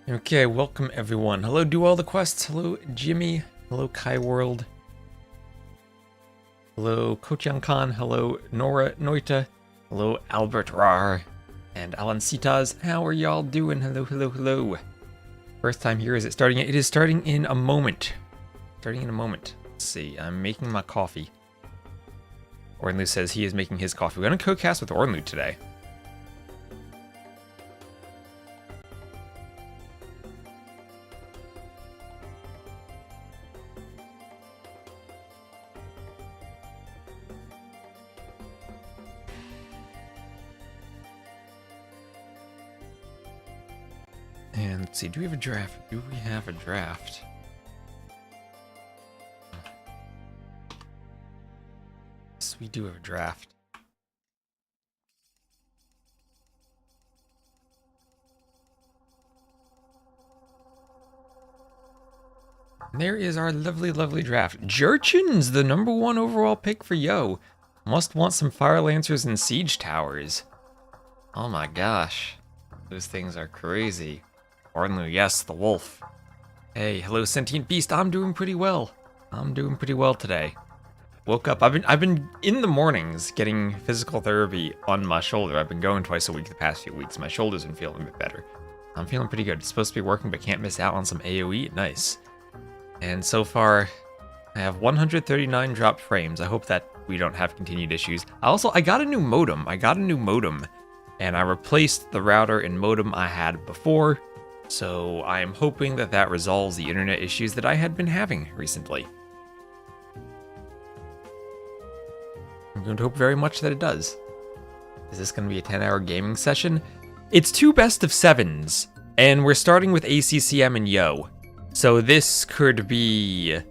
Okay, welcome everyone. Hello, Do All the Quests. Hello, Jimmy. Hello, Kai World. Hello, Kochiang Khan. Hello, Nora Noita. Hello, Albert Rar. And Alan Citas. How are y'all doing? Hello, hello, hello. First time here. Is it starting? It is starting in a moment. Starting in a moment. Let's see. I'm making my coffee. Ornlu says he is making his coffee. We're going to co-cast with Ornlu today. And let's see, do we have a draft? Do we have a draft? Yes, we do have a draft. And there is our lovely, lovely draft. Jurchin's the #1 overall pick for Yo. Must want some Fire Lancers and Siege Towers. Oh my gosh. Those things are crazy. Ornlu, yes, the wolf. Hey, hello, sentient beast. I'm doing pretty well. I'm doing pretty well today. Woke up. I've been in the mornings getting physical therapy on my shoulder. I've been going twice a week the past few weeks. My shoulder's been feeling a bit better. I'm feeling pretty good. It's supposed to be working, but can't miss out on some AoE. Nice. And so far, I have 139 dropped frames. I hope that we don't have continued issues. I got a new modem. And I replaced the router and modem I had before. So I'm hoping that that resolves the internet issues that I had been having recently. I'm going to hope very much that it does. Is this going to be a 10-hour gaming session? It's 2 best of 7s, and we're starting with ACCM and Yo. So this could be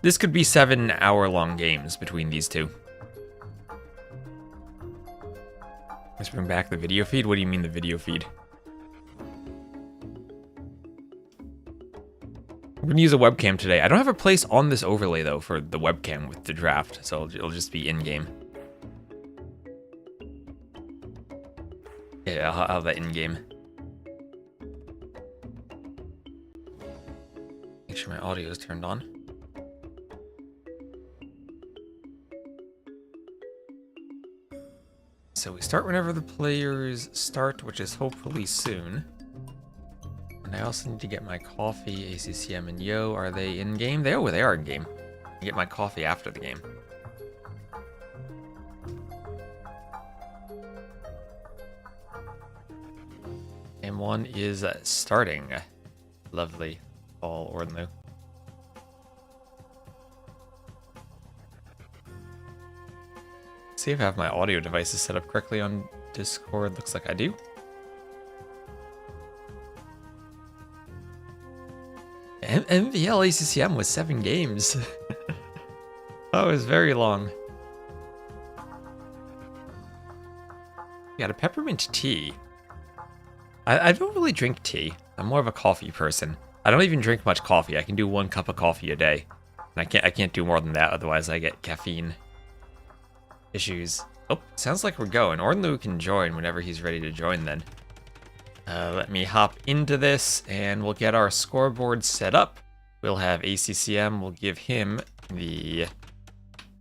7-hour-long games between these two. Let's bring back the video feed. What do you mean the video feed? I'm going to use a webcam today. I don't have a place on this overlay, though, for the webcam with the draft, so it'll just be in-game. Yeah, I'll have that in-game. Make sure my audio is turned on. So we start whenever the players start, which is hopefully soon. And I also need to get my coffee. ACCM and Yo, are they in game? They are in game. I get my coffee after the game. Game 1 is starting. Lovely. All Ornlu. See if I have my audio devices set up correctly on Discord. Looks like I do. MVL ACCM was 7 games. That was very long. Got a peppermint tea. I don't really drink tea. I'm more of a coffee person. I don't even drink much coffee. I can do 1 cup of coffee a day. And I can't do more than that, otherwise I get caffeine issues. Oh, sounds like we're going. Ornlu can join whenever he's ready to join then. Let me hop into this and we'll get our scoreboard set up. We'll have ACCM, we'll give him the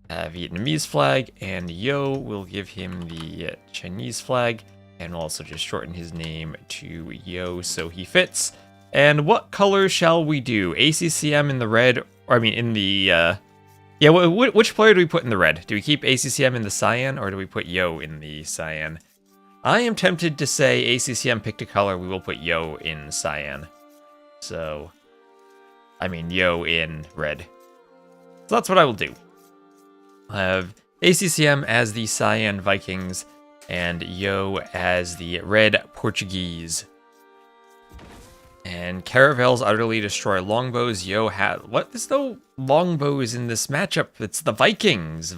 Vietnamese flag, and Yo will give him the Chinese flag, and we'll also just shorten his name to Yo so he fits. And what color shall we do? ACCM in the red, or I mean in the, yeah, which player do we put in the red? Do we keep ACCM in the cyan, or do we put Yo in the cyan? I am tempted to say ACCM picked a color, we will put Yo in cyan. So, I mean Yo in red. So that's what I will do. I have ACCM as the cyan Vikings, and Yo as the red Portuguese. And Caravels utterly destroy longbows. Yo had... What? There's no longbows in this matchup. It's the Vikings.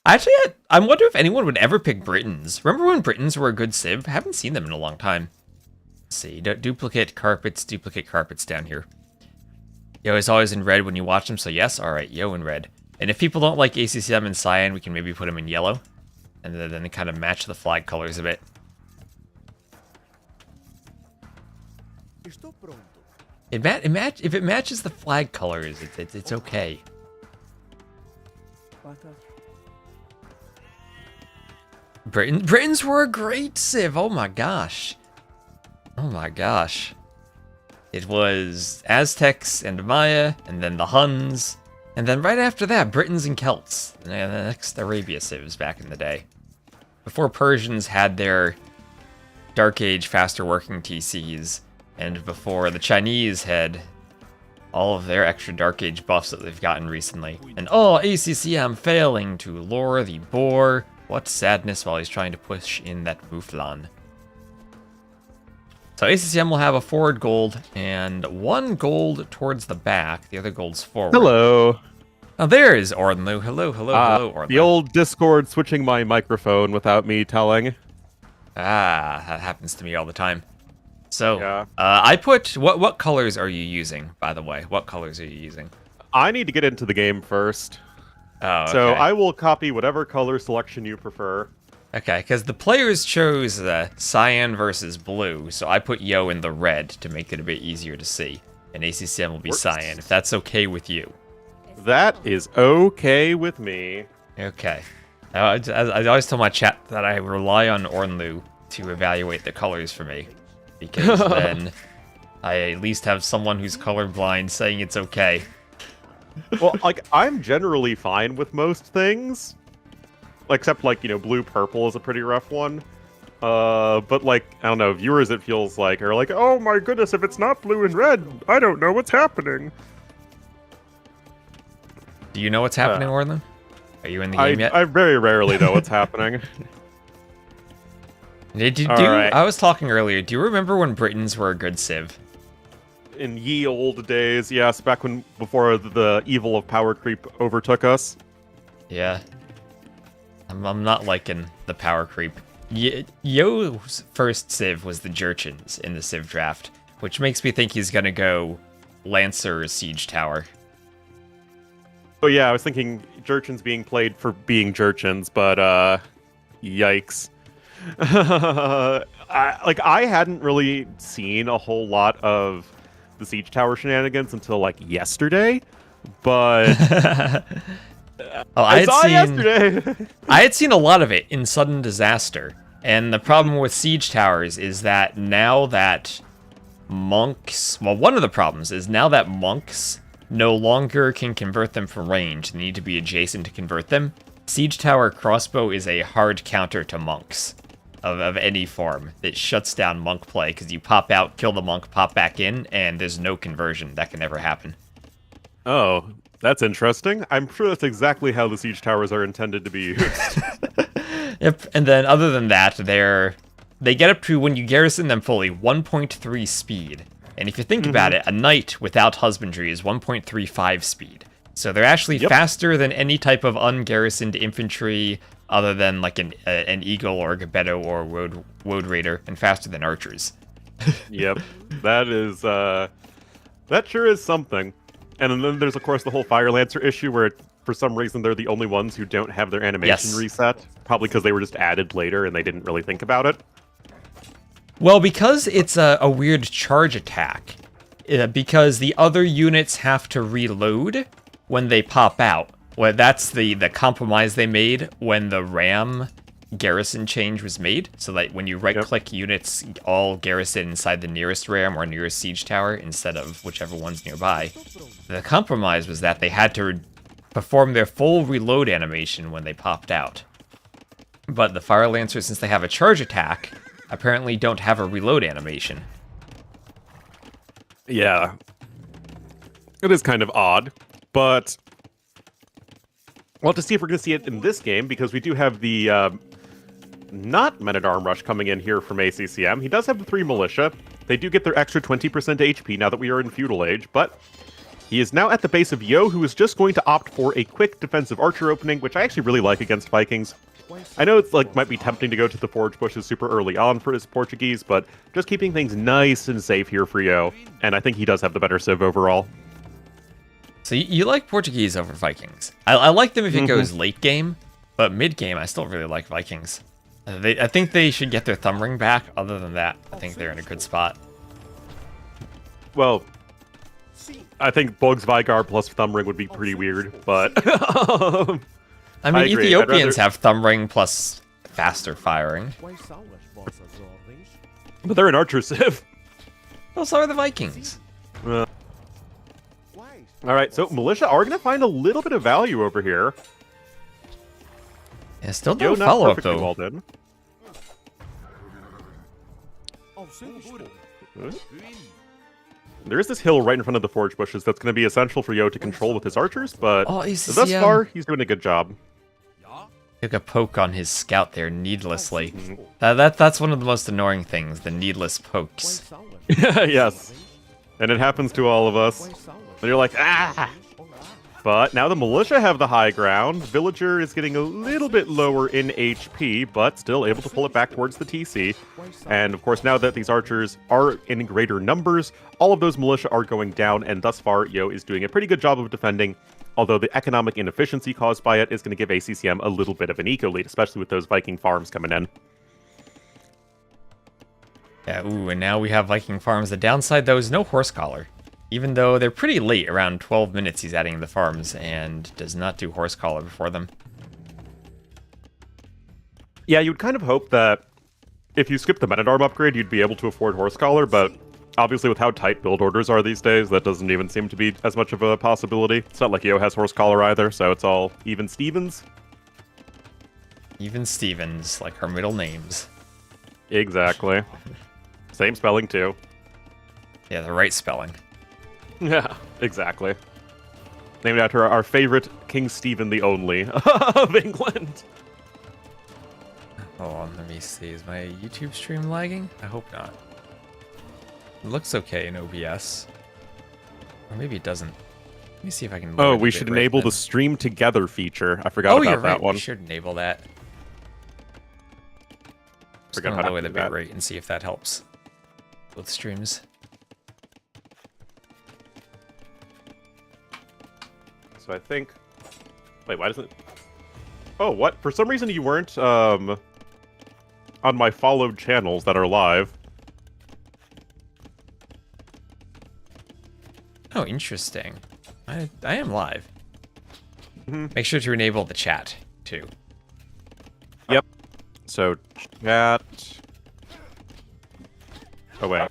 Actually, I wonder if anyone would ever pick Britons. Remember when Britons were a good civ? I haven't seen them in a long time. Let's see. Duplicate carpets down here. Yo is always in red when you watch them, so yes. Alright, Yo in red. And if people don't like ACCM in cyan, we can maybe put them in yellow. And then kind of match the flag colors a bit. If it matches the flag colors, it's okay. Britons were a great civ. Oh my gosh. Oh my gosh. It was Aztecs and Maya, and then the Huns, and then right after that, Britons and Celts. And then the next Arabia civs back in the day. Before Persians had their Dark Age faster working TCs, and before the Chinese had all of their extra Dark Age buffs that they've gotten recently. And oh, ACCM failing to lure the boar. What sadness while he's trying to push in that Mouflon. So ACCM will have a forward gold and 1 gold towards the back. The other gold's forward. Hello. Oh, there is Ornlu. Hello, Ornlu. The old Discord switching my microphone without me telling. Ah, that happens to me all the time. So, Yeah. I put... What colors are you using, by the way? What colors are you using? I need to get into the game first. Oh, okay. So I will copy whatever color selection you prefer. Okay, because the players chose cyan versus blue, so I put Yo in the red to make it a bit easier to see. And ACCM will be cyan, if that's okay with you. That is okay with me. Okay. I always tell my chat that I rely on Ornlu to evaluate the colors for me. Because then I at least have someone who's colorblind saying it's okay. Well, like, I'm generally fine with most things. Except, like, you know, blue-purple is a pretty rough one. But, like, I don't know, viewers, it feels like, are like, oh my goodness, if it's not blue and red, I don't know what's happening. Do you know what's happening, Orlin? Are you in the game yet? I very rarely know what's happening. Right. I was talking earlier. Do you remember when Britons were a good civ? In ye old days, yes, back when before the evil of power creep overtook us. Yeah. I'm not liking the power creep. Yo's first civ was the Jurchens in the civ draft, which makes me think he's gonna go Lancer or Siege Tower. Oh yeah, I was thinking Jurchens being played for being Jurchens, but yikes. I hadn't really seen a whole lot of the Siege Tower shenanigans until like yesterday, but I saw yesterday. I had seen a lot of it in Sudden Disaster, and the problem with Siege Towers is that now that monks, well, one of the problems is now that monks no longer can convert them from range, they need to be adjacent to convert them. Siege Tower crossbow is a hard counter to monks of any form. It shuts down monk play because you pop out, kill the monk, pop back in, and there's no conversion. That can never happen. Oh, that's interesting. I'm sure that's exactly how the Siege Towers are intended to be used. Yep, and then other than that, they get up to, when you garrison them fully, 1.3 speed. And if you think about it, a knight without husbandry is 1.35 speed. So they're actually faster than any type of ungarrisoned infantry other than like an eagle or a Gebeto or a Woad Raider, and faster than archers. Yep, that sure is something. And then there's, of course, the whole Fire Lancer issue where, for some reason, they're the only ones who don't have their animation reset. Probably because they were just added later and they didn't really think about it. Well, because it's a weird charge attack, because the other units have to reload when they pop out. Well, that's the compromise they made when the RAM garrison change was made. So that when you right-click units, all garrison inside the nearest RAM or nearest siege tower instead of whichever one's nearby. The compromise was that they had to perform their full reload animation when they popped out. But the Fire Lancers, since they have a charge attack, apparently don't have a reload animation. Yeah. It is kind of odd, but we'll have to see if we're going to see it in this game, because we do have the not Men-at-Arm Rush coming in here from ACCM. He does have the 3 Militia. They do get their extra 20% HP now that we are in Feudal Age, but he is now at the base of Yo, who is just going to opt for a quick defensive archer opening, which I actually really like against Vikings. I know it's like might be tempting to go to the forge bushes super early on for his Portuguese, but just keeping things nice and safe here for Yo, and I think he does have the better civ overall. So you like Portuguese over Vikings. I like them if it goes late game, but mid game I still really like Vikings. I think they should get their thumb ring back. Other than that, I think they're in a good spot. Well, I think Bugs Vigar plus Thumbring would be pretty weird, but I mean, agree. Ethiopians have thumb ring plus faster firing. But they're an archer civ. Well, so are the Vikings. All right, so Militia are going to find a little bit of value over here. Yeah, still Yo, no not follow-up, perfectly though. walled in. There is this hill right in front of the forge bushes that's going to be essential for Yo to control with his archers, but Oh, thus far, he's doing a good job. Took a poke on his scout there needlessly. That's one of the most annoying things, the needless pokes. Yes. And it happens to all of us. And you're like, ah! But now the Militia have the high ground. Villager is getting a little bit lower in HP, but still able to pull it back towards the TC. And of course, now that these archers are in greater numbers, all of those Militia are going down, and thus far, Yo is doing a pretty good job of defending, although the economic inefficiency caused by it is going to give ACCM a little bit of an eco lead, especially with those Viking farms coming in. Yeah, ooh, and now we have Viking farms. The downside, though, is no horse collar. Even though they're pretty late, around 12 minutes he's adding the farms, and does not do horse collar before them. Yeah, you would kind of hope that if you skip the Men-at-Arm upgrade, you'd be able to afford horse collar, but obviously with how tight build orders are these days, that doesn't even seem to be as much of a possibility. It's not like Yo has horse collar either, so it's all even Stevens. Even Stevens, like her middle names. Exactly. Same spelling, too. Yeah, the right spelling. Yeah, exactly. Named after our favorite King Stephen the Only of England. Hold on, let me see. Is my YouTube stream lagging? I hope not. It looks okay in OBS. Or maybe it doesn't. Let me see if I can... Oh, we should enable the Stream Together feature. I forgot about that one. We should enable that. Forgot how to lower do the the bitrate and see if that helps. Both streams. So I think... Wait, why doesn't it... Oh, what? For some reason you weren't, on my followed channels that are live. Oh, interesting. I am live. Mm-hmm. Make sure to enable the chat, too. Yep. So, chat... Oh, wait.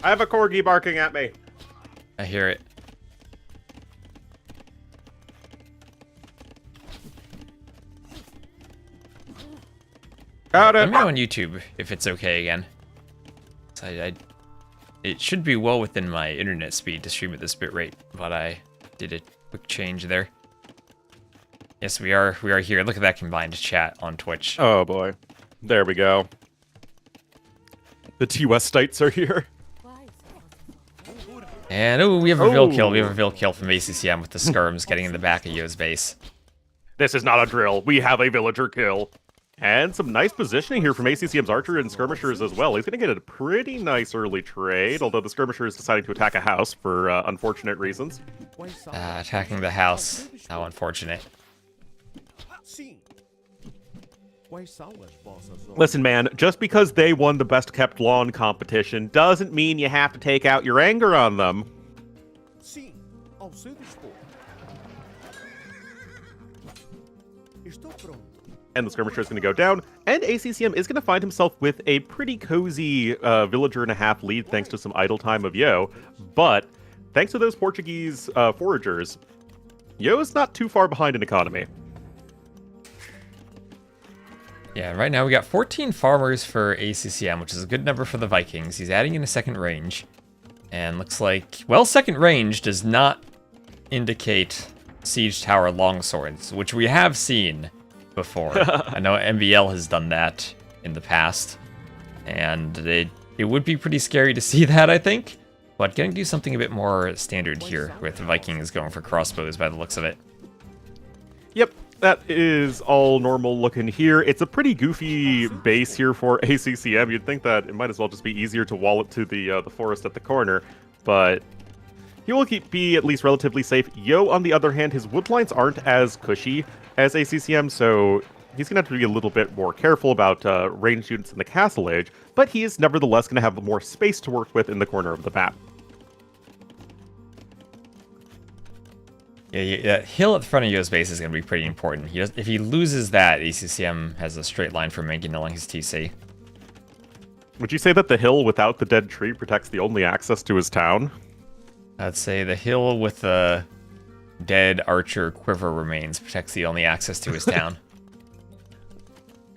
I have a corgi barking at me. I hear it. Got it. Let me know on YouTube if it's okay again. It should be well within my internet speed to stream at this bitrate, but I did a quick change there. Yes, we are here. Look at that combined chat on Twitch. Oh boy. There we go. The T-Westites are here. And oh, we have a Vil kill. We have a Vil kill from ACCM with the skirms getting in the back of Yo's base. This is not a drill. We have a villager kill. And some nice positioning here from ACCM's archer and skirmishers as well. He's going to get a pretty nice early trade, although the skirmisher is deciding to attack a house for unfortunate reasons. Attacking the house. How unfortunate. Listen, man, just because they won the best kept lawn competition doesn't mean you have to take out your anger on them. And the skirmisher is going to go down, and ACCM is going to find himself with a pretty cozy villager and a half lead thanks to some idle time of Yo. But thanks to those Portuguese foragers, Yo is not too far behind in economy. Yeah, right now we got 14 farmers for ACCM, which is a good number for the Vikings. He's adding in a second range. And looks like, well, second range does not indicate siege tower longswords, which we have seen before. I know MBL has done that in the past. And it would be pretty scary to see that, I think. But getting to do something a bit more standard here with the Vikings going for crossbows by the looks of it. Yep. That is all normal looking here. It's a pretty goofy base here for ACCM. You'd think that it might as well just be easier to wall it to the forest at the corner, but he will be at least relatively safe. Yo, on the other hand, his wood lines aren't as cushy as ACCM, so he's going to have to be a little bit more careful about ranged units in the Castle Age, but he is nevertheless going to have more space to work with in the corner of the map. Yeah, hill at the front of Yo's base is going to be pretty important. If he loses that, ACCM has a straight line for mangonelling his TC. Would you say that the hill without the dead tree protects the only access to his town? I'd say the hill with the dead archer quiver remains protects the only access to his town.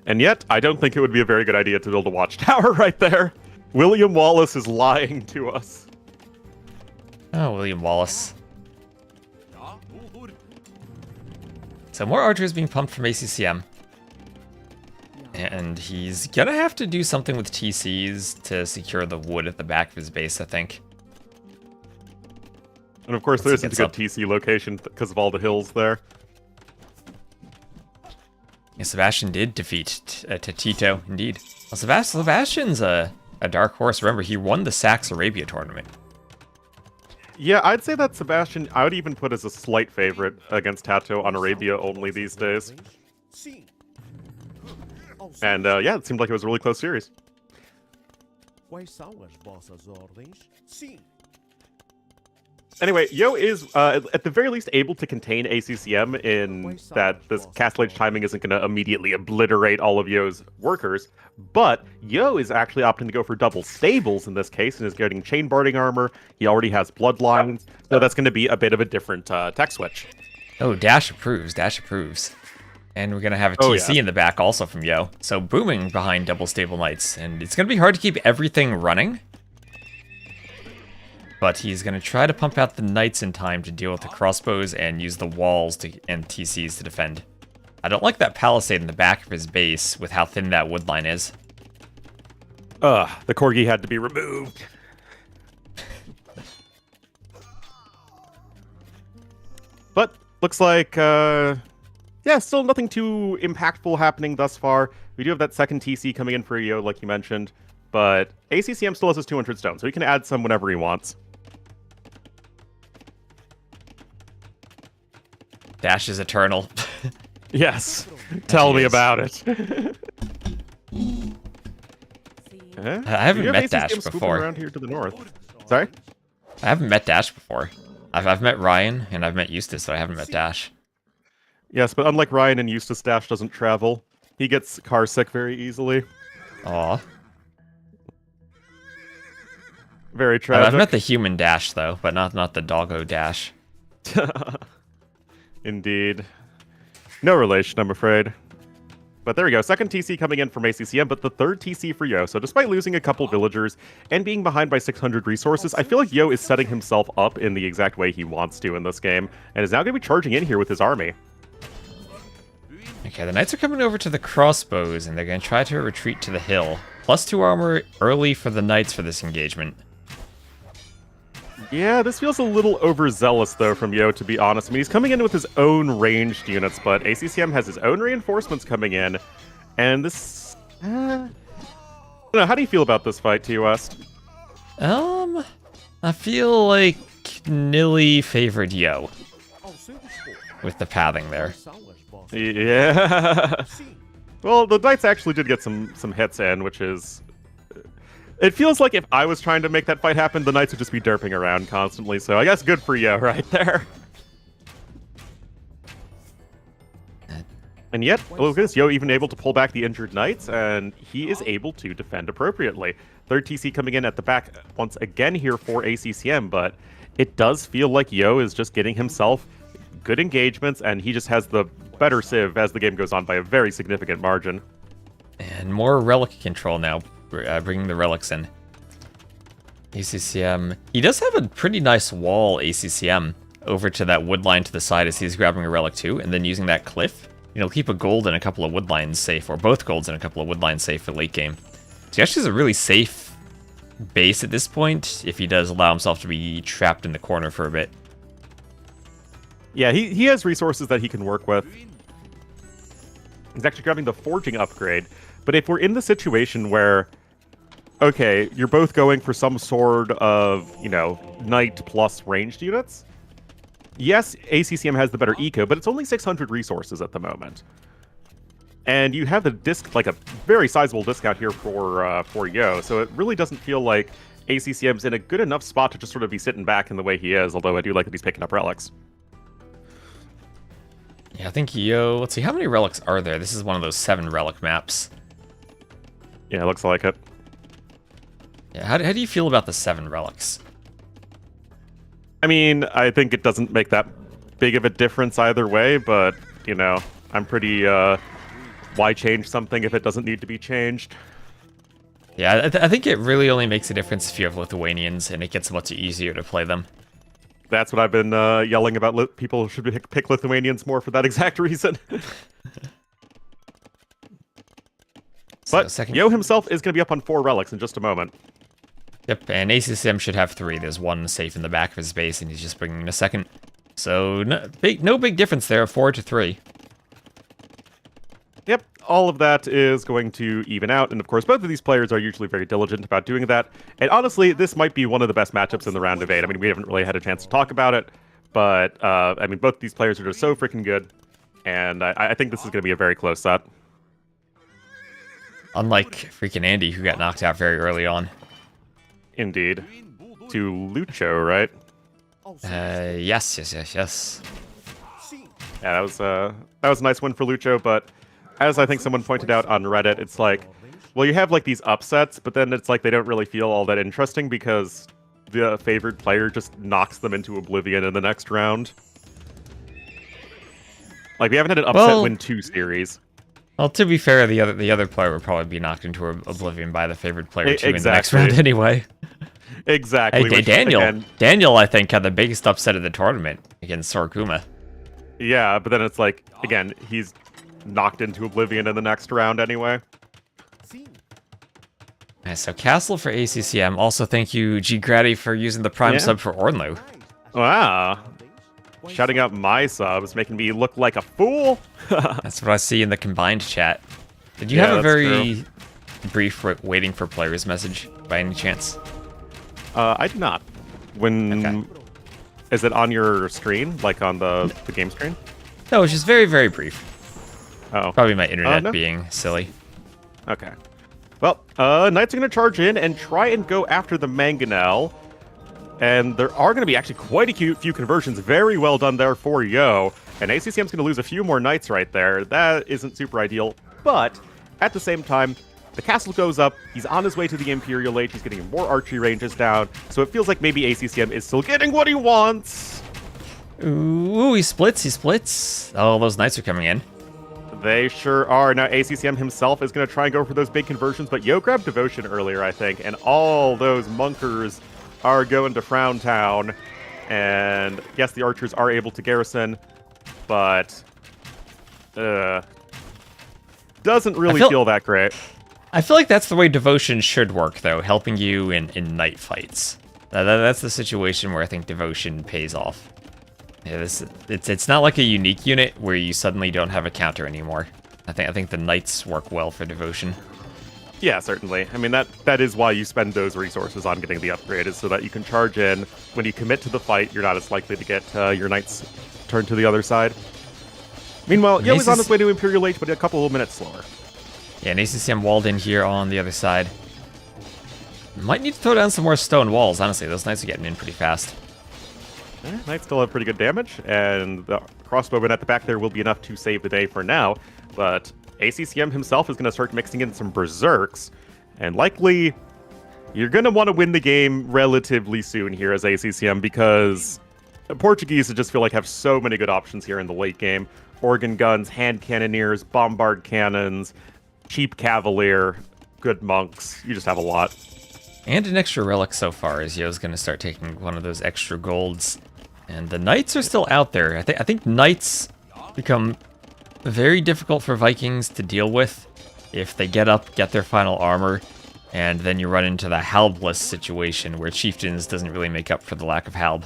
And yet, I don't think it would be a very good idea to build a watchtower right there. William Wallace is lying to us. Oh, William Wallace. So more archers being pumped from ACCM. And he's gonna have to do something with TCs to secure the wood at the back of his base, I think. And of course, there isn't a good TC location because of all the hills there. Yeah, Sebastian did defeat Tito, indeed. Well, Sebastian's a dark horse. Remember, he won the Sax Arabia tournament. Yeah, I'd say that Sebastian, I would even put as a slight favorite against Tato on Arabia only these days. And yeah, it seemed like it was a really close series. Anyway, Yo is, at the very least, able to contain ACCM in that this Castle Age timing isn't going to immediately obliterate all of Yo's workers, but Yo is actually opting to go for double stables in this case and is getting chain barding armor. He already has bloodlines, so that's going to be a bit of a different tech switch. Oh, Dash approves, Dash approves. And we're going to have a TC in the back also from Yo, so booming behind double stable knights, and it's going to be hard to keep everything running. But he's going to try to pump out the knights in time to deal with the crossbows and use the walls and TCs to defend. I don't like that palisade in the back of his base with how thin that wood line is. The corgi had to be removed. But looks like, yeah, still nothing too impactful happening thus far. We do have that second TC coming in for Yo, like you mentioned. But ACCM still has his 200 stone, so he can add some whenever he wants. Dash is eternal. Yes. Tell me about it. I haven't met Dash before. Around here to the north. Sorry? I haven't met Dash before. I've met Ryan, and I've met Eustace, but I haven't met Dash. Yes, but unlike Ryan and Eustace, Dash doesn't travel. He gets car sick very easily. Aw. Very tragic. I've met the human Dash, though, but not the doggo Dash. Indeed. No relation, I'm afraid. But there we go. Second TC coming in from ACCM, but the third TC for Yo. So despite losing a couple villagers and being behind by 600 resources, I feel like Yo is setting himself up in the exact way he wants to in this game, and is now going to be charging in here with his army. Okay, the knights are coming over to the crossbows, and they're going to try to retreat to the hill. +2 armor early for the knights for this engagement. Yeah, this feels a little overzealous, though, from Yo, to be honest. I mean, he's coming in with his own ranged units, but ACCM has his own reinforcements coming in, and this... I don't know, how do you feel about this fight, T-West? I feel like Nilly favored Yo with the pathing there. Yeah. Well, the knights actually did get some hits in, which is... It feels like if I was trying to make that fight happen, the knights would just be derping around constantly, so I guess good for Yo right there. And yet, look at this, Yo even able to pull back the injured knights, and he is able to defend appropriately. Third TC coming in at the back once again here for ACCM, but it does feel like Yo is just getting himself good engagements, and he just has the better civ as the game goes on by a very significant margin. And more relic control now, bringing the relics in. ACCM, he does have a pretty nice wall, ACCM, over to that wood line to the side as he's grabbing a relic too, and then using that cliff. You know, keep a gold and a couple of wood lines safe, or both golds and a couple of wood lines safe for late game. So he actually has a really safe base at this point, if he does allow himself to be trapped in the corner for a bit. Yeah, he has resources that he can work with. He's actually grabbing the forging upgrade, but if we're in the situation where, okay, you're both going for some sort of, you know, knight plus ranged units, yes, ACCM has the better eco, but it's only 600 resources at the moment. And you have the disc, like a very sizable discount here for Yo, so it really doesn't feel like ACCM's in a good enough spot to just sort of be sitting back in the way he is, although I do like that he's picking up relics. Yeah, I think Yo... Let's see, how many relics are there? This is one of those 7 relic maps. Yeah, it looks like it. Yeah, how do you feel about the 7 relics? I mean, I think it doesn't make that big of a difference either way, but, you know, I'm pretty, why change something if it doesn't need to be changed? Yeah, I think it really only makes a difference if you have Lithuanians, and it gets much easier to play them. That's what I've been yelling about. People should pick Lithuanians more for that exact reason. But Yo himself is going to be up on 4 relics in just a moment. Yep, and ACCM should have 3. There's 1 safe in the back of his base, and he's just bringing in a second. So no big difference there, 4 to 3. Yep, all of that is going to even out, and of course both of these players are usually very diligent about doing that. And honestly, this might be one of the best matchups in the round of 8. I mean, we haven't really had a chance to talk about it, but I mean, both these players are just so freaking good, and I think this is going to be a very close set. Unlike freaking Andy, who got knocked out very early on. Indeed. To Lucho, right? Yes. Yeah, that was a nice win for Lucho, but as I think someone pointed out on Reddit, it's like, well, you have like these upsets, but then it's like they don't really feel all that interesting because the favored player just knocks them into oblivion in the next round. Like, we haven't had an upset win 2 series. Well, to be fair, the other player would probably be knocked into oblivion by the favored player too in the next round anyway. Exactly. Hey, Daniel, I think, had the biggest upset of the tournament against Sorokuma. Yeah, but then it's like, again, he's knocked into oblivion in the next round anyway. Yeah, so Castle for ACCM. Also, thank you, G Grady, for using the Prime sub for Ornlu. Wow. Shouting out my subs, making me look like a fool. That's what I see in the combined chat. Did you have a very brief waiting for players message by any chance? I did not. When is it on your screen, like on the game screen? No, it's just very, very brief. Oh, probably my internet being silly. Okay. Well, Knights are going to charge in and try and go after the Mangonel. And there are going to be actually quite a few conversions. Very well done there for Yo. And ACCM's going to lose a few more Knights right there. That isn't super ideal. But at the same time, the castle goes up. He's on his way to the Imperial Age. He's getting more archery ranges down. So it feels like maybe ACCM is still getting what he wants. Ooh, he splits. Oh, those Knights are coming in. They sure are. Now, ACCM himself is going to try and go for those big conversions. But Yo grabbed Devotion earlier, I think. And all those Monkers are going to Frown Town, and yes, the archers are able to garrison, but doesn't really feel that great. I feel like that's the way Devotion should work, though, helping you in night fights. That's the situation where I think Devotion pays off. Yeah, it's not like a unique unit where you suddenly don't have a counter anymore. I think the Knights work well for Devotion. Yeah, certainly. I mean, that is why you spend those resources on getting the upgrade, is so that you can charge in. When you commit to the fight, you're not as likely to get your Knights turned to the other side. Meanwhile, Yo is on his way to Imperial Age, but a couple of minutes slower. Yeah, and ACCM walled in here on the other side. Might need to throw down some more stone walls, honestly. Those Knights are getting in pretty fast. Knights still have pretty good damage, and the crossbowman at the back there will be enough to save the day for now, but ACCM himself is going to start mixing in some berserks, and likely you're going to want to win the game relatively soon here as ACCM, because the Portuguese just feel like have so many good options here in the late game. Organ guns, hand cannoneers, bombard cannons, cheap cavalier, good monks. You just have a lot. And an extra relic so far, as Yo's going to start taking one of those extra golds. And the Knights are still out there. I think Knights become very difficult for Vikings to deal with if they get up, get their final armor, and then you run into the halbless situation where Chieftains doesn't really make up for the lack of halb.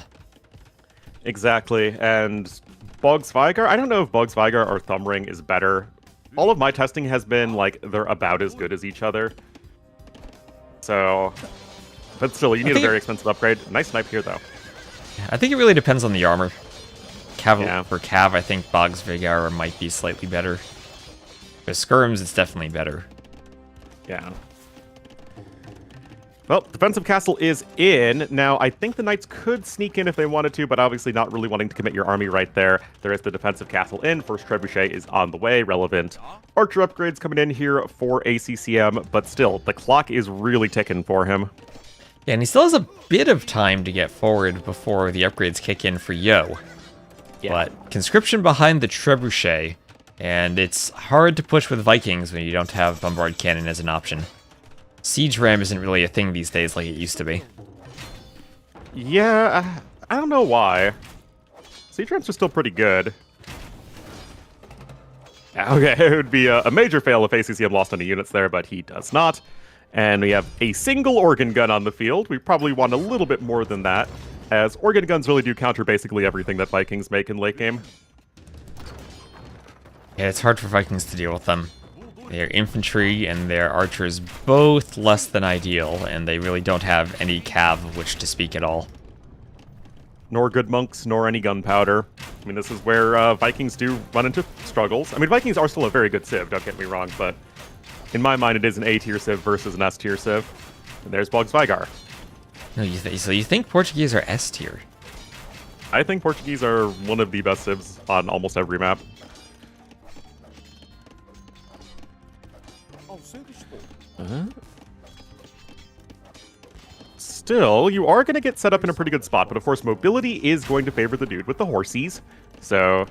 Exactly, and Bogsvigar, I don't know if Bogsvigar or Thumbring is better. All of my testing has been like they're about as good as each other. So, but still, you need a very expensive upgrade. Nice snipe here, though. I think it really depends on the armor. Yeah. For Cav, I think Bogsvigar might be slightly better. For skirms, it's definitely better. Yeah. Well, defensive castle is in. Now, I think the knights could sneak in if they wanted to, but obviously not really wanting to commit your army right there. There is the defensive castle in. First trebuchet is on the way. Relevant archer upgrades coming in here for ACCM, but still, the clock is really ticking for him. Yeah, and he still has a bit of time to get forward before the upgrades kick in for Yo. Yeah. But conscription behind the trebuchet, and it's hard to push with Vikings when you don't have bombard cannon as an option. Siege ram isn't really a thing these days like it used to be. Yeah, I don't know why. Siege rams are still pretty good. Okay, it would be a major fail if ACCM lost any units there, but he does not. And we have a single organ gun on the field. We probably want a little bit more than that, as organ guns really do counter basically everything that Vikings make in late game. Yeah, it's hard for Vikings to deal with them. Their infantry and their archers both less than ideal, and they really don't have any cav of which to speak at all. Nor good monks, nor any gunpowder. I mean, this is where Vikings do run into struggles. I mean, Vikings are still a very good civ, don't get me wrong, but in my mind, it is an A-tier civ versus an S-tier civ. And there's Bogsvigar. No, so you think Portuguese are S tier? I think Portuguese are one of the best civs on almost every map. Still, you are going to get set up in a pretty good spot, but of course mobility is going to favor the dude with the horsies, so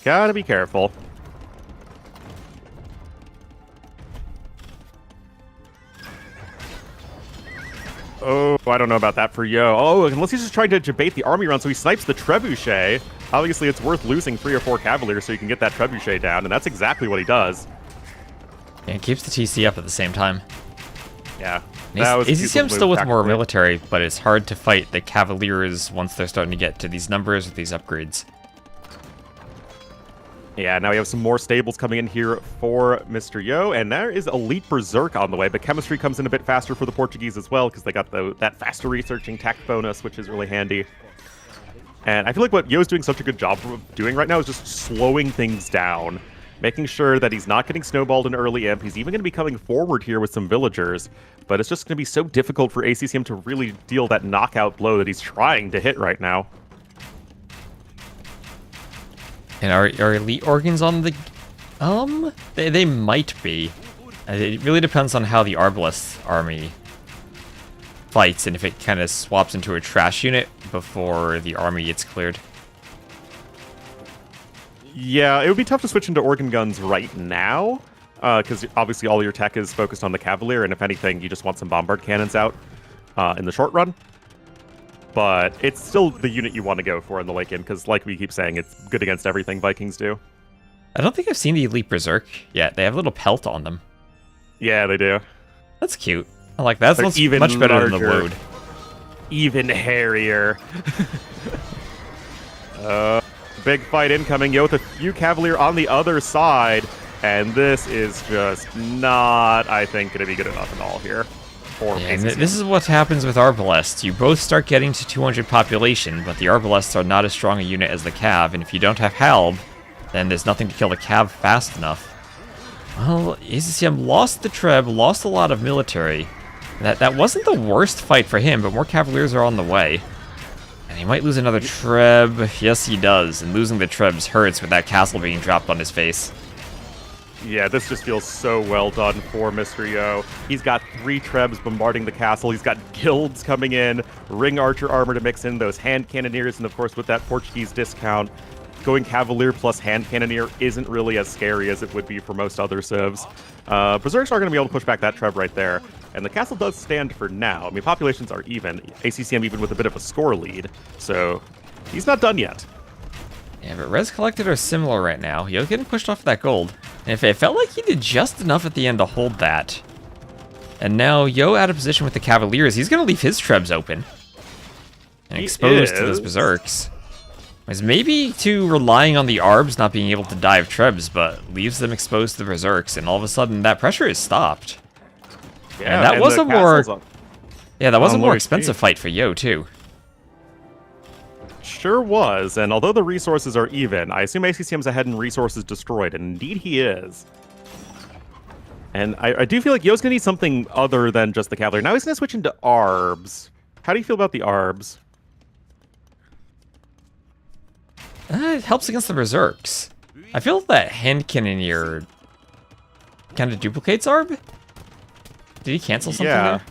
gotta be careful. Oh, I don't know about that for Yo. Oh, unless he's just trying to debate the army run, so he snipes the trebuchet. Obviously, it's worth losing 3 or 4 cavaliers so you can get that trebuchet down, and that's exactly what he does. And it keeps the TC up at the same time. Yeah. That was ACCM still with more military, but it's hard to fight the Cavaliers once they're starting to get to these numbers with these upgrades. Yeah, now we have some more stables coming in here for Mr. Yo, and there is Elite Berserk on the way, but chemistry comes in a bit faster for the Portuguese as well, because they got that faster researching tech bonus, which is really handy. And I feel like what Yo's doing such a good job of doing right now is just slowing things down, making sure that he's not getting snowballed in early imp. He's even going to be coming forward here with some villagers, but it's just going to be so difficult for ACCM to really deal that knockout blow that he's trying to hit right now. And are elite organs on the... They might be. It really depends on how the Arbalest army fights, and if it kind of swaps into a trash unit before the army gets cleared. Yeah, it would be tough to switch into organ guns right now, because obviously all your tech is focused on the Cavalier, and if anything, you just want some bombard cannons out in the short run. But it's still the unit you want to go for in the late game, because like we keep saying, it's good against everything Vikings do. I don't think I've seen the Elite Berserk yet. They have a little pelt on them. Yeah, they do. That's cute. I like that. That's even much better larger, than the load. Even hairier. Big fight incoming. Yo with a few Cavalier on the other side. And this is just not, I think, going to be good enough at all here. Yeah, and this is what happens with Arbalests. You both start getting to 200 population, but the Arbalests are not as strong a unit as the Cav, and if you don't have Halb, then there's nothing to kill the Cav fast enough. Well, ACCM lost the Treb, lost a lot of military. That wasn't the worst fight for him, but more Cavaliers are on the way. And he might lose another Treb. Yes, he does, and losing the Trebs hurts with that castle being dropped on his face. Yeah, this just feels so well done for Mr. Yo. He's got 3 Trebs bombarding the castle. He's got guilds coming in, ring archer armor to mix in, those hand cannoneers, and of course with that Portuguese discount, going Cavalier plus hand cannoneer isn't really as scary as it would be for most other civs. Berserks are going to be able to push back that Treb right there, and the castle does stand for now. I mean, populations are even. ACCM even with a bit of a score lead, so he's not done yet. Yeah, but res collected are similar right now. Yo's getting pushed off that gold. And if it felt like he did just enough at the end to hold that. And now Yo out of position with the Cavaliers. He's going to leave his Trebs open. And exposed to those Berserks. Is maybe to relying on the Arbs not being able to dive Trebs, but leaves them exposed to the Berserks. And all of a sudden that pressure is stopped. Yeah, and that was a more... Yeah, that was a more expensive fight for Yo, too. Sure was, and although the resources are even, I assume ACCM's ahead in resources destroyed, and indeed he is. And I do feel like Yo's going to need something other than just the cavalry. Now he's going to switch into Arbs. How do you feel about the Arbs? It helps against the Berserks. I feel that hand cannoneer kind of duplicates Arb. Did he cancel something there?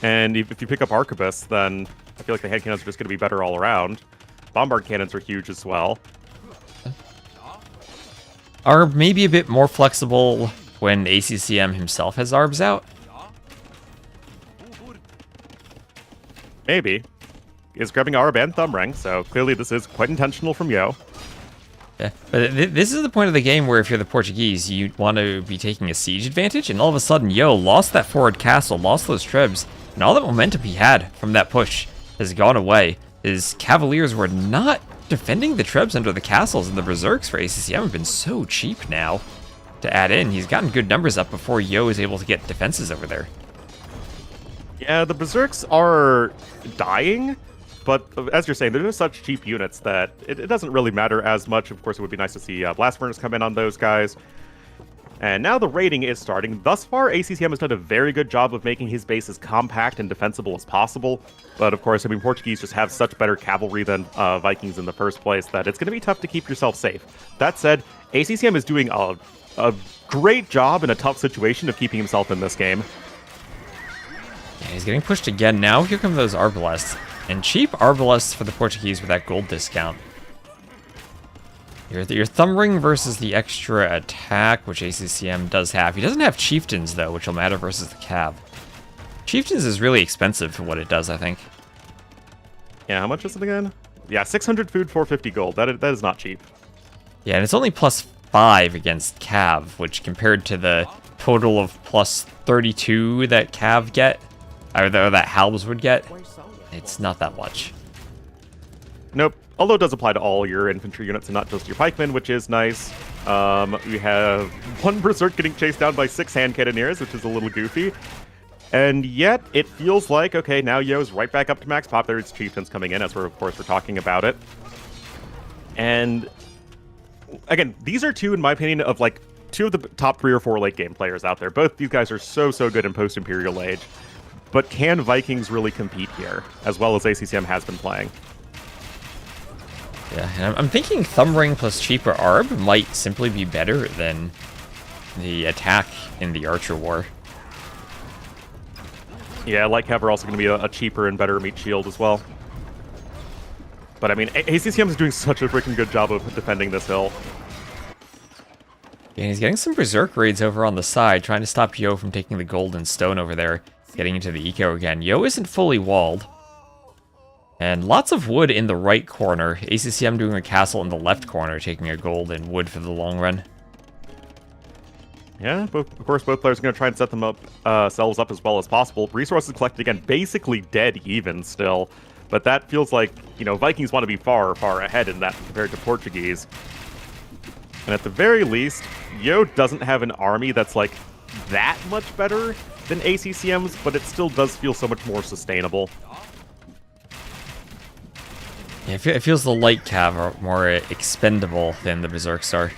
And if you pick up Arquebus, then I feel like the hand cannons are just going to be better all around. Bombard cannons are huge as well. Arb may be a bit more flexible when ACCM himself has Arbs out. Maybe. Is grabbing Arb and Thumb Ring, so clearly this is quite intentional from Yo. Yeah, but this is the point of the game where if you're the Portuguese, you want to be taking a siege advantage, and all of a sudden, Yo lost that forward castle, lost those trebs, and all that momentum he had from that push has gone away. His cavaliers were not defending the trebs under the castles, and the berserks for ACCM have been so cheap now to add in. He's gotten good numbers up before Yo is able to get defenses over there. Yeah, the berserks are dying, but as you're saying, they're just such cheap units that it doesn't really matter as much. Of course, it would be nice to see Blast Furnace come in on those guys. And now the raiding is starting. Thus far, ACCM has done a very good job of making his base as compact and defensible as possible. But of course, I mean, Portuguese just have such better cavalry than Vikings in the first place that it's going to be tough to keep yourself safe. That said, ACCM is doing a great job in a tough situation of keeping himself in this game. Yeah, he's getting pushed again now. Here come those Arbalests. And cheap Arbalests for the Portuguese with that gold discount. Your Thumb Ring versus the extra attack, which ACCM does have. He doesn't have Chieftains, though, which will matter versus the Cav. Chieftains is really expensive for what it does, I think. Yeah, how much is it again? Yeah, 600 food, 450 gold. That is not cheap. Yeah, and it's only +5 against Cav, which compared to the total of +32 that Cav get, or that Halbs would get, it's not that much. Nope. Although it does apply to all your infantry units and not just your pikemen, which is nice. We have one berserk getting chased down by 6 hand cannoneers, which is a little goofy. And yet, it feels like, okay, now Yo's right back up to max pop. There's Chieftains coming in, as of course, we're talking about it. And again, these are two, in my opinion, of like 2 of the top 3 or 4 late game players out there. Both these guys are so good in post-Imperial Age. But can Vikings really compete here, as well as ACCM has been playing? Yeah, and I'm thinking Thumb Ring plus cheaper Arb might simply be better than the attack in the Archer War. Yeah, Light Cav are also going to be a cheaper and better meat shield as well. But I mean, ACCM is doing such a freaking good job of defending this hill. Yeah, he's getting some Berserk raids over on the side, trying to stop Yo from taking the gold and stone over there, getting into the eco again. Yo isn't fully walled. And lots of wood in the right corner. ACCM doing a castle in the left corner, taking a gold and wood for the long run. Yeah, of course, both players are going to try and set them up, selves up as well as possible. Resources collected again, basically dead even still. But that feels like, you know, Vikings want to be far ahead in that compared to Portuguese. And at the very least, Yo doesn't have an army that's like that much better than ACCM's, but it still does feel so much more sustainable. Yeah, it feels the light cav are more expendable than the Berserks are.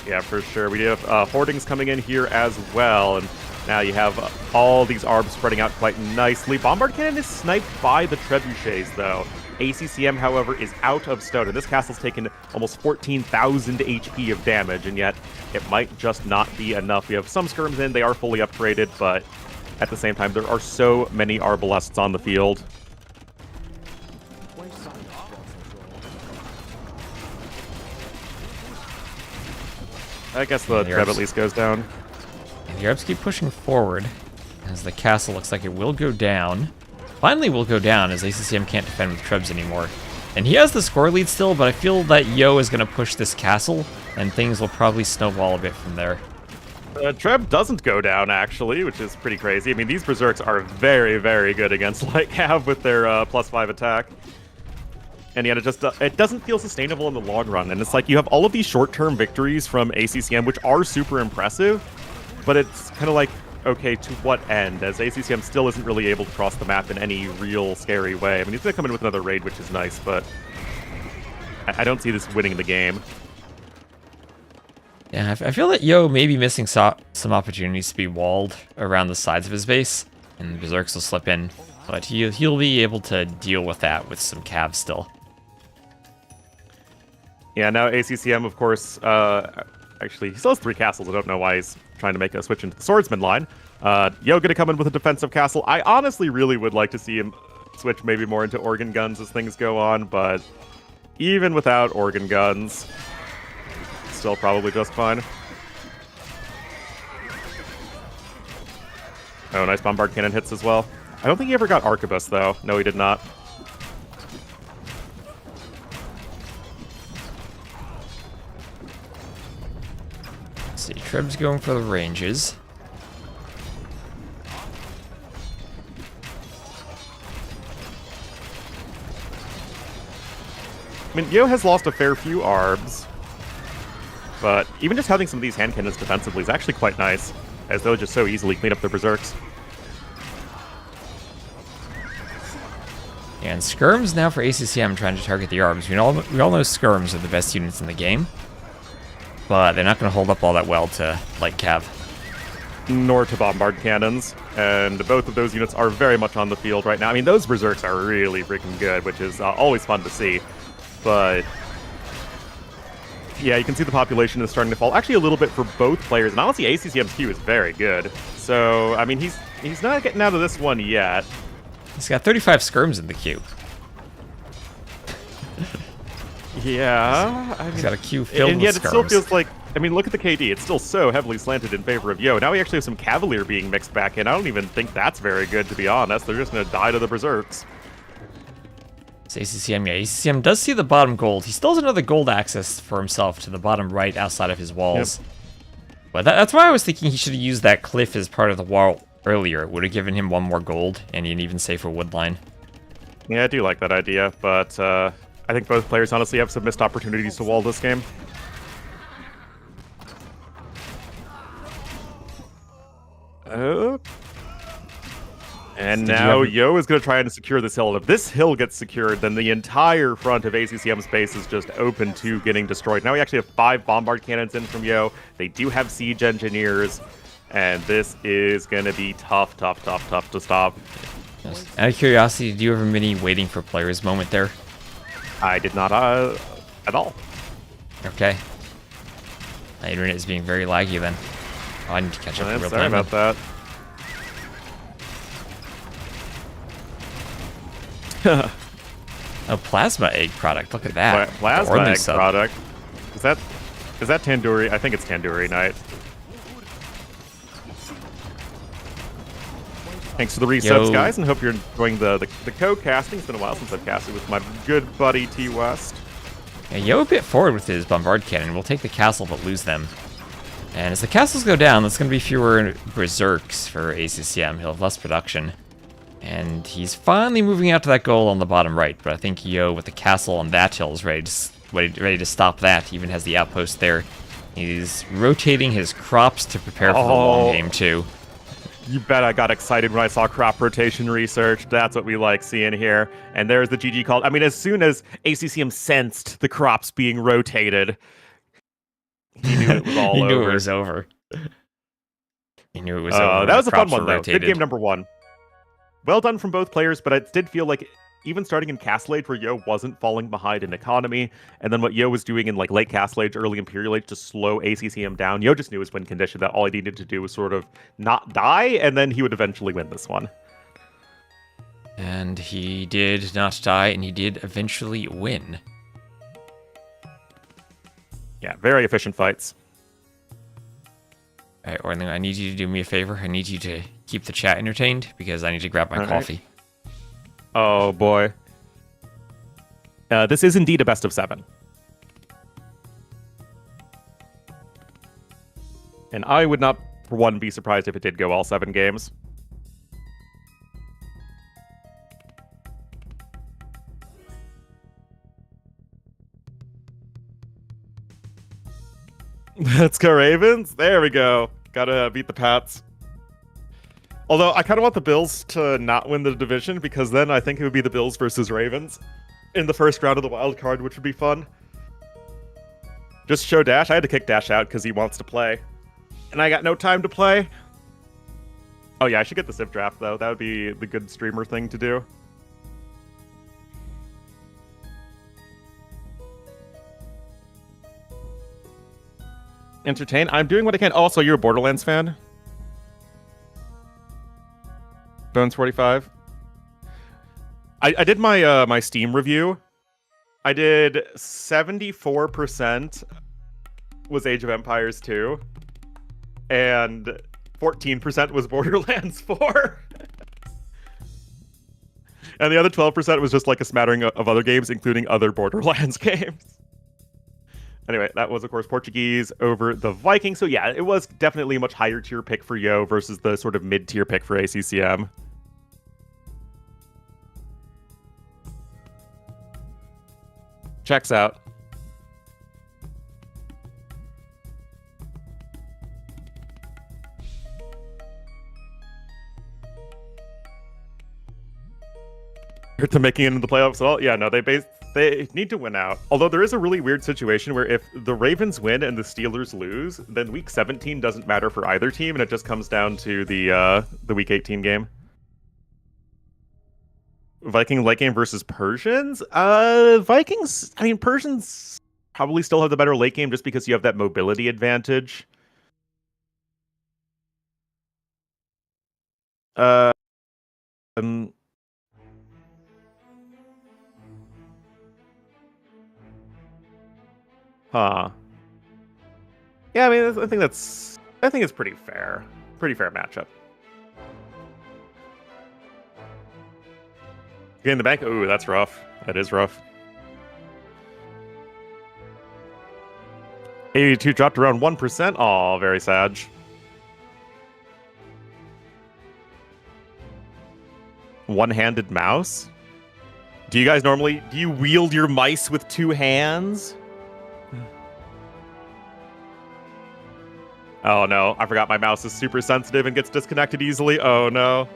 Yeah, for sure. We do have hoardings coming in here as well, and now you have all these arbs spreading out quite nicely. Bombard Cannon is sniped by the trebuchets, though. ACCM, however, is out of stone, and this castle's taken almost 14,000 HP of damage, and yet it might just not be enough. We have some skirms in, they are fully upgraded, but at the same time, there are so many arbalests on the field. I guess the Treb at least goes down. And the Arbs keep pushing forward as the castle looks like it will go down. Finally will go down as ACCM can't defend with Trebs anymore. And he has the score lead still, but I feel that Yo is going to push this castle and things will probably snowball a bit from there. Treb doesn't go down, actually, which is pretty crazy. I mean, these Berserks are very good against Light Cav with their +5 attack. And yet it doesn't feel sustainable in the long run. And it's like you have all of these short-term victories from ACCM, which are super impressive, but it's kind of like, okay, to what end? As ACCM still isn't really able to cross the map in any real scary way. I mean, he's going to come in with another raid, which is nice, but I don't see this winning the game. Yeah, I feel that Yo may be missing some opportunities to be walled around the sides of his base, and Berserks will slip in, but he'll be able to deal with that with some Cavs still. Yeah, now ACCM, of course, actually, he still has 3 castles. I don't know why he's trying to make a switch into the swordsman line. Yo gonna come in with a defensive castle. I honestly really would like to see him switch maybe more into organ guns as things go on, but even without organ guns, still probably just fine. Oh, nice bombard cannon hits as well. I don't think he ever got arquebus, though. No, he did not. Let's see, Treb's going for the ranges. I mean, Yo has lost a fair few arbs, but even just having some of these hand cannons defensively is actually quite nice, as they'll just so easily clean up their berserks. And skirms now for ACCM trying to target the arbs. We all know skirms are the best units in the game, but they're not going to hold up all that well to light cav. Nor to bombard cannons, and both of those units are very much on the field right now. I mean, those berserks are really freaking good, which is always fun to see. But yeah, you can see the population is starting to fall. Actually, a little bit for both players, and honestly, ACCM's queue is very good. So, I mean, he's not getting out of this one yet. He's got 35 skirms in the queue. Yeah, I mean, he's got a queue filled and with yet skirms. It still feels like, I mean, look at the KD. It's still so heavily slanted in favor of Yo. Now we actually have some Cavalier being mixed back in. I don't even think that's very good, to be honest. They're just going to die to the berserks. It's ACCM, yeah. ACCM does see the bottom gold. He still has another gold access for himself to the bottom right outside of his walls. Yep. But that's why I was thinking he should have used that cliff as part of the wall earlier. It would have given him 1 more gold and an even safer wood line. Yeah, I do like that idea, but I think both players honestly have some missed opportunities to wall this game. And now Yo is going to try and secure this hill. If this hill gets secured, then the entire front of ACCM's base is just open to getting destroyed. Now we actually have 5 bombard cannons in from Yo. They do have siege engineers, and this is going to be tough to stop. Out of curiosity, did you have a mini waiting for players moment there? I did not at all. Okay. My internet is being very laggy then. Oh, I need to catch up in real Sorry time. about that. Oh, plasma egg product. Look at that. Plasma egg sub. product. Is that Tandoori? I think it's Tandoori Night. Thanks for the resubs, guys, and hope you're enjoying the co-casting. It's been a while since I've casted with my good buddy T West. Yeah, Yo a bit forward with his bombard cannon. We'll take the castle but lose them. And as the castles go down, there's going to be fewer berserks for ACCM. He'll have less production. And he's finally moving out to that goal on the bottom right, but I think Yo with the castle on that hill is ready to stop that. He even has the outpost there. He's rotating his crops to prepare for the long game too. You bet I got excited when I saw crop rotation research. That's what we like seeing here. And there's the GG call. I mean, as soon as ACCM sensed the crops being rotated, he knew it was all he over. knew it was over. He knew it was over. That was a fun one, though. Rotated. Good game number 1. Well done from both players, but it did feel like even starting in Castle Age where Yo wasn't falling behind in economy, and then what Yo was doing in like late Castle Age, early Imperial Age to slow ACCM down, Yo just knew his win condition that all he needed to do was sort of not die, and then he would eventually win this one. And he did not die, and he did eventually win. Yeah, very efficient fights. All right, Orling, I need you to do me a favor. I need you to keep the chat entertained because I need to grab my All right. coffee. Oh, boy. This is indeed a best of 7. And I would not, for one, be surprised if it did go all 7 games. Let's go, Ravens. There we go. Gotta beat the Pats. Although, I kind of want the Bills to not win the division, because then I think it would be the Bills versus Ravens in the first round of the wild card, which would be fun. Just show Dash. I had to kick Dash out because he wants to play. And I got no time to play. Oh yeah, I should get the Civ draft though. That would be the good streamer thing to do. Entertain. I'm doing what I can. Also, you're a Borderlands fan? Bones 45. I did my my Steam review. I did 74% was Age of Empires 2, and 14% was Borderlands 4. And the other 12% was just like a smattering of other games, including other Borderlands games. Anyway, that was, of course, Portuguese over the Vikings. So yeah, it was definitely a much higher tier pick for Yo versus the sort of mid-tier pick for ACCM. Checks out. To making it into the playoffs at all? Yeah, no, they need to win out. Although there is a really weird situation where if the Ravens win and the Steelers lose, then Week 17 doesn't matter for either team, and it just comes down to the Week 18 game. Viking late game versus Persians? Vikings, I mean, Persians probably still have the better late game just because you have that mobility advantage. Huh. Yeah, I mean, I think it's pretty fair. Pretty fair matchup. Getting the bank? Ooh, that's rough. That is rough. 82 dropped around 1%. Aw, very sad. One-handed mouse? Do you guys normally... Do you wield your mice with two hands? Oh no, I forgot my mouse is super sensitive and gets disconnected easily. Oh no.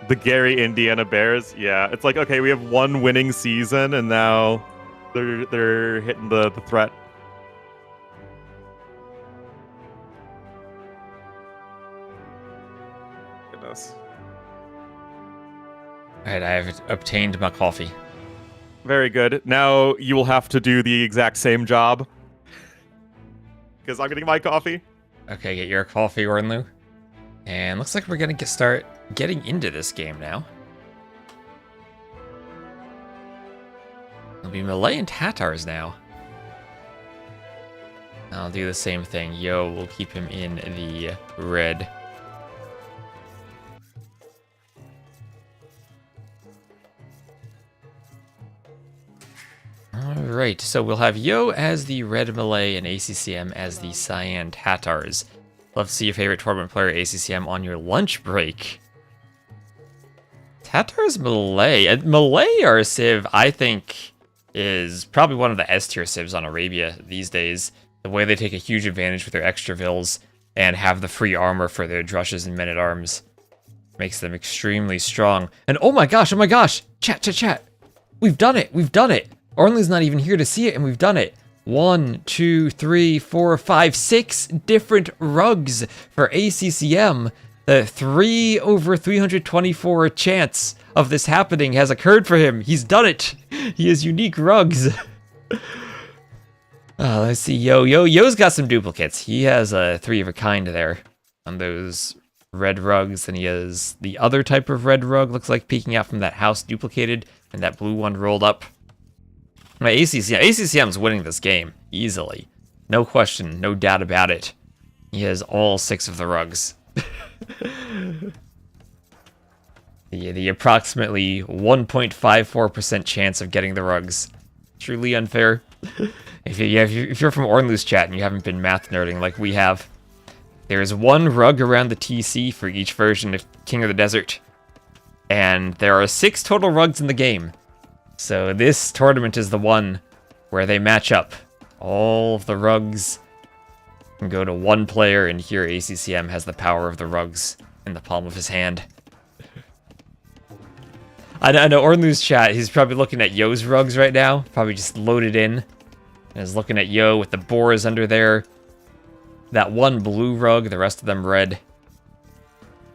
The Gary Indiana Bears. Yeah, it's like, okay, we have one winning season and now they're hitting the threat. Goodness. Alright, I have obtained my coffee. Very good. Now you will have to do the exact same job. Because I'm getting my coffee. Okay, get your coffee, Ornlu. And looks like we're gonna start getting into this game now. It'll be Malay and Tatars now. I'll do the same thing. Yo, we'll keep him in the red. Alright, so we'll have Yo as the red Malay and ACCM as the cyan Tatars. Love to see your favorite tournament player ACCM on your lunch break. Tatars Malay. Malay are a civ I think is probably one of the S tier civs on Arabia these days. The way they take a huge advantage with their extra vills and have the free armor for their drushes and men-at-arms makes them extremely strong. And oh my gosh, chat. We've done it. Ornlu's not even here to see it, and we've done it. 1, 2, 3, 4, 5, 6 different rugs for ACCM. The 3 over 324 chance of this happening has occurred for him. He's done it. He has unique rugs. Let's see. Yo's got some duplicates. He has a 3 of a kind there on those red rugs, and he has the other type of red rug, looks like peeking out from that house duplicated, and that blue one rolled up. My ACCM's winning this game easily. No question, no doubt about it. He has all 6 of the rugs. the approximately 1.54% chance of getting the rugs. Truly unfair. If you're from Ornlu's chat and you haven't been math nerding like we have, there's 1 rug around the TC for each version of King of the Desert. And there are 6 total rugs in the game. So this tournament is the one where they match up. All of the rugs can go to 1 player, and here ACCM has the power of the rugs in the palm of his hand. I know Ornlu's chat, he's probably looking at Yo's rugs right now. Probably just loaded in. And is looking at Yo with the boars under there. That one blue rug, the rest of them red.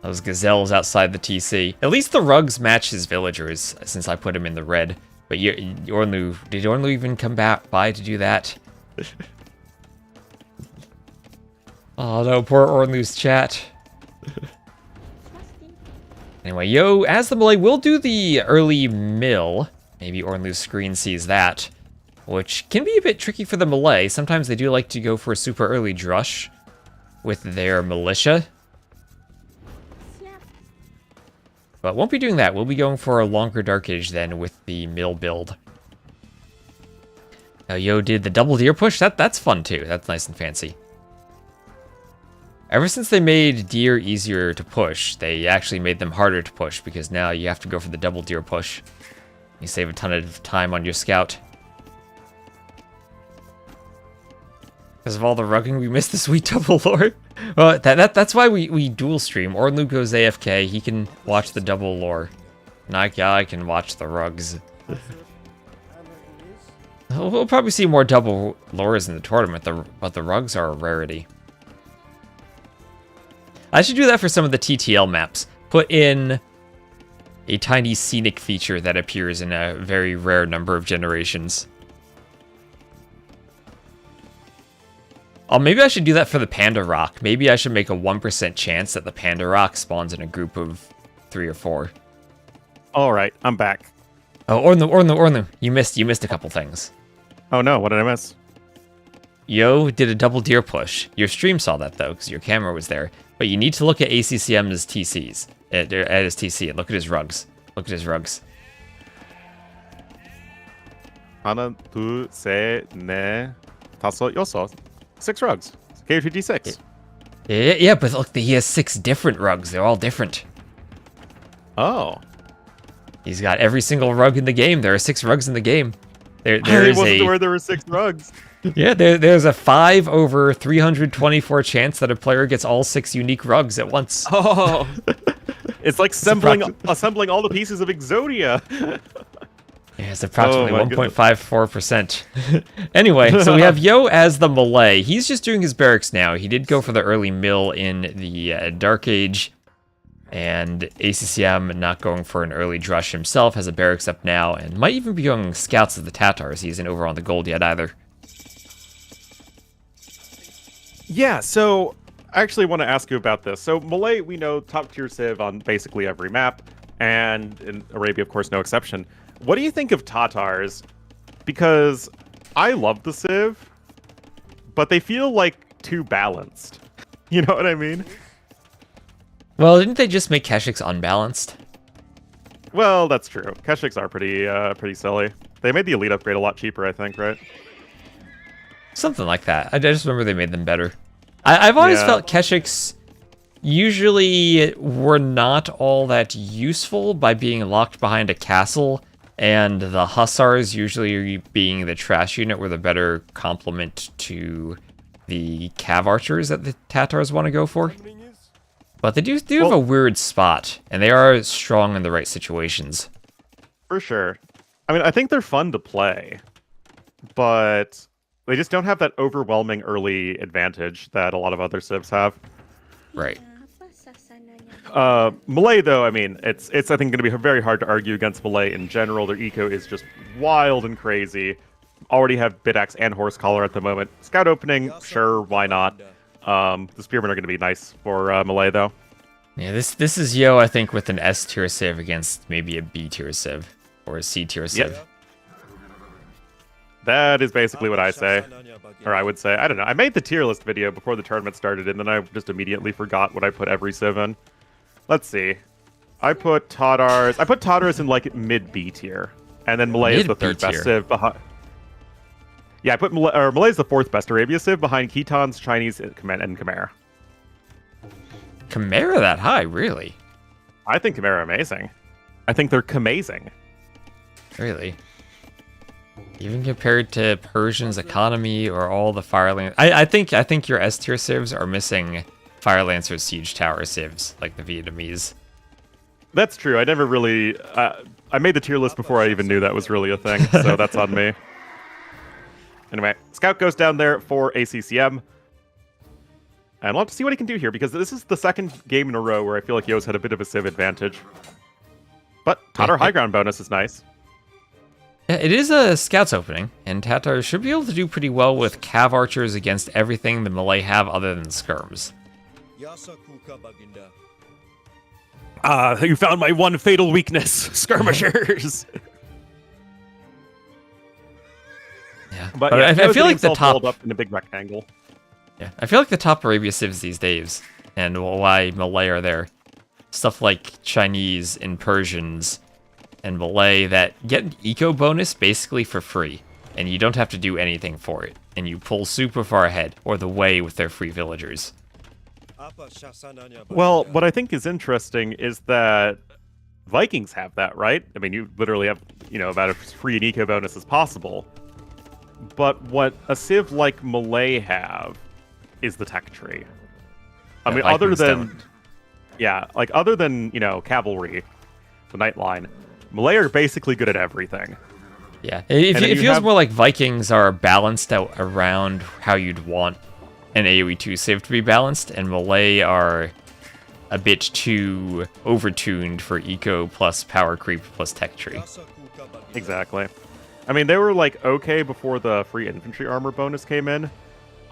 Those gazelles outside the TC. At least the rugs match his villagers, since I put him in the red. But Ornlu, did Ornlu even come back by to do that? Oh no, poor Ornlu's chat. Anyway, Yo, as the Malay, will do the early mill. Maybe Ornlu's screen sees that. Which can be a bit tricky for the Malay. Sometimes they do like to go for a super early drush with their militia. But won't be doing that. We'll be going for a longer Dark Age then with the mill build. Now, Yo did the double deer push. That's fun too. That's nice and fancy. Ever since they made deer easier to push, they actually made them harder to push because now you have to go for the double deer push. You save a ton of time on your scout. Because of all the rugging, we missed the sweet double lore. Well, that's why we dual stream. Ornlu goes AFK, he can watch the double lore. And I can watch the rugs. We'll probably see more double lores in the tournament, but the rugs are a rarity. I should do that for some of the TTL maps. Put in a tiny scenic feature that appears in a very rare number of generations. Oh, maybe I should do that for the Panda Rock. Maybe I should make a 1% chance that the Panda Rock spawns in a group of 3 or 4. All right, I'm back. Oh, Ornlu. You missed a couple things. Oh no, what did I miss? Yo did a double deer push. Your stream saw that though, because your camera was there. But you need to look at ACCM's TCs. At his TC, and look at his rugs. Look at his rugs. 하나, 둘, 셋, 넷, 다섯, 여섯. 6 rugs. KFG6. Yeah, but look, he has 6 different rugs. They're all different. Oh. He's got every single rug in the game. There are 6 rugs in the game. There I is wasn't aware there were 6 rugs. Yeah, there's a 5 over 324 chance that a player gets all 6 unique rugs at once. Oh. It's like assembling all the pieces of Exodia. Yeah, it's approximately 1.54%. Anyway, so we have Yo as the Malay. He's just doing his barracks now. He did go for the early mill in the Dark Age. And ACCM not going for an early drush himself, has a barracks up now, and might even be going scouts of the Tatars. He isn't over on the gold yet either. Yeah, so I actually want to ask you about this. So Malay, we know, top tier civ on basically every map, and in Arabia, of course, no exception. What do you think of Tatars? Because I love the civ, but they feel like too balanced. You know what I mean? Well, didn't they just make Keshiks unbalanced? Well, that's true. Keshiks are pretty silly. They made the elite upgrade a lot cheaper, I think, right? Something like that. I just remember they made them better. I've always felt Keshiks usually were not all that useful by being locked behind a castle, and the Hussars usually being the trash unit were the better complement to the Cav Archers that the Tatars want to go for. But they do have a weird spot, and they are strong in the right situations. For sure. I mean, I think they're fun to play, but they just don't have that overwhelming early advantage that a lot of other civs have. Right. Malay, though, I mean, it's I think going to be very hard to argue against Malay in general. Their eco is just wild and crazy. Already have Bidax and Horse Collar at the moment. Scout opening, sure, why not? The Spearmen are going to be nice for Malay, though. Yeah, this is Yo, I think, with an S tier civ against maybe a B tier civ or a C tier civ. Yep. That is basically what I say, or I would say. I don't know. I made the tier list video before the tournament started, and then I just immediately forgot what I put every civ in. Let's see. I put Tatars in like mid B tier, and then Malay is the third best civ behind. Yeah, I put Malay's the 4th best Arabia civ behind Khitans, Chinese, and Khmer. Khmer that high, really? I think Khmer are amazing. I think they're amazing. Really? Even compared to Persian's economy or all the Firelancer, I think your S tier civs are missing Firelancer's siege tower civs, like the Vietnamese. That's true. I never really I made the tier list before I even knew that was really a thing, so that's on me. Anyway, Scout goes down there for ACCM. And we'll have to see what he can do here, because this is the second game in a row where I feel like Yo's had a bit of a civ advantage. But Tatar high ground bonus is nice. Yeah, it is a Scouts opening, and Tatar should be able to do pretty well with Cav Archers against everything the Malay have other than Skirms. You found my one fatal weakness, skirmishers. Yeah, but I feel like the top up in a big rectangle. Yeah, I feel like the top Arabia civs these days, and why Malay are there, stuff like Chinese and Persians and Malay that get an eco bonus basically for free, and you don't have to do anything for it, and you pull super far ahead, or the way with their free villagers. Well, what I think is interesting is that Vikings have that, right? I mean, you literally have, about as free an eco bonus as possible. But what a civ like Malay have is the tech tree. I mean, other than cavalry, the Knight line, Malay are basically good at everything. Yeah, it feels more like Vikings are balanced out around how you'd want an AoE 2 civ to be balanced, and Malay are a bit too overtuned for eco plus power creep plus tech tree. Exactly. I mean, they were okay before the free infantry armor bonus came in.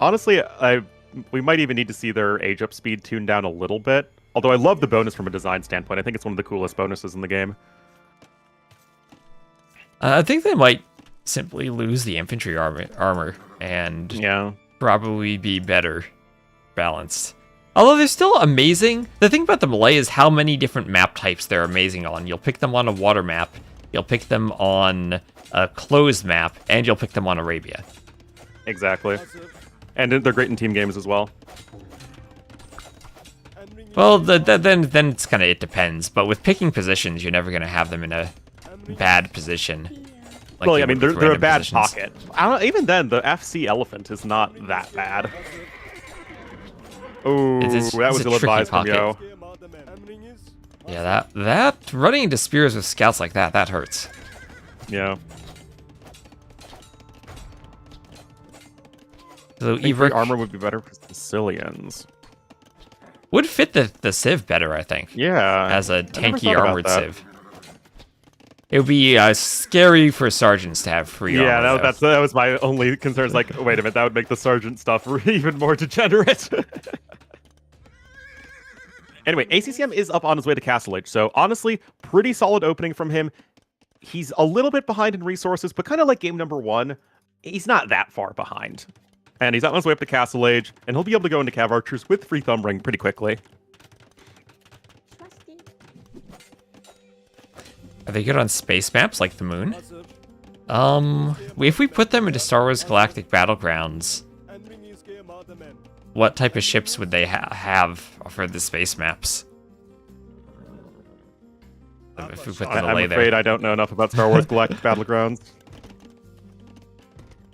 Honestly, we might even need to see their age up speed tuned down a little bit. Although I love the bonus from a design standpoint. I think it's one of the coolest bonuses in the game. I think they might simply lose the infantry armor and probably be better balanced. Although they're still amazing. The thing about the Malay is how many different map types they're amazing on. You'll pick them on a water map, you'll pick them on a closed map, and you'll pick them on Arabia. Exactly. And they're great in team games as well. Well, then it's kind of, it depends. But with picking positions, you're never going to have them in a bad position. Well, I mean, they're a bad pocket. Even then, the FC Elephant is not that bad. Oh, that was ill-advised from Yo. Yeah, that running into spears with scouts like that hurts. Yeah. So Evric armor would be better for Sicilians. Would fit the civ better, I think. Yeah. As a tanky armored civ. It would be scary for sergeants to have free armor. Yeah, that was my only concern. It's like, wait a minute, that would make the sergeant stuff even more degenerate. Anyway, ACCM is up on his way to Castle Age, so honestly, pretty solid opening from him. He's a little bit behind in resources, but kind of like game number 1, he's not that far behind. And he's on his way up to Castle Age, and he'll be able to go into Cav Archers with free Thumb Ring pretty quickly. Are they good on space maps like the moon? If we put them into Star Wars Galactic Battlegrounds, what type of ships would they have for the space maps? If we put them I'm afraid I don't know enough about Star Wars Galactic Battlegrounds.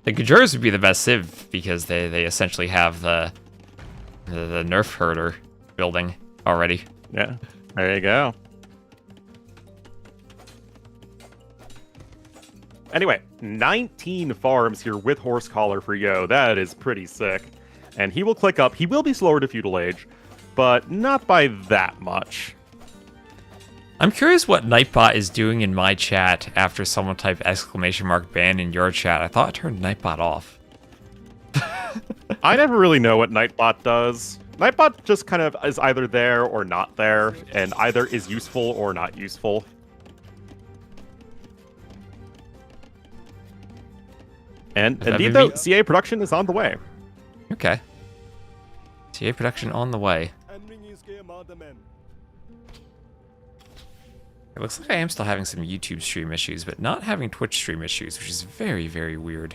The Gajurs would be the best civ because they essentially have the nerf herder building already. Yeah, there you go. Anyway, 19 farms here with Horse Collar for Yo. That is pretty sick. And he will click up. He will be slower to Feudal Age, but not by that much. I'm curious what Nightbot is doing in my chat after someone typed !ban in your chat. I thought I turned Nightbot off. I never really know what Nightbot does. Nightbot just kind of is either there or not there, and either is useful or not useful. And indeed, though, CA production is on the way. Okay. CA production on the way. It looks like I am still having some YouTube stream issues, but not having Twitch stream issues, which is very, very weird.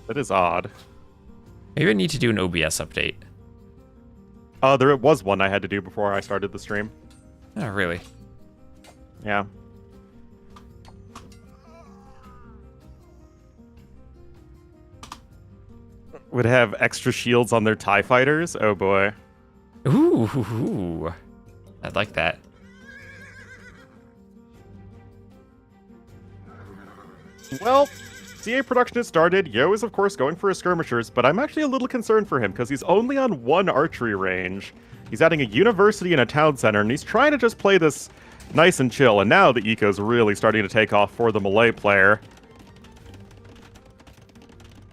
That is odd. Maybe I need to do an OBS update. There was one I had to do before I started the stream. Oh, really? Yeah. Would have extra shields on their TIE fighters? Oh boy. Ooh, I'd like that. Well, CA production has started. Yo is, of course, going for his skirmishers, but I'm actually a little concerned for him because he's only on one archery range. He's adding a university and a town center, and he's trying to just play this nice and chill. And now the eco's really starting to take off for the Malay player.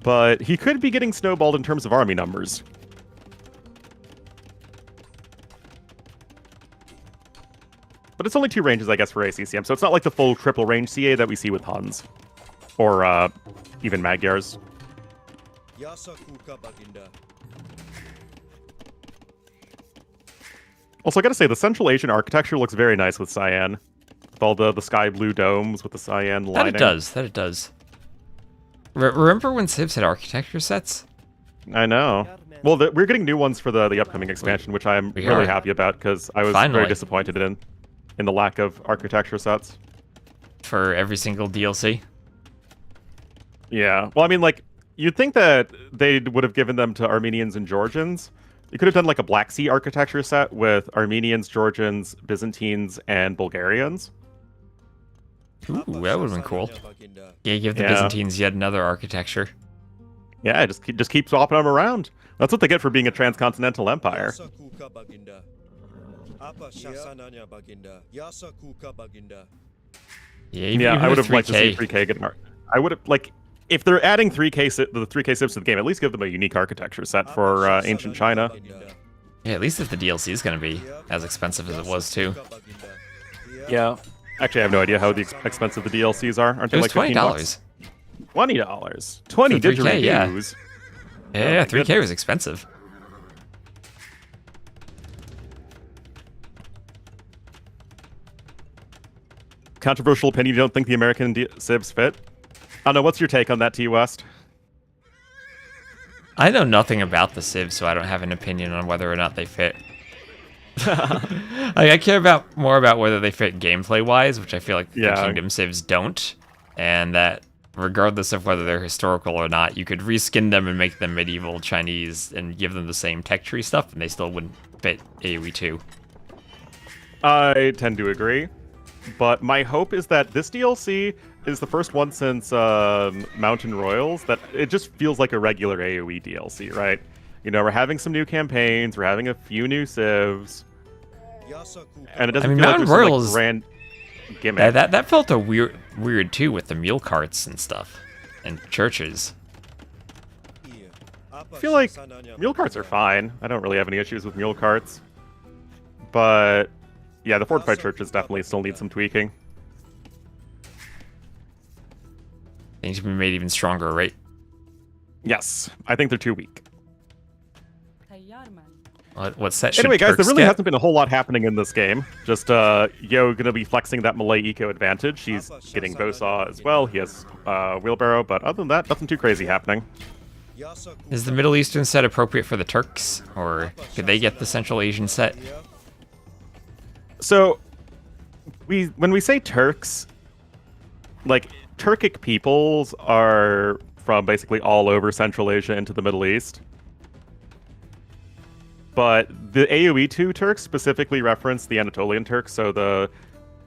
But he could be getting snowballed in terms of army numbers. But it's only 2 ranges, I guess, for ACCM, so it's not like the full triple range CA that we see with Huns. Or even Magyars. Also, I gotta say, the Central Asian architecture looks very nice with cyan. With all the sky blue domes with the cyan lining. That it does. Remember when Civs had architecture sets? I know. Well, we're getting new ones for the upcoming expansion, which I'm really happy about, because I was very disappointed in the lack of architecture sets. For every single DLC? Yeah. Well, I mean, like, you'd think that they would have given them to Armenians and Georgians. You could have done, like, a Black Sea architecture set with Armenians, Georgians, Byzantines, and Bulgarians. Ooh, that would have been cool. Yeah, give the Byzantines yet another architecture. Yeah, just keep swapping them around. That's what they get for being a transcontinental empire. Yeah, I would have liked to see 3K get an I would have, like, if they're adding the 3K Civs to the game, at least give them a unique architecture set for ancient China. Yeah, at least if the DLC is going to be as expensive as it was, too. Yeah. Actually, I have no idea how expensive the DLCs are. Aren't they like $15? $20. 20 didgeridoos. Yeah, 3K was expensive. Controversial opinion, you don't think the American Civs fit? I don't know, what's your take on that, T West? I know nothing about the Civs, so I don't have an opinion on whether or not they fit. I care more about whether they fit gameplay-wise, which I feel like the Kingdom Civs don't, and that regardless of whether they're historical or not, you could reskin them and make them medieval Chinese and give them the same tech tree stuff, and they still wouldn't fit AoE 2. I tend to agree, but my hope is that this DLC is the first one since Mountain Royals that it just feels like a regular AoE DLC, right? You know, we're having some new campaigns, we're having a few new civs, and it doesn't feel Mountain like there's Royals, some, like, grand gimmick. That felt a weird too with the mule carts and stuff, and churches. I feel like mule carts are fine. I don't really have any issues with mule carts, but yeah, the fortified churches definitely still need some tweaking. They need to be made even stronger, right? Yes, I think they're too weak. What set should Anyway, guys, there Turks really get? hasn't been a whole lot happening in this game. Just Yo gonna be flexing that Malay eco advantage. He's getting Bowsaw as well. He has Wheelbarrow, but other than that, nothing too crazy happening. Is the Middle Eastern set appropriate for the Turks, or could they get the Central Asian set? So, when we say Turks, like, Turkic peoples are from basically all over Central Asia into the Middle East. But the AoE 2 Turks specifically reference the Anatolian Turks, so the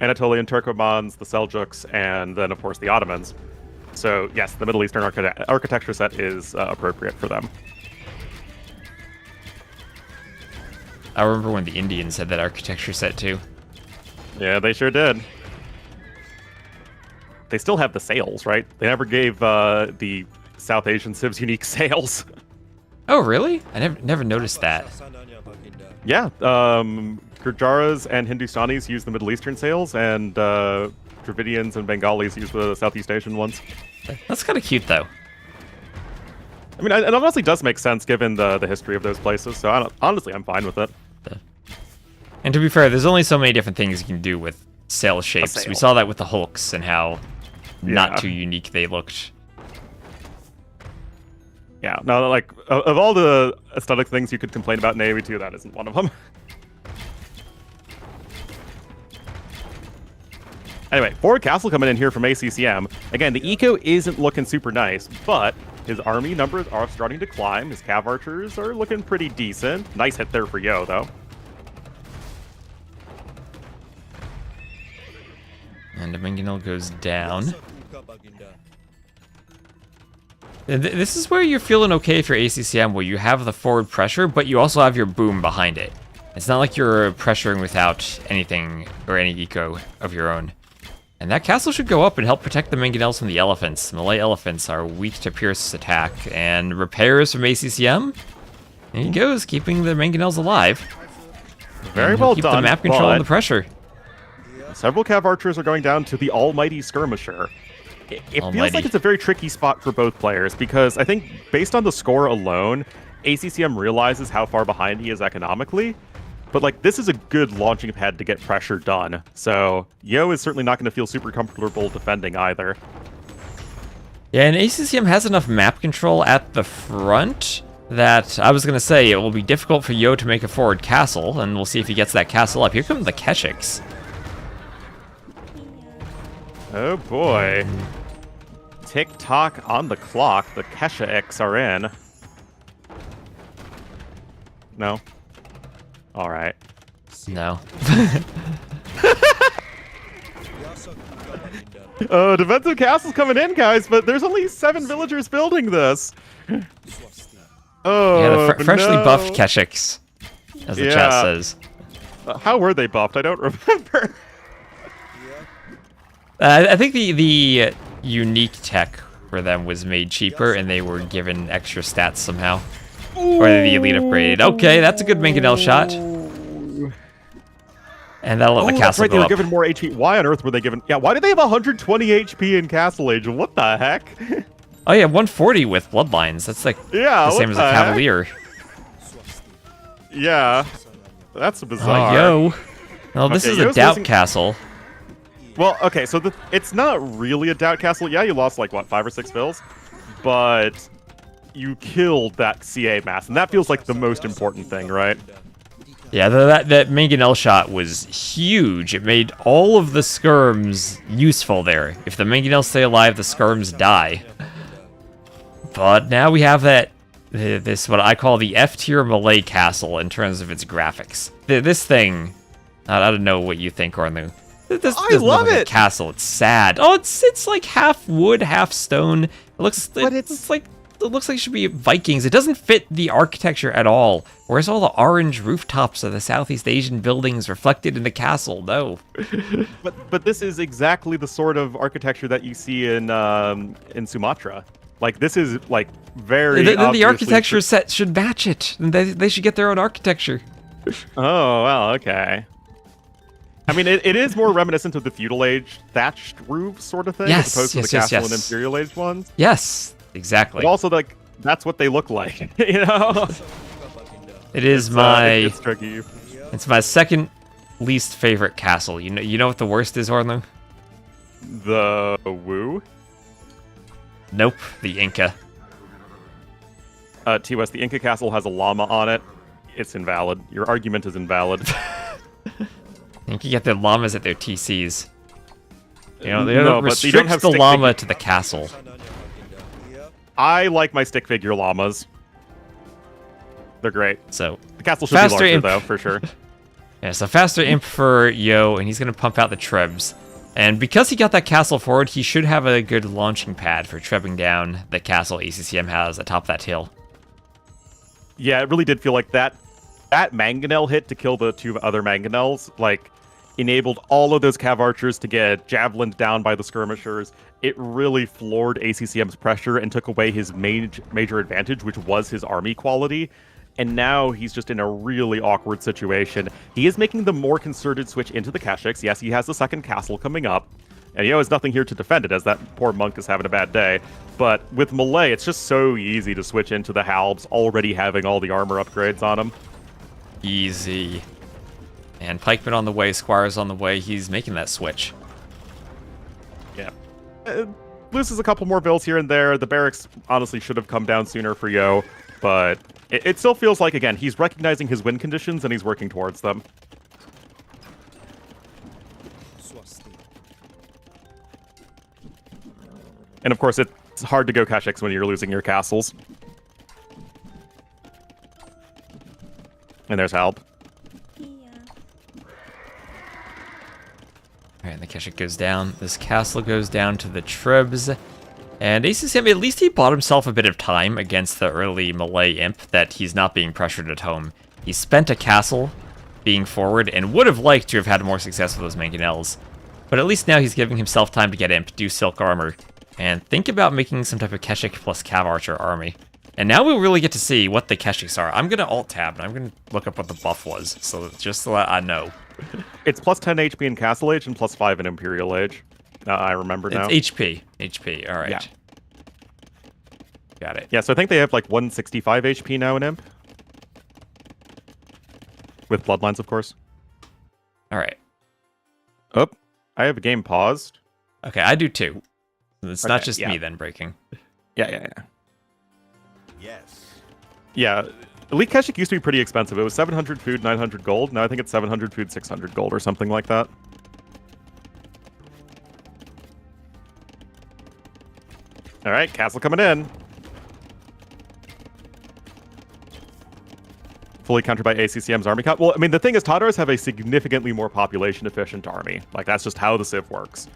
Anatolian Turkomans, the Seljuks, and then, of course, the Ottomans. So, yes, the Middle Eastern architecture set is appropriate for them. I remember when the Indians had that architecture set, too. Yeah, they sure did. They still have the sails, right? They never gave the South Asian civs unique sails. Oh, really? I never noticed that. Yeah, Gurjaras and Hindustanis use the Middle Eastern sails, and Dravidians and Bengalis use the Southeast Asian ones. That's kind of cute, though. I mean, it honestly does make sense given the history of those places, so honestly, I'm fine with it. And to be fair, there's only so many different things you can do with sail shapes. We saw that with the Hulks and how not too unique they looked. Yeah, no, like, of all the aesthetic things you could complain about in AoE 2, that isn't one of them. Anyway, Forward Castle coming in here from ACCM. Again, the eco isn't looking super nice, but his army numbers are starting to climb. His cav archers are looking pretty decent. Nice hit there for Yo, though. And Dominguez goes down. This is where you're feeling okay for ACCM, where you have the forward pressure, but you also have your boom behind it. It's not like you're pressuring without anything or any eco of your own. And that castle should go up and help protect the mangonels from the elephants. Malay elephants are weak to Pierce's attack, and repairs from ACCM. There he goes, keeping the mangonels alive. Very well keep done. The map control and the pressure. Several cav archers are going down to the almighty skirmisher. It feels like it's a very tricky spot for both players, because I think based on the score alone, ACCM realizes how far behind he is economically. But like, this is a good launching pad to get pressure done. So Yo is certainly not going to feel super comfortable defending either. Yeah, and ACCM has enough map control at the front that I was going to say it will be difficult for Yo to make a forward castle, and we'll see if he gets that castle up. Here come the Keshiks. Oh boy. Tick-tock on the clock. The Keshiks are in. No? Alright. No. Oh, defensive castle's coming in, guys, but there's only 7 villagers building this. Oh, yeah, the freshly no. buffed Keshiks, as the chat says. How were they buffed? I don't remember. I think the unique tech for them was made cheaper, and they were given extra stats somehow. Or the elite upgraded. Okay, that's a good mangonel shot. And that'll let the castle that's right, go they were up. given more HP. Why on earth were they given... Yeah, why do they have 120 HP in Castle Age? What the heck? Oh yeah, 140 with bloodlines. That's like the same as a cavalier. Yeah, that's bizarre. Yo. Well, this is a Yo's doubt losing... castle. Well, okay, so it's not really a doubt castle. Yeah, you lost like, what, 5 or 6 fills? But you killed that CA mass, and that feels like the most important thing, right? Yeah, that mangonel shot was huge. It made all of the skirms useful there. If the mangonels stay alive, the skirms die. But now we have this what I call the F-tier Malay castle in terms of its graphics. This thing, I don't know what you think, Ornu. This I love like it. A castle. It's sad. Oh, it's like half wood, half stone. It looks like it should be Vikings. It doesn't fit the architecture at all. Where's all the orange rooftops of the Southeast Asian buildings reflected in the castle? No. But this is exactly the sort of architecture that you see in Sumatra. Like, this is like very. The architecture set should match it. They should get their own architecture. Oh well, okay. I mean, it is more reminiscent of the feudal age thatched roof sort of thing, as opposed to the castle and imperial age ones. Yes, exactly. But also, like, that's what they look like, you know. It is it's tricky. It's my second least favorite castle. You know what the worst is, Orlu? The Wu? Nope, the Inca. T-West, the Inca castle has a llama on it. It's invalid. Your argument is invalid. You can get the llamas at their TCs. They don't restrict don't have the stick llama figure. to the castle. I like my stick figure llamas. They're great. So The castle should be faster larger, imp. though, for sure. Yeah, so faster imp for Yo, and he's going to pump out the trebs. And because he got that castle forward, he should have a good launching pad for trebbing down the castle ACCM has atop that hill. Yeah, it really did feel like that mangonel hit to kill the 2 other mangonels, like, enabled all of those cav archers to get javelined down by the skirmishers. It really floored ACCM's pressure and took away his major advantage, which was his army quality. And now he's just in a really awkward situation. He is making the more concerted switch into the Keshiks. Yes, he has the second castle coming up. And Yo has nothing here to defend it, as that poor monk is having a bad day. But with Malay, it's just so easy to switch into the Halbs, already having all the armor upgrades on him. Easy. And pikemen on the way, squires on the way. He's making that switch. Yeah. Loses a couple more bills here and there. The barracks honestly should have come down sooner for Yo, but it still feels like, again, he's recognizing his win conditions and he's working towards them. And of course, it's hard to go Keshiks when you're losing your castles. And there's help. Alright, the Keshik goes down. This castle goes down to the Trebs. And ACCM, at least he bought himself a bit of time against the early Malay imp that he's not being pressured at home. He spent a castle being forward and would have liked to have had more success with those mangonels. But at least now he's giving himself time to get imp, do silk armor, and think about making some type of Keshik plus Cav Archer army. And now we'll really get to see what the Keshiks are. I'm going to alt-tab, and I'm going to look up what the buff was, so just so that I know. It's plus 10 HP in Castle Age and plus 5 in Imperial Age. I remember now. It's HP. HP, alright. Yeah. Got it. Yeah, so I think they have like 165 HP now in Imp. With Bloodlines, of course. Alright. Oh, I have a game paused. Okay, I do too. It's not Okay, just yeah. me then breaking. Yeah. Yes. Yeah, Elite Keshik used to be pretty expensive. It was 700 food, 900 gold. Now I think it's 700 food, 600 gold or something like that. All right, castle coming in. Fully countered by ACCM's army count. Well, I mean, the thing is, Tatars have a significantly more population-efficient army. Like, that's just how the Civ works.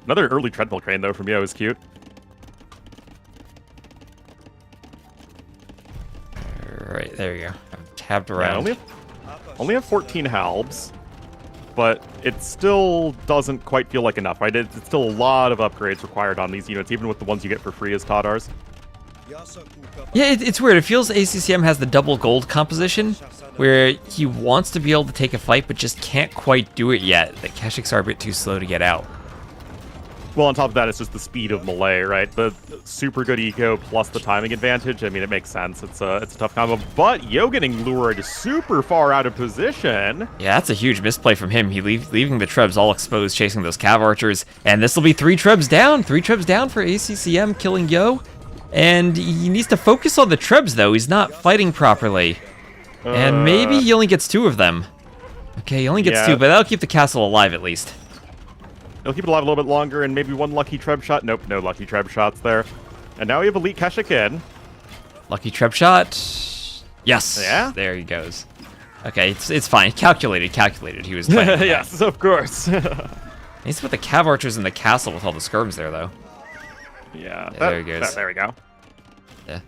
Another early treadmill crane, though, from Yo is cute. Alright, there you go. I've tabbed Yeah, around. only have 14 halbs, but it still doesn't quite feel like enough, right? It's still a lot of upgrades required on these units, even with the ones you get for free as Tatars. Yeah, it's weird. It feels ACCM has the double gold composition, where he wants to be able to take a fight, but just can't quite do it yet. The Keshiks are a bit too slow to get out. Well, on top of that, it's just the speed of Malay, right? The super good eco plus the timing advantage. I mean, it makes sense. It's a tough combo. But Yo getting lured super far out of position. Yeah, that's a huge misplay from him. He leaving the Trebs all exposed, chasing those Cav Archers. And this will be 3 Trebs down. 3 Trebs down for ACCM, killing Yo. And he needs to focus on the Trebs, though. He's not fighting properly. And maybe he only gets 2 of them. Okay, he only gets 2, but that'll keep the castle alive at least. It'll keep it alive a little bit longer, and maybe 1 lucky Treb shot. Nope, no lucky Treb shots there. And now we have Elite Keshik in. Lucky Treb shot. Yes. Yeah? There he goes. Okay, it's fine. Calculated. He was playing. Yes, of course. He's with the Cav Archers in the castle with all the skirms there, though. Yeah, there he goes. There we go. Yeah.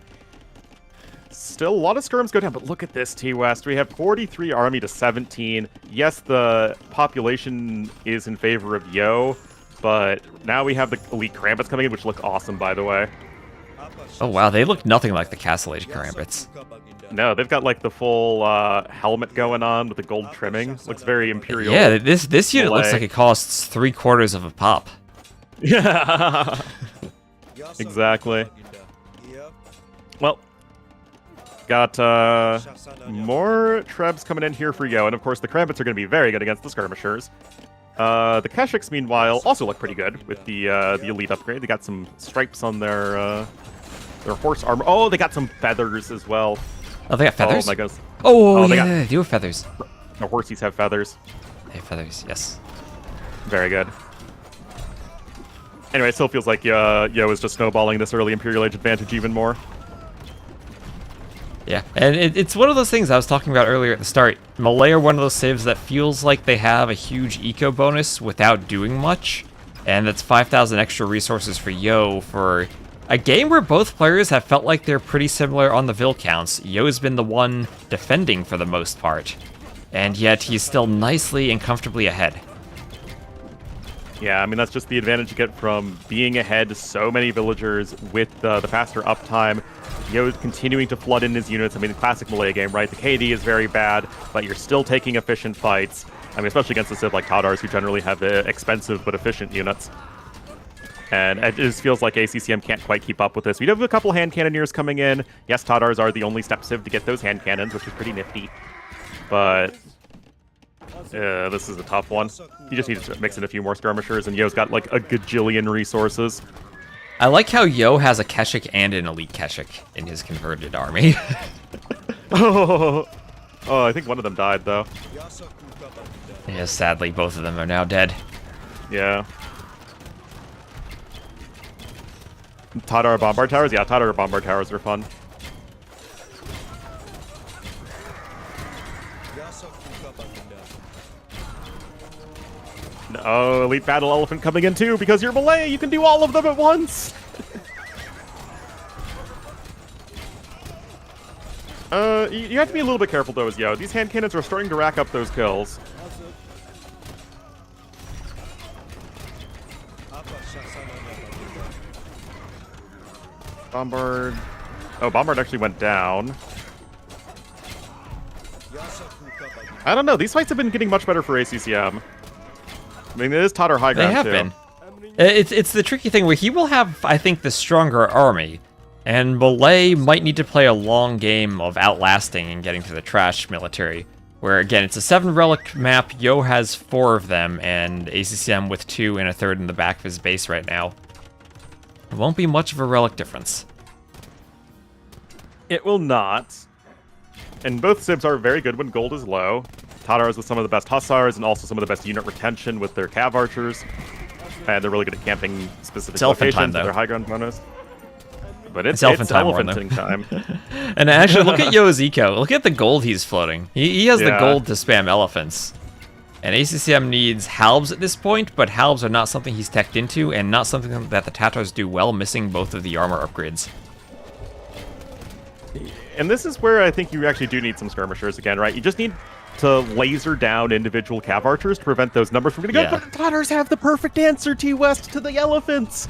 Still a lot of skirms go down, but look at this, T-West. We have 43 army to 17. Yes, the population is in favor of Yo, but now we have the Elite Karambits coming in, which look awesome, by the way. Oh, wow. They look nothing like the Castle Age Karambits. No, they've got like the full helmet going on with the gold trimming. Looks very Imperial. Yeah, this unit looks Malay. like it costs 3/4 of a pop. Yeah. Exactly. Well, got more Trebs coming in here for Yo, and of course the Karambits are going to be very good against the Skirmishers. The Keshiks, meanwhile, also look pretty good with the Elite upgrade. They got some stripes on their horse armor. Oh, they got some feathers as well. Oh, they got feathers? Oh my goodness. Oh, they yeah, got- they do have feathers. The horsies have feathers. They have feathers, yes. Very good. Anyway, it still feels like Yo is just snowballing this early Imperial Age advantage even more. Yeah, and it's one of those things I was talking about earlier at the start. Malay are one of those civs that feels like they have a huge eco bonus without doing much, and that's 5,000 extra resources for Yo for a game where both players have felt like they're pretty similar on the Vil counts. Yo's been the one defending for the most part, and yet he's still nicely and comfortably ahead. Yeah, I mean, that's just the advantage you get from being ahead so many villagers with the faster uptime. Yo's continuing to flood in his units. I mean, the classic Malay game, right? The KD is very bad, but you're still taking efficient fights. I mean, especially against the Civ like Tatars, who generally have expensive but efficient units. And it just feels like ACCM can't quite keep up with this. We do have a couple hand cannoneers coming in. Yes, Tatars are the only step Civ to get those hand cannons, which is pretty nifty. But this is a tough one. You just need to mix in a few more skirmishers, and Yo's got like a gajillion resources. I like how Yo has a Keshik and an Elite Keshik in his converted army. Oh, I think one of them died, though. Yeah, sadly, both of them are now dead. Yeah. Tatar Bombard Towers? Yeah, Tatar Bombard Towers are fun. Oh, Elite Battle Elephant coming in too, because you're Malay, you can do all of them at once! You have to be a little bit careful though, as Yo. These hand cannons are starting to rack up those kills. Bombard. Oh, Bombard actually went down. I don't know. These fights have been getting much better for ACCM. I mean, it is Totter high ground, They have too. been. It's the tricky thing where he will have, I think, the stronger army. And Malay might need to play a long game of outlasting and getting to the trash military. Where, again, it's a 7-relic map. Yo has 4 of them, and ACCM with 2 and a 3rd in the back of his base right now. It won't be much of a relic difference. It will not. And both Sibs are very good when gold is low. Tatars with some of the best Hussars and also some of the best unit retention with their Cav Archers. And they're really good at camping specific elephant locations time, with though. their high ground bonus. But it's elephant time, elephanting time. And actually, look at Yo's eco. Look at the gold he's floating. He has the Yeah. gold to spam elephants. And ACCM needs halbs at this point, but halbs are not something he's teched into, and not something that the Tatars do well, missing both of the armor upgrades. And this is where I think you actually do need some skirmishers again, right? You just need to laser down individual Cav Archers to prevent those numbers from getting Yeah. good. But the Tatars have the perfect answer, T-West, to the elephants!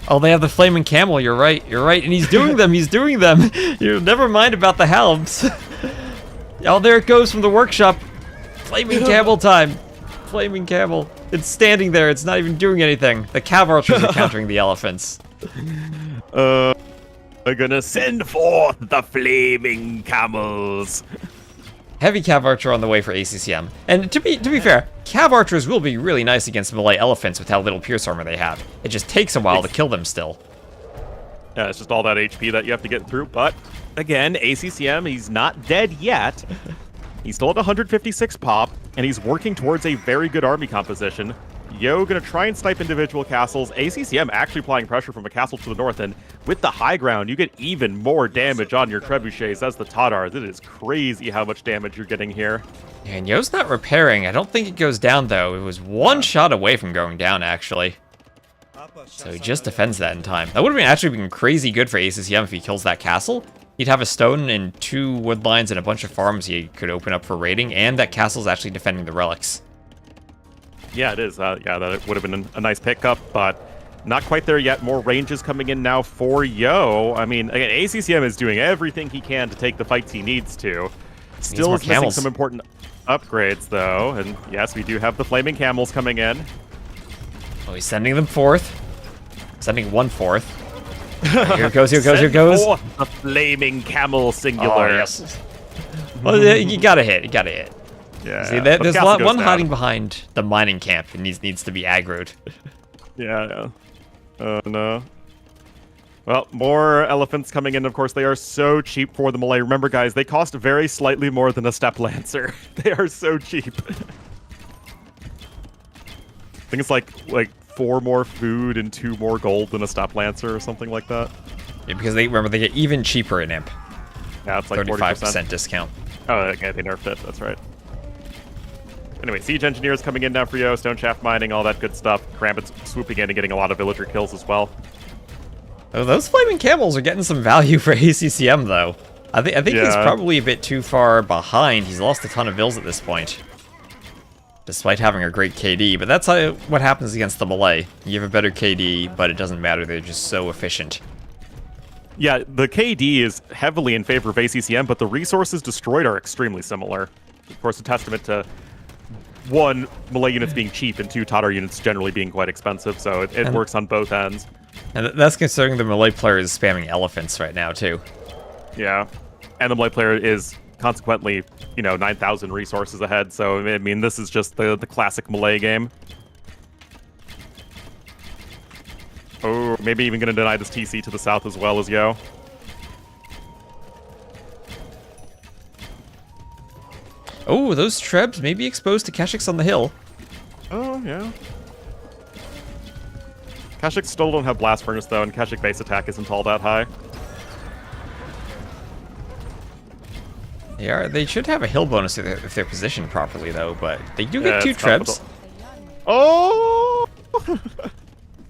Oh, they have the flaming camel. You're right. You're right. And he's doing them. He's doing them. You never mind about the halbs. Oh, there it goes from the workshop. Flaming camel time. Flaming camel. It's standing there. It's not even doing anything. The Cav Archers are countering the elephants. We're gonna send forth the flaming camels. Heavy Cav Archer on the way for ACCM. And to be fair, Cav Archers will be really nice against Malay elephants with how little pierce armor they have. It just takes a while to kill them still. Yeah, it's just all that HP that you have to get through. But again, ACCM, he's not dead yet. He's still at 156 pop, and he's working towards a very good army composition. Yo gonna try and snipe individual castles. ACCM actually applying pressure from a castle to the north, and with the high ground, you get even more damage on your trebuchets as the Tatars. It is crazy how much damage you're getting here. And Yo's not repairing. I don't think it goes down, though. It was one shot away from going down, actually. So he just defends that in time. That would have actually been crazy good for ACCM if he kills that castle. He'd have a stone and 2 wood lines and a bunch of farms he could open up for raiding, and that castle's actually defending the relics. Yeah, it is. Yeah, that would have been a nice pickup, but not quite there yet. More ranges coming in now for Yo. I mean, again, ACCM is doing everything he can to take the fights he needs to. Still more is missing camels. some important upgrades, though. And yes, we do have the flaming camels coming in. Oh, he's sending them forth. Sending 1/4. Here it goes, here it goes, here it goes. Send forth the flaming camel singular. Oh, yes. Well, you gotta hit, you gotta hit. Yeah. See, but the there's castle goes one down. hiding behind the mining camp and needs to be aggroed. Yeah. No. Well, more elephants coming in. Of course, they are so cheap for the Malay. Remember, guys, they cost very slightly more than a step lancer. They are so cheap. I think it's like 4 more food and 2 more gold than a step lancer or something like that. Yeah, because they get even cheaper in Imp. Yeah, it's like 35% discount. Oh, okay, they nerfed it. That's right. Anyway, siege engineers coming in now for Yo, stone shaft mining, all that good stuff. Krambit's swooping in and getting a lot of villager kills as well. Oh, those flaming camels are getting some value for ACCM though. I think he's Yeah. probably a bit too far behind. He's lost a ton of vills at this point, despite having a great KD. But that's what happens against the Malay. You have a better KD, but it doesn't matter. They're just so efficient. Yeah, the KD is heavily in favor of ACCM, but the resources destroyed are extremely similar. Of course, a testament to 1, Malay units being cheap, and 2, Tatar units generally being quite expensive, so it works on both ends. And that's considering the Malay player is spamming elephants right now too. Yeah, and the Malay player is consequently, 9,000 resources ahead, so, I mean, this is just the classic Malay game. Oh, maybe even going to deny this TC to the south as well as Yo. Oh, those trebs may be exposed to Keshiks on the hill. Oh, yeah. Kashik still don't have Blast Furnace, though, and Kashik base attack isn't all that high. They should have a hill bonus if they're positioned properly, though, but they do Yeah, get 2 it's trebs. Oh!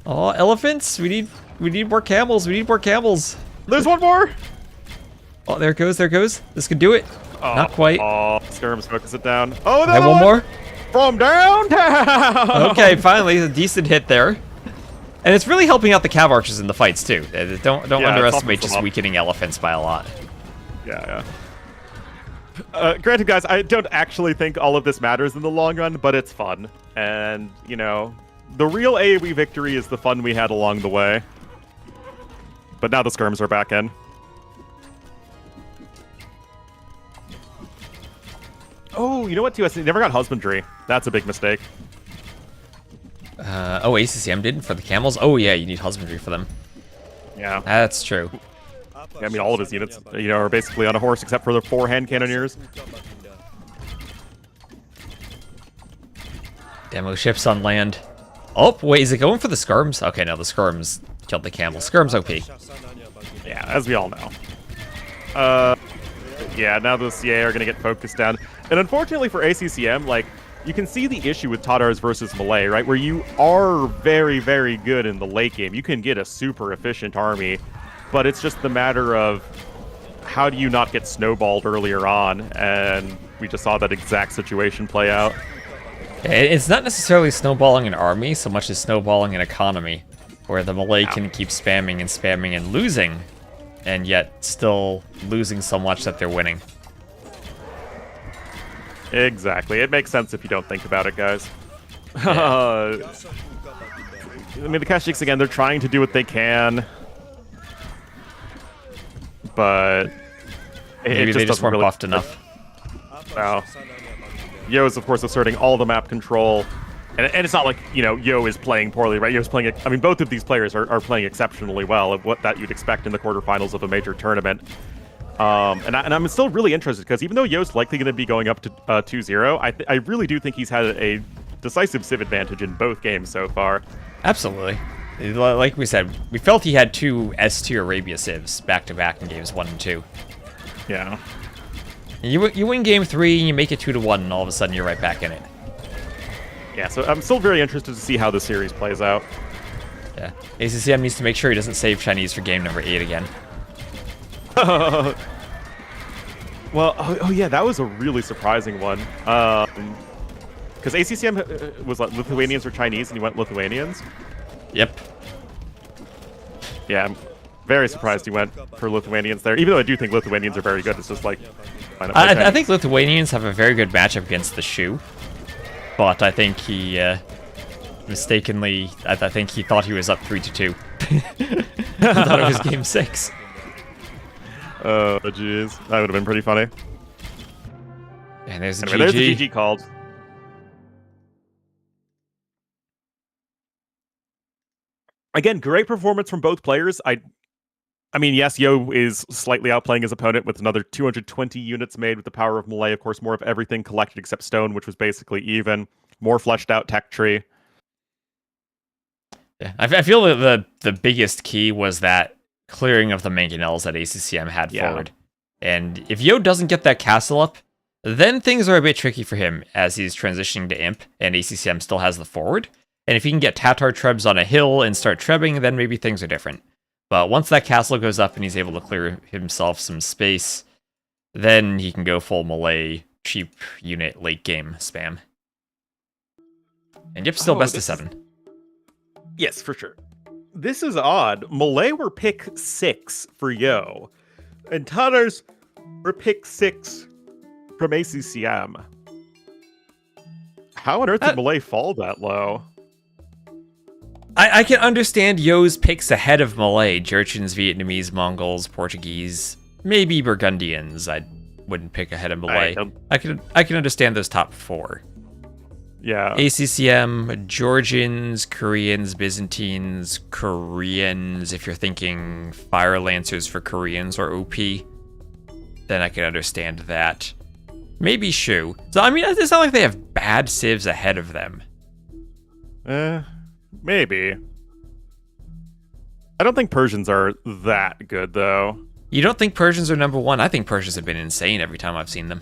Oh, elephants! We need more camels. We need more camels. There's one more! Oh, there it goes. There it goes. This could do it. Not quite. Oh, Skirms focus it down. Oh, Okay, no! one more. From downtown! Okay, finally, a decent hit there. And it's really helping out the cav archers in the fights, too. Don't Yeah, underestimate it's just up. weakening elephants by a lot. Yeah. Granted, guys, I don't actually think all of this matters in the long run, but it's fun. And, you know, the real AoE victory is the fun we had along the way. But now the skirms are back in. Oh, you know what, TS? They never got husbandry. That's a big mistake. Oh, ACCM didn't for the camels? Oh, yeah, you need husbandry for them. Yeah. That's true. I mean, all of his units, you know, are basically on a horse except for the 4 hand cannoneers. Demo ships on land. Oh, wait, is it going for the skirms? Okay, no, the skirms killed the camels. Skirms OP. Yeah, as we all know. Yeah, now the CA are going to get focused down. And unfortunately for ACCM, like, you can see the issue with Tatars versus Malay, right? Where you are very, very good in the late game. You can get a super efficient army, but it's just the matter of how do you not get snowballed earlier on? And we just saw that exact situation play out. It's not necessarily snowballing an army so much as snowballing an economy, where the Malay can keep spamming and spamming and losing, and yet still losing so much that they're winning. Exactly. It makes sense if you don't think about it, guys. I mean, the Kashyyyks, again, they're trying to do what they can. But Maybe they just weren't buffed enough. No. Yo is, of course, asserting all the map control. And it's not like, you know, Yo is playing poorly, right? Yo's playing... I mean, both of these players are playing exceptionally well of what that you'd expect in the quarterfinals of a major tournament. And I'm still really interested, because even though Yo's likely going to be going up to 2-0, I really do think he's had a decisive civ advantage in both games so far. Absolutely. Like we said, we felt he had 2 S-tier Arabia civs back-to-back in games 1 and 2. Yeah. You win game 3, and you make it 2-1, and all of a sudden you're right back in it. Yeah, so I'm still very interested to see how the series plays out. Yeah. ACCM needs to make sure he doesn't save Chinese for game number 8 again. Well, oh yeah, that was a really surprising one. Because ACCM was like Lithuanians or Chinese, and you went Lithuanians. Yep. Yeah, I'm very surprised he went for Lithuanians there. Even though I do think Lithuanians are very good, it's just like... I think Lithuanians have a very good matchup against the Shu. But I think he mistakenly... I think he thought he was up 3-2. I thought it was game 6. Oh, jeez. That would have been pretty funny. And there's a Anyway, GG. there's the GG called. Again, great performance from both players. I mean, yes, Yo is slightly outplaying his opponent with another 220 units made with the power of Malay. Of course, more of everything collected except stone, which was basically even. More fleshed out tech tree. Yeah, I feel that the biggest key was that clearing of the mangonels that ACCM had forward. And if Yo doesn't get that castle up, then things are a bit tricky for him as he's transitioning to Imp, and ACCM still has the forward. And if he can get Tatar trebs on a hill and start trebbing, then maybe things are different. But once that castle goes up and he's able to clear himself some space, then he can go full Malay, cheap unit, late game spam. And yep, still best of 7. Yes, for sure. This is odd. Malay were pick 6 for Yo, and Tatars were pick 6 from ACCM. How on earth did Malay fall that low? I can understand Yo's picks ahead of Malay. Jurchens, Vietnamese, Mongols, Portuguese, maybe Burgundians. I wouldn't pick ahead of Malay. I can understand those top 4. Yeah. ACCM, Georgians, Koreans, Byzantines, Koreans. If you're thinking Fire Lancers for Koreans or OP, then I can understand that. Maybe Shu. So, I mean, it's not like they have bad civs ahead of them. Maybe. I don't think Persians are that good, though. You don't think Persians are number one? I think Persians have been insane every time I've seen them.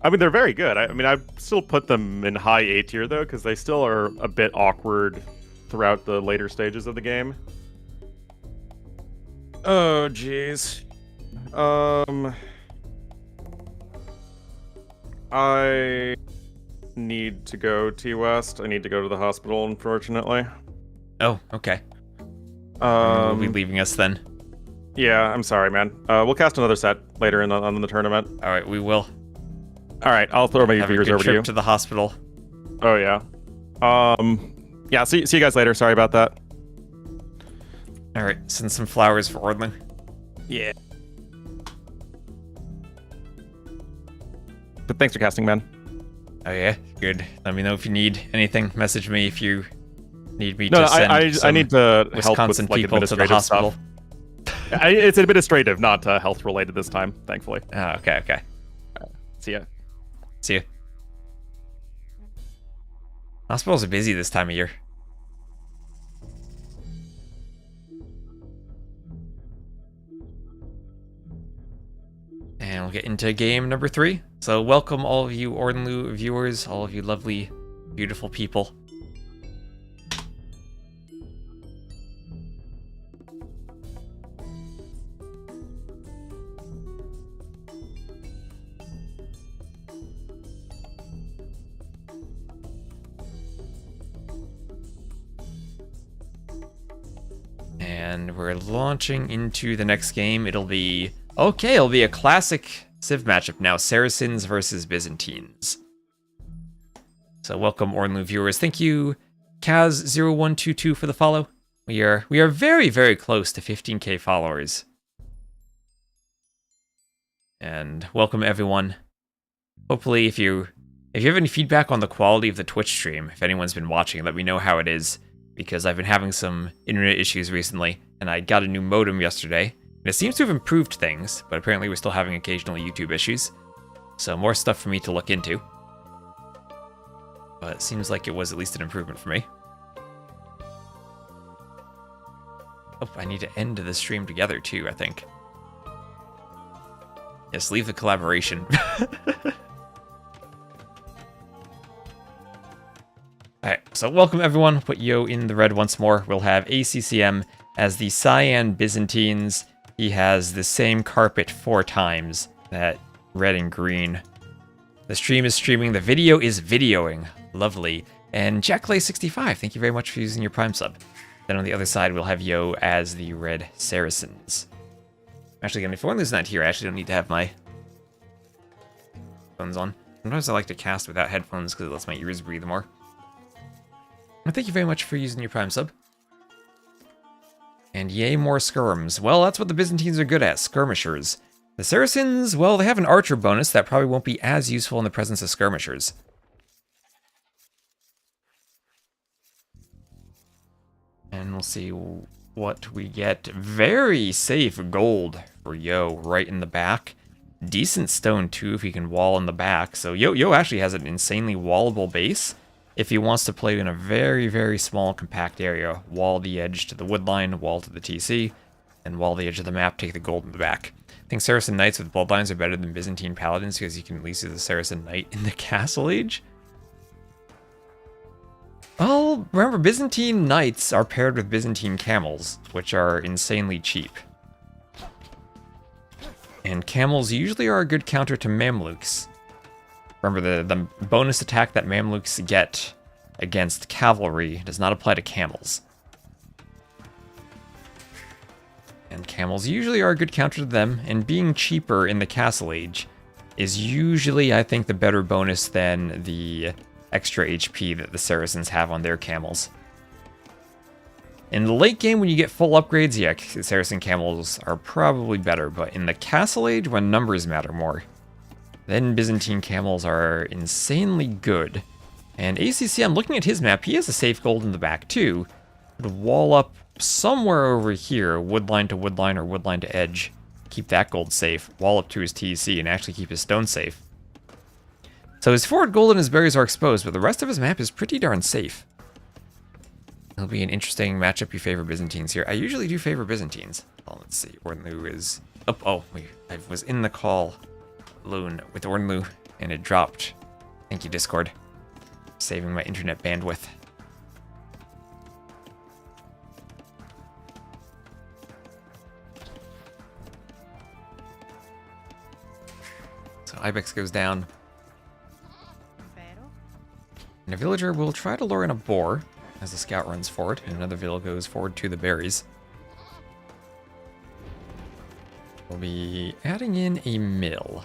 I mean, they're very good. I mean, I still put them in high A tier, though, because they still are a bit awkward throughout the later stages of the game. Oh, jeez. I need to go T-West. I need to go to the hospital, unfortunately. Oh, okay. Will be leaving us then. Yeah, I'm sorry, man. We'll cast another set later on the tournament. All right, we will. All right, I'll throw my Have viewers a good over to trip you. to the hospital. Oh yeah. Yeah. See you guys later. Sorry about that. All right, send some flowers for Ordling. Yeah. But thanks for casting, man. Oh yeah, good. Let me know if you need anything. Message me if you need me No, to send I need to help Wisconsin with like people to the administrative hospital. stuff. It's administrative, not health related this time, thankfully. Oh, okay, okay. See ya. See you. Hospitals are busy this time of year. And we'll get into game number 3. So welcome all of you Ordenlu viewers, all of you lovely, beautiful people. And we're launching into the next game. It'll be a classic Civ matchup now. Saracens versus Byzantines. So welcome Ornlu viewers. Thank you Kaz0122 for the follow. We are very, very close to 15k followers. And welcome everyone. Hopefully if you have any feedback on the quality of the Twitch stream, if anyone's been watching, let me know how it is. Because I've been having some internet issues recently, and I got a new modem yesterday. And it seems to have improved things, but apparently we're still having occasional YouTube issues. So more stuff for me to look into. But it seems like it was at least an improvement for me. Oh, I need to end the stream together too, I think. Yes, leave the collaboration. Alright, so welcome everyone. Put Yo in the red once more. We'll have ACCM as the Cyan Byzantines. He has the same carpet 4 times, that red and green. The stream is streaming, the video is videoing. Lovely. And Jacklay65, thank you very much for using your Prime sub. Then on the other side, we'll have Yo as the red Saracens. Actually, again, if Ornlu's not here, I actually don't need to have my headphones on. Sometimes I like to cast without headphones because it lets my ears breathe more. And thank you very much for using your Prime sub. And yay, more skirms. Well, that's what the Byzantines are good at, skirmishers. The Saracens, well, they have an archer bonus that probably won't be as useful in the presence of skirmishers. And we'll see what we get. Very safe gold for Yo right in the back. Decent stone too if he can wall in the back. So Yo actually has an insanely wallable base. If he wants to play in a very, very small, compact area, wall the edge to the wood line, wall to the TC, and wall the edge of the map, take the gold in the back. I think Saracen Knights with Bloodlines are better than Byzantine Paladins because you can at least use the Saracen Knight in the Castle Age. Well, remember, Byzantine Knights are paired with Byzantine Camels, which are insanely cheap. And Camels usually are a good counter to Mamluks. Remember, the bonus attack that Mamluks get against cavalry does not apply to camels. And camels usually are a good counter to them, and being cheaper in the Castle Age is usually, I think, the better bonus than the extra HP that the Saracens have on their camels. In the late game, when you get full upgrades, yeah, Saracen camels are probably better, but in the Castle Age, when numbers matter more, then Byzantine camels are insanely good. And ACCM, looking at his map, he has a safe gold in the back too. Would wall up somewhere over here, woodline to woodline or woodline to edge. Keep that gold safe, wall up to his TC, and actually keep his stone safe. So his forward gold and his berries are exposed, but the rest of his map is pretty darn safe. It'll be an interesting matchup. You favor Byzantines here. I usually do favor Byzantines. Well, let's see. Ornlu is... Oh, wait. I was in the call, Loon, with Ornlu, and it dropped. Thank you, Discord. Saving my internet bandwidth. So Ibex goes down. And a villager will try to lure in a boar as the scout runs forward, and another villager goes forward to the berries. We'll be adding in a mill.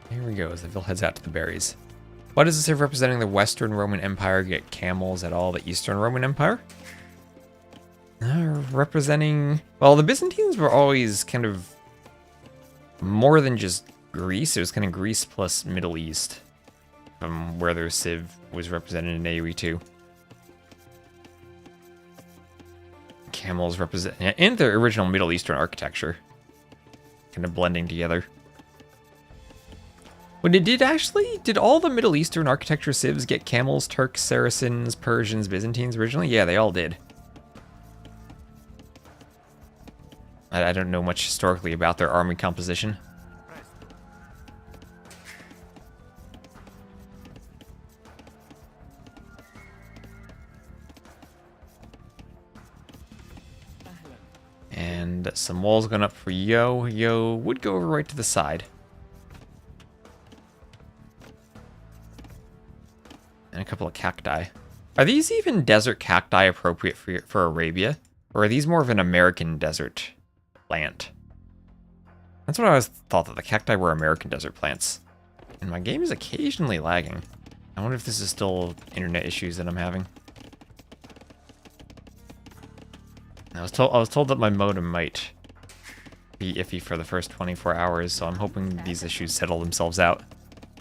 Here we go, as the Vil heads out to the berries. Why does this say representing the Western Roman Empire get camels at all the Eastern Roman Empire? Representing... Well, the Byzantines were always kind of more than just Greece. It was kind of Greece plus Middle East, from where their civ was represented in AoE 2. Camels represent... and their original Middle Eastern architecture. Kind of blending together. When it did all the Middle Eastern architecture civs get camels, Turks, Saracens, Persians, Byzantines originally? Yeah, they all did. I don't know much historically about their army composition. And some walls going up for Yo. Yo would go over right to the side. And a couple of cacti. Are these even desert cacti appropriate for Arabia? Or are these more of an American desert plant? That's what I always thought, that the cacti were American desert plants. And my game is occasionally lagging. I wonder if this is still internet issues that I'm having. I was told that my modem might be iffy for the first 24 hours, so I'm hoping these issues settle themselves out.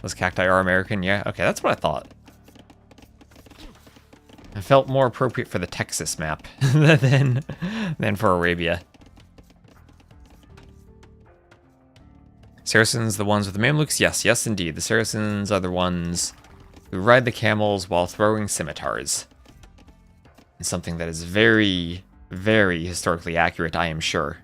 Those cacti are American? Yeah, okay, that's what I thought. I felt more appropriate for the Texas map than for Arabia. Saracens, the ones with the Mamluks? Yes, yes indeed. The Saracens are the ones who ride the camels while throwing scimitars. It's something that is very, very historically accurate, I am sure.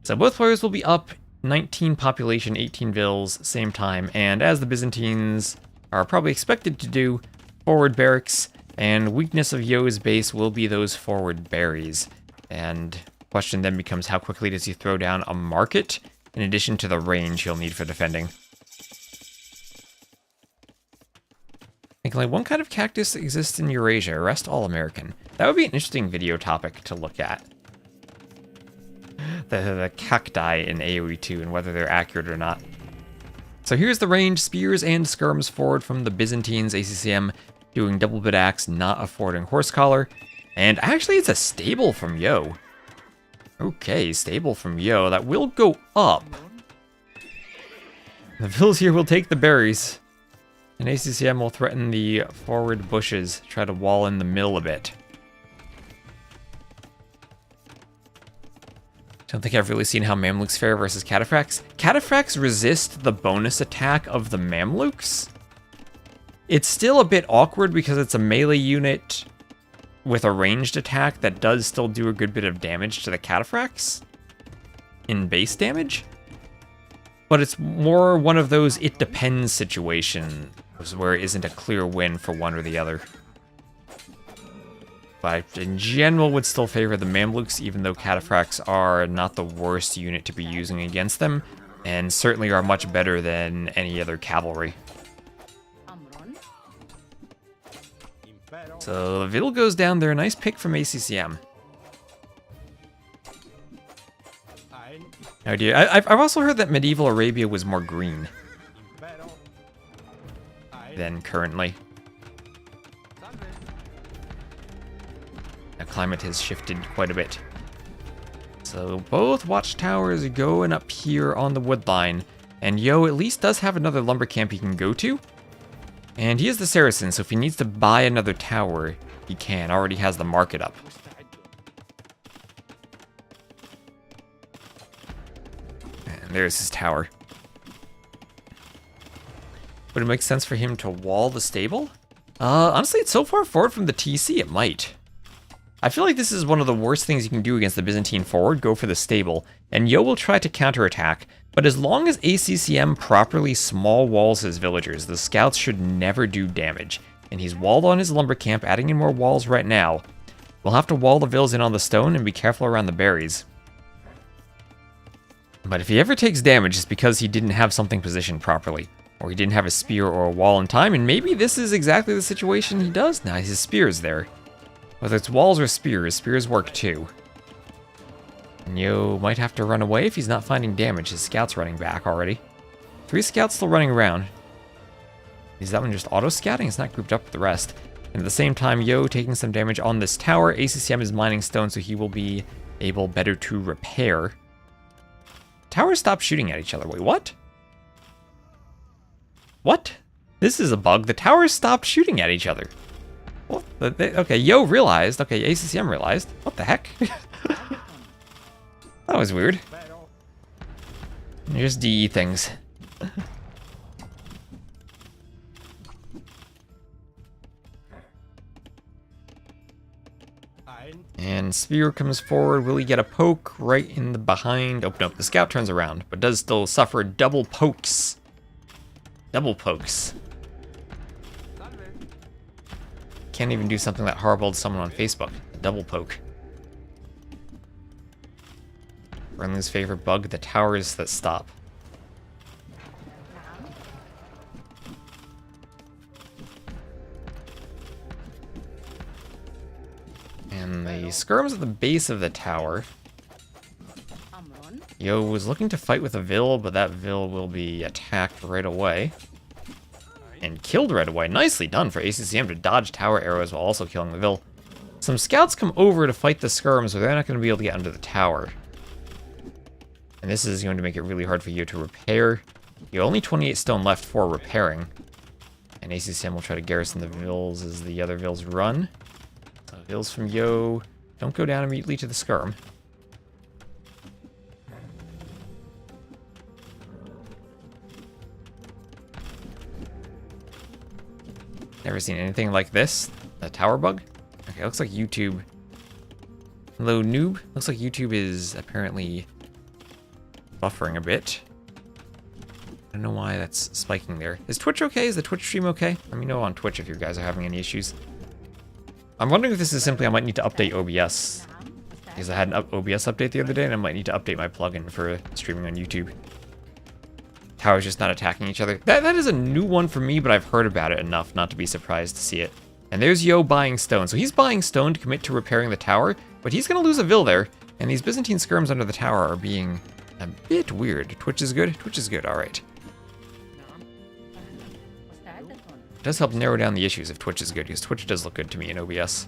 So both players will be up 19 population, 18 vills, same time, and as the Byzantines are probably expected to do, forward barracks, and weakness of Yo's base will be those forward berries. And question then becomes, how quickly does he throw down a market, in addition to the range he'll need for defending? I think only one kind of cactus exists in Eurasia, rest all American. That would be an interesting video topic to look at. The cacti in AoE 2 and whether they're accurate or not. So here's the range, spears and skirms forward from the Byzantines. ACCM doing double bit axe, not affording horse collar. And actually it's a stable from Yo. Okay, stable from Yo. That will go up. The vills here will take the berries. And ACCM will threaten the forward bushes, try to wall in the mill a bit. Don't think I've really seen how Mamluks fare versus Cataphracts. Cataphracts resist the bonus attack of the Mamluks. It's still a bit awkward because it's a melee unit with a ranged attack that does still do a good bit of damage to the Cataphracts in base damage. But it's more one of those it depends situations where it isn't a clear win for one or the other. But in general would still favor the Mamluks, even though Cataphracts are not the worst unit to be using against them, and certainly are much better than any other cavalry. So the Vil goes down there, nice pick from ACCM. Oh dear, I've also heard that medieval Arabia was more green than currently. The climate has shifted quite a bit. So both watchtowers are going up here on the wood line, and Yo at least does have another lumber camp he can go to. And he is the Saracen, so if he needs to buy another tower, he can. Already has the market up. And there's his tower. Would it make sense for him to wall the stable? Honestly, it's so far forward from the TC, it might. I feel like this is one of the worst things you can do against the Byzantine forward, go for the stable. And Yo will try to counterattack, but as long as ACCM properly small walls his villagers, the scouts should never do damage. And he's walled on his lumber camp, adding in more walls right now. We'll have to wall the vills in on the stone and be careful around the berries. But if he ever takes damage, it's because he didn't have something positioned properly. Or he didn't have a spear or a wall in time, and maybe this is exactly the situation he does now. His spear's there. Whether it's walls or spears work too. And Yo might have to run away if he's not finding damage. His scout's running back already. 3 scouts still running around. Is that one just auto-scouting? It's not grouped up with the rest. And at the same time, Yo taking some damage on this tower. ACCM is mining stone, so he will be able better to repair. Towers stop shooting at each other. Wait, what? What? This is a bug. The towers stopped shooting at each other. Well, okay, Yo realized. Okay, ACCM realized. What the heck? That was weird. Here's DE things. And Spear comes forward. Will he get a poke right in the behind? Oh, nope. The scout turns around, but does still suffer double pokes. Double pokes. Can't even do something that horrible to someone on Facebook. A double poke. Renly's favorite bug, the towers that stop. And the skirms at the base of the tower. Yo was looking to fight with a Vill, but that Vill will be attacked right away. And killed right away. Nicely done for ACCM to dodge tower arrows while also killing the Vill. Some scouts come over to fight the skirms, but they're not going to be able to get under the tower. And this is going to make it really hard for Yo to repair. You only 28 stone left for repairing. And ACCM will try to garrison the Vills as the other Vills run. So Vills from Yo don't go down immediately to the skirm. Never seen anything like this. A tower bug? Okay, looks like YouTube. Hello, noob. Looks like YouTube is apparently buffering a bit. I don't know why that's spiking there. Is Twitch okay? Is the Twitch stream okay? Let me know on Twitch if you guys are having any issues. I'm wondering if this is simply I might need to update OBS. Because I had an OBS update the other day and I might need to update my plugin for streaming on YouTube. Towers just not attacking each other. That is a new one for me, but I've heard about it enough not to be surprised to see it. And there's Yo buying stone. So he's buying stone to commit to repairing the tower, but he's going to lose a Vill there. And these Byzantine skirms under the tower are being a bit weird. Twitch is good? Twitch is good, alright. It does help narrow down the issues if Twitch is good, because Twitch does look good to me in OBS.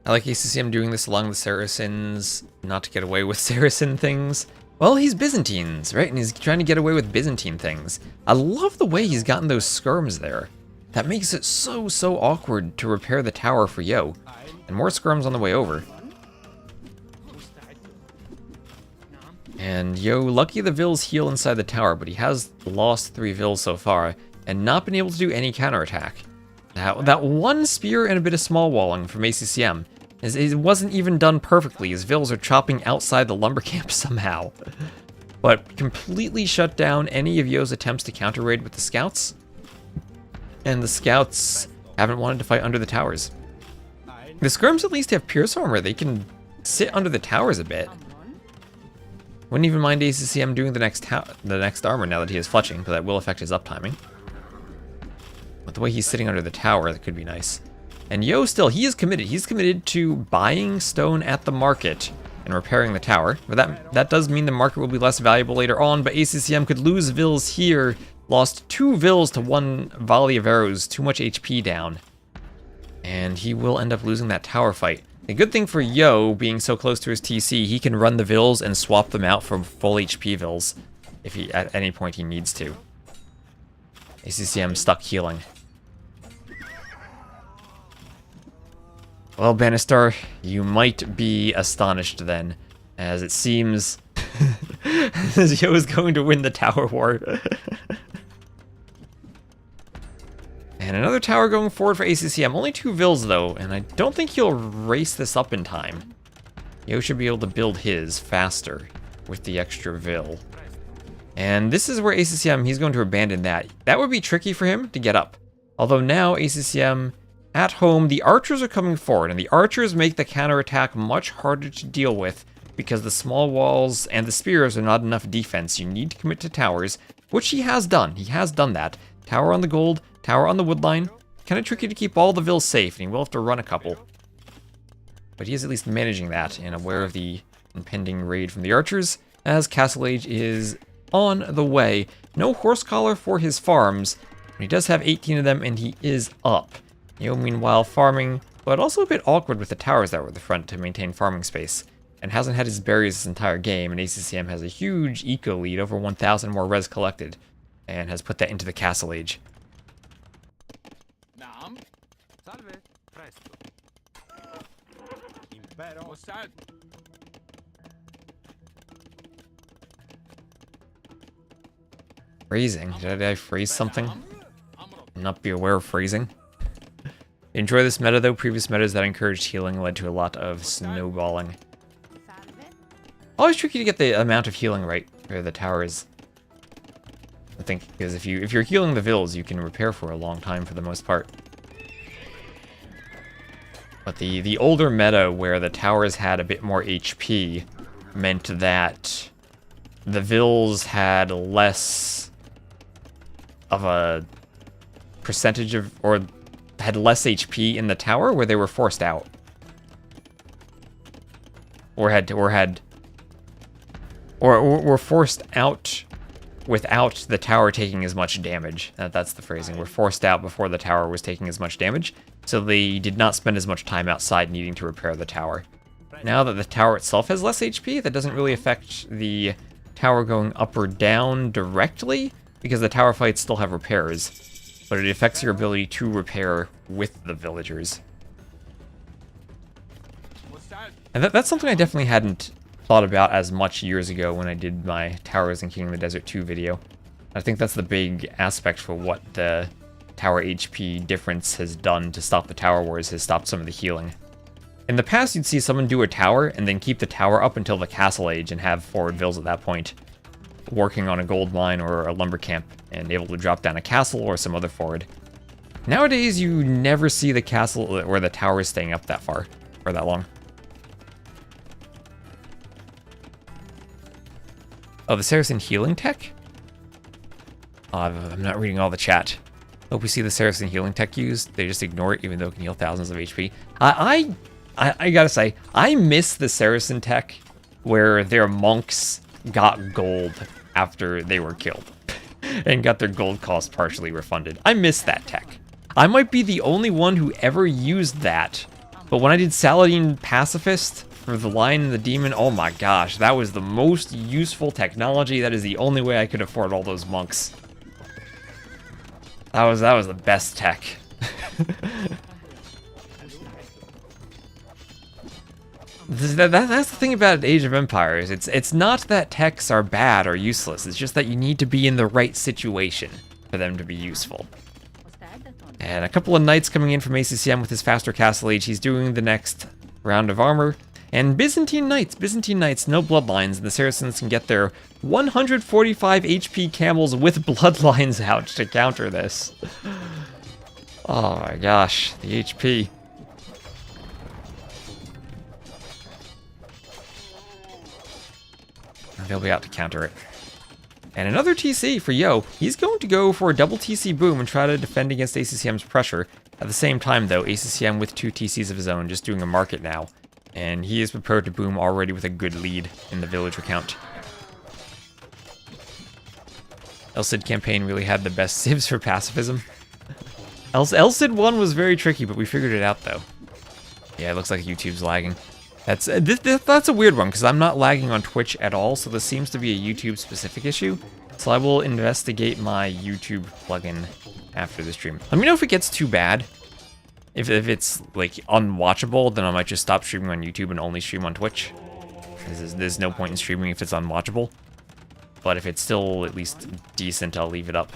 I like ACCM doing this along the Saracens, not to get away with Saracen things. Well, he's Byzantines, right? And he's trying to get away with Byzantine things. I love the way he's gotten those skirms there. That makes it so awkward to repair the tower for Yo. And more skirms on the way over. And Yo, lucky the Vills heal inside the tower, but he has lost 3 Vills so far, and not been able to do any counterattack. Now, that one spear and a bit of small walling from ACCM, it wasn't even done perfectly, as Vills are chopping outside the lumber camp somehow. But completely shut down any of Yo's attempts to counter raid with the scouts. And the scouts haven't wanted to fight under the towers. The skirms at least have pierce armor, they can sit under the towers a bit. Wouldn't even mind ACCM doing the next armor now that he is fletching, but that will affect his uptiming. But the way he's sitting under the tower, that could be nice. And Yo still, he is committed. He's committed to buying stone at the market and repairing the tower. But that does mean the market will be less valuable later on, but ACCM could lose Vills here. Lost 2 Vills to 1 volley of arrows, too much HP down. And he will end up losing that tower fight. The good thing for Yo, being so close to his TC, he can run the Vills and swap them out for full HP Vills if he at any point he needs to. ACCM stuck healing. Well, Bannistar, you might be astonished then, as it seems as Yo is going to win the tower war. And another tower going forward for ACCM. Only 2 Vills, though, and I don't think he'll race this up in time. Yo should be able to build his faster with the extra Vill. And this is where ACCM, he's going to abandon that. That would be tricky for him to get up. Although now ACCM, at home, the archers are coming forward, and the archers make the counterattack much harder to deal with because the small walls and the spears are not enough defense. You need to commit to towers, which he has done. He has done that. Tower on the gold, tower on the woodline. Kind of tricky to keep all the Vills safe, and he will have to run a couple. But he is at least managing that and aware of the impending raid from the archers, as Castle Age is on the way. No horse collar for his farms, but he does have 18 of them, and he is up. Yo, meanwhile, farming, but also a bit awkward with the towers that were at the front to maintain farming space, and hasn't had his berries this entire game, and ACCM has a huge eco lead, over 1,000 more res collected, and has put that into the Castle Age. Salve. Presto. Impero. What's that? Phrasing. Did I phrase something? Not be aware of phrasing. Enjoy this meta though. Previous metas that encouraged healing led to a lot of snowballing. Always tricky to get the amount of healing right for the towers. I think because if you're healing the Vills, you can repair for a long time for the most part. But the older meta where the towers had a bit more HP meant that the Vills had less of a percentage of, or had less HP in the tower where they were forced out. Or were forced out without the tower taking as much damage. That's the phrasing. Were forced out before the tower was taking as much damage, so they did not spend as much time outside needing to repair the tower. Now that the tower itself has less HP, that doesn't really affect the tower going up or down directly, because the tower fights still have repairs, but it affects your ability to repair with the villagers. And that's something I definitely hadn't thought about as much years ago when I did my Towers in King of the Desert 2 video. I think that's the big aspect for what the tower HP difference has done to stop the tower wars, has stopped some of the healing. In the past, you'd see someone do a tower and then keep the tower up until the Castle Age and have forward Vills at that point, working on a gold mine or a lumber camp and able to drop down a castle or some other forward. Nowadays, you never see the castle or the tower staying up that far or that long. Oh, the Saracen healing tech? Oh, I'm not reading all the chat. Hope we see the Saracen healing tech used. They just ignore it even though it can heal thousands of HP. I gotta say, I miss the Saracen tech where their monks got gold after they were killed and got their gold cost partially refunded. I miss that tech. I might be the only one who ever used that, but when I did Saladin Pacifist for the Lion and the Demon, oh my gosh, that was the most useful technology. That is the only way I could afford all those monks. That was the best tech. That's the thing about Age of Empires. It's not that techs are bad or useless. It's just that you need to be in the right situation for them to be useful. And a couple of knights coming in from ACCM with his faster Castle Age. He's doing the next round of armor. And Byzantine Knights, no bloodlines, and the Saracens can get their 145 HP camels with bloodlines out to counter this. Oh my gosh, the HP. They'll be out to counter it. And another TC for Yo. He's going to go for a double TC boom and try to defend against ACCM's pressure. At the same time, though, ACCM with 2 TCs of his own, just doing a market now. And he is prepared to boom already with a good lead in the villager count. Elcid campaign really had the best civs for pacifism. Elcid 1 was very tricky, but we figured it out, though. Yeah, it looks like YouTube's lagging. That's that's a weird one, because I'm not lagging on Twitch at all, so this seems to be a YouTube-specific issue. So I will investigate my YouTube plugin after the stream. Let me know if it gets too bad. If it's, like, unwatchable, then I might just stop streaming on YouTube and only stream on Twitch. There's no point in streaming if it's unwatchable. But if it's still at least decent, I'll leave it up.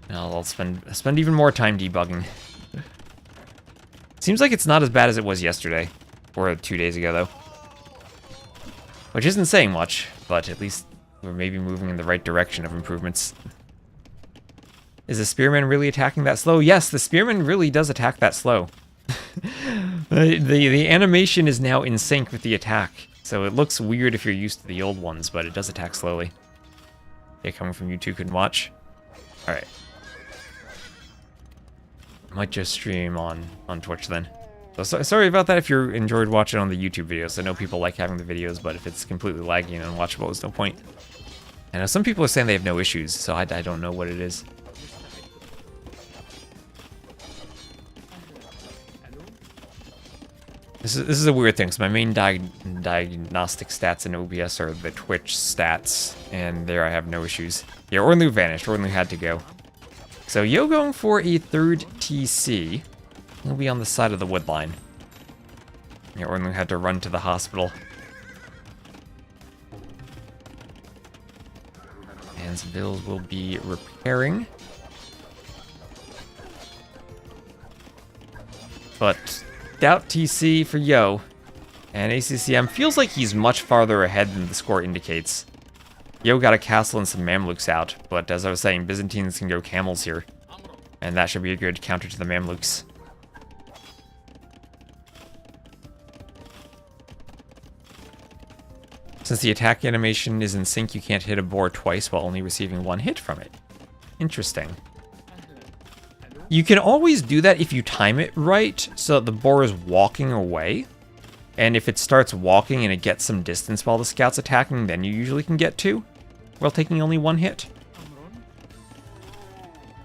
I'll spend even more time debugging. Seems like it's not as bad as it was yesterday. Or 2 days ago, though. Which isn't saying much, but at least we're maybe moving in the right direction of improvements. Is the Spearman really attacking that slow? Yes, the Spearman really does attack that slow. the animation is now in sync with the attack, so it looks weird if you're used to the old ones, but it does attack slowly. Yeah, coming from you two can watch. Alright. I might just stream on Twitch then. So sorry about that if you enjoyed watching on the YouTube videos. I know people like having the videos, but if it's completely laggy and unwatchable, there's no point. I know some people are saying they have no issues, so I don't know what it is. This is a weird thing, because my main diagnostic stats in OBS are the Twitch stats, and there I have no issues. Yeah, Ornlu vanished. Ornlu had to go. So Yo going for a third TC. He'll be on the side of the wood line. Yeah, Ornlu had to run to the hospital. And Bills will be repairing. But doubt TC for Yo. And ACCM feels like he's much farther ahead than the score indicates. Yo got a castle and some Mamluks out, but as I was saying, Byzantines can go camels here. And that should be a good counter to the Mamluks. Since the attack animation is in sync, you can't hit a boar twice while only receiving one hit from it. Interesting. You can always do that if you time it right, so that the boar is walking away. And if it starts walking and it gets some distance while the scout's attacking, then you usually can get two, while taking only one hit.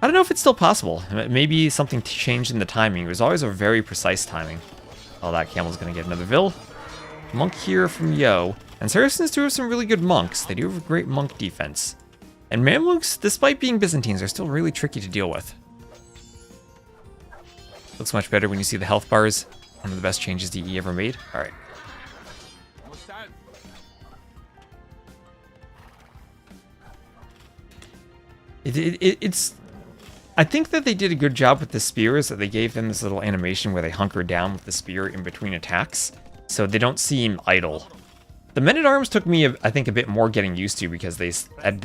I don't know if it's still possible. Maybe something changed in the timing. It was always a very precise timing. Oh, that camel's gonna get another Vil. Monk here from Yo. And Saracens do have some really good monks. They do have a great monk defense. And Mamluks, despite being Byzantines, are still really tricky to deal with. Looks much better when you see the health bars. One of the best changes DE ever made. Alright. It's... I think that they did a good job with the spears, that they gave them this little animation where they hunker down with the spear in between attacks, so they don't seem idle. The men-at-arms took me, I think, a bit more getting used to because they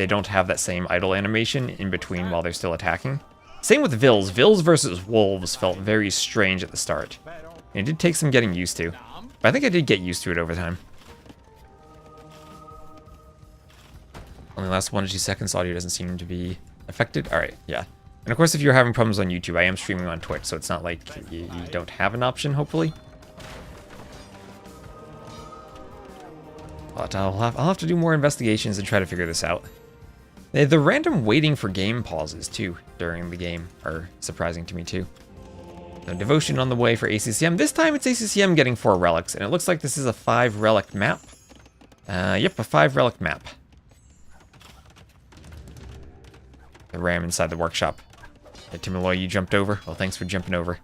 don't have that same idle animation in between while they're still attacking. Same with Vils. Vils versus Wolves felt very strange at the start. And it did take some getting used to, but I think I did get used to it over time. Only lasts 1 to 2 seconds. Audio doesn't seem to be affected. Alright, yeah. And of course, if you're having problems on YouTube, I am streaming on Twitch, so it's not like you don't have an option, hopefully. But I'll have to do more investigations and try to figure this out. The random waiting for game pauses, too, during the game are surprising to me, too. So devotion on the way for ACCM. This time it's ACCM getting 4 relics, and it looks like this is a 5 relic map. Yep, a 5 relic map. The ram inside the workshop. Hey, Timaloy, you jumped over? Well, thanks for jumping over.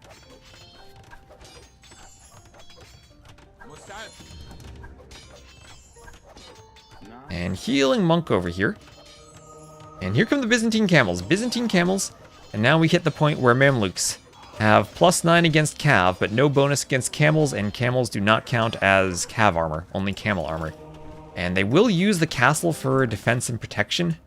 And healing monk over here. And here come the Byzantine camels. Byzantine camels. And now we hit the point where Mamluks have +9 against cav, but no bonus against camels, and camels do not count as cav armor, only camel armor. And they will use the castle for defense and protection.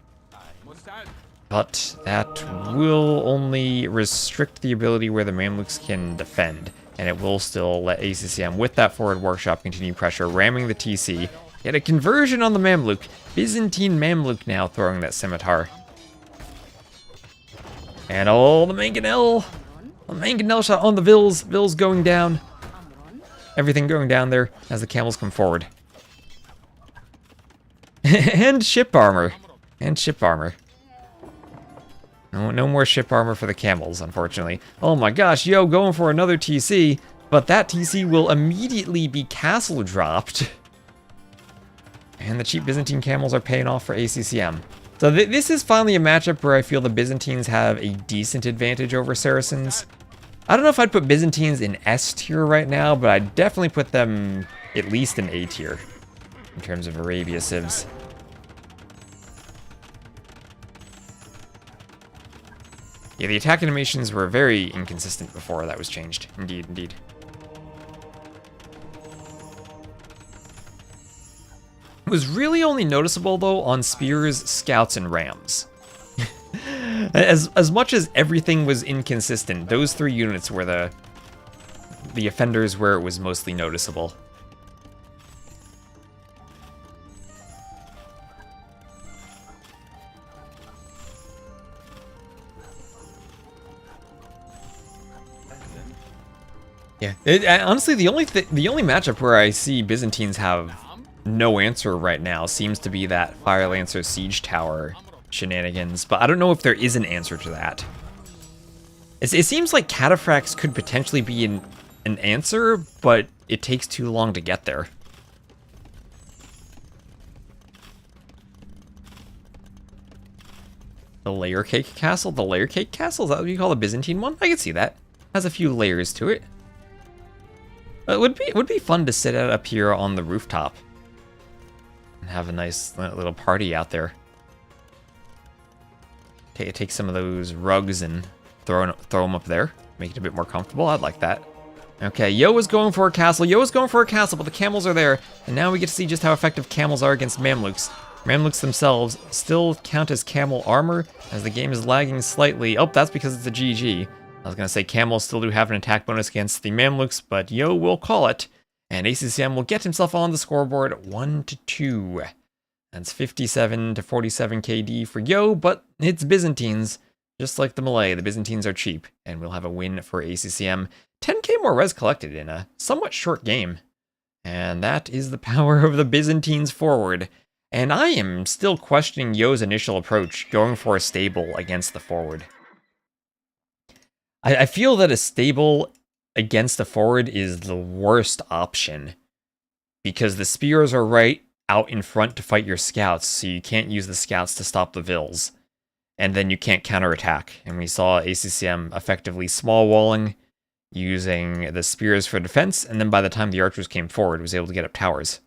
But that will only restrict the ability where the Mamluks can defend. And it will still let ACCM, with that forward workshop, continue pressure, ramming the TC. Get a conversion on the Mamluk. Byzantine Mamluk now throwing that scimitar. And the mangonel. The mangonel shot on the Vils. Vils going down. Everything going down there as the camels come forward. And ship armor. And ship armor. No more ship armor for the camels, unfortunately. Oh my gosh, yo, going for another TC, but that TC will immediately be castle dropped. And the cheap Byzantine camels are paying off for ACCM. So this is finally a matchup where I feel the Byzantines have a decent advantage over Saracens. I don't know if I'd put Byzantines in S tier right now, but I'd definitely put them at least in A tier in terms of Arabia civs. Yeah, the attack animations were very inconsistent before that was changed. Indeed, indeed. It was really only noticeable, though, on spears, scouts, and rams. As much as everything was inconsistent, those 3 units were the offenders where it was mostly noticeable. Yeah, honestly, the only matchup where I see Byzantines have no answer right now seems to be that Fire Lancer Siege Tower shenanigans, but I don't know if there is an answer to that. It seems like Cataphracts could potentially be an answer, but it takes too long to get there. The Layer Cake Castle? The Layer Cake Castle? Is that what you call the Byzantine one? I can see that. Has a few layers to it. It would be fun to sit out up here on the rooftop and have a nice little party out there. Take some of those rugs and throw them up there, make it a bit more comfortable. I'd like that. Okay, Yo is going for a castle. Yo is going for a castle, but the camels are there, and now we get to see just how effective camels are against Mamluks. Mamluks themselves still count as camel armor, as the game is lagging slightly. Oh, that's because it's a GG. I was going to say camels still do have an attack bonus against the Mamluks, but Yo will call it. And ACCM will get himself on the scoreboard 1-2. That's 57 to 47 KD for Yo, but it's Byzantines. Just like the Malay, the Byzantines are cheap, and we'll have a win for ACCM. 10k more res collected in a somewhat short game. And that is the power of the Byzantines forward. And I am still questioning Yo's initial approach, going for a stable against the forward. I feel that a stable against the forward is the worst option, because the spears are right out in front to fight your scouts, so you can't use the scouts to stop the vills, and then you can't counterattack. And we saw ACCM effectively small walling, using the spears for defense, and then by the time the archers came forward, was able to get up towers.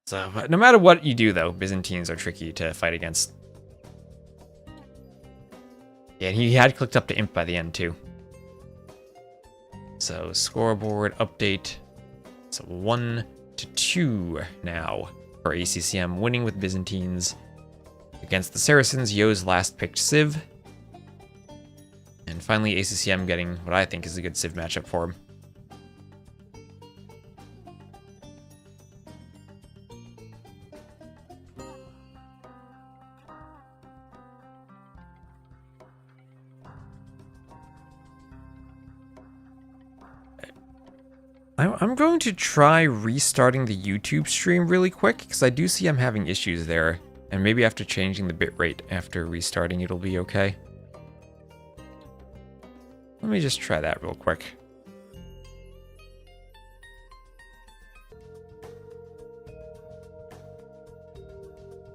So, but no matter what you do, though, Byzantines are tricky to fight against. Yeah, and he had clicked up to Imp by the end, too. So, scoreboard update. So, 1-2 now for ACCM, winning with Byzantines. Against the Saracens, Yo's last picked Civ. And finally, ACCM getting what I think is a good Civ matchup for him. I'm going to try restarting the YouTube stream really quick, because I do see I'm having issues there. And maybe after changing the bitrate after restarting, it'll be okay. Let me just try that real quick.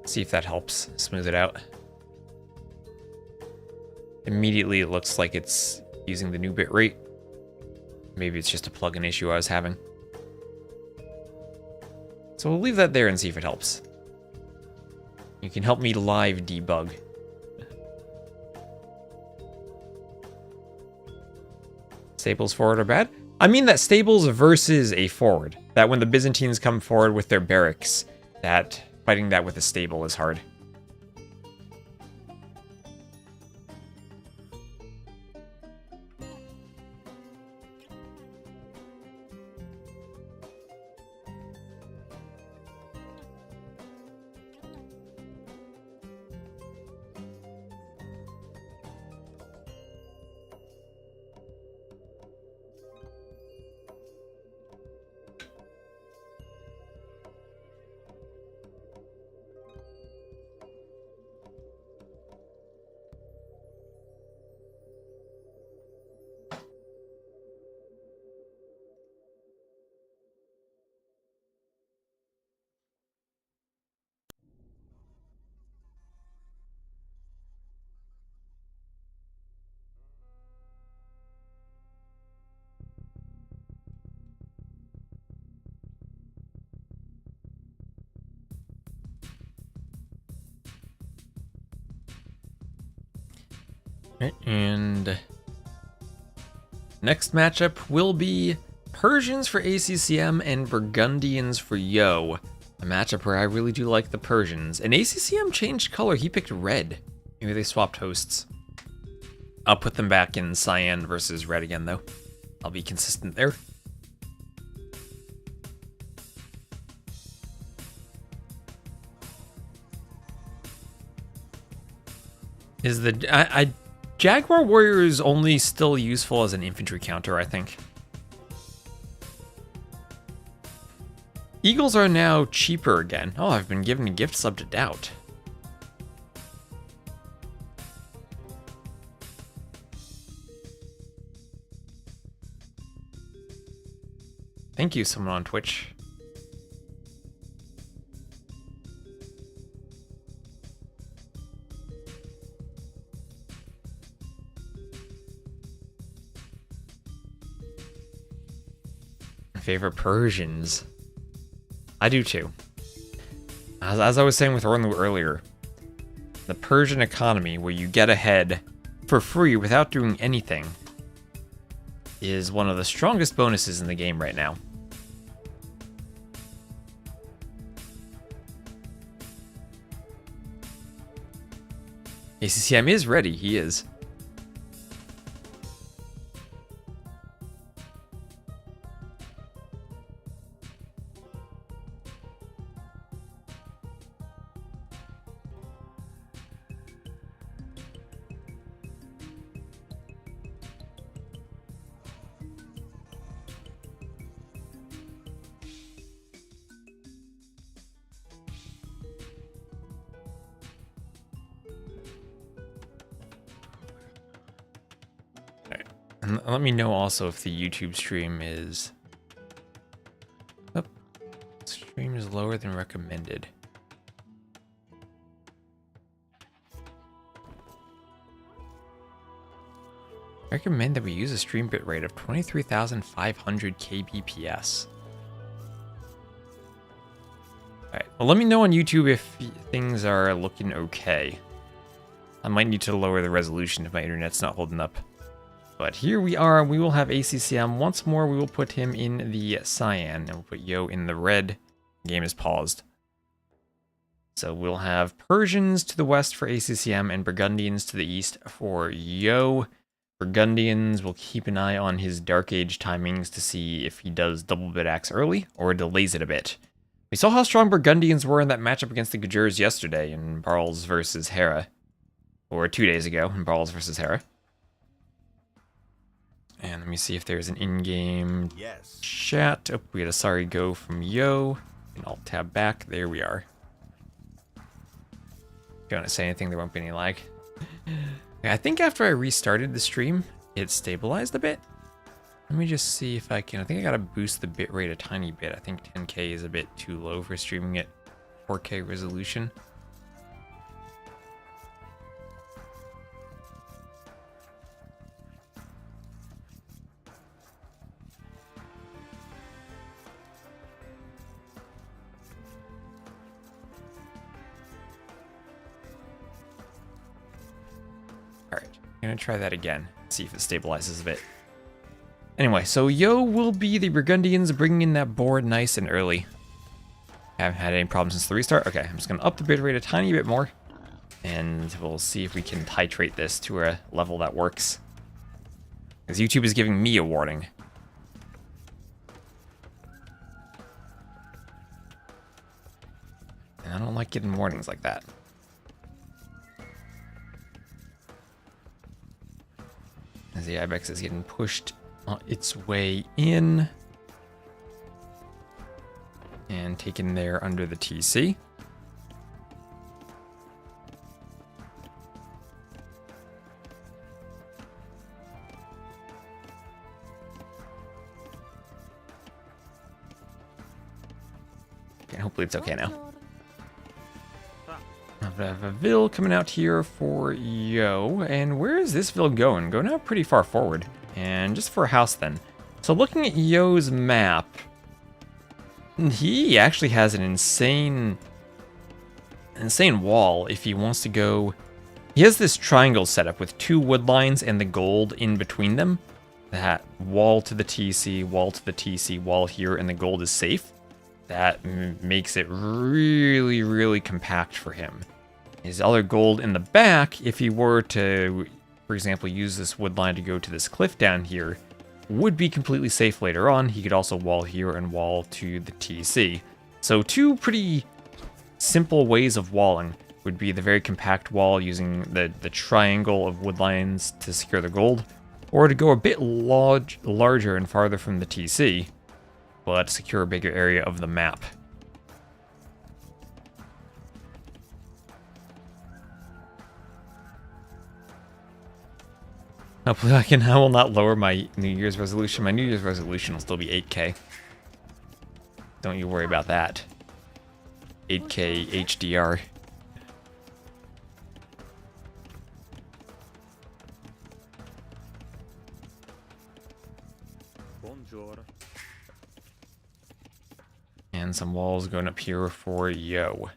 See if that helps smooth it out. Immediately it looks like it's using the new bitrate. Maybe it's just a plugin issue I was having. So we'll leave that there and see if it helps. You can help me live debug. Stables forward are bad? I mean that stables versus a forward. That when the Byzantines come forward with their barracks, that fighting that with a stable is hard. And next matchup will be Persians for ACCM and Burgundians for Yo. A matchup where I really do like the Persians. And ACCM changed color. He picked red. Maybe they swapped hosts. I'll put them back in cyan versus red again, though. I'll be consistent there. Is the Jaguar Warrior is only still useful as an infantry counter, I think. Eagles are now cheaper again. Oh, I've been given a gift sub to Doubt. Thank you, someone on Twitch. Favorite Persians. I do too. As I was saying with Orlu earlier, the Persian economy, where you get ahead for free without doing anything, is one of the strongest bonuses in the game right now. ACCM is ready, he is. And let me know also if the YouTube stream is... Oh, stream is lower than recommended. I recommend that we use a stream bitrate of 23,500 kbps. Alright, well let me know on YouTube if things are looking okay. I might need to lower the resolution if my internet's not holding up. But here we are, we will have ACCM once more. We will put him in the cyan, and we'll put Yo in the red. The game is paused. So we'll have Persians to the west for ACCM, and Burgundians to the east for Yo. Burgundians will keep an eye on his Dark Age timings to see if he does double bit axe early, or delays it a bit. We saw how strong Burgundians were in that matchup against the Gajurs yesterday in Barles versus Hera. Or 2 days ago in Barles versus Hera. And let me see if there's an in-game chat. Oh, we had a sorry go from Yo. And I'll tab back. There we are. If you want to say anything, there won't be any lag. Okay, I think after I restarted the stream, it stabilized a bit. Let me just see if I can. I think I gotta boost the bitrate a tiny bit. I think 10K is a bit too low for streaming at 4K resolution. Alright, I'm gonna try that again, see if it stabilizes a bit. Anyway, so Yo will be the Burgundians bringing in that board nice and early. Haven't had any problems since the restart. Okay, I'm just gonna up the bitrate a tiny bit more, and we'll see if we can titrate this to a level that works. Because YouTube is giving me a warning. And I don't like getting warnings like that. As the Ibex is getting pushed on its way in. And taken there under the TC. Okay, hopefully it's okay now. I have a Vil coming out here for Yo. And where is this Vil going? Going out pretty far forward. And just for a house then. So looking at Yo's map, he actually has an insane wall if he wants to go He has this triangle setup with 2 wood lines and the gold in between them. That wall to the TC, wall to the TC, wall here, and the gold is safe. That makes it really, really compact for him. His other gold in the back, if he were to, for example, use this wood line to go to this cliff down here, would be completely safe later on. He could also wall here and wall to the TC. So 2 pretty simple ways of walling would be the very compact wall using the triangle of wood lines to secure the gold, or to go a bit larger and farther from the TC, but secure a bigger area of the map. Hopefully I will not lower my New Year's resolution. My New Year's resolution will still be 8K. Don't you worry about that. 8K HDR. Bonjour. And some walls going up here for Yo.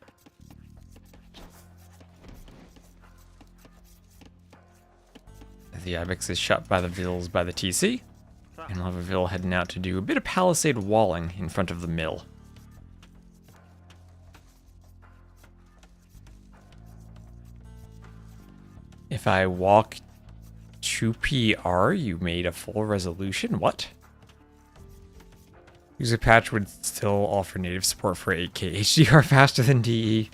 The Ibex is shot by the Vills by the TC. And we'll have a Vill heading out to do a bit of palisade walling in front of the mill. If I walk 2PR, you made a full resolution? What? User patch would still offer native support for 8K HDR faster than DE.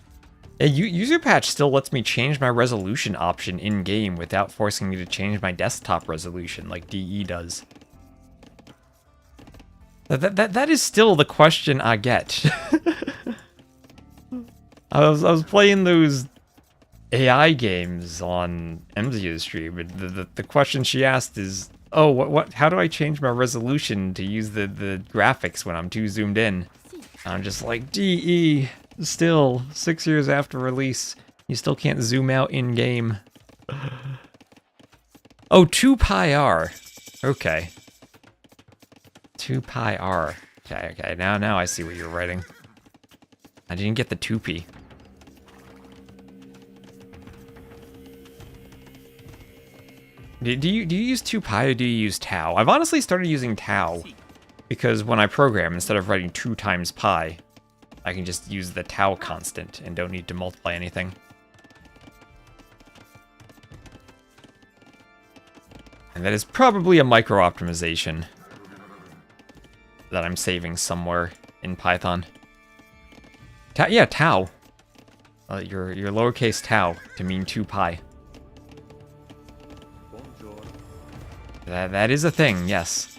User patch still lets me change my resolution option in-game without forcing me to change my desktop resolution like DE does. That is still the question I get. I was playing those AI games on MZU's stream, but the question she asked is, oh, how do I change my resolution to use the graphics when I'm too zoomed in? And I'm just like, DE, still, 6 years after release, you still can't zoom out in-game. Oh, 2πr. Okay. 2πr. Okay, now I see what you're writing. I didn't get the 2p. Do you use 2pi or do you use tau? I've honestly started using tau because when I program, instead of writing 2 times pi, I can just use the tau constant and don't need to multiply anything. And that is probably a micro optimization that I'm saving somewhere in Python. Yeah, tau. Your lowercase tau to mean 2pi. That is a thing, yes.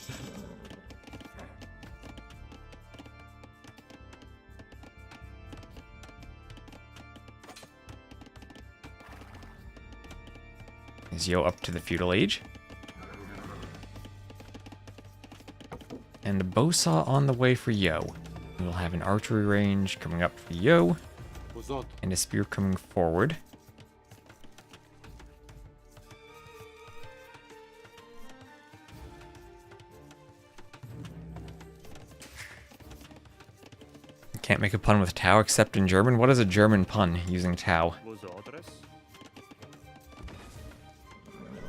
Is Yo up to the feudal age? And a bowsaw on the way for Yo. We'll have an archery range coming up for Yo. And a spear coming forward. Can't make a pun with tau except in German. What is a German pun using tau?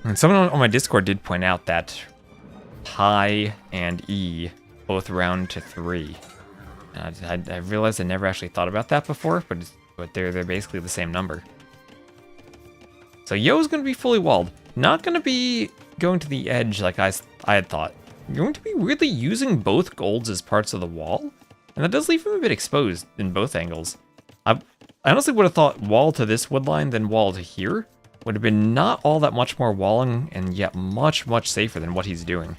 And someone on my Discord did point out that pi and e both round to 3. I realized I never actually thought about that before, but they're basically the same number. So Yo's going to be fully walled. Not going to be going to the edge like I had thought. You're going to be weirdly using both golds as parts of the wall. And that does leave him a bit exposed in both angles. I honestly would have thought wall to this wood line than wall to here would have been not all that much more walling and yet much, much safer than what he's doing.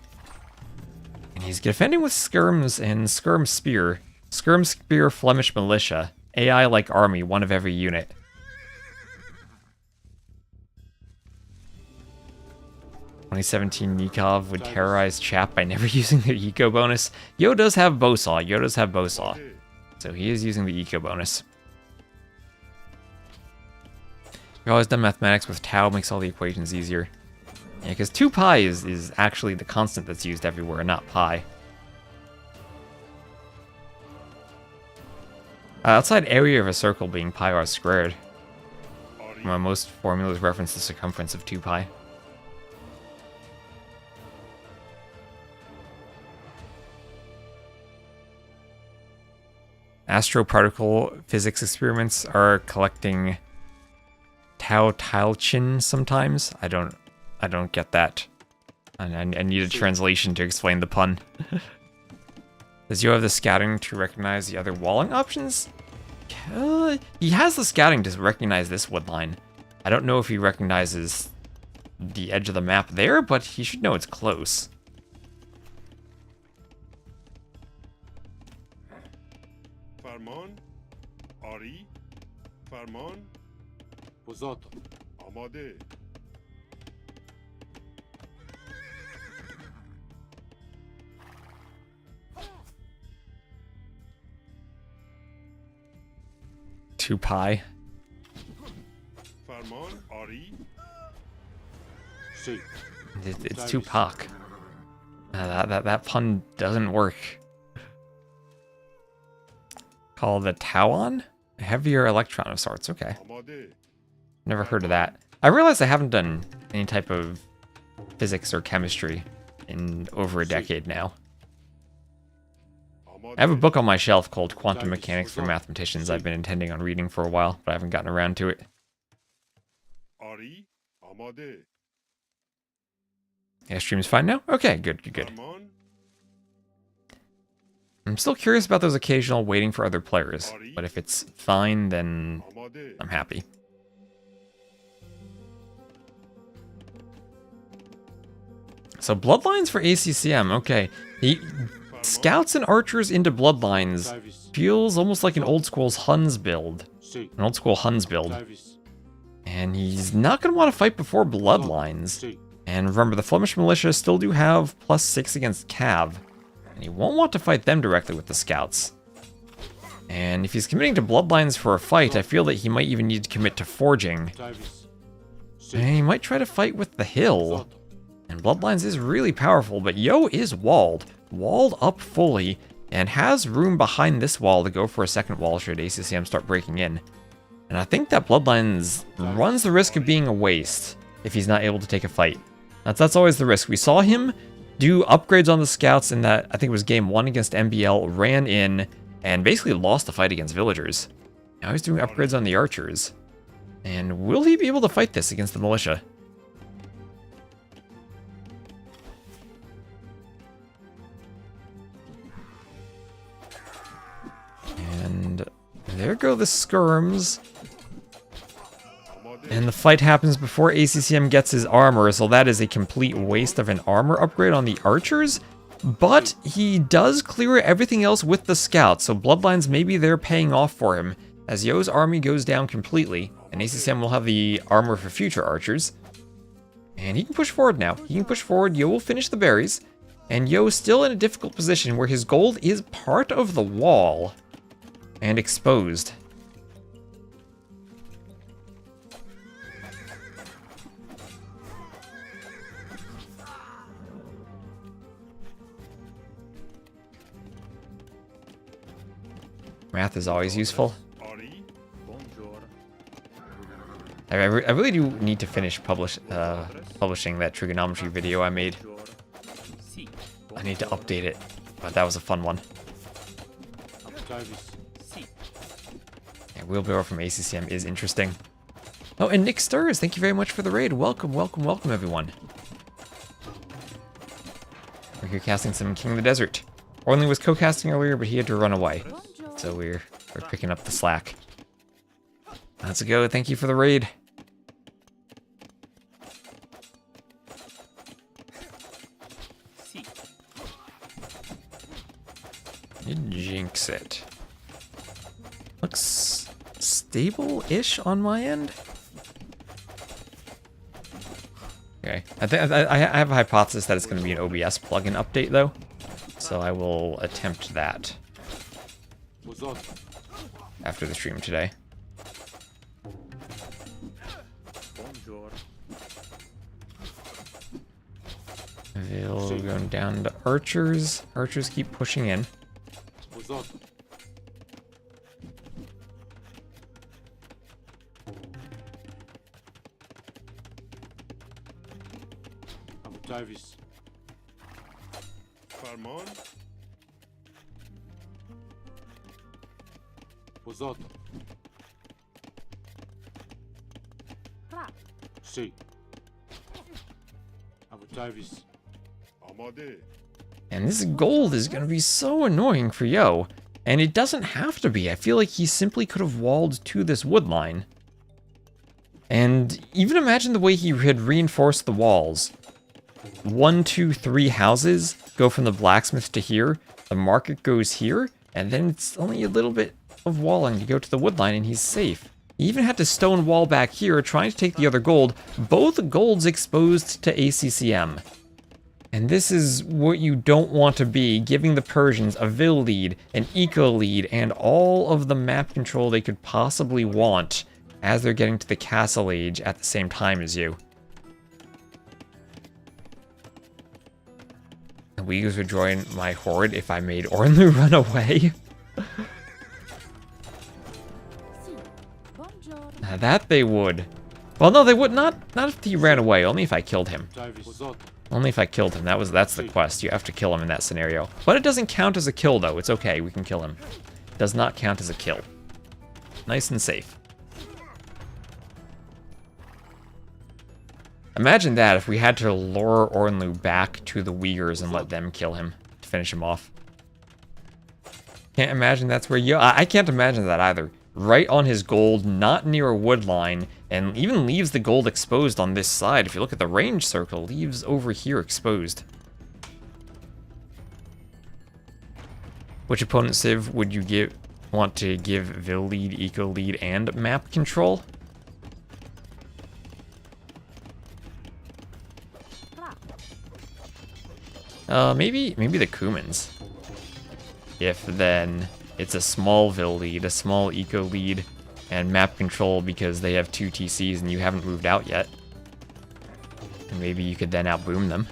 And he's defending with skirms and skirm spear. Skirm spear Flemish militia. AI like army, one of every unit. "2017 Nikov would terrorize chat by never using the eco bonus." Yo does have bowsaw. Yo does have bowsaw. So he is using the eco bonus. We've always done mathematics with tau, makes all the equations easier. Yeah, because 2 pi is actually the constant that's used everywhere, not pi. Outside area of a circle being pi r squared. Most formulas reference the circumference of 2 pi. Astroparticle physics experiments are collecting tau Teilchen sometimes. I don't get that. And I need a translation to explain the pun. Does Yo have the scouting to recognize the other walling options? He has the scouting to recognize this wood line. I don't know if he recognizes the edge of the map there, but he should know it's close. فرمان آری فرمان بزرگ آماده 2 pi. فرمان آری سی It's Tupac. That pun doesn't work. Call the Tauon? A heavier electron of sorts. Okay. آماده Never heard of that. I realize I haven't done any type of physics or chemistry in over a decade now. I have a book on my shelf called Quantum Mechanics for Mathematicians I've been intending on reading for a while, but I haven't gotten around to it. آری آماده Yeah, stream's fine now? Okay, good. فرمان I'm still curious about those occasional waiting for other players, but if it's fine, then آماده I'm happy. So bloodlines for ACCM, okay. He scouts and archers into bloodlines سرویس feels almost like an old school Huns build. سی An old school Huns build. سرویس And he's not going to want to fight before bloodlines. سی And remember, the Flemish militia still do have +6 against Cav. And he won't want to fight them directly with the scouts. And if he's committing to bloodlines for a fight, I feel that he might even need to commit to forging. سرویس And سی he might try to fight with the hill. And bloodlines is really powerful, but Yo is walled. Walled up fully, and has room behind this wall to go for a second wall should ACCM start breaking in. And I think that bloodlines runs the risk of being a waste if he's not able to take a fight. That's always the risk. We saw him do upgrades on the scouts in that, I think it was game 1 against MBL, ran in, and basically lost the fight against villagers. Now he's doing upgrades on the archers. And will he be able to fight this against the militia? And there go the skirms. And the fight happens before ACCM gets his armor, so that is a complete waste of an armor upgrade on the archers. But he does clear everything else with the scouts, so bloodlines maybe they're paying off for him, as Yo's army goes down completely, and ACCM will have the armor for future archers. And he can push forward now. He can push forward, Yo will finish the berries, and Yo is still in a difficult position where his gold is part of the wall and exposed. Math is always useful. آری I really do need to finish publishing that trigonometry video I made. I need to update it, but that was a fun one. سرویس Yeah, wheelbarrow from ACCM is interesting. Oh, and Nick Stirs, thank you very much for the raid. Welcome, everyone. We're here casting some King of the Desert. Orly was co-casting earlier, but he had to run away. So we're picking up the slack. Let's go, thank you for the raid. You jinx it. Looks stable-ish on my end. Okay, I have a hypothesis that it's going to be an OBS plugin update though, so I will attempt that بزرگ after the stream today. We'll go down to archers. Archers keep pushing in. بزرگ Davis. فرمان Pozot. Şey. Abu Davis. آماده And this gold is going to be so annoying for Yo. And it doesn't have to be. I feel like he simply could have walled to this wood line. And even imagine the way he had reinforced the walls. 1, 2, 3 houses go from the blacksmith to here. The market goes here. And then it's only a little bit of walling to go to the wood line and he's safe. He even had to stone wall back here trying to take the other gold. Both golds exposed to ACCM. And this is what you don't want to be, giving the Persians a Vil lead, an Eco lead, and all of the map control they could possibly want as they're getting to the Castle Age at the same time as you. The Uyghurs would join my horde if I made Ornlu run away. Now that they would. Well, no, they would not. Not if he ran away. Only if I killed him. Davis. Pozot. Only if I killed him. That's the quest. You have to kill him in that scenario. But it doesn't count as a kill, though. It's okay. We can kill him. It does not count as a kill. Nice and safe. Imagine that if we had to lure Ornlu back to the Uyghurs and let them kill him to finish him off. Can't imagine that's where you... I can't imagine that either. Right on his gold, not near a wood line, and even leaves the gold exposed on this side. If you look at the range circle, leaves over here exposed. Which opponent civ would you want to give Vil lead, Eco lead, and map control? Maybe the Cumans. If then it's a small Vil lead, a small Eco lead, and map control because they have 2 TCs and you haven't moved out yet. And maybe you could then outboom them.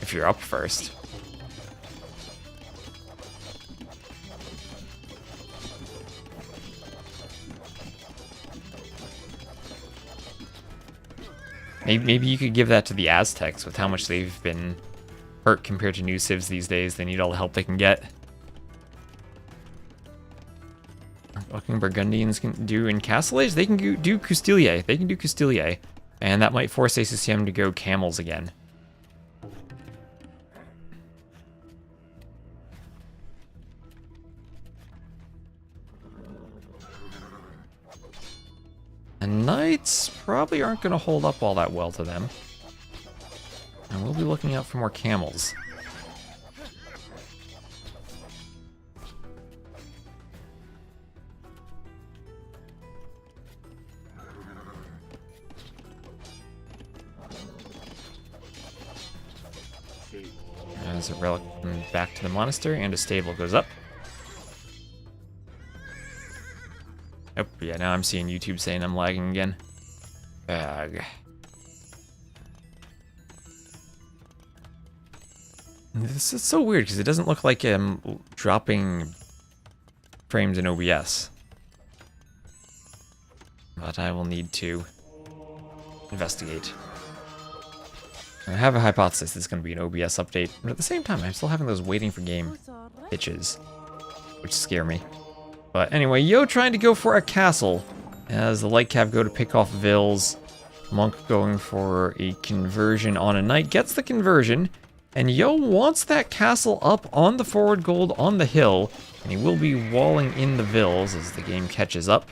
If you're up first. Maybe you could give that to the Aztecs with how much they've been hurt compared to new civs these days. They need all the help they can get. Fucking Burgundians can do in Castle Age. They can do Castilier. They can do Castilier. And that might force ACCM to go camels again. And Knights probably aren't going to hold up all that well to them. And we'll be looking out for more camels. As a relic back to the monastery and a stable goes up. Oh, yeah, now I'm seeing YouTube saying I'm lagging again. Ugh. This is so weird because it doesn't look like I'm dropping frames in OBS. But I will need to investigate. I have a hypothesis this is going to be an OBS update, but at the same time, I'm still having those waiting for game itches, which scare me. But anyway, Yo trying to go for a castle, as the Light Cav go to pick off Vils. Monk going for a conversion on a knight, gets the conversion, and Yo wants that castle up on the forward gold on the hill, and he will be walling in the Vils as the game catches up.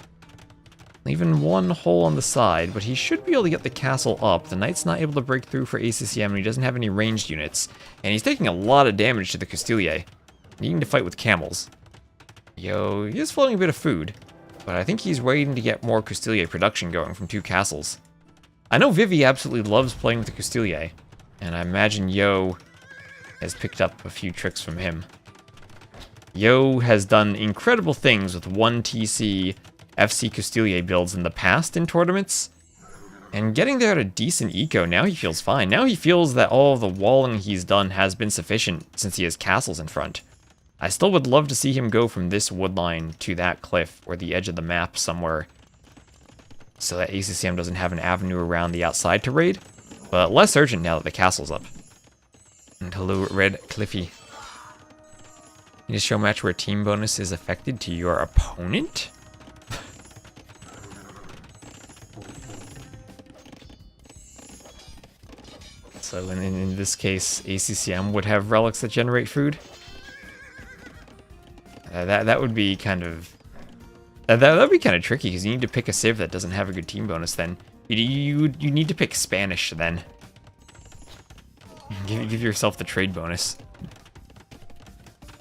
Leaving one hole on the side, but he should be able to get the castle up. The knight's not able to break through for ACCM, and he doesn't have any ranged units. And he's taking a lot of damage to the Castilier, needing to fight with camels. Yo, he is floating a bit of food, but I think he's waiting to get more Castilier production going from 2 castles. I know Vivi absolutely loves playing with the Castilier, and I imagine Yo has picked up a few tricks from him. Yo has done incredible things with 1 TC FC Castilier builds in the past in tournaments, and getting there at a decent eco, now he feels fine. Now he feels that all of the walling he's done has been sufficient since he has castles in front. I still would love to see him go from this woodline to that cliff or the edge of the map somewhere so that ACCM doesn't have an avenue around the outside to raid. but less urgent now that the castle's up. And hello, Red Cliffy. You just show a match where team bonus is affected to your opponent? So in this case, ACCM would have relics that generate food. That would be kind of that would be kind of tricky because you need to pick a civ that doesn't have a good team bonus. Then you need to pick Spanish then. Give yourself the trade bonus.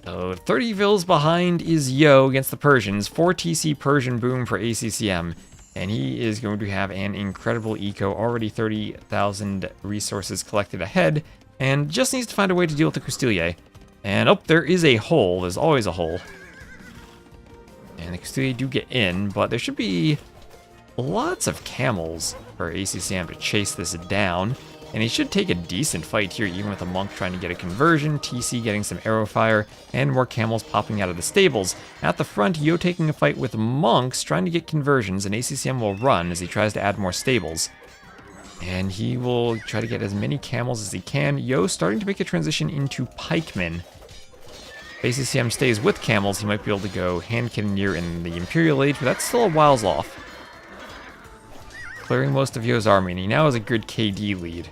So 30 vils behind is Yo against the Persians. 4 TC Persian boom for ACCM. And he is going to have an incredible eco, already 30,000 resources collected ahead, and just needs to find a way to deal with the Castilier. And oh, there is a hole. There's always a hole. And the Castilier do get in, but there should be lots of camels for ACCM to chase this down. And he should take a decent fight here, even with a monk trying to get a conversion, TC getting some arrow fire, and more camels popping out of the stables. At the front, Yo taking a fight with monks, trying to get conversions, and ACCM will run as he tries to add more stables. And he will try to get as many camels as he can. Yo starting to make a transition into pikemen. If ACCM stays with camels, he might be able to go hand cannoneer in the Imperial Age, but that's still a whiles off. Clearing most of Yo's army, and he now has a good KD lead.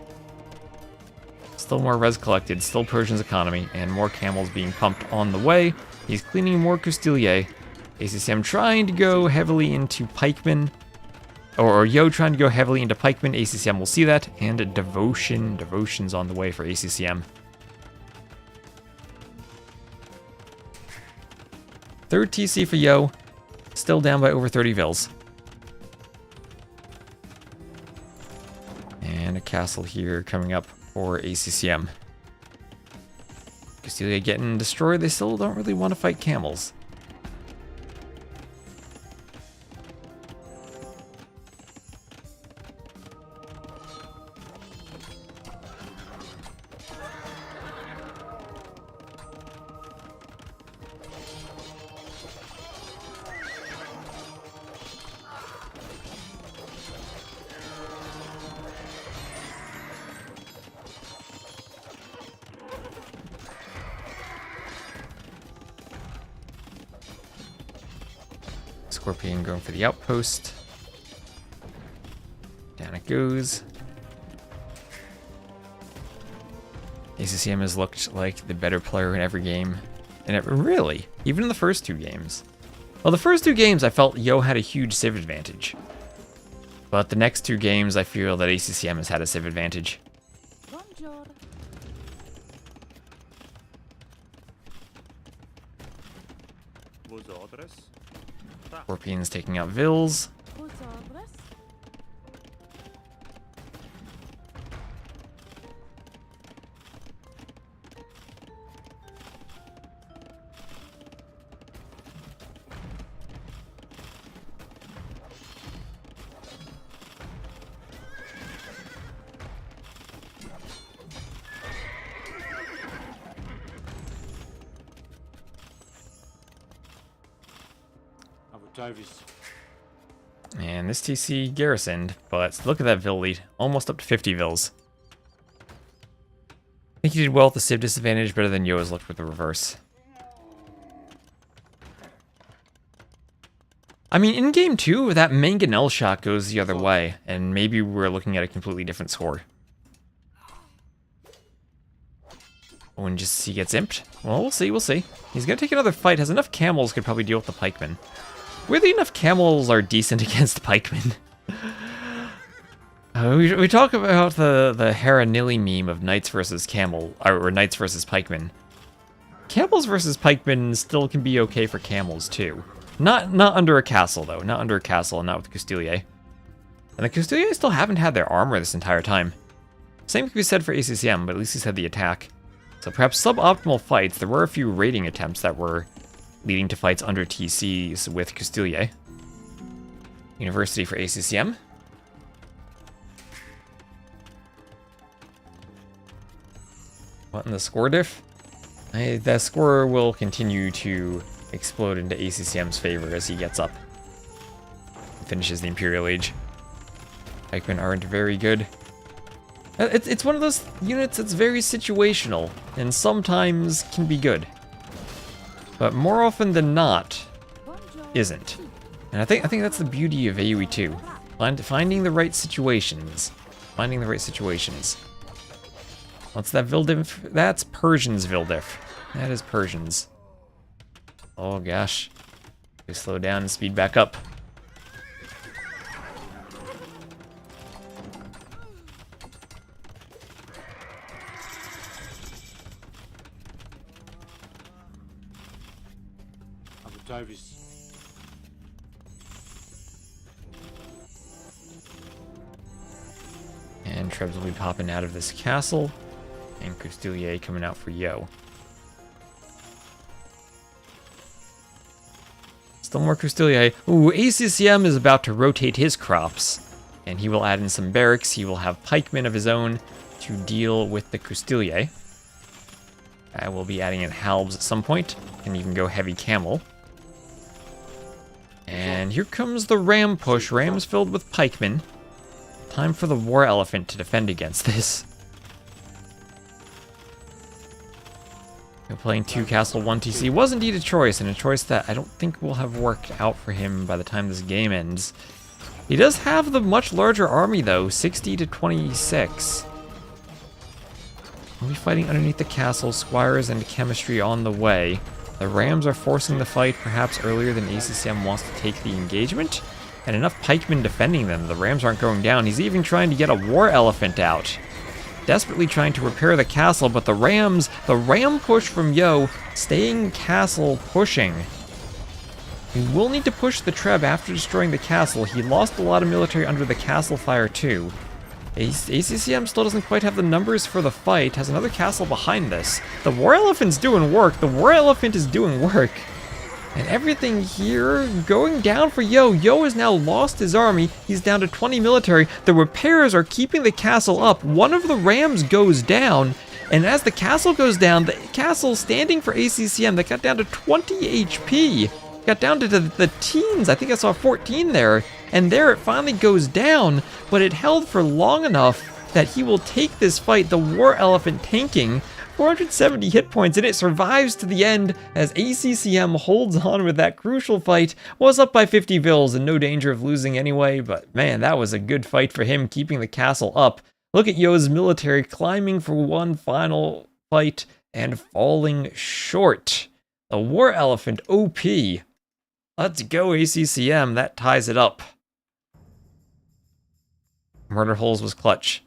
Still more res collected, still Persian's economy, and more camels being pumped on the way. He's cleaning more Castilier. ACCM trying to go heavily into pikemen. Or Yo trying to go heavily into pikemen. ACCM will see that. And a devotion. Devotion's on the way for ACCM. Third TC for Yo. Still down by over 30 vils. And a castle here coming up for ACCM. Castilla getting destroyed. They still don't really want to fight camels. Scorpion going for the outpost. Down it goes. ACCM has looked like the better player in every game. And really, even in the first 2 games. Well, the first 2 games I felt Yo had a huge civ advantage. But the next 2 games I feel that ACCM has had a civ advantage. Buongiorno. Vosotros? Scorpion's taking out Vils. Vosotros. Davis. And this TC garrisoned, but look at that Vil lead. Almost up to 50 Vils. I think he did well with the civ disadvantage, better than Yo's looked with the reverse. I mean, in game 2, that mangonel shot goes the other way, and maybe we're looking at a completely different score. When just he gets imped? Well, we'll see, we'll see. He's gonna take another fight, has enough camels, could probably deal with the pikemen. Weirdly enough, camels are decent against pikemen. We talk about the Hera Nilly meme of knights versus camel, or knights versus pikemen. Camels versus pikemen still can be okay for camels too. Not under a castle though, not under a castle and not with the Castilier. And the Castilier still haven't had their armor this entire time. Same can be said for ACCM, but at least he's had the attack. So perhaps suboptimal fights. There were a few raiding attempts that were leading to fights under TCs with Castilier. University for ACCM. What in the score diff? That score will continue to explode into ACCM's favor as he gets up. Finishes the Imperial Age. Pikemen aren't very good. It's one of those units that's very situational, and sometimes can be good. But more often than not, isn't. And I think that's the beauty of AoE 2. Finding the right situations. Finding the right situations. What's that Vildiv? That's Persian's Vildiv. That is Persian's. Oh gosh. We slow down and speed back up. Davis. And Trebs will be popping out of this castle. And Custilier coming out for Yo. Still more Custilier. Ooh, ACCM is about to rotate his crops. And he will add in some barracks. He will have pikemen of his own to deal with the Custilier. I will be adding in halbs at some point. And even go heavy camel. And here comes the ram push. Rams filled with pikemen. Time for the war elephant to defend against this. Playing 2 castle 1 TC was indeed a choice, and a choice that I don't think will have worked out for him by the time this game ends. He does have the much larger army though, 60 to 26. We'll be fighting underneath the castle, squires and chemistry on the way. The Rams are forcing the fight perhaps earlier than ACCM wants to take the engagement. And enough pikemen defending them, the Rams aren't going down. He's even trying to get a war elephant out. Desperately trying to repair the castle, but the ram push from Yo, staying castle pushing. He will need to push the Treb after destroying the castle. He lost a lot of military under the castle fire too. ACCM still doesn't quite have the numbers for the fight, has another castle behind this. The war elephant's doing work, the war elephant is doing work. And everything here going down for Yo. Yo has now lost his army. He's down to 20 military. The repairs are keeping the castle up. One of the rams goes down. And as the castle goes down, the castle standing for ACCM that got down to 20 HP. Got down to the teens. I think I saw 14 there. And there it finally goes down. But it held for long enough that he will take this fight. The war elephant tanking 470 hit points, and it survives to the end as ACCM holds on with that crucial fight. Was up by 50 vils and no danger of losing anyway, but man, that was a good fight for him, keeping the castle up. Look at Yo's military climbing for one final fight and falling short. The war elephant OP. Let's go ACCM, that ties it up. Murder holes was clutch.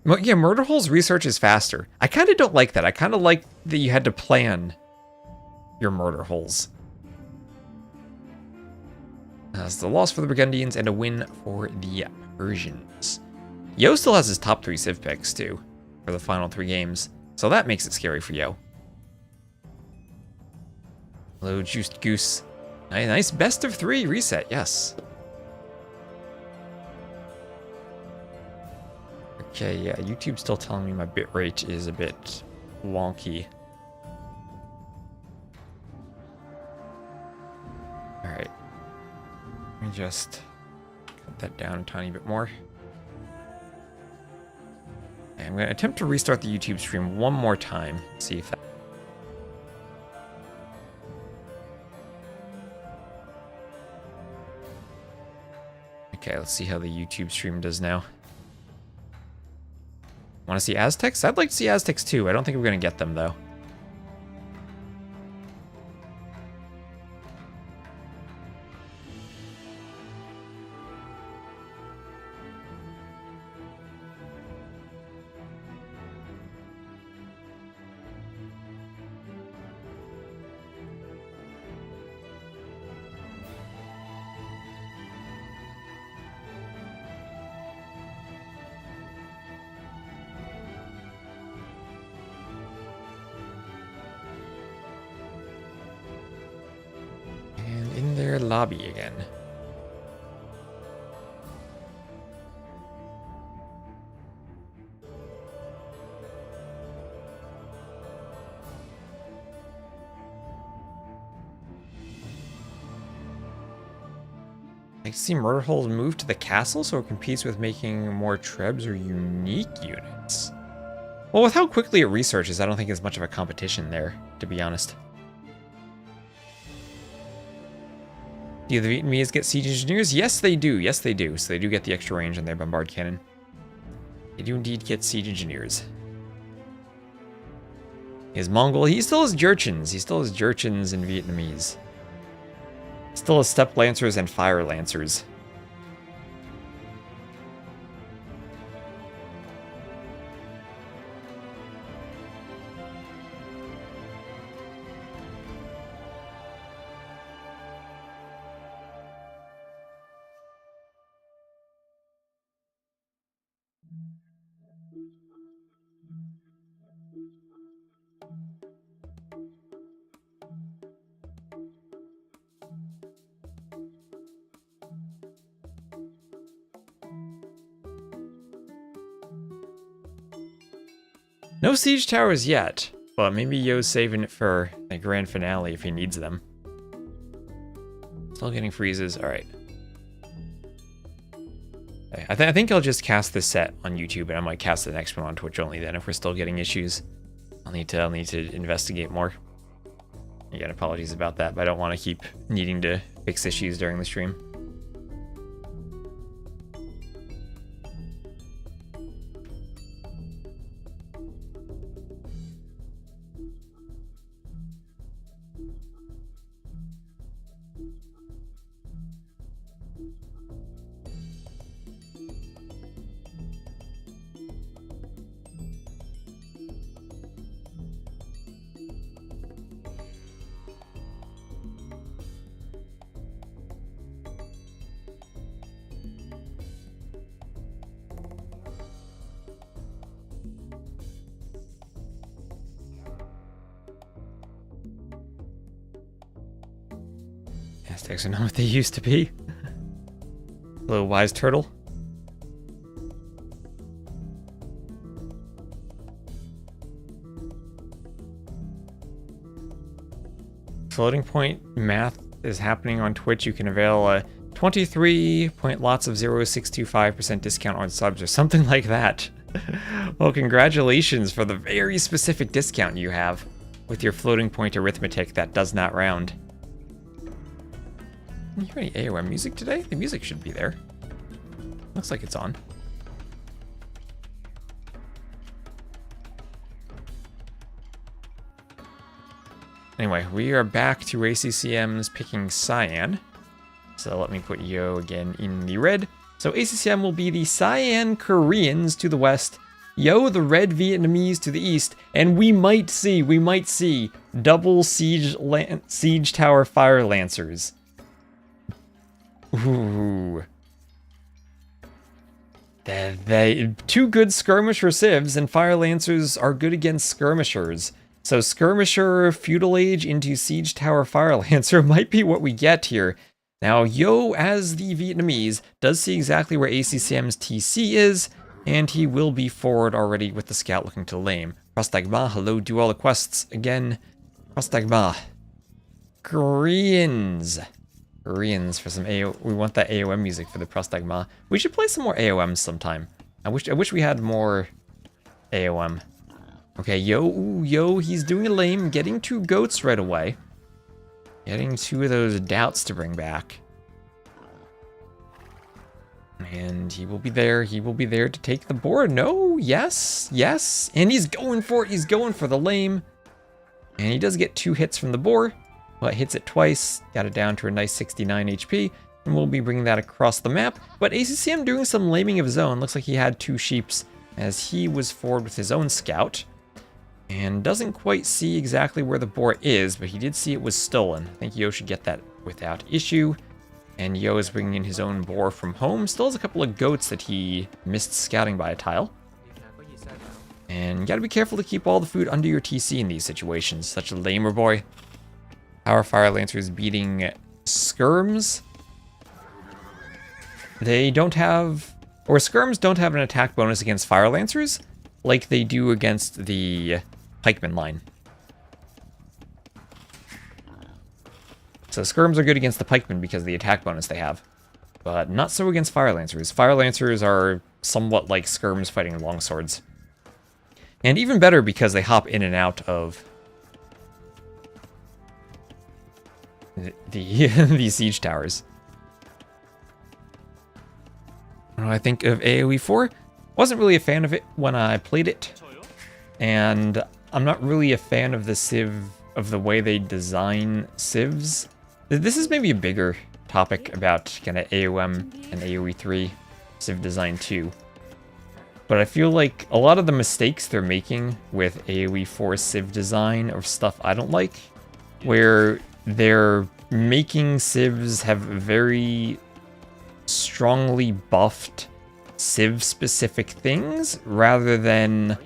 Well, yeah, Murder Hole's research is faster. I kind of don't like that. I kind of like that you had to plan your Murder Holes. It's the loss for the Burgundians and a win for the Persians. Yo still has his top 3 civ picks, too, for the final 3 games. So that makes it scary for Yo. Hello, Juiced Goose. Nice best of 3 reset, yes. Okay, yeah, YouTube's still telling me my bitrate is a bit wonky. Alright. Let me just cut that down a tiny bit more. And I'm going to attempt to restart the YouTube stream one more time. See if that... Okay, let's see how the YouTube stream does now. Want to see Aztecs? I'd like to see Aztecs too. I don't think we're going to get them, though. Lobby again. I see Murder Holes move to the castle so it competes with making more trebs or unique units. Well, with how quickly it researches, I don't think there's much of a competition there, to be honest. Do the Vietnamese get siege engineers? Yes, they do. Yes, they do. So they do get the extra range on their bombard cannon. They do indeed get siege engineers. His Mongol, he still has Jurchens. He still has Jurchens in Vietnamese. Still has steppe lancers and fire lancers. No siege towers yet, but maybe Yo's saving it for the grand finale if he needs them. Still getting freezes. All right. Okay, I think I'll just cast this set on YouTube, and I might cast the next one on Twitch only. Then, if we're still getting issues, I'll need to investigate more. Again, apologies about that, but I don't want to keep needing to fix issues during the stream. Aztecs are not what they used to be. Hello, wise turtle. Floating point math is happening on Twitch. You can avail a 23 point lots of 0.625% discount on subs or something like that. Well, congratulations for the very specific discount you have with your floating point arithmetic that does not round. You hear any AOM music today? The music should be there. Looks like it's on. Anyway, we are back to ACCM's picking Cyan. So let me put Yo again in the red. So ACCM will be the Cyan Koreans to the west, Yo the red Vietnamese to the east, and we might see double siege tower fire lancers. Ooh. They two good skirmisher civs, and fire lancers are good against skirmishers. So skirmisher feudal age into siege tower fire lancer might be what we get here. Now Yo, as the Vietnamese, does see exactly where ACCM's TC is, and he will be forward already with the scout looking to lame. Prostagma, hello, do all the quests again. Prostagma. Koreans for some AO. We want that AOM music for the Prostagma. We should play some more AOM sometime. I wish we had more AOM. Okay, Yo, he's doing a lame, getting 2 goats right away. Getting 2 of those doubts to bring back. And he will be there to take the board. No, yes, and he's going for it, he's going for the lame. And he does get 2 hits from the boar, but hits it twice, got it down to a nice 69 HP, and we'll be bringing that across the map. But ACCM doing some laming of his own, looks like he had 2 sheeps as he was forward with his own scout. And doesn't quite see exactly where the boar is, but he did see it was stolen. I think Yo should get that without issue. And Yo is bringing in his own boar from home. Still has a couple of goats that he missed scouting by a tile. And you gotta be careful to keep all the food under your TC in these situations. Such a lamer boy. Our fire lancers beating skirms. They don't have, or skirms don't have an attack bonus against fire lancers like they do against the pikeman line. So skirms are good against the pikemen because of the attack bonus they have. but not so against Fire Lancers. Fire Lancers are somewhat like skirms fighting longswords. And even better because they hop in and out of the siege towers. What do I think of AoE 4? Wasn't really a fan of it when I played it. And I'm not really a fan of the civ, of the way they design civs. This is maybe a bigger topic about kind of AOM and AoE 3 civ design too. But I feel like a lot of the mistakes they're making with AoE 4 civ design are stuff I don't like, where they're making civs have very strongly buffed civ-specific things rather than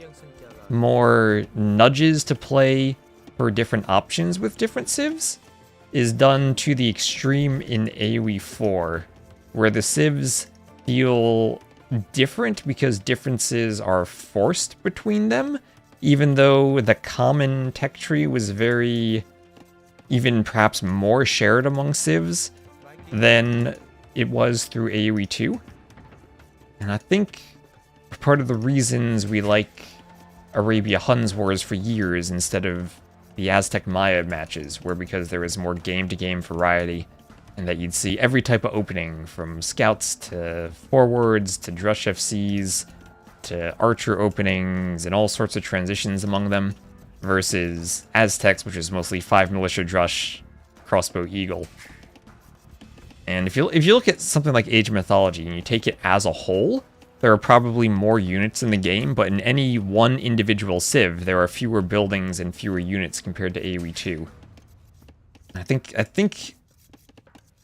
more nudges to play for different options with different civs is done to the extreme in AoE 4, where the civs feel different because differences are forced between them, even though the common tech tree was very, even perhaps more shared among civs than it was through AoE 2. And I think part of the reasons we like Arabia Huns Wars for years instead of the Aztec Maya matches were because there was more game-to-game variety, and that you'd see every type of opening, from scouts to forwards to Drush FCs to archer openings and all sorts of transitions among them, versus Aztecs, which is mostly 5 militia Drush, crossbow eagle. And if you look at something like Age of Mythology and you take it as a whole, there are probably more units in the game, but in any one individual civ, there are fewer buildings and fewer units compared to AoE 2. I think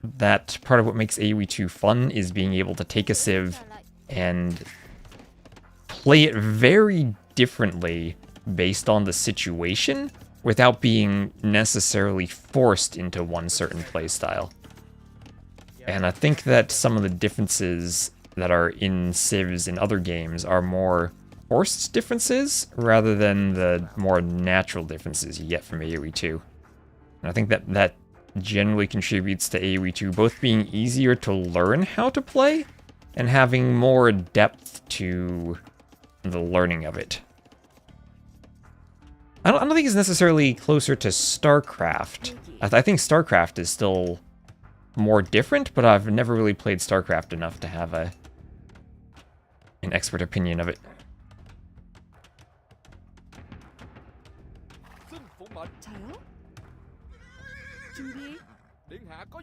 that part of what makes AoE 2 fun is being able to take a civ and play it very differently based on the situation without being necessarily forced into one certain playstyle. And I think that some of the differences that are in civs in other games are more forced differences rather than the more natural differences you get from AoE 2. And I think that generally contributes to AoE 2 both being easier to learn how to play and having more depth to the learning of it. I don't think it's necessarily closer to StarCraft. I think StarCraft is still more different, but I've never really played StarCraft enough to have an expert opinion of it.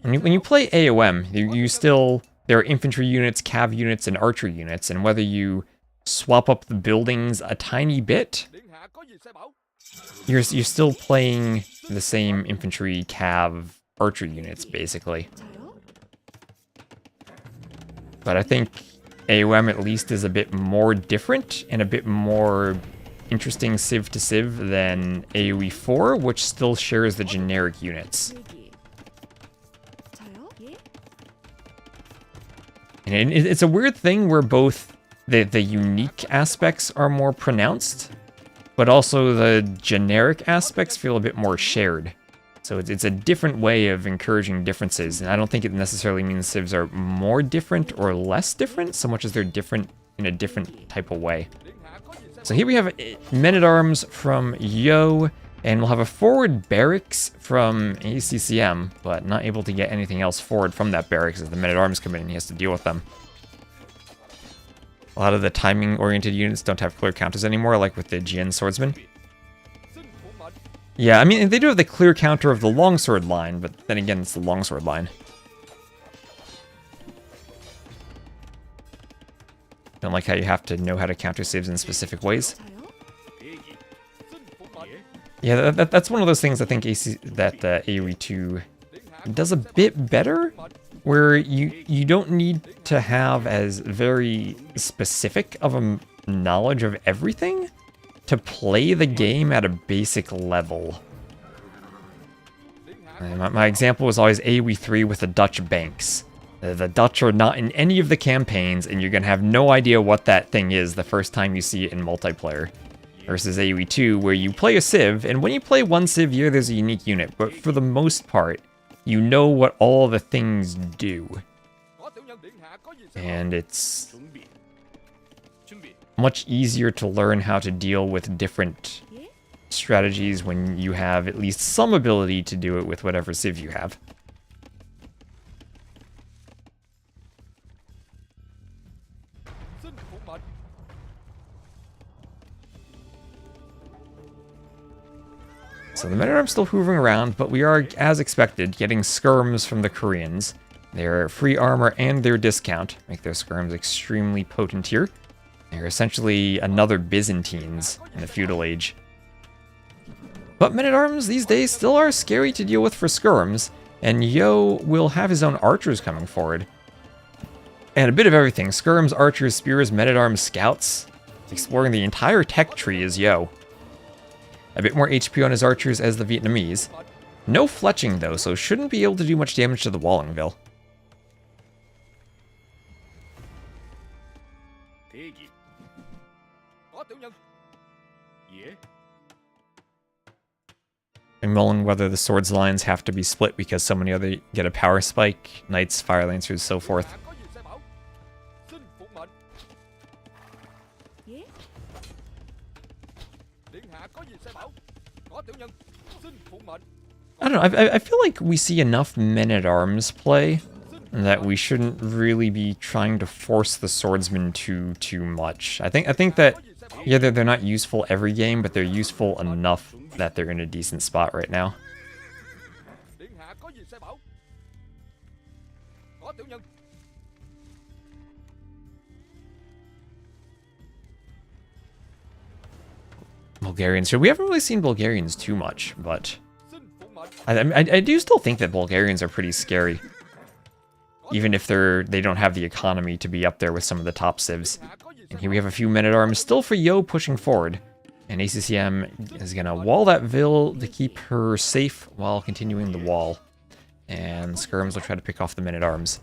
When you play AOM, you still, there are infantry units, cav units, and archer units, and whether you swap up the buildings a tiny bit, you're still playing the same infantry, cav, archer units, basically. But I think AOM at least is a bit more different and a bit more interesting civ to civ than AoE 4, which still shares the generic units. And it's a weird thing where both the unique aspects are more pronounced, but also the generic aspects feel a bit more shared. So it's a different way of encouraging differences, and I don't think it necessarily means civs are more different or less different, so much as they're different in a different type of way. So here we have men-at-arms from Yo, and we'll have a forward barracks from ACCM, but not able to get anything else forward from that barracks as the men-at-arms come in and he has to deal with them. A lot of the timing-oriented units don't have clear counters anymore, like with the Jian swordsman. Yeah, I mean, they do have the clear counter of the longsword line, but then again, it's the longsword line. Don't like how you have to know how to counter civs in specific ways. Yeah, that's one of those things I think AoE 2 does a bit better, where you don't need to have as very specific of a knowledge of everything to play the game at a basic level. My example was always AoE 3 with the Dutch banks. The Dutch are not in any of the campaigns, and you're going to have no idea what that thing is the first time you see it in multiplayer. Versus AoE 2, where you play a civ, and when you play one civ here, there's a unique unit, but for the most part, you know what all the things do. and it's much easier to learn how to deal with different strategies when you have at least some ability to do it with whatever civ you have. So the men-at-arms still hoovering around, but we are, as expected, getting skirms from the Koreans. Their free armor and their discount make their skirms extremely potent here. They're essentially another Byzantines in the feudal age. But men-at-arms these days still are scary to deal with for skirms, and Yo will have his own archers coming forward. And a bit of everything: skirms, archers, spears, men-at-arms, scouts. Exploring the entire tech tree is Yo. A bit more HP on his archers as the Vietnamese. No fletching though, so shouldn't be able to do much damage to the Wallingville. I'm mulling whether the swords lines have to be split because so many other get a power spike, knights, fire lancers, so forth. I don't know, I feel like we see enough men-at-arms play that we shouldn't really be trying to force the swordsmen too much. I think that, yeah, they're not useful every game, but they're useful enough that they're in a decent spot right now. Bulgarians. So we haven't really seen Bulgarians too much, but I do still think that Bulgarians are pretty scary, even if they don't have the economy to be up there with some of the top civs. And here we have a few men-at-arms still for Yo pushing forward, and ACCM is gonna wall that Vil to keep her safe while continuing the wall, and skirms will try to pick off the men-at-arms.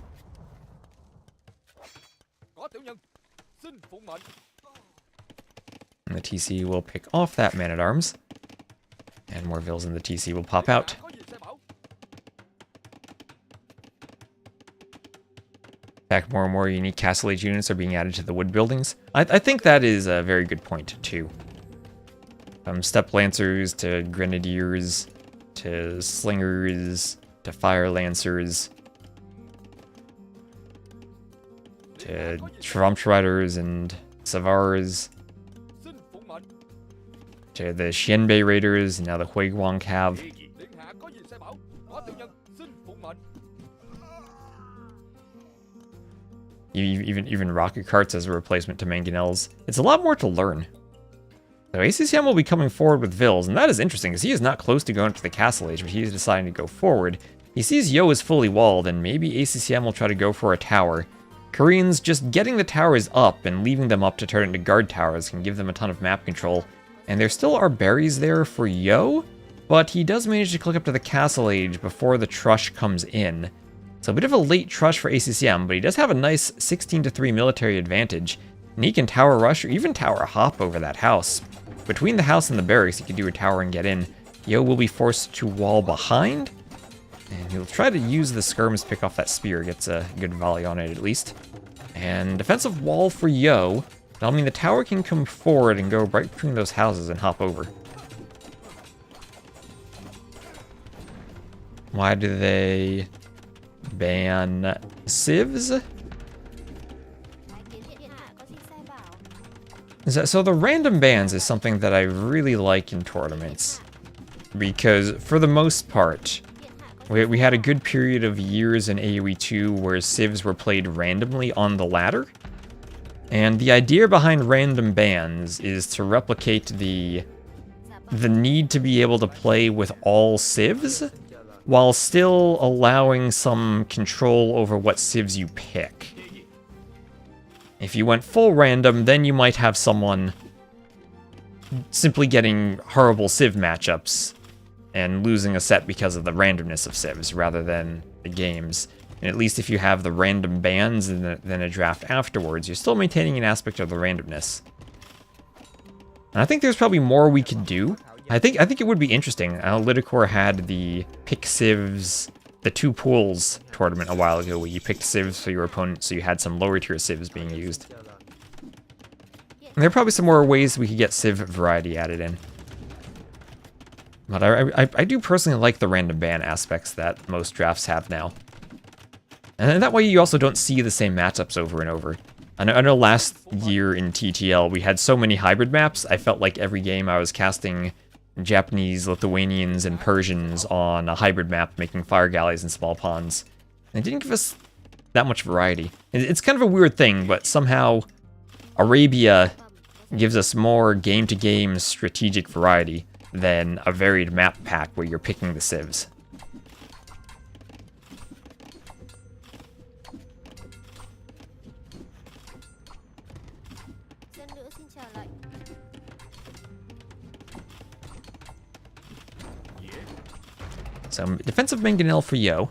And the TC will pick off that man-at-arms. And more Vils in the TC will pop out. In fact, more and more unique Castle Age units are being added to the wood buildings. I think that is a very good point, too. From Steppe Lancers to Grenadiers to Slingers to Fire Lancers to Schwarmstriders and Savars, to the Xianbei Raiders, and now the Huiguang Cav. Even rocket carts as a replacement to mangonels. It's a lot more to learn. So ACCM will be coming forward with Vils, and that is interesting, because he is not close to going to the Castle Age, but he is deciding to go forward. He sees Yo is fully walled, and maybe ACCM will try to go for a tower. Koreans just getting the towers up and leaving them up to turn into guard towers can give them a ton of map control. And there still are berries there for Yo, but he does manage to click up to the Castle Age before the Trush comes in. So a bit of a late Trush for ACCM, but he does have a nice 16-3 military advantage. And he can tower rush or even tower hop over that house. Between the house and the barracks, he can do a tower and get in. Yo will be forced to wall behind, and he'll try to use the skirms to pick off that spear. Gets a good volley on it at least. And defensive wall for Yo. That'll mean the tower can come forward and go right between those houses and hop over. Why do they ban civs? So the random bans is something that I really like in tournaments, because for the most part, we had a good period of years in AoE 2 where civs were played randomly on the ladder. And the idea behind random bans is to replicate the need to be able to play with all civs, while still allowing some control over what civs you pick. If you went full random, then you might have someone simply getting horrible civ matchups and losing a set because of the randomness of civs rather than the games. And at least if you have the random bans and then a draft afterwards, you're still maintaining an aspect of the randomness. And I think there's probably more we could do. I think it would be interesting. Lidicor had the pick civs the two pools tournament a while ago where you picked civs for your opponent, so you had some lower tier civs being used. And there are probably some more ways we could get civ variety added in. But I do personally like the random ban aspects that most drafts have now. And that way you also don't see the same matchups over and over. I know last year in TTL we had so many hybrid maps, I felt like every game I was casting Japanese, Lithuanians, and Persians on a hybrid map making fire galleys and small ponds. And it didn't give us that much variety. It's kind of a weird thing, but somehow Arabia gives us more game-to-game strategic variety than a varied map pack where you're picking the civs. So, defensive mangonel for Yo.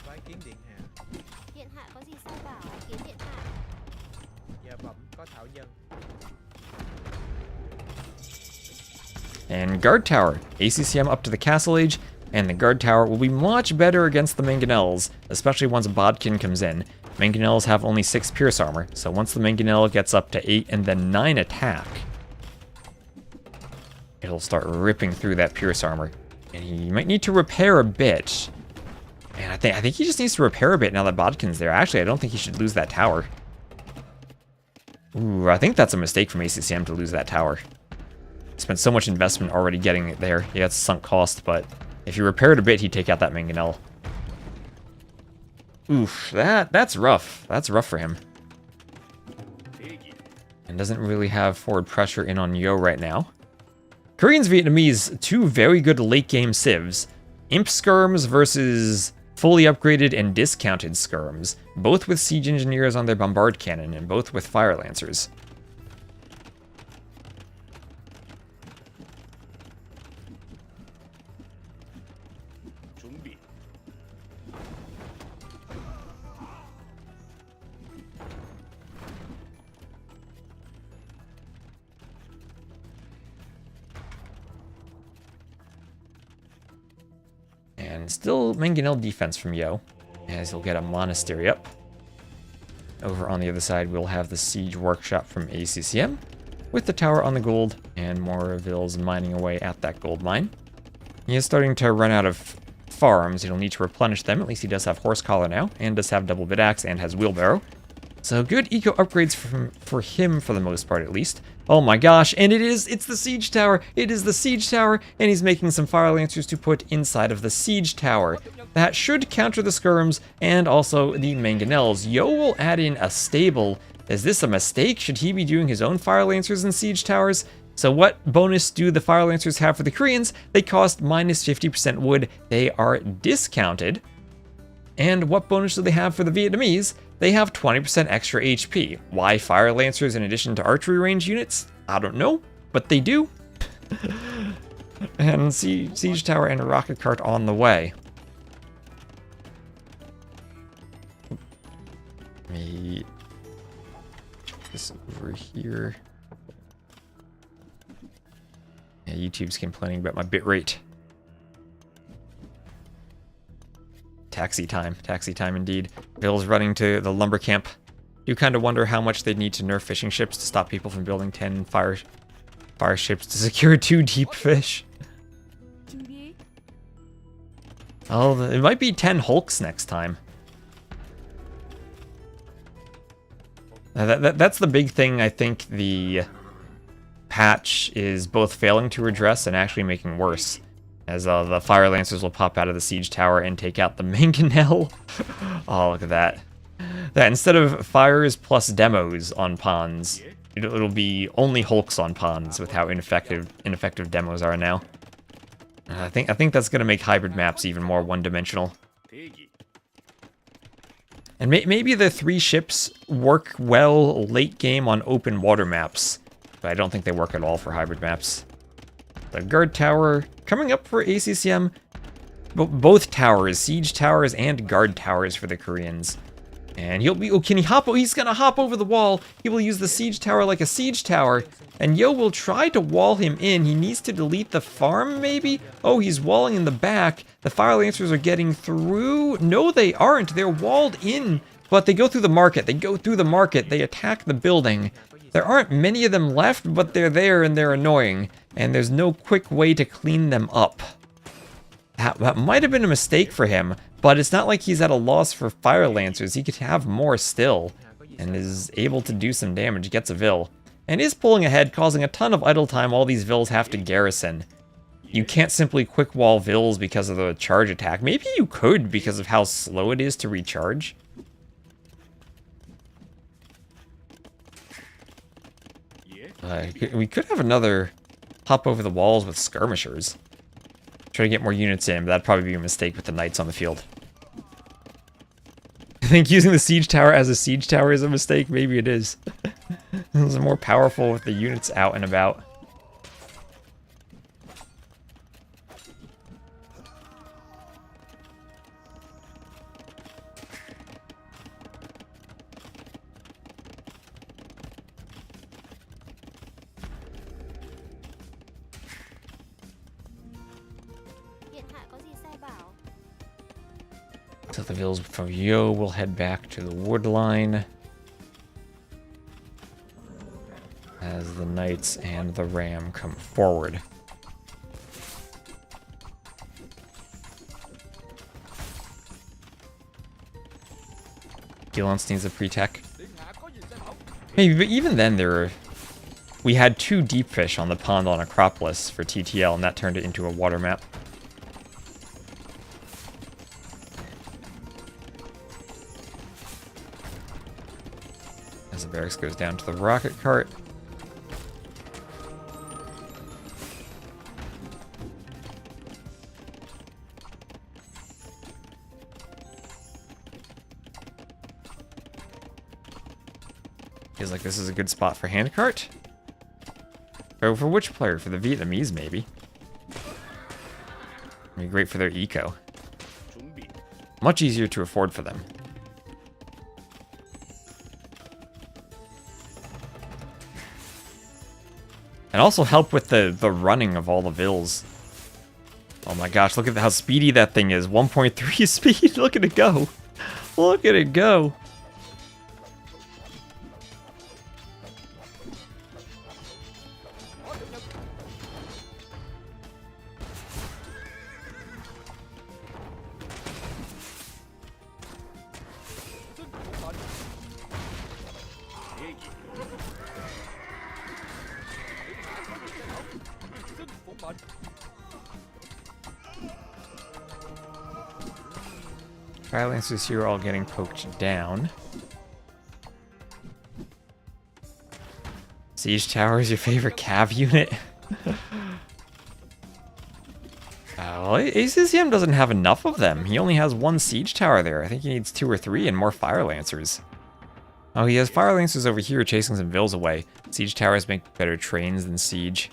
Vai kiếm điện hạ. Điện hạ có gì sai bảo kiếm điện hạ. Giờ bẩm có thảo dân. And guard tower. ACCM up to the castle age, and the guard tower will be much better against the mangonels, especially once Bodkin comes in. Mangonels have only 6 pierce armor, so once the mangonel gets up to 8 and then 9 attack, it'll start ripping through that pierce armor. And he might need to repair a bit. And I think he just needs to repair a bit now that Bodkin's there. Actually, I don't think he should lose that tower. Ooh, I think that's a mistake from ACCM to lose that tower. Spent so much investment already getting it there. Yeah, it's sunk cost, but if he repaired a bit, he'd take out that mangonel. Oof, that's rough. That's rough for him. And doesn't really have forward pressure in on Yo right now. Koreans, Vietnamese, 2 very good late game civs. Imp skirms versus fully upgraded and discounted skirms. Both with siege engineers on their bombard cannon and both with fire lancers. 준비. And still mangonel defense from Yo, as he'll get a monastery up. Over on the other side, we'll have the siege workshop from ACCM, with the tower on the gold, and more vills mining away at that gold mine. He is starting to run out of farms. He'll need to replenish them. At least he does have horse collar now, and does have double bit axe, and has wheelbarrow. So good eco upgrades for him for the most part, at least. Oh my gosh, and it's the siege tower. It is the siege tower, and he's making some fire lancers to put inside of the siege tower. That should counter the skirms and also the mangonels. Yo will add in a stable. Is this a mistake? Should he be doing his own fire lancers and siege towers? So what bonus do the fire lancers have for the Koreans? They cost minus 50% wood. They are discounted. And what bonus do they have for the Vietnamese? They have 20% extra HP. Why fire lancers in addition to archery range units? I don't know, but they do. And siege tower and a rocket cart on the way. Let me check this over here. Yeah, YouTube's complaining about my bitrate. Taxi time indeed. Bill's running to the lumber camp. You kind of wonder how much they'd need to nerf fishing ships to stop people from building 10 fire ships to secure 2 deep fish. 준비. Oh, it might be 10 hulks next time. That's the big thing I think the patch is both failing to address and actually making worse. As the fire lancers will pop out of the siege tower and take out the mangonel. Oh, look at that. That instead of fires plus demos on ponds, it'll be only hulks on ponds with how ineffective demos are now. I think that's gonna make hybrid maps even more one-dimensional. And maybe the 3 ships work well late game on open water maps, but I don't think they work at all for hybrid maps. The guard tower coming up for ACCM. Both towers, siege towers and guard towers for the Koreans. And he'll be, oh, can he hop? Oh, he's gonna hop over the wall. He will use the siege tower like a siege tower. And Yo will try to wall him in. He needs to delete the farm, maybe? Oh, he's walling in the back. The fire lancers are getting through. No, they aren't. They're walled in. But they go through the market. They go through the market. They attack the building. There aren't many of them left, but they're there and they're annoying. And there's no quick way to clean them up. That might have been a mistake for him, but it's not like he's at a loss for fire lancers. He could have more still, and is able to do some damage, gets a Vil, and is pulling ahead, causing a ton of idle time all these Vils have to garrison. You can't simply quick wall Vils because of the charge attack. Maybe you could because of how slow it is to recharge. We could have another hop over the walls with skirmishers. Try to get more units in, but that'd probably be a mistake with the knights on the field. I think using the siege tower as a siege tower is a mistake. Maybe it is. It's more powerful with the units out and about. Điện hạ có gì sai bảo? So the Vils from Yo will head back to the wood line. As the knights and the ram come forward. Gilance needs a pre-tech. Maybe, but even then we had 2 deep fish on the pond on Acropolis for TTL, and that turned it into a water map. As the barracks goes down to the rocket cart. Feels like this is a good spot for handcart. Oh, for which player? For the Vietnamese, maybe. Be great for their eco. Much easier to afford for them. And also help with the running of all the Vils. Oh my gosh, look at how speedy that thing is. 1.3 speed. Look at it go. Look at it go. Fire Lancers here are all getting poked down. Siege Tower is your favorite cav unit? Well, ACCM doesn't have enough of them. He only has 1 Siege Tower there. I think he needs 2 or 3 and more Fire Lancers. Oh, he has Fire Lancers over here chasing some Vils away. Siege Towers make better trains than Siege.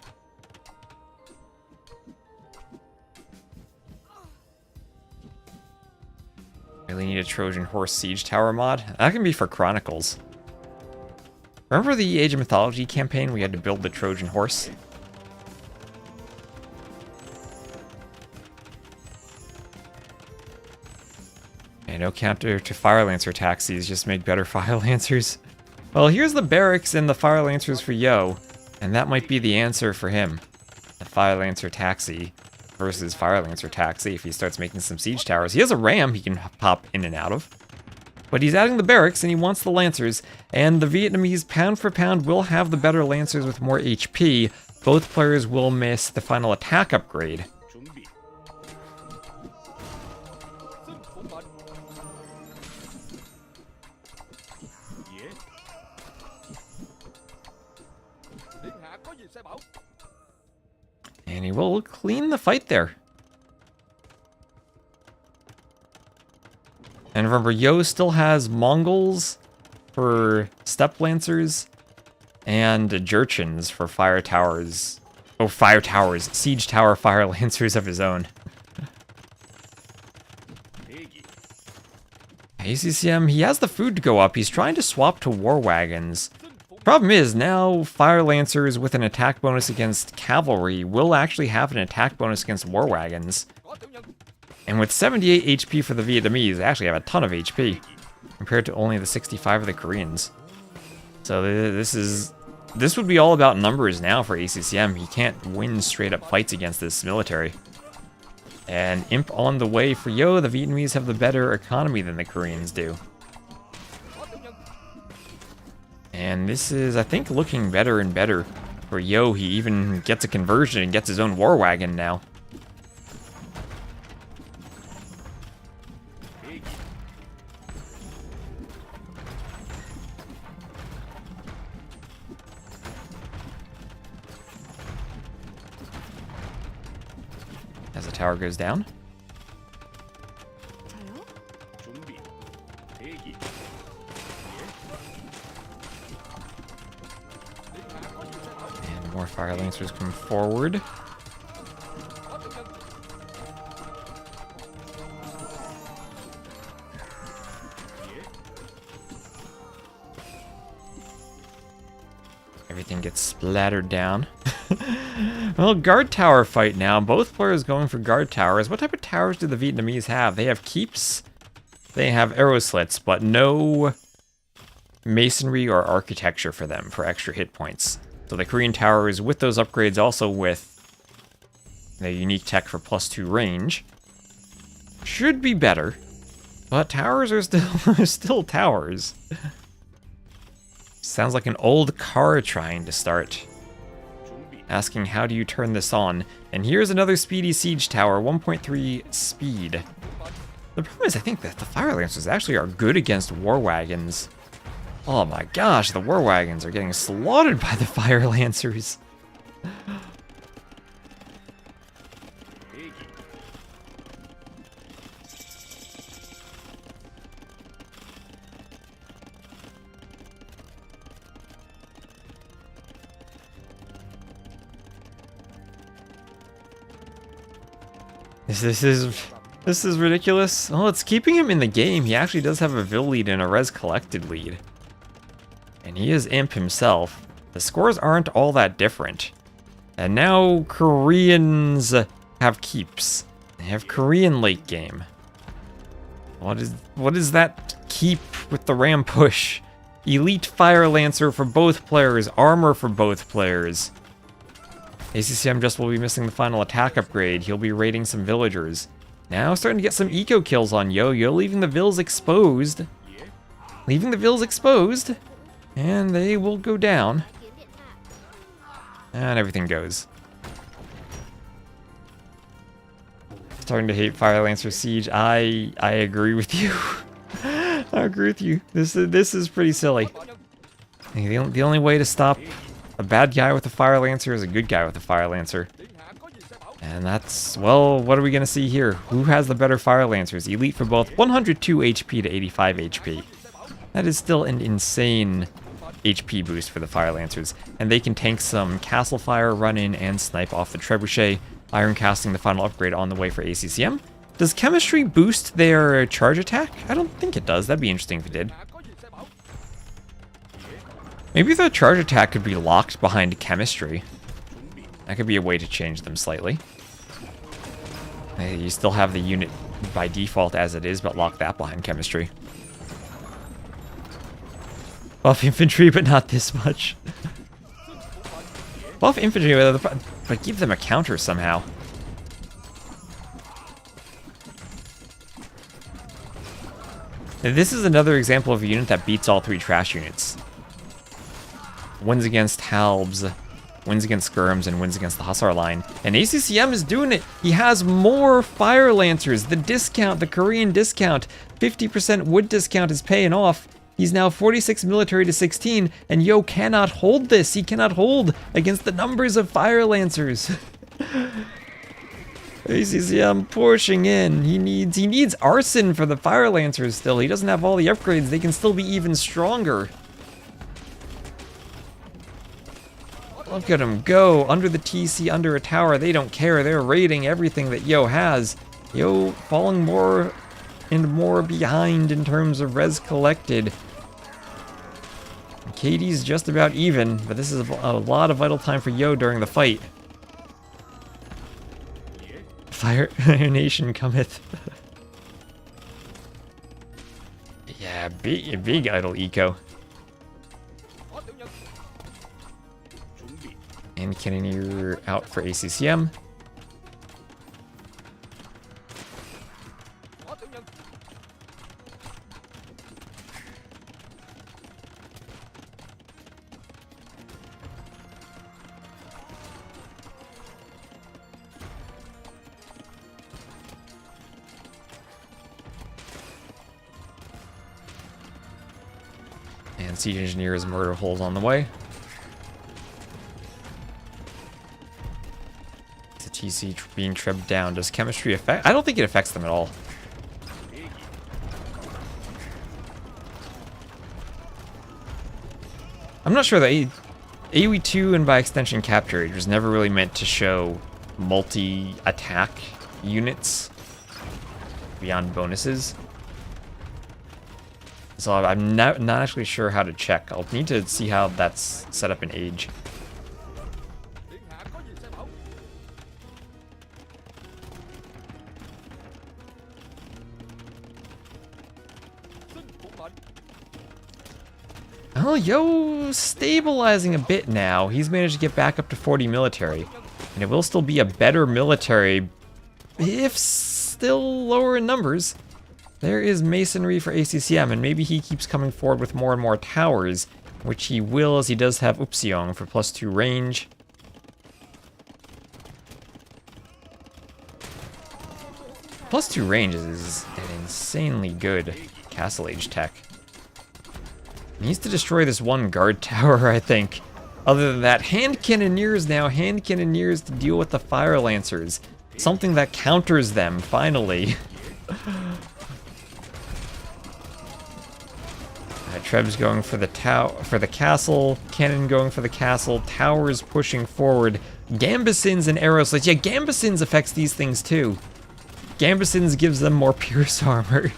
Really need a Trojan Horse Siege Tower mod? That can be for Chronicles. Remember the Age of Mythology campaign? We had to build the Trojan Horse. And no counter to Fire Lancer taxis, just make better Fire Lancers. Well, here's the barracks and the Fire Lancers for Yo, and that might be the answer for him. The Fire Lancer taxi versus Fire Lancer taxi if he starts making some siege towers. He has a ram he can pop in and out of. But he's adding the barracks and he wants the Lancers, and the Vietnamese pound for pound will have the better Lancers with more HP. Both players will miss the final attack upgrade. And he will clean the fight there. And remember, Yo still has Mongols for Steppe Lancers and Jurchens for Fire Towers. Oh, Fire Towers. Siege Tower Fire Lancers of his own. ACCM, he has the food to go up. He's trying to swap to war wagons. Problem is, now Fire Lancers with an attack bonus against cavalry will actually have an attack bonus against war wagons. And with 78 HP for the Vietnamese, they actually have a ton of HP compared to only the 65 of the Koreans. So this would be all about numbers now for ACCM. He can't win straight up fights against this military. And Imp on the way for Yo. The Vietnamese have the better economy than the Koreans do. And this is, I think, looking better and better for Yo. He even gets a conversion and gets his own war wagon now. As the tower goes down. 저요? 준비. 대기. And more Fire Lancers come forward. Everything gets splattered down. Well, guard tower fight now. Both players going for guard towers. What type of towers do the Vietnamese have? They have keeps. They have arrow slits, but no masonry or architecture for them for extra hit points. So the Korean towers with those upgrades, also with the unique tech for +2 range, should be better. But towers are still towers. Sounds like an old car trying to start. Asking, how do you turn this on? And here's another speedy siege tower, 1.3 speed. The problem is, I think that the Fire Lancers actually are good against war wagons. Oh my gosh, the war wagons are getting slaughtered by the Fire Lancers. This is ridiculous. Well, it's keeping him in the game. He actually does have a Vil lead and a Res collected lead. And he is Imp himself. The scores aren't all that different. And now Koreans have keeps. They have Korean late game. What is that keep with the ram push? Elite Fire Lancer for both players, armor for both players. ACCM just will be missing the final attack upgrade. He'll be raiding some villagers. Now starting to get some eco kills on Yo. Yo leaving the Vils exposed. Leaving the Vils exposed. And they will go down. And everything goes. Starting to hate Fire Lancer Siege. I agree with you. I agree with you. This is pretty silly. The only way to stop a bad guy with a Fire Lancer is a good guy with a Fire Lancer. And that's, well, what are we going to see here? Who has the better Fire Lancers? Elite for both, 102 HP to 85 HP. That is still an insane HP boost for the Fire Lancers. And they can tank some Castle Fire, run in, and snipe off the Trebuchet. Iron Casting, the final upgrade on the way for ACCM. Does Chemistry boost their charge attack? I don't think it does. That'd be interesting if it did. Maybe the charge attack could be locked behind Chemistry. That could be a way to change them slightly. You still have the unit by default as it is, but lock that behind Chemistry. Buff Infantry, but not this much. Buff Infantry, but give them a counter somehow. This is another example of a unit that beats all three trash units. Wins against Halbs, wins against Skirms, and wins against the Hussar line. And ACCM is doing it. He has more Fire Lancers. The discount, the Korean discount, 50% wood discount is paying off. He's now 46 military to 16, and Yo cannot hold this. He cannot hold against the numbers of Fire Lancers. ACCM pushing in. He needs Arson for the Fire Lancers still. He doesn't have all the upgrades. They can still be even stronger. Look at him go, under the TC, under a tower. They don't care. They're raiding everything that Yo has. Yo falling more and more behind in terms of res collected. Katie's just about even, but this is a lot of vital time for Yo during the fight. Fire Nation cometh. Yeah, big idle eco. 준비. And Cannoneer out for ACCM. And Siege Engineer's murder hole's on the way. The TC being tripped down. Does chemistry affect? I don't think it affects them at all. I'm not sure that AoE2 and by extension Capture Age was never really meant to show multi-attack units beyond bonuses. So I'm not actually sure how to check. I'll need to see how that's set up in Age. Oh, Yo stabilizing a bit now. He's managed to get back up to 40 military. And it will still be a better military, if still lower in numbers. There is masonry for ACCM, and maybe he keeps coming forward with more and more towers, which he will, as he does have Upsiong for +2 range. +2 range is an insanely good Castle Age tech. He needs to destroy this one guard tower, I think. Other than that, hand cannoneers now, hand cannoneers to deal with the fire lancers. Something that counters them, finally. Treb's going for the castle, Cannon going for the castle, towers pushing forward, Gambesons and Aeroslits. Yeah, Gambesons affects these things too. Gambesons gives them more pierce armor.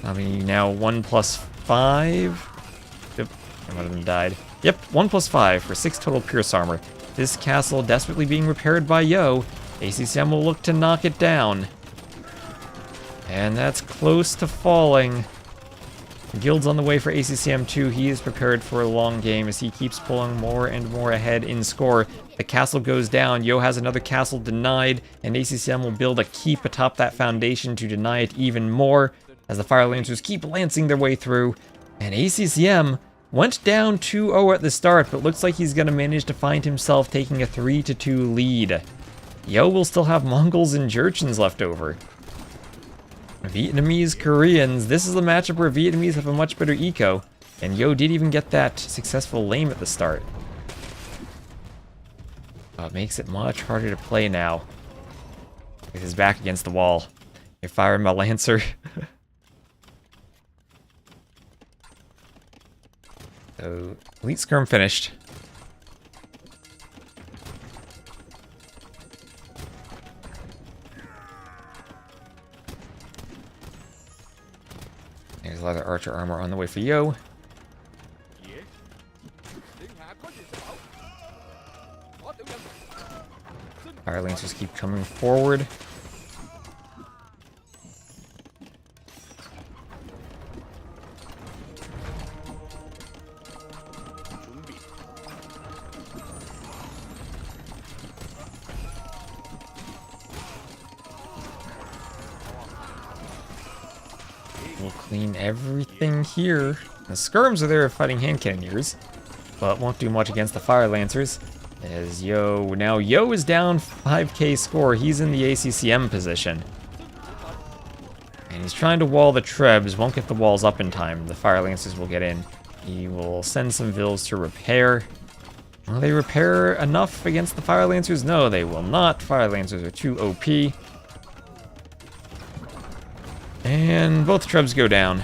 I mean, now 1+5. Yep, one of them died. Yep, 1+5 for 6 total pierce armor. This castle desperately being repaired by Yo. ACCM will look to knock it down. And that's close to falling. Guild's on the way for ACCM 2. He is prepared for a long game as he keeps pulling more and more ahead in score. The castle goes down. Yo has another castle denied, and ACCM will build a keep atop that foundation to deny it even more as the Fire Lancers keep lancing their way through. And ACCM went down 2-0 at the start, but looks like he's going to manage to find himself taking a 3-2 lead. Yo will still have Mongols and Jurchens left over. Vietnamese, Koreans. This is a matchup where Vietnamese have a much better eco, and Yo did even get that successful lame at the start. It makes it much harder to play now. With his back against the wall. You're firing my Lancer. So, Elite Skirm finished. There's a lot of archer armor on the way for Yo. Fire Lancers keep coming forward. 준비. We'll clean everything here. The skirms are there fighting hand cannoneers, but won't do much against the Fire Lancers. As Yo, now Yo is down 5k score. He's in the ACCM position. And he's trying to wall the Trebs, won't get the walls up in time. The Fire Lancers will get in. He will send some Vills to repair. Will they repair enough against the Fire Lancers? No, they will not. Fire Lancers are too OP. And both Trebs go down.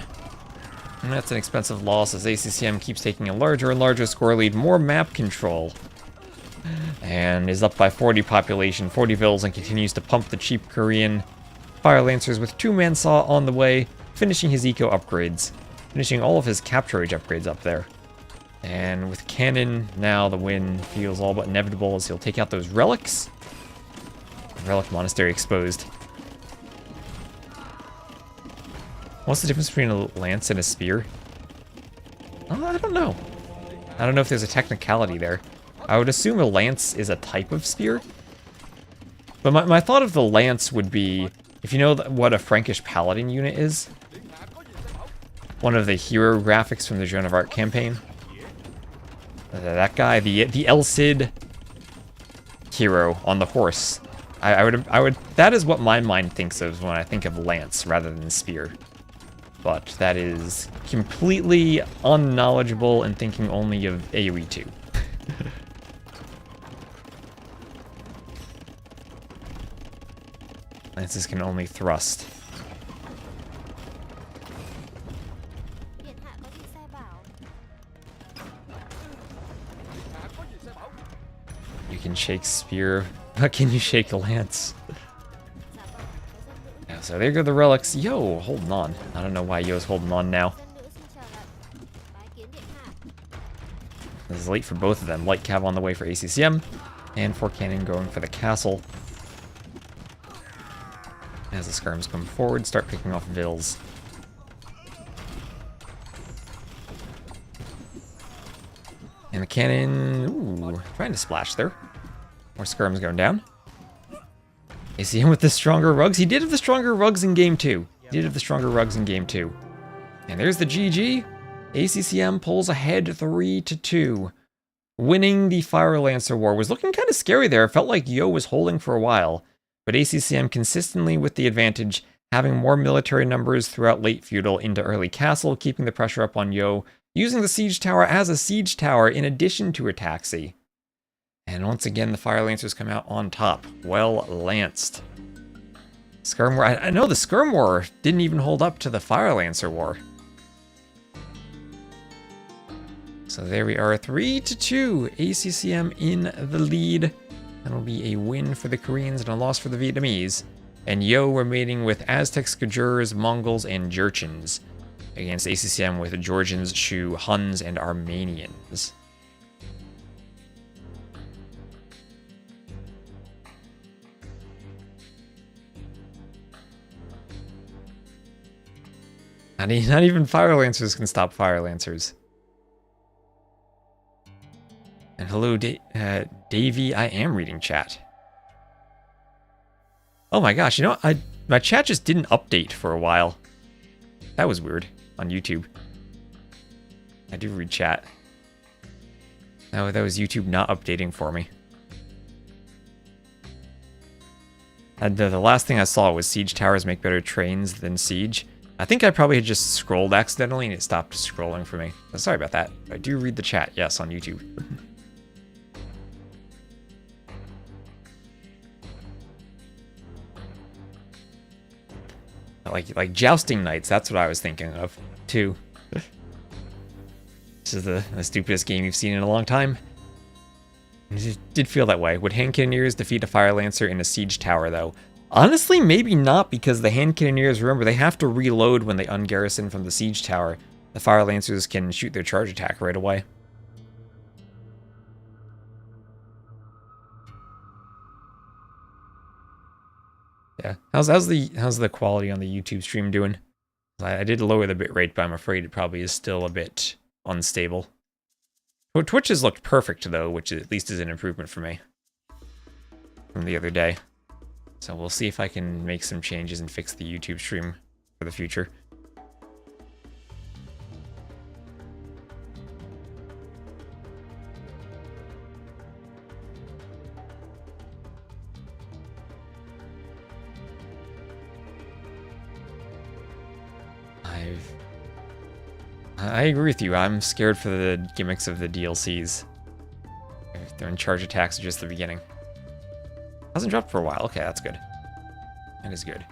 And that's an expensive loss as ACCM keeps taking a larger and larger score lead. More map control. And is up by 40 population, 40 Vills, and continues to pump the cheap Korean Fire Lancers with 2-man saw on the way, finishing his eco upgrades. Finishing all of his capture age upgrades up there. And with Cannon, now the win feels all but inevitable as he'll take out those relics. Relic Monastery exposed. What's the difference between a lance and a spear? I don't know. I don't know if there's a technicality there. I would assume a lance is a type of spear. But my thought of the lance would be, if you know what a Frankish paladin unit is, one of the hero graphics from the Joan of Arc campaign. That guy, the El Cid hero on the horse. I would. That is what my mind thinks of when I think of lance rather than spear. But that is completely unknowledgeable and thinking only of AoE 2. Lances can only thrust. Điện hạ có gì sai bảo? You can shake spear, but can you shake a lance? Dạ vâng, có dân nữ. Yeah, so there go the relics. Yo, holding on. I don't know why Yo's holding on now. Dân nữ xin chào lệnh. Bái kiến điện hạ. This is late for both of them. Light Cav on the way for ACCM, and 4 Cannon going for the castle. As the skirms come forward, start picking off vills. And the cannon, ooh, trying to splash there. More skirms going down. ACM with the stronger rugs. He did have the stronger rugs in game 2. He did have the stronger rugs in game 2. And there's the GG. ACCM pulls ahead 3-2. Winning the Fire Lancer War was looking kind of scary there. It felt like Yo was holding for a while. But ACCM consistently with the advantage, having more military numbers throughout late feudal into early castle, keeping the pressure up on Yo, using the siege tower as a siege tower in addition to a taxi. And once again, the Fire Lancers come out on top. Well lanced. Skirm War. I know the Skirm War didn't even hold up to the Fire Lancer War. So there we are, 3-2. ACCM in the lead. That'll be a win for the Koreans and a loss for the Vietnamese. And Yo remaining with Aztecs, Gajurs, Mongols, and Jurchens. Against ACCM with Georgians, Shu, Huns, and Armenians. Not even Fire Lancers can stop Fire Lancers. And hello, Davey, I am reading chat. Oh my gosh, you know, my chat just didn't update for a while. That was weird on YouTube. I do read chat. No, that was YouTube not updating for me. And the last thing I saw was siege towers make better trains than siege. I think I probably had just scrolled accidentally and it stopped scrolling for me. Sorry about that. I do read the chat, yes, on YouTube. Like jousting knights, that's what I was thinking of, too. This is the stupidest game you've seen in a long time. It did feel that way. Would hand cannoneers defeat a fire lancer in a siege tower, though? Honestly, maybe not, because the hand cannoneers, remember, they have to reload when they ungarrison from the siege tower. The fire lancers can shoot their charge attack right away. Yeah, how's the quality on the YouTube stream doing? I did lower the bitrate, but I'm afraid it probably is still a bit unstable. Twitch has looked perfect though, which at least is an improvement for me from the other day. So we'll see if I can make some changes and fix the YouTube stream for the future. I agree with you. I'm scared for the gimmicks of the DLCs. They're in charge attacks are just the beginning. Hasn't dropped for a while. Okay, that's good. That is good.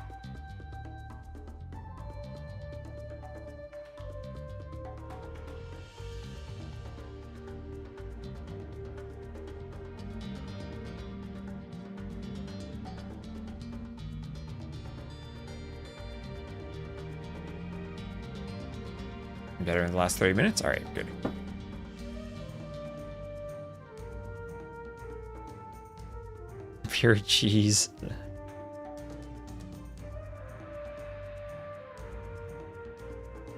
Better in the last 30 minutes? Alright, good. Pure cheese.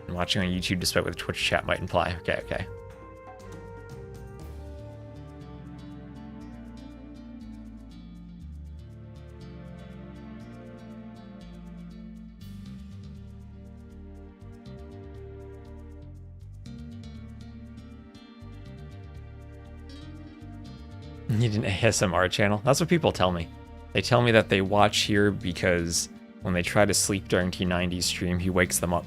I'm watching on YouTube despite what the Twitch chat might imply. Okay, okay. Need an ASMR channel? That's what people tell me. They tell me that they watch here because when they try to sleep during T90's stream, he wakes them up.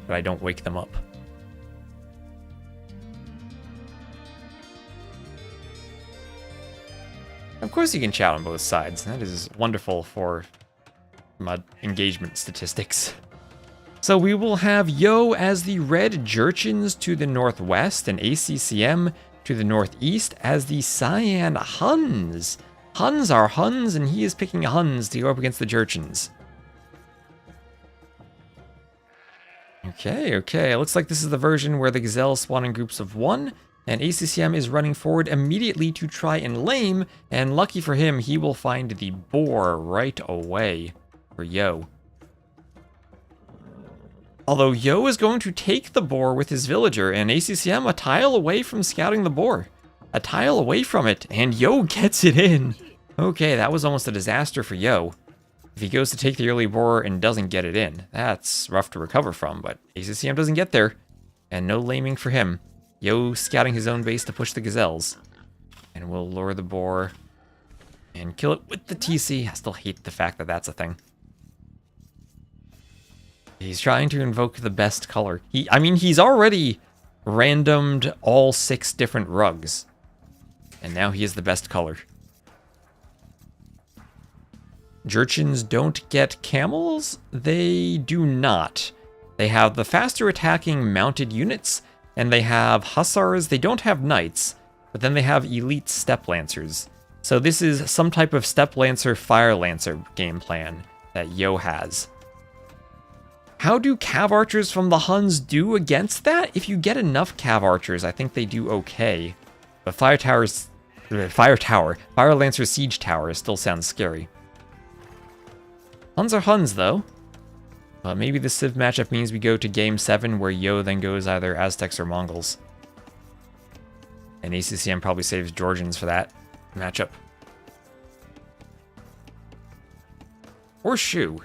But I don't wake them up. Of course you can chat on both sides. That is wonderful for my engagement statistics. So we will have Yo as the Red Jerchins to the northwest and ACCM to the northeast as the Cyan Huns. Huns are Huns, and he is picking Huns to go up against the Jerchins. Okay, okay. It looks like this is the version where the Gazelles spawn in groups of 1, and ACCM is running forward immediately to try and lame, and lucky for him, he will find the boar right away for Yo. Although Yo is going to take the boar with his villager, and ACCM a tile away from scouting the boar. A tile away from it, and Yo gets it in. Okay, that was almost a disaster for Yo. If he goes to take the early boar and doesn't get it in, that's rough to recover from, but ACCM doesn't get there, and no laming for him. Yo scouting his own base to push the Gazelles. And we'll lure the boar and kill it with the TC. I still hate the fact that that's a thing. He's trying to invoke the best color. He's already randomed all 6 different rugs. And now he is the best color. Jerchins don't get camels? They do not. They have the faster attacking mounted units, and they have hussars. They don't have knights, but then they have elite step lancers. So this is some type of step lancer, fire lancer game plan that Yo has. How do cav archers from the Huns do against that? If you get enough cav archers, I think they do okay. But fire lancer siege tower still sounds scary. Huns are Huns though. Maybe the Civ matchup means we go to game 7 where Yo then goes either Aztecs or Mongols. And ACCM probably saves Georgians for that matchup. Or Shu.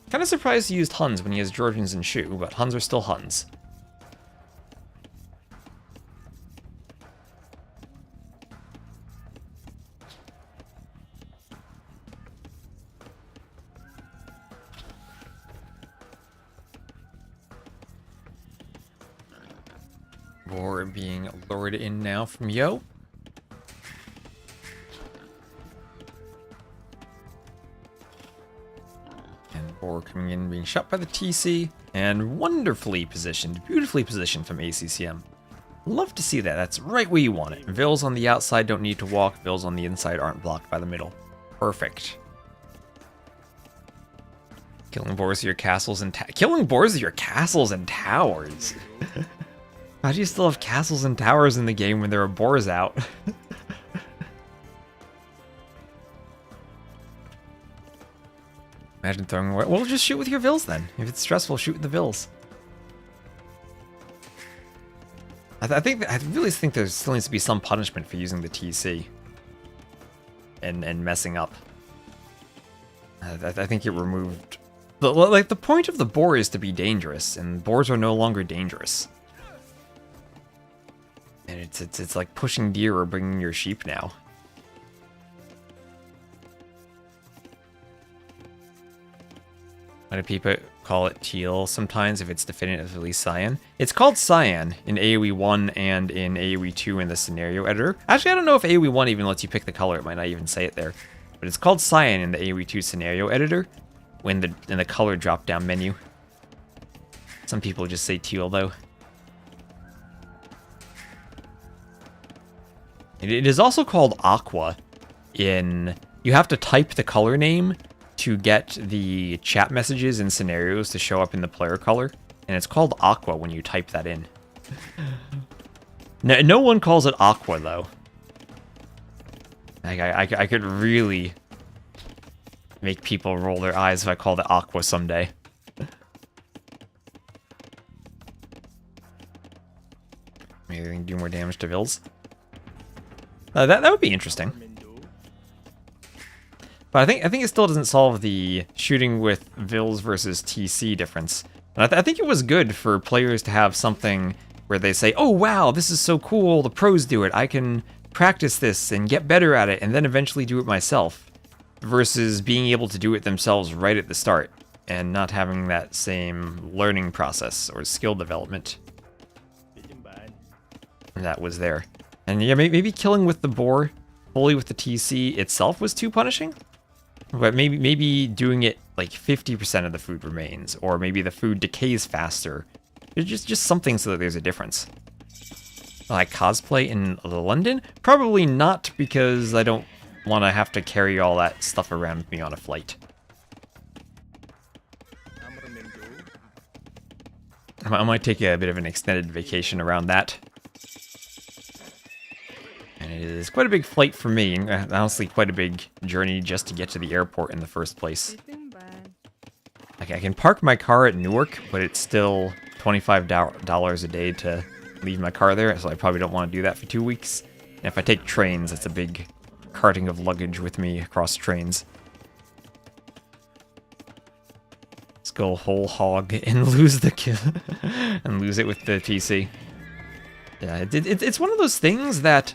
Kind of surprised he used Huns when he has Georgians and Shu, but Huns are still Huns. Boar being lured in now from Yo. And Boar coming in, being shot by the TC, and wonderfully positioned, beautifully positioned from ACCM. Love to see that. That's right where you want it. Vills on the outside don't need to walk. Vills on the inside aren't blocked by the middle. Perfect. Killing boars of your castles and killing boars of your castles and towers. How do you still have castles and towers in the game when there are boars out? Imagine throwing away. Well, just shoot with your vills then. If it's stressful, shoot with the vills. I really think there still needs to be some punishment for using the TC and messing up. I think it removed. The point of the boar is to be dangerous, and boars are no longer dangerous. And it's like pushing deer or bringing your sheep now. Why do people call it teal sometimes if it's definitively cyan? It's called cyan in AoE 1 and in AoE 2 in the scenario editor. Actually, I don't know if AoE 1 even lets you pick the color. It might not even say it there. But it's called cyan in the AoE 2 scenario editor in the color drop-down menu. Some people just say teal, though. It is also called aqua in... You have to type the color name to get the chat messages and scenarios to show up in the player color. and it's called Aqua when you type that in. No one calls it Aqua, though. Like, I could really make people roll their eyes if I called it Aqua someday. Maybe they can do more damage to Vils. That would be interesting. But I think it still doesn't solve the shooting with Vils versus TC difference. And I think it was good for players to have something where they say, oh wow, this is so cool, the pros do it, I can practice this and get better at it and then eventually do it myself. Versus being able to do it themselves right at the start and not having that same learning process or skill development that was there. And yeah, maybe killing with the boar fully with the TC itself was too punishing. But maybe doing it like 50% of the food remains, or maybe the food decays faster. It's just something so that there's a difference. Like cosplay in London? Probably not, because I don't want to have to carry all that stuff around with me on a flight. I might take a bit of an extended vacation around that. And it is quite a big flight for me, and honestly quite a big journey just to get to the airport in the first place. Like, I can park my car at Newark, but it's still $25 a day to leave my car there, so I probably don't want to do that for 2 weeks. And if I take trains, it's a big carting of luggage with me across trains. Let's go whole hog and lose the kill and lose it with the PC. Yeah, it's one of those things that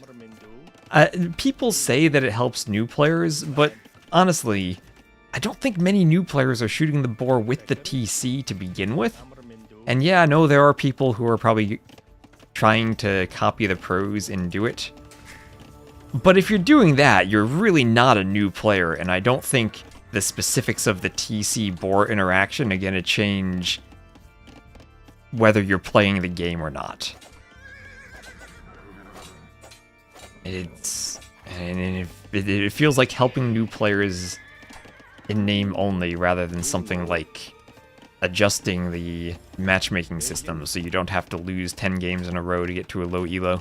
people say that it helps new players, but honestly, I don't think many new players are shooting the boar with the TC to begin with. And yeah, I know there are people who are probably trying to copy the pros and do it. But if you're doing that, you're really not a new player, and I don't think the specifics of the TC boar interaction are going to change whether you're playing the game or not. It feels like helping new players in name only, rather than something like adjusting the matchmaking system so you don't have to lose 10 games in a row to get to a low elo.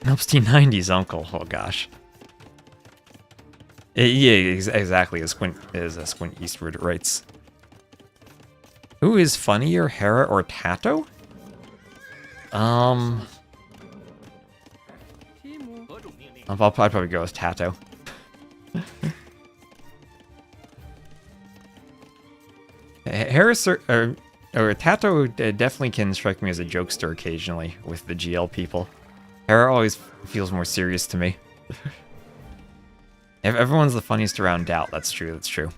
Helps T90's uncle, oh gosh. Yeah, exactly, as Squint Eastward writes. Who is funnier, Hera or Tato? I'll probably go with Tato. Harris or Tato definitely can strike me as a jokester occasionally with the GL people. Hera always feels more serious to me. If everyone's the funniest around Doubt, that's true, that's true.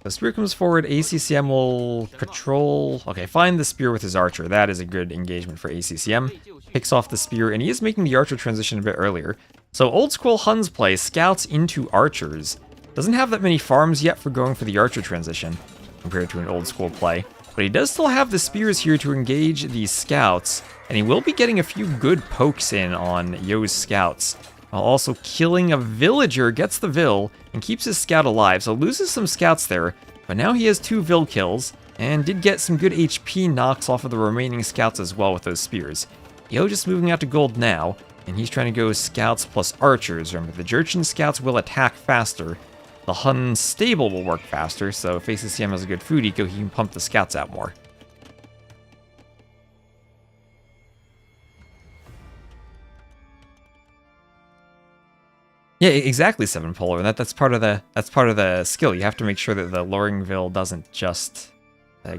The spear comes forward, ACCM will patrol... Okay, find the spear with his archer. That is a good engagement for ACCM. Picks off the spear, and he is making the archer transition a bit earlier. So old school Huns play, scouts into archers. Doesn't have that many farms yet for going for the archer transition, compared to an old school play. But he does still have the spears here to engage these scouts, and he will be getting a few good pokes in on Yo's scouts. While also killing a villager, gets the Vil, and keeps his scout alive, so loses some scouts there, but now he has 2 Vil kills, and did get some good HP knocks off of the remaining scouts as well with those spears. Yo just moving out to gold now, and he's trying to go scouts plus archers. Remember, the Jurchen scouts will attack faster, the Hun stable will work faster, so if ACCM has a good food eco, he can pump the scouts out more. Yeah, exactly, 7 Polar, and that's part of the skill. You have to make sure that the luring Vil doesn't just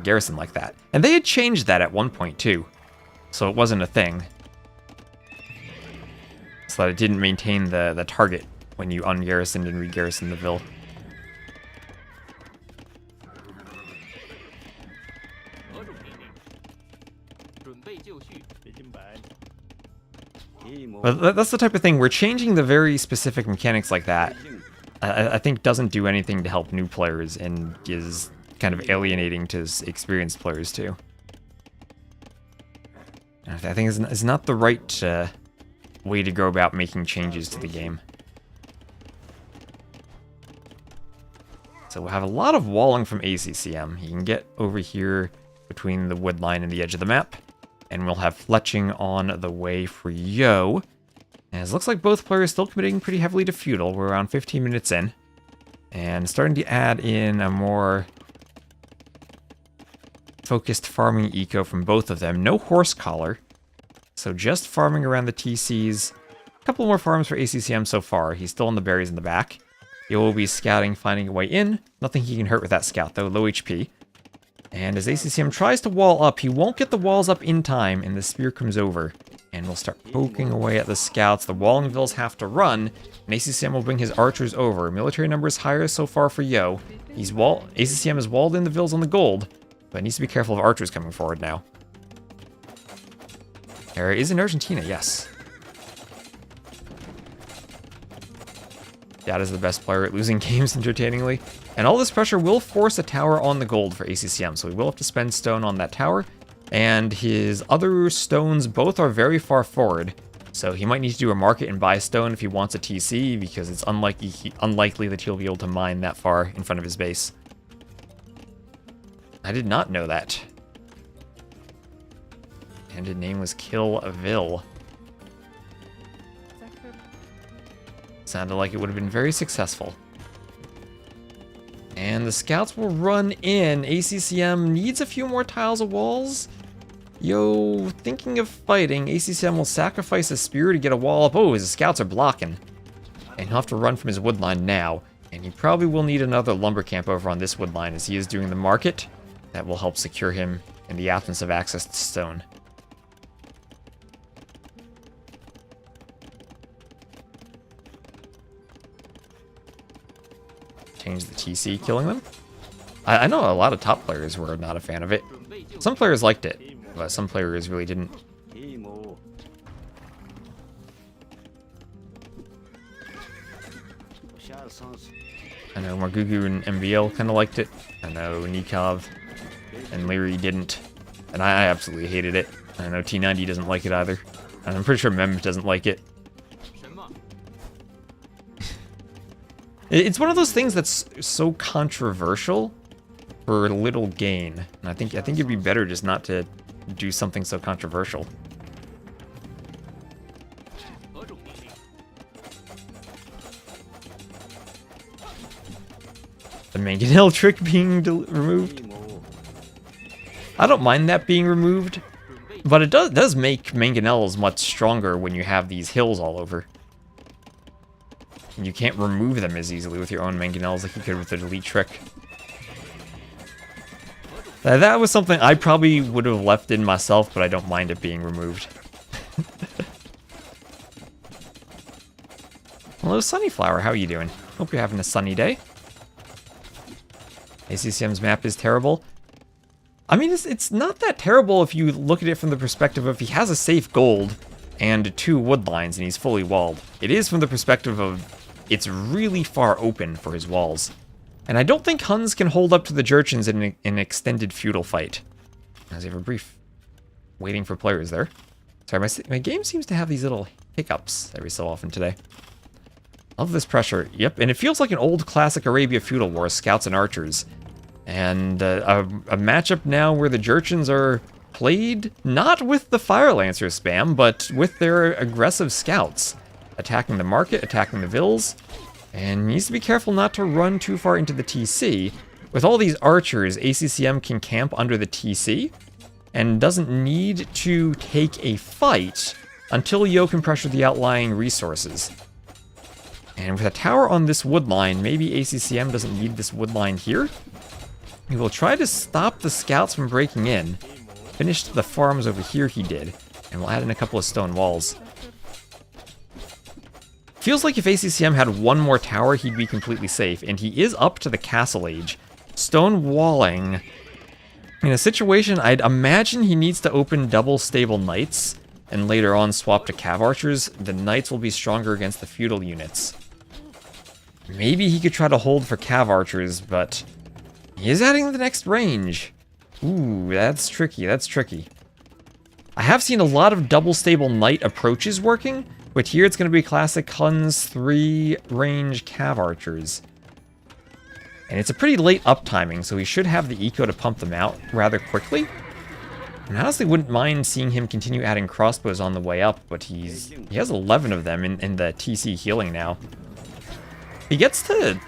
garrison like that. And they had changed that at one point too, so it wasn't a thing. So that it didn't maintain the target when you ungarrisoned and regarrisoned the Vil. But that's the type of thing, we're changing the very specific mechanics like that. I think doesn't do anything to help new players and is kind of alienating to experienced players too. I think is not the right way to go about making changes to the game. So we'll have a lot of walling from ACCM. He can get over here between the wood line and the edge of the map. And we'll have fletching on the way for Yo. And it looks like both players still committing pretty heavily to feudal. We're around 15 minutes in. And starting to add in a more focused farming eco from both of them. No horse collar. So just farming around the TCs. A couple more farms for ACCM so far. He's still in the berries in the back. He will be scouting, finding a way in. Nothing he can hurt with that scout though, low HP. And as ACCM tries to wall up, he won't get the walls up in time, and the spear comes over. And we'll start poking away at the scouts. The walling vills have to run, and ACCM will bring his archers over. Military numbers higher so far for Yo. ACCM has walled in the vills on the gold, but needs to be careful of archers coming forward now. Hera is in Argentina, yes. Dad is the best player at losing games entertainingly. And all this pressure will force a tower on the gold for ACCM, so we will have to spend stone on that tower. And his other stones both are very far forward, so he might need to do a market and buy stone if he wants a TC, because it's unlikely that he'll be able to mine that far in front of his base. I did not know that. And his name was Kill Vil. Sounded like it would have been very successful. And the scouts will run in. ACCM needs a few more tiles of walls. Yo, thinking of fighting. ACCM will sacrifice a spear to get a wall up. Oh, his scouts are blocking. And he'll have to run from his wood line now. And he probably will need another lumber camp over on this wood line as he is doing the market. That will help secure him in the absence of access to stone. Change the TC, killing them. I know a lot of top players were not a fan of it. Some players liked it, but some players really didn't. I know Margugu and MVL kind of liked it. I know Nikov and Leary didn't. And I absolutely hated it. I know T90 doesn't like it either. And I'm pretty sure Mem doesn't like it. It's one of those things that's so controversial for little gain. And I think it'd be better just not to do something so controversial. The mangonel trick being removed. I don't mind that being removed, but it does make mangonels much stronger when you have these hills all over. You can't remove them as easily with your own mangonels like you could with the delete trick. That was something I probably would have left in myself, but I don't mind it being removed. Hello, Sunnyflower. How are you doing? Hope you're having a sunny day. ACCM's map is terrible. I mean, it's not that terrible if you look at it from the perspective of he has a safe gold and 2 wood lines and he's fully walled. It is from the perspective of it's really far open for his walls. And I don't think Huns can hold up to the Jurchens in an extended feudal fight. As you have a brief waiting for players there. Sorry, my game seems to have these little hiccups every so often today. Love this pressure. Yep, and it feels like an old classic Arabia feudal war, scouts and archers. And a matchup now where the Jurchens are played not with the Fire Lancer spam, but with their aggressive scouts. Attacking the market, attacking the vills, and needs to be careful not to run too far into the TC. With all these archers, ACCM can camp under the TC, and doesn't need to take a fight until Yo can pressure the outlying resources. And with a tower on this wood line, maybe ACCM doesn't need this wood line here. He will try to stop the scouts from breaking in. Finished the farms over here he did, and we'll add in a couple of stone walls. Feels like if ACCM had one more tower, he'd be completely safe, and he is up to the castle age. Stone walling. In a situation, I'd imagine he needs to open double stable knights, and later on swap to cav archers. The knights will be stronger against the feudal units. Maybe he could try to hold for cav archers, but he is adding the next range. Ooh, that's tricky, that's tricky. I have seen a lot of double stable knight approaches working, but here it's going to be classic Hun's 3-range cav archers. And it's a pretty late up timing, so he should have the eco to pump them out rather quickly. And I honestly wouldn't mind seeing him continue adding crossbows on the way up, but he has 11 of them in the TC healing now. He gets to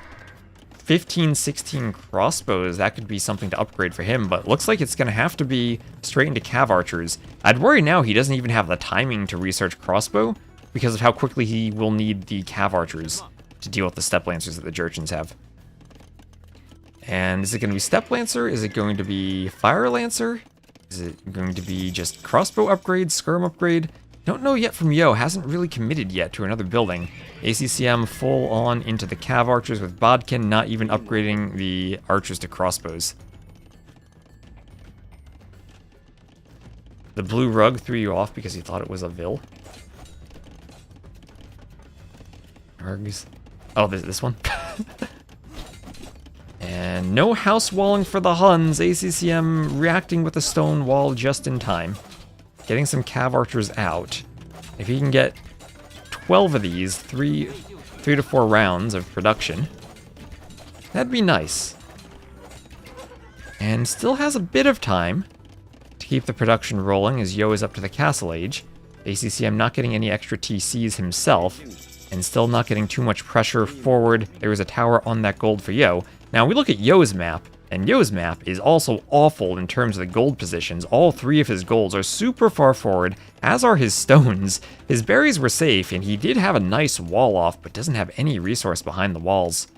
15, 16 crossbows, that could be something to upgrade for him, but looks like it's going to have to be straight into cav archers. I'd worry now he doesn't even have the timing to research crossbow because of how quickly he will need the cav archers to deal with the step lancers that the Jurchens have. And is it going to be step lancer? Is it going to be fire lancer? Is it going to be just crossbow upgrade, skirm upgrade? Don't know yet from Yo, hasn't really committed yet to another building. ACCM full on into the cav archers with Bodkin not even upgrading the archers to crossbows. The blue rug threw you off because you thought it was a Vil. Rugs. Oh, this one? And no house walling for the Huns. ACCM reacting with a stone wall just in time. Getting some cav archers out. If he can get 12 of these, 3 to 4 rounds of production, that'd be nice. And still has a bit of time to keep the production rolling as Yo is up to the castle age. ACCM not getting any extra TCs himself, and still not getting too much pressure forward. There is a tower on that gold for Yo. Now we look at Yo's map, and Yo's map is also awful in terms of the gold positions. All 3 of his golds are super far forward, as are his stones. His berries were safe, and he did have a nice wall off, but doesn't have any resource behind the walls.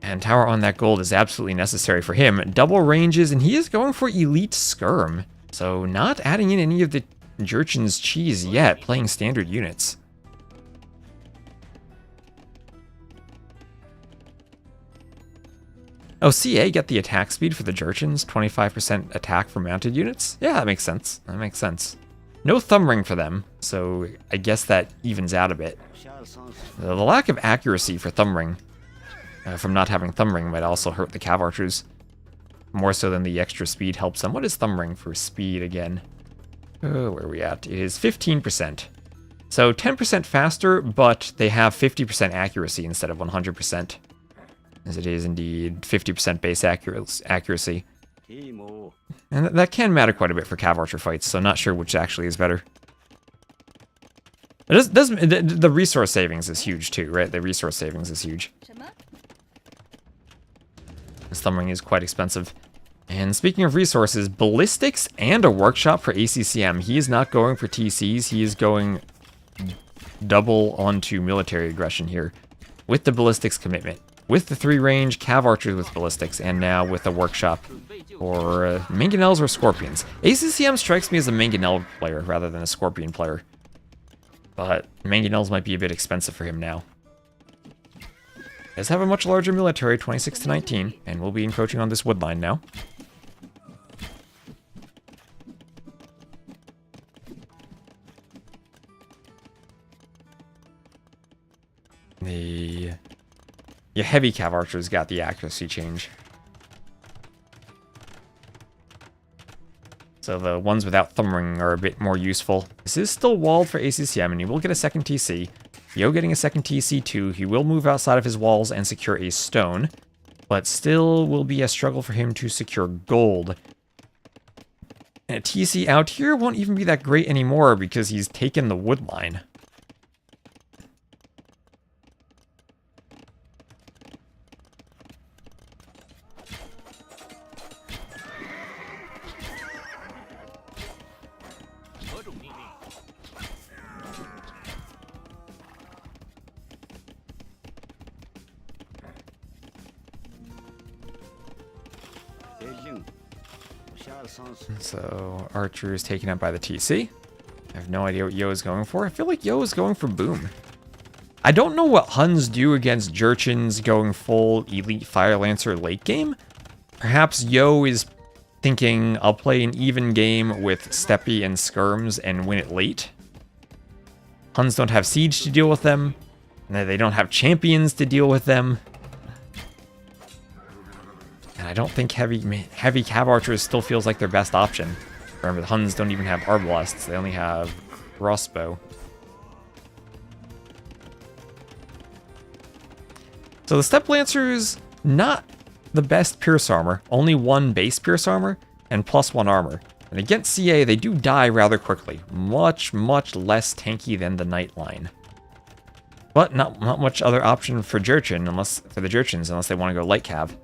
And tower on that gold is absolutely necessary for him. Double ranges, and he is going for elite skirm. So not adding in any of the Jurchen's cheese yet, playing standard units. Oh, CA get the attack speed for the Jurchens, 25% attack for mounted units? Yeah, that makes sense. That makes sense. No thumb ring for them, so I guess that evens out a bit. The lack of accuracy for thumb ring, from not having thumb ring, might also hurt the cav archers. More so than the extra speed helps them. What is thumb ring for speed again? Oh, where are we at? It is 15%. So 10% faster, but they have 50% accuracy instead of 100%. As it is indeed 50% base accuracy. And that can matter quite a bit for cav archer fights, so not sure which actually is better. The resource savings is huge too, right? The resource savings is huge. This thumb ring is quite expensive. And speaking of resources, ballistics and a workshop for ACCM. He is not going for TCs, he is going double onto military aggression here. With the ballistics commitment. With the 3-range cav archers with ballistics, and now with a workshop for mangonels or scorpions. ACCM strikes me as a mangonel player rather than a scorpion player. But mangonels might be a bit expensive for him now. Does have a much larger military, 26 to 19, and will be encroaching on this wood line now. The heavy cav archers got the accuracy change. So the ones without thumb ring are a bit more useful. This is still walled for ACCM, and he will get a second TC. Yo getting a second TC too. He will move outside of his walls and secure a stone, but still will be a struggle for him to secure gold. And a TC out here won't even be that great anymore because he's taken the wood line. So, Archer is taken out by the TC. I have no idea what Yo is going for. I feel like Yo is going for Boom. I don't know what Huns do against Jurchens going full Elite Fire Lancer late game. Perhaps Yo is thinking, I'll play an even game with Steppy and Skirms and win it late. Huns don't have Siege to deal with them. And they don't have Champions to deal with them. And I don't think heavy cav archers still feels like their best option. Remember, the Huns don't even have arbalasts. They only have crossbow. So the Steppe Lancers, not the best Pierce armor. Only 1 base Pierce armor and +1 armor. And against CA, they do die rather quickly. Much, much less tanky than the Knight line. But not much other option for Jurchen, for the Jurchens, unless they want to go light cav.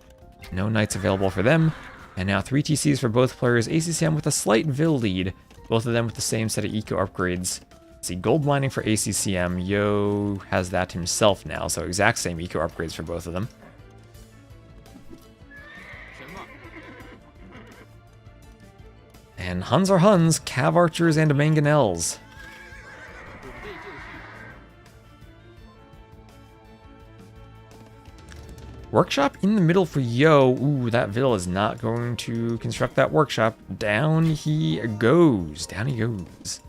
No Knights available for them. And now 3 TCs for both players. ACCM with a slight Vil lead. Both of them with the same set of eco upgrades. See, gold mining for ACCM. Yo has that himself now, so exact same eco upgrades for both of them. And Huns are Huns, Cav Archers and Mangonels. Workshop in the middle for Yo. Ooh, that Vil is not going to construct that workshop. Down he goes. Down he goes.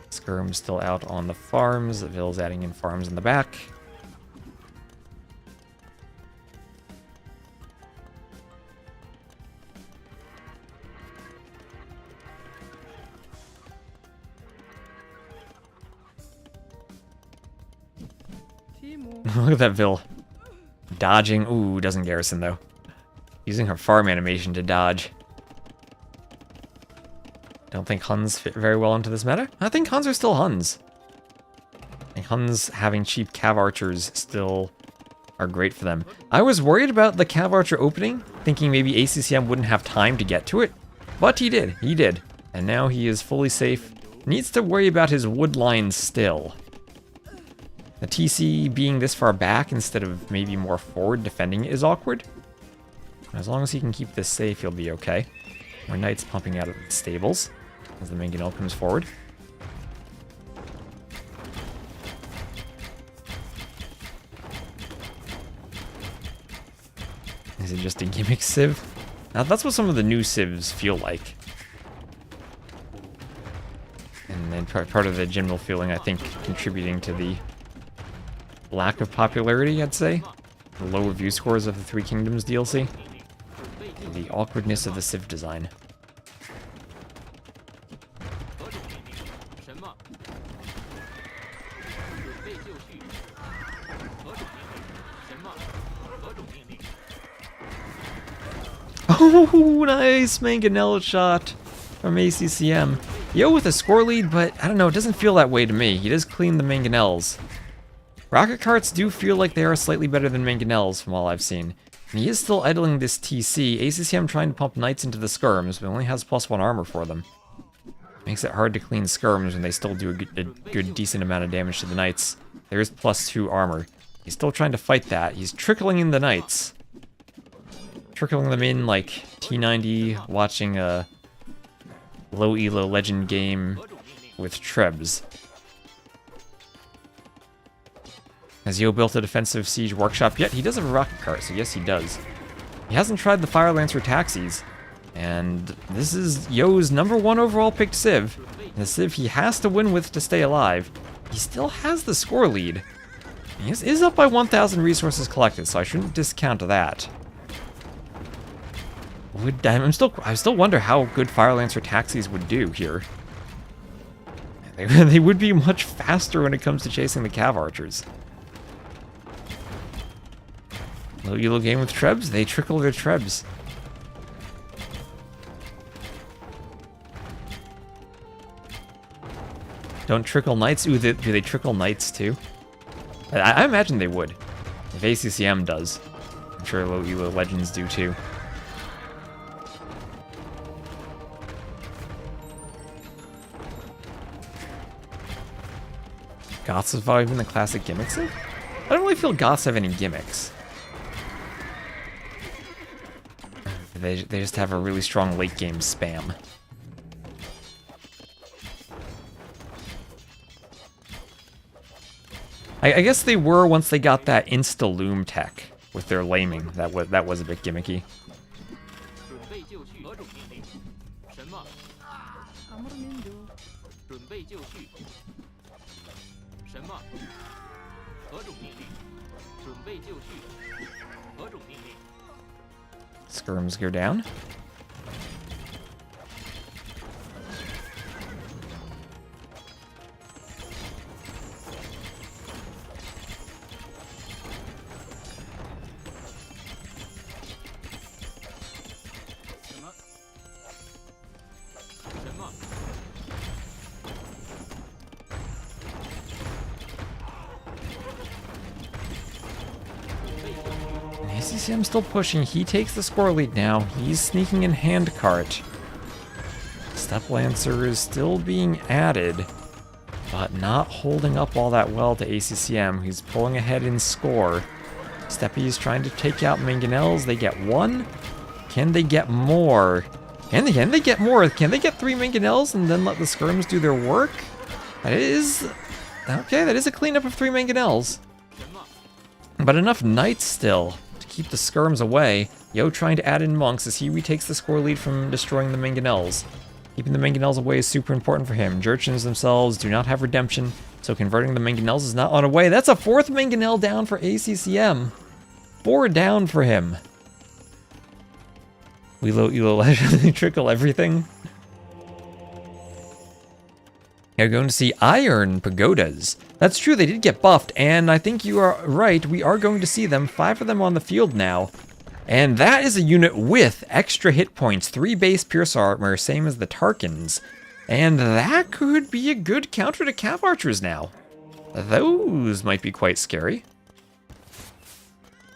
Skirm's still out on the farms. Vil's adding in farms in the back. Look at that Vil. Dodging. Ooh, doesn't garrison though. Using her farm animation to dodge. Don't think Huns fit very well into this meta. I think Huns are still Huns. I think Huns having cheap Cav Archers still are great for them. I was worried about the Cav Archer opening, thinking maybe ACCM wouldn't have time to get to it. But he did. He did. And now he is fully safe. Needs to worry about his wood lines still. The TC being this far back instead of maybe more forward defending is awkward. As long as he can keep this safe, he'll be okay. More Knights pumping out of the stables as the Mangonel comes forward. Is it just a gimmick civ? Now that's what some of the new civs feel like. And then part of the general feeling, I think, contributing to the lack of popularity, I'd say. The low review scores of the Three Kingdoms DLC. And the awkwardness of the civ design. Oh, nice Mangonel shot from ACCM. Yo with a score lead, but I don't know, it doesn't feel that way to me. He does clean the Mangonels. Rocket carts do feel like they are slightly better than Mangonels from all I've seen. And he is still idling this TC. ACCM trying to pump Knights into the skirms, but only has +1 armor for them. Makes it hard to clean skirms when they still do a good decent amount of damage to the Knights. There is +2 armor. He's still trying to fight that. He's trickling in the Knights. Trickling them in like T90 watching a low elo legend game with Trebs. Has Yo built a defensive siege workshop yet? He does have a rocket cart, so yes he does. He hasn't tried the Fire Lancer taxis, and this is Yo's #1 overall picked civ. The civ he has to win with to stay alive. He still has the score lead. He is up by 1,000 resources collected, so I shouldn't discount that. I still wonder how good Fire Lancer taxis would do here. They would be much faster when it comes to chasing the Cav Archers. Low elo game with Trebs, they trickle their Trebs. Don't trickle Knights? Ooh, do they trickle Knights too? I imagine they would. If ACCM does. I'm sure low elo legends do too. Goths have always been the classic gimmicks? I don't really feel Goths have any gimmicks. They just have a really strong late game spam. I guess they were once they got that insta-loom tech with their laming. That was a bit gimmicky. Skirms go down. ACCM still pushing. He takes the score lead now. He's sneaking in handcart. Step Lancer is still being added, but not holding up all that well to ACCM. He's pulling ahead in score. Steppy is trying to take out Mangonels. They get one. Can they get more? Can they get more? Can they get 3 Mangonels and then let the Skirms do their work? That is... Okay, that is a cleanup of 3 Mangonels. But enough Knights still to keep the Skirms away. Yo trying to add in Monks as he retakes the score lead from destroying the Mangonels. Keeping the Mangonels away is super important for him. Jurchens themselves do not have redemption, so converting the Mangonels is not on a way. That's a 4th Mangonel down for ACCM. 4 down for him. Elo leisurely trickle everything. Now we're going to see Iron Pagodas. That's true, they did get buffed, and I think you are right. We are going to see them. 5 of them on the field now. And that is a unit with extra hit points. 3 base Pierce Armor, same as the Tarkins. And that could be a good counter to Cav Archers now. Those might be quite scary.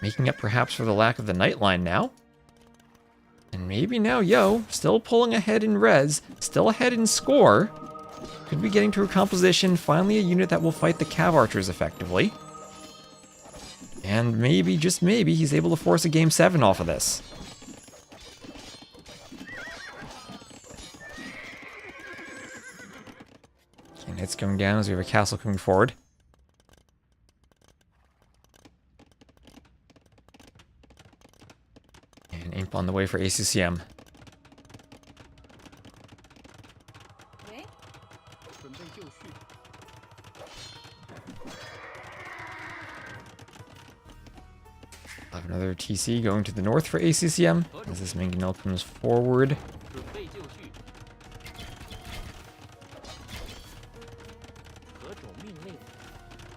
Making up perhaps for the lack of the Nightline now. And maybe now Yo, still pulling ahead in res, still ahead in score. Could be getting to a composition, finally a unit that will fight the Cav Archers effectively. And maybe, just maybe, he's able to force a Game 7 off of this. And hits coming down as we have a castle coming forward. And Imp on the way for ACCM. 네? Have another TC going to the north for ACCM as this Mangonel comes forward.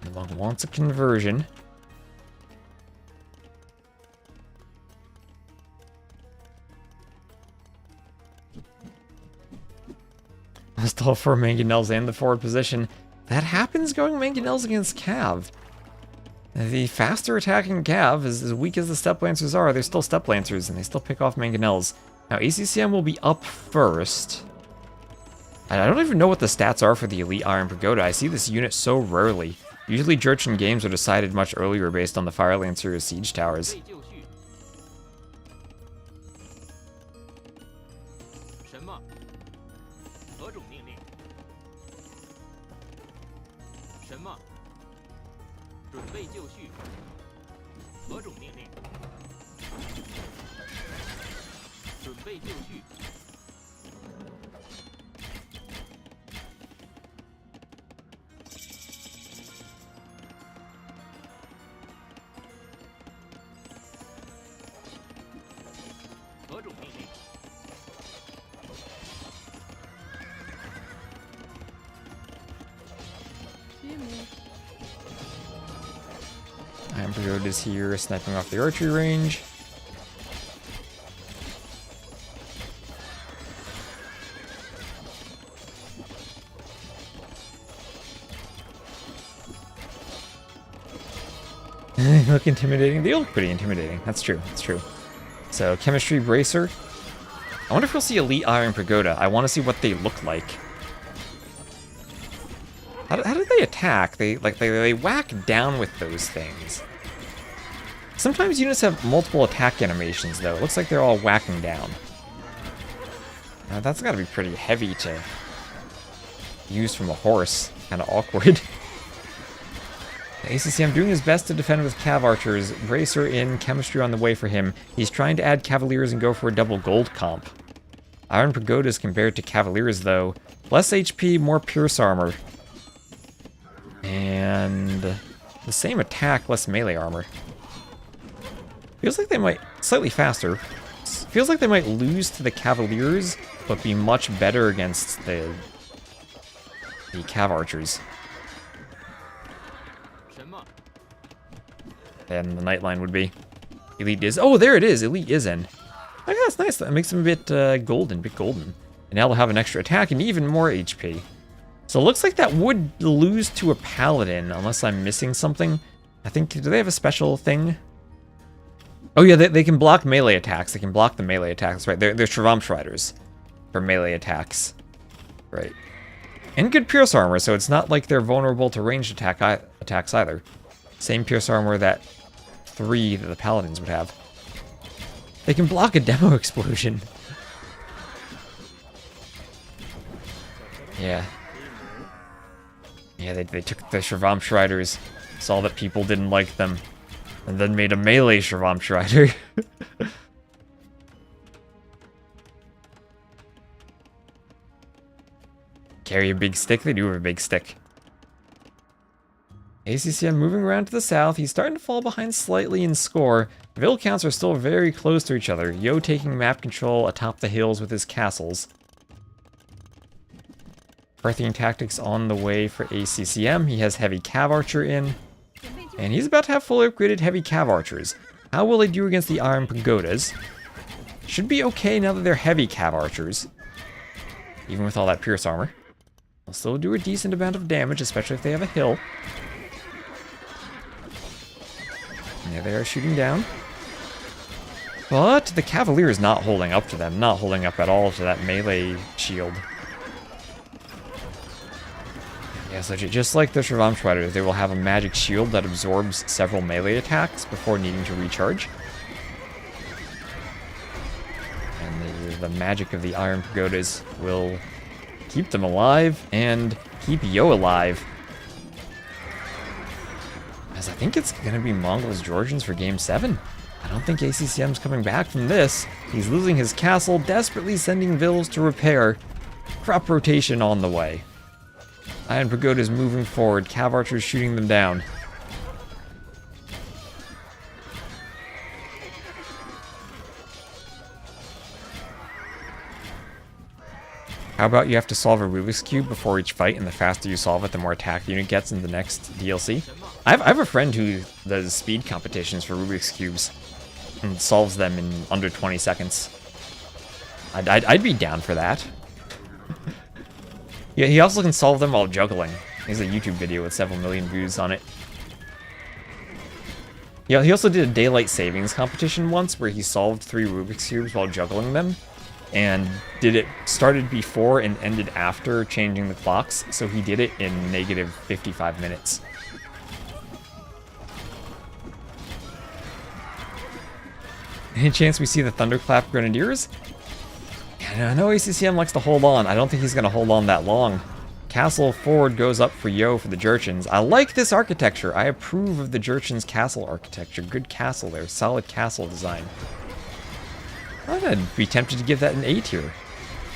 The monk wants a conversion. Still 4 Mangonels and the forward position. That happens going Mangonels against Cav. The faster attacking Cav, as weak as the Step Lancers are, they're still Step Lancers and they still pick off Mangonels. Now ACCM will be up first. I don't even know what the stats are for the Elite Iron Pagoda. I see this unit so rarely. Usually Jurchen games are decided much earlier based on the Fire Lancer siege towers. Iron Pagoda is here, sniping off the archery range. They look intimidating. They look pretty intimidating. That's true. That's true. So, Chemistry Bracer. I wonder if we'll see Elite Iron Pagoda. I want to see what they look like. How do they attack? They whack down with those things. Sometimes units have multiple attack animations, though. It looks like they're all whacking down. Now, that's got to be pretty heavy to use from a horse. Kind of awkward. ACCM doing his best to defend with Cav Archers. Bracer in, Chemistry on the way for him. He's trying to add Cavaliers and go for a double gold comp. Iron Pagodas compared to Cavaliers, though. Less HP, more Pierce Armor. And the same attack, less melee armor. Feels like they might, slightly faster. Feels like they might lose to the Cavaliers, but be much better against the Cav Archers. Than the Nightline would be. Elite is, oh, there it is, Elite is in. Oh, yeah, that's nice, that makes them a bit golden. And now they'll have an extra attack and even more HP. So it looks like that would lose to a Paladin, unless I'm missing something. I think, do they have a special thing? Oh yeah, they can block melee attacks. They can block the melee attacks, right? They're Shravamshriders for melee attacks. Right. And good Pierce Armor, so it's not like they're vulnerable to ranged attacks either. Same Pierce Armor that 3 that the Paladins would have. They can block a Demo Explosion. Yeah. Yeah, they took the Shravamshriders, saw that people didn't like them, and then made a melee Shravamshrider. Carry a big stick? They do have a big stick. ACCM moving around to the south. He's starting to fall behind slightly in score. Vill counts are still very close to each other. Yo taking map control atop the hills with his castles. Parthian tactics on the way for ACCM. He has heavy cav archer in. And he's about to have fully upgraded heavy cav archers. How will they do against the iron pagodas? Should be okay now that they're heavy cav archers. Even with all that pierce armor. They'll still do a decent amount of damage, especially if they have a hill. And there they are shooting down. But the Cavalier is not holding up to them. Not holding up at all to that melee shield. Yeah, so just like the Shravamshriders, they will have a magic shield that absorbs several melee attacks before needing to recharge. And the magic of the Iron Pagodas will keep them alive and keep Yo alive. As I think it's going to be Mongols Georgians for Game 7. I don't think ACCM's coming back from this. He's losing his castle, desperately sending Vills to repair. Crop rotation on the way. Iron Pagoda's moving forward, Cav Archers shooting them down. How about you have to solve a Rubik's Cube before each fight, and the faster you solve it, the more attack the unit gets in the next DLC? I have a friend who does speed competitions for Rubik's Cubes and solves them in under 20 seconds. I'd be down for that. Yeah, he also can solve them while juggling. There's a YouTube video with several million views on it. Yeah, he also did a daylight savings competition once where he solved 3 Rubik's Cubes while juggling them. And started before and ended after changing the clocks, so he did it in negative 55 minutes. Any chance we see the Thunderclap Grenadiers? Yeah, I know ACCM likes to hold on. I don't think he's going to hold on that long. Castle forward goes up for Yo for the Jurchens. I like this architecture. I approve of the Jurchens castle architecture. Good castle there. Solid castle design. I'd be tempted to give that an A tier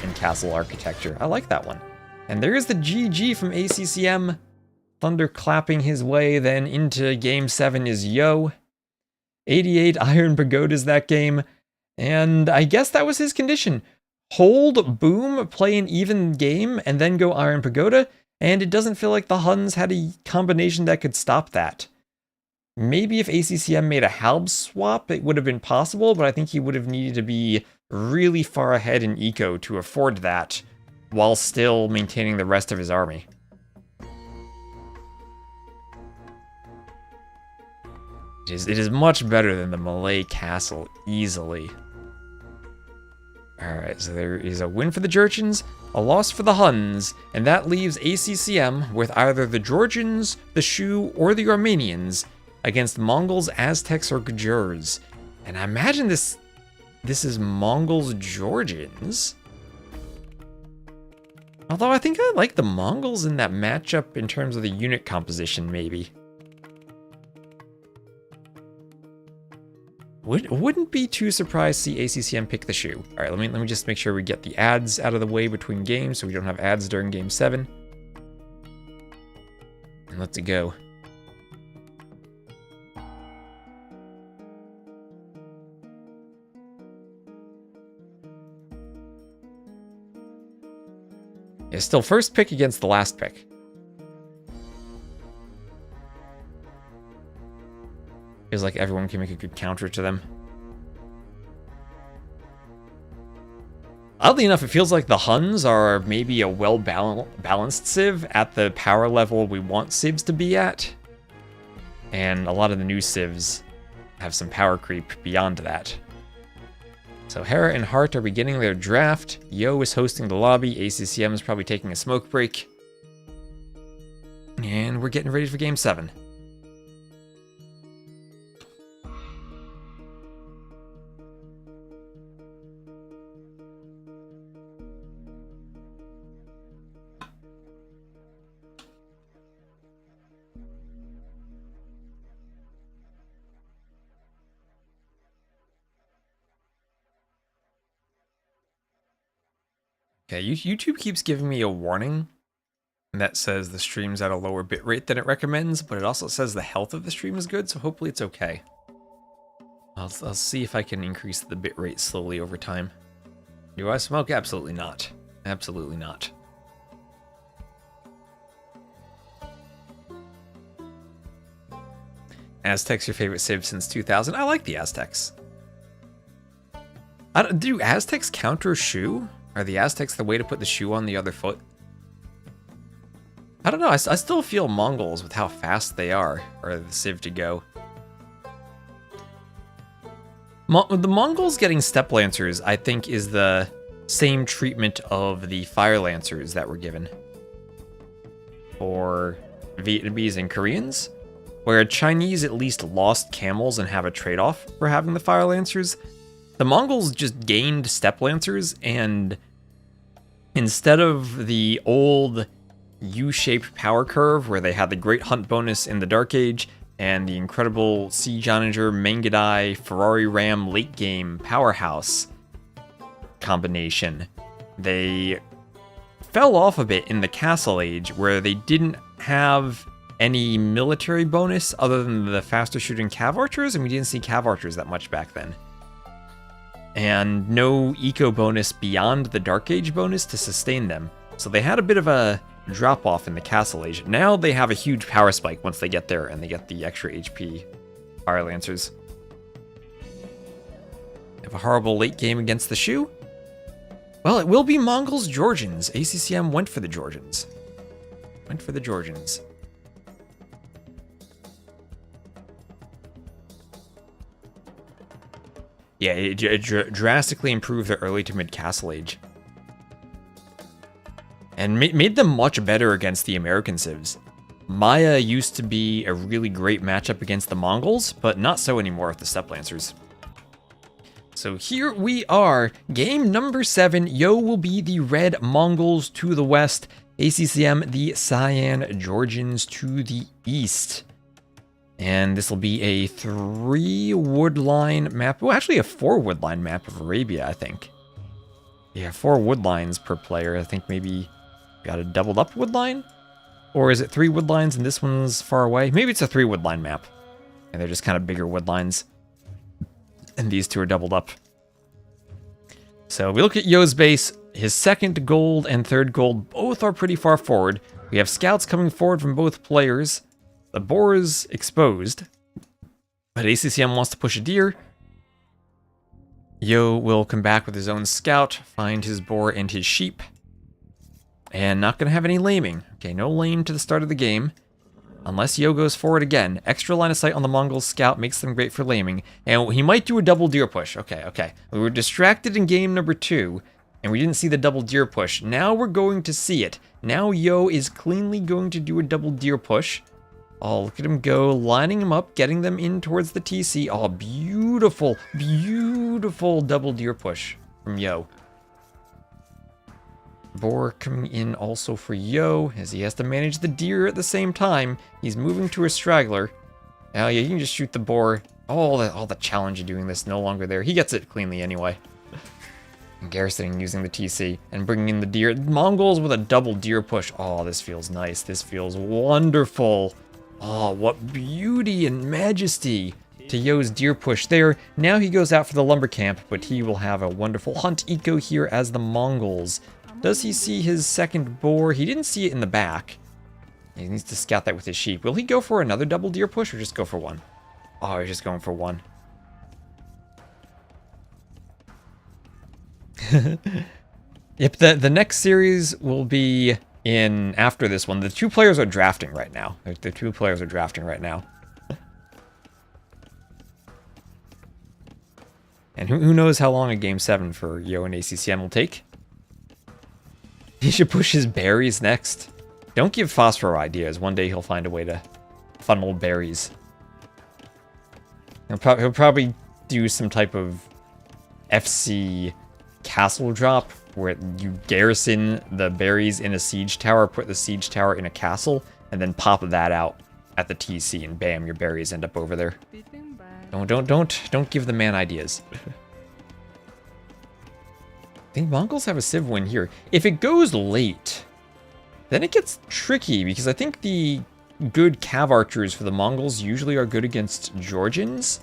in castle architecture. I like that one. And there's the GG from ACCM. Thunder clapping his way then into Game 7 is Yo. 88 Iron Pagodas that game. And I guess that was his condition. Hold, boom, play an even game, and then go Iron Pagoda. And it doesn't feel like the Huns had a combination that could stop that. Maybe if ACCM made a Halb swap, it would have been possible, but I think he would have needed to be really far ahead in eco to afford that, while still maintaining the rest of his army. It is much better than the Malay Castle, easily. Alright, so there is a win for the Jurchens, a loss for the Huns, and that leaves ACCM with either the Georgians, the Shu, or the Armenians against Mongols, Aztecs, or Gajurs. And I imagine this is Mongols Georgians. Although I think I like the Mongols in that matchup in terms of the unit composition, maybe. Wouldn't be too surprised to see ACCM pick the Shu. Alright, let me just make sure we get the ads out of the way between games so we don't have ads during Game 7. And let's go. It's still first pick against the last pick. Feels like everyone can make a good counter to them. Oddly enough, it feels like the Huns are maybe a well-balanced civ at the power level we want civs to be at. And a lot of the new civs have some power creep beyond that. So Hera and Hearttt are beginning their draft. Yo is hosting the lobby. ACCM is probably taking a smoke break. And we're getting ready for Game 7. Okay, YouTube keeps giving me a warning that says the stream's at a lower bitrate than it recommends, but it also says the health of the stream is good, so hopefully it's okay. I'll see if I can increase the bitrate slowly over time. Do I smoke? Absolutely not. Absolutely not. Aztecs your favorite civ since 2000? I like the Aztecs. Do Aztecs counter shoe? Are the Aztecs the way to put the shoe on the other foot? I don't know. I still feel Mongols with how fast they are the civ to go. The Mongols getting Steppe Lancers, I think, is the same treatment of the Fire Lancers that were given for Vietnamese and Koreans, where Chinese at least lost camels and have a trade-off for having the Fire Lancers. The Mongols just gained Steppe Lancers, and instead of the old U-shaped power curve where they had the great hunt bonus in the Dark Age and the incredible Siege Onager, Mangudai, Ferrari Ram late game powerhouse combination, they fell off a bit in the Castle Age where they didn't have any military bonus other than the faster shooting Cav Archers, and we didn't see Cav Archers that much back then. And no eco bonus beyond the Dark Age bonus to sustain them. So they had a bit of a drop off in the Castle Age. Now they have a huge power spike once they get there and they get the extra HP Fire Lancers. Have a horrible late game against the Shu? Well, it will be Mongols Georgians. ACCM went for the Georgians. Went for the Georgians. Yeah, it drastically improved their early to mid Castle Age. And made them much better against the American civs. Maya used to be a really great matchup against the Mongols, but not so anymore with the Steppe Lancers. So here we are, game number 7. Yo will be the red Mongols to the west, ACCM the cyan Georgians to the east. And this will be a 3 woodline map. Well, actually a 4 woodline map of Arabia, I think. Yeah, 4 woodlines per player. I think maybe got a doubled up woodline? Or is it 3 woodlines and this one's far away? Maybe it's a 3 woodline map. And they're just kind of bigger woodlines. And these two are doubled up. So we look at Yo's base. His second gold and third gold both are pretty far forward. We have scouts coming forward from both players. The boar is exposed, but ACCM wants to push a deer. Yo will come back with his own scout, find his boar and his sheep. And not going to have any laming. Okay, no lame to the start of the game. Unless Yo goes forward again. Extra line of sight on the Mongol scout makes them great for laming. And he might do a double deer push. Okay. We were distracted in game number 2, and we didn't see the double deer push. Now we're going to see it. Now Yo is cleanly going to do a double deer push. Oh, look at him go, lining him up, getting them in towards the TC. Oh, beautiful, beautiful double deer push from Yo. Boar coming in also for Yo, as he has to manage the deer at the same time. He's moving to a straggler. Oh yeah, you can just shoot the boar. All the challenge of doing this no longer there. He gets it cleanly anyway. Garrisoning using the TC and bringing in the deer. Mongols with a double deer push. Oh, this feels nice. This feels wonderful. Oh, what beauty and majesty to Yo's deer push there. Now he goes out for the lumber camp, but he will have a wonderful hunt eco here as the Mongols. Does he see his second boar? He didn't see it in the back. He needs to scout that with his sheep. Will he go for another double deer push or just go for one? Oh, he's just going for one. Yep, the next series will be in after this one. The 2 players are drafting right now. The 2 players are drafting right now. And who knows how long a Game 7 for Yo and ACCM will take. He should push his berries next. Don't give Phosphor ideas. One day he'll find a way to funnel berries. He'll probably do some type of FC castle drop where you garrison the berries in a siege tower, put the siege tower in a castle, and then pop that out at the TC, and bam, your berries end up over there. Don't give the man ideas. I think Mongols have a civ win here. If it goes late, then it gets tricky, because I think the good cav archers for the Mongols usually are good against Georgians.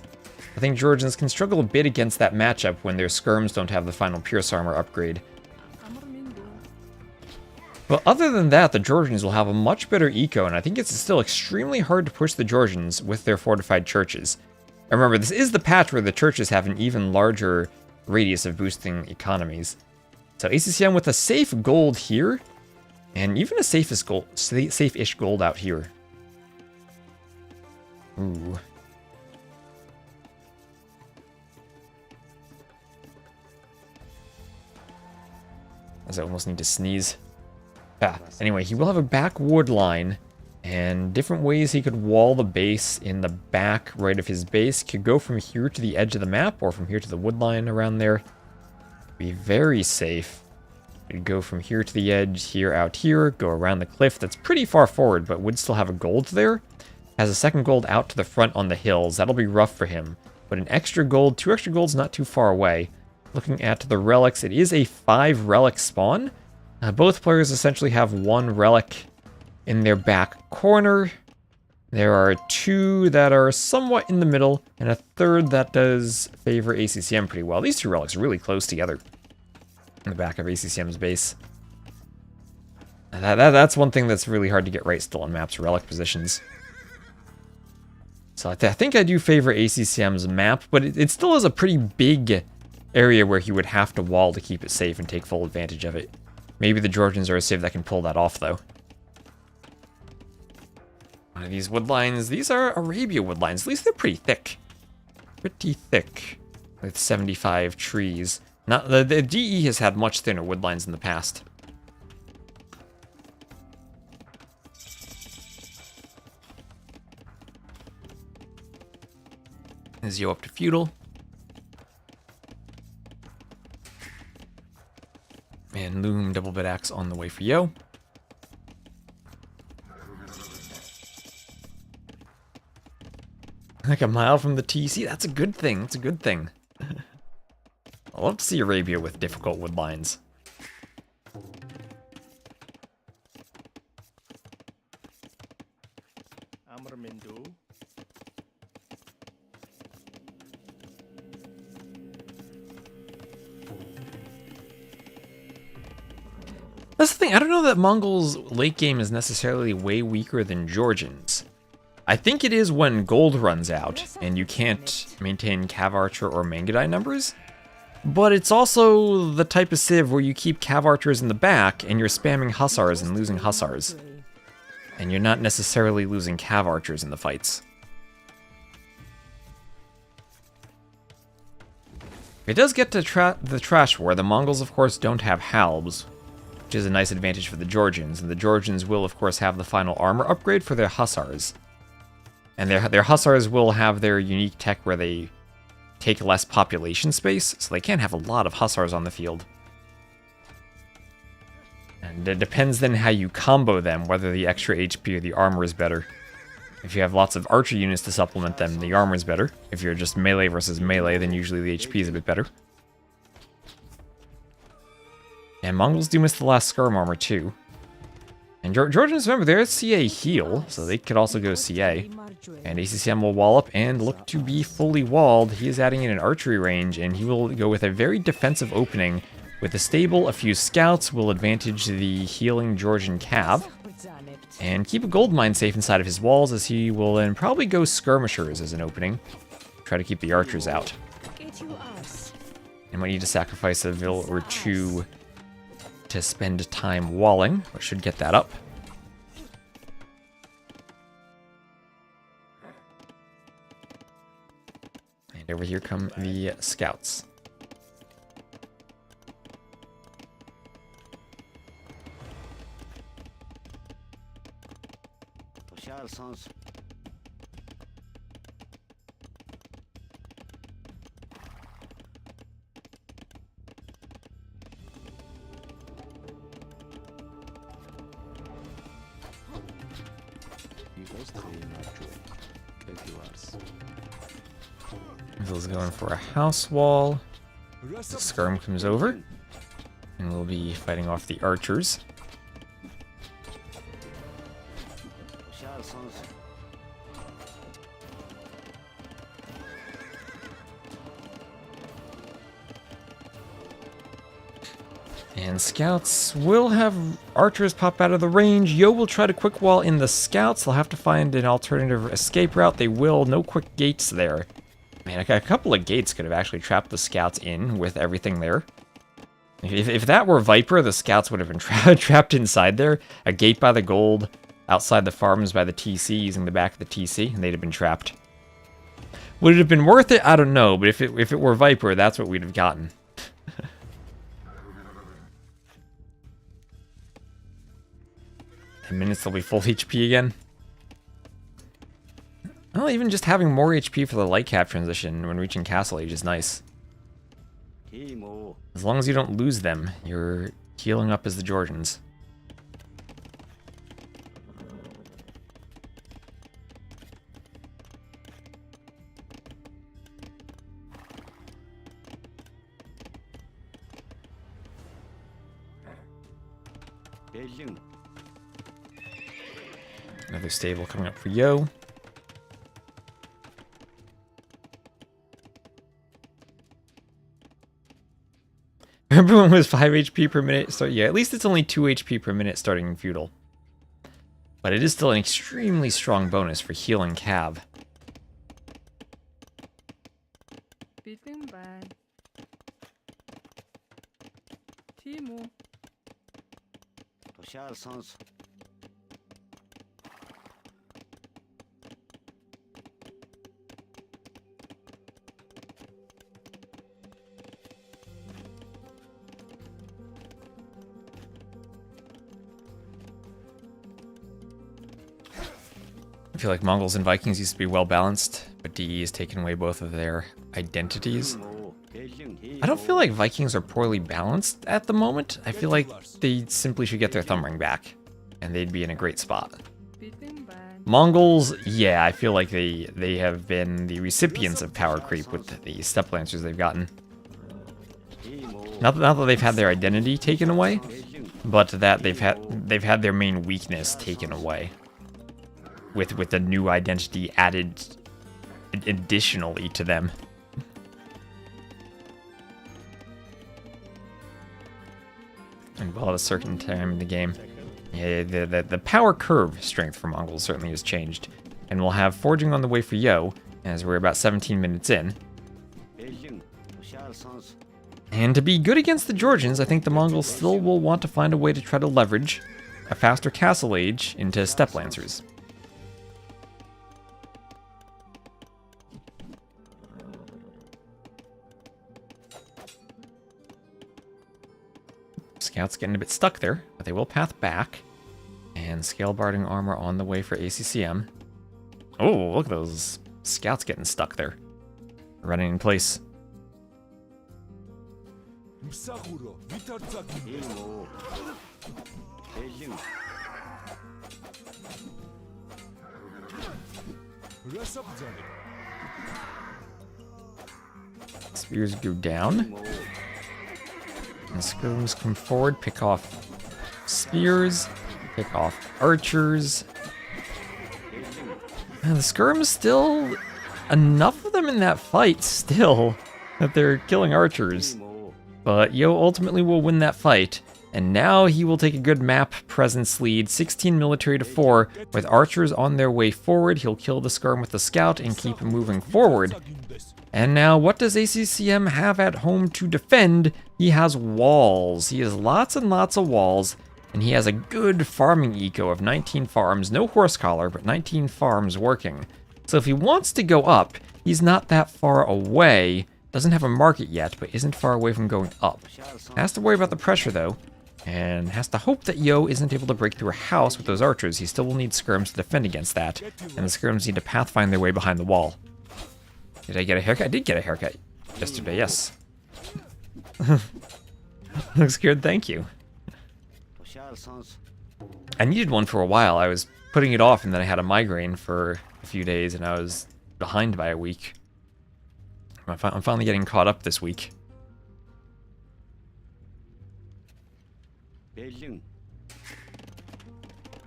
I think Georgians can struggle a bit against that matchup when their skirms don't have the final Pierce Armor upgrade. But other than that, the Georgians will have a much better eco, and I think it's still extremely hard to push the Georgians with their fortified churches. And remember, this is the patch where the churches have an even larger radius of boosting economies. So ACCM with a safe gold here, and even a safe-ish gold out here. Ooh. As I almost need to sneeze. Anyway, he will have a back ward line, and different ways he could wall the base in the back right of his base. Could go from here to the edge of the map, or from here to the wood line around there. Be very safe. Could go from here to the edge, here, out here, go around the cliff. That's pretty far forward, but would still have a gold there. Has a second gold out to the front on the hills. That'll be rough for him. But an extra gold, 2 extra golds not too far away. Looking at the relics, it is a 5 relic spawn. Both players essentially have 1 relic in their back corner. There are 2 that are somewhat in the middle, and a 3rd that does favor ACCM pretty well. These 2 relics are really close together in the back of ACCM's base. That's one thing that's really hard to get right still on maps, relic positions. So I think I do favor ACCM's map, but it still is a pretty big area where he would have to wall to keep it safe and take full advantage of it. Maybe the Georgians are a civ that can pull that off, though. One of these wood lines, these are Arabia wood lines. At least they're pretty thick. Pretty thick. With 75 trees. Not the DE has had much thinner wood lines in the past. Is Yo up to feudal? And Loom double bit axe on the way for Yo. Like a mile from the TC, that's a good thing. That's a good thing. I love to see Arabia with difficult wood lines. That's the thing, I don't know that Mongols' late game is necessarily way weaker than Georgians. I think it is when gold runs out, and you can't maintain Cav Archer or Mangudai numbers. But it's also the type of civ where you keep Cav Archers in the back, and you're spamming Hussars and losing Hussars. And you're not necessarily losing Cav Archers in the fights. It does get to the Trash War. The Mongols, of course, don't have Halbs, which is a nice advantage for the Georgians. And the Georgians will, of course, have the final armor upgrade for their Hussars. And their Hussars will have their unique tech where they take less population space, so they can't have a lot of Hussars on the field. And it depends then how you combo them, whether the extra HP or the armor is better. If you have lots of archer units to supplement them, the armor is better. If you're just melee versus melee, then usually the HP is a bit better. And Mongols do miss the last skirm armor too. And Georgians, remember, they're CA heal, so they could also go CA. And ACCM will wall up and look to be fully walled. He is adding in an archery range, and he will go with a very defensive opening. With a stable, a few scouts will advantage the healing Georgian Cav. And keep a gold mine safe inside of his walls, as he will then probably go skirmishers as an opening. Try to keep the archers out. And might need to sacrifice a vill or 2 to spend time walling, but should get that up. And over here come the scouts. 선수. Phil's going for a house wall. The skirm comes over, and we'll be fighting off the archers. 샤 선수. And scouts will have archers pop out of the range. Yo will try to quick wall in the scouts. They'll have to find an alternative escape route. They will. No quick gates there. Man, a couple of gates could have actually trapped the scouts in with everything there. If that were Viper, the scouts would have been trapped inside there. A gate by the gold, outside the farms by the TC, using the back of the TC, and they'd have been trapped. Would it have been worth it? I don't know, but if it were Viper, that's what we'd have gotten. 10 minutes, they'll be full HP again. Well, even just having more HP for the light cap transition when reaching Castle Age is nice. 이모. As long as you don't lose them, you're healing up as the Georgians. 벨링. Another stable coming up for Yo. Everyone was 5 HP per minute. So yeah, at least it's only 2 HP per minute starting in Feudal. But it is still an extremely strong bonus for healing Cav. 빌딩반. 티모. 샤 선수. I feel like Mongols and Vikings used to be well balanced, but DE has taken away both of their identities. 이모. 벨링. I don't feel like Vikings are poorly balanced at the moment. I feel like they simply should get their thumb ring back, and they'd be in a great spot. 빌딩반. Mongols, yeah, I feel like they have been the recipients of power creep with the step lancers they've gotten. 이모. Not that they've had their identity taken away, 벨링. but that they've had their main weakness taken away. With a new identity added additionally to them. And well, at a certain time in the game, yeah, the power curve strength for Mongols certainly has changed. And we'll have forging on the way for Yo, as we're about 17 minutes in. 벨링. 샤 선수. And to be good against the Georgians, I think the Mongols still will want to find a way to try to leverage a faster castle age into step lancers. Scouts getting a bit stuck there, but they will path back. And scale barding armor on the way for ACCM. Oh, look at those scouts getting stuck there. Running in place. 이모. 벨링. Spears go down. 이모. And skirms come forward, pick off spears, pick off archers. And the skirms still, enough of them in that fight still, that they're killing archers. 이모. But Yo ultimately will win that fight, and now he will take a good map presence lead, 16 military to 4, with archers on their way forward. He'll kill the skirm with the scout and keep moving forward. And now, what does ACCM have at home to defend? He has walls. He has lots and lots of walls, and he has a good farming eco of 19 farms. No horse collar, but 19 farms working. So if he wants to go up, he's not that far away. Doesn't have a market yet, but isn't far away from going up. Has to worry about the pressure, though. And has to hope that Yo isn't able to break through a house with those archers. He still will need skirms to defend against that. And the skirms need to pathfind their way behind the wall. Did I get a haircut? I did get a haircut yesterday, yes. Looks good, thank you. I needed one for a while. I was putting it off and then I had a migraine for a few days and I was behind by a week. I'm finally getting caught up this week.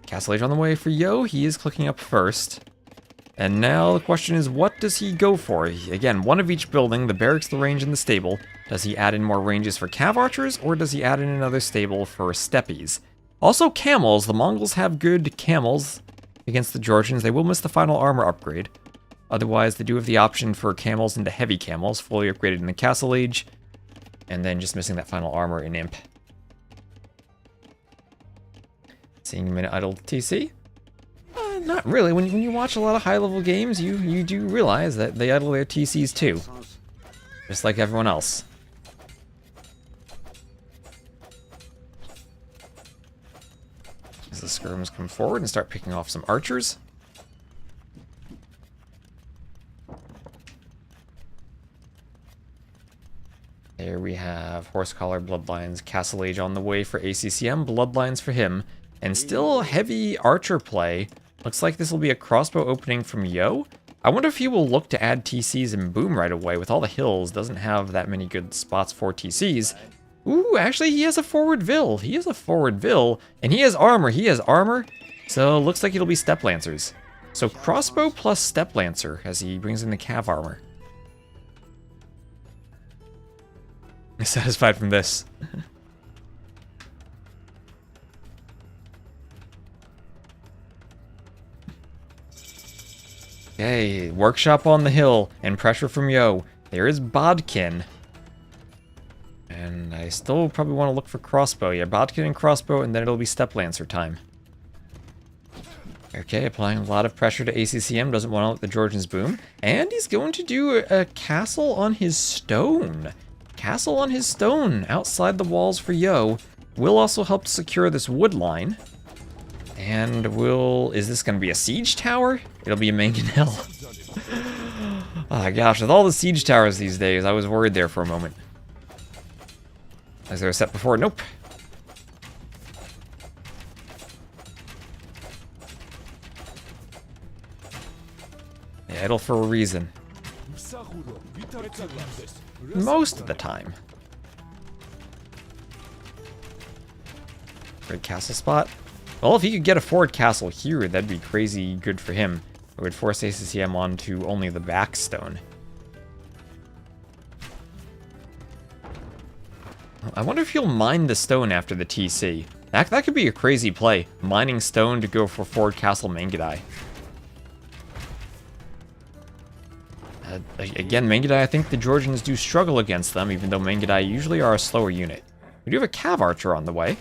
Castle Age on the way for Yo. He is clicking up first. And now the question is, what does he go for? Again, one of each building, the barracks, the range, and the stable. Does he add in more ranges for cav archers, or does he add in another stable for steppies? Also camels. The Mongols have good camels against the Georgians. They will miss the final armor upgrade. Otherwise, they do have the option for camels into heavy camels, fully upgraded in the Castle Age, and then just missing that final armor in Imp. Seeing a minute idle TC? Not really. When you watch a lot of high-level games, you do realize that they idle their TCs too. Just like everyone else. As the skirms come forward and start picking off some archers. There we have Horsecollar, Bloodlines, Castle Age on the way for ACCM, Bloodlines for him, and still heavy archer play. Looks like this will be a crossbow opening from Yo. I wonder if he will look to add TCs and boom right away. With all the hills, doesn't have that many good spots for TCs. Ooh, actually he has a forward Vil. He has a forward Vil, and he has armor. So looks like it'll be Step Lancers. So crossbow plus Step Lancer as he brings in the cav armor. Satisfied from this. Okay, workshop on the hill and pressure from Yo. There is Bodkin. And I still probably want to look for crossbow. Yeah, Bodkin and crossbow, and then it'll be Step Lancer time. Okay, applying a lot of pressure to ACCM. Doesn't want to let the Georgians boom. And he's going to do a castle on his stone. Castle on his stone outside the walls for Yo. Will also help to secure this wood line. And is this going to be a siege tower? It'll be a mangonel. Oh gosh, with all the siege towers these days, I was worried there for a moment. Is there a set before? Nope. Yeah, idle for a reason. Most of the time. Good castle spot. Well, if he could get a forward castle here, that'd be crazy good for him. It would force ACCM onto only the back stone. I wonder if he'll mine the stone after the TC. That could be a crazy play. Mining stone to go for forward castle Mangudai. Again, Mangudai, I think the Georgians do struggle against them, even though Mangudai usually are a slower unit. We do have a cav archer on the way.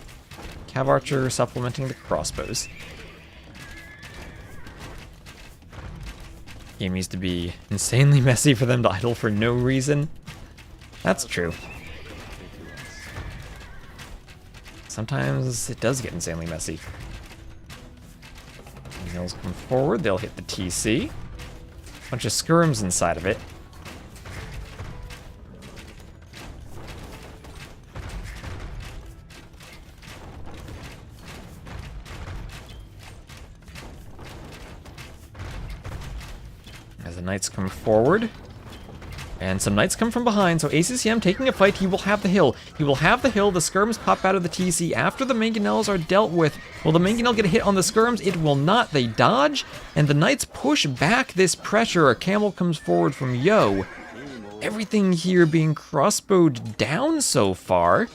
Cav archer supplementing the crossbows. Game needs to be insanely messy for them to idle for no reason. That's true. Sometimes it does get insanely messy. Hills come forward, they'll hit the TC. Bunch of skirms inside of it. As the knights come forward. And some knights come from behind, so ACCM taking a fight. He will have the hill. He will have the hill. The skirms pop out of the TC after the mangonels are dealt with. Will the mangonel get a hit on the skirms? It will not. They dodge, and the knights push back this pressure. A camel comes forward from Yo. Everything here being crossbowed down so far,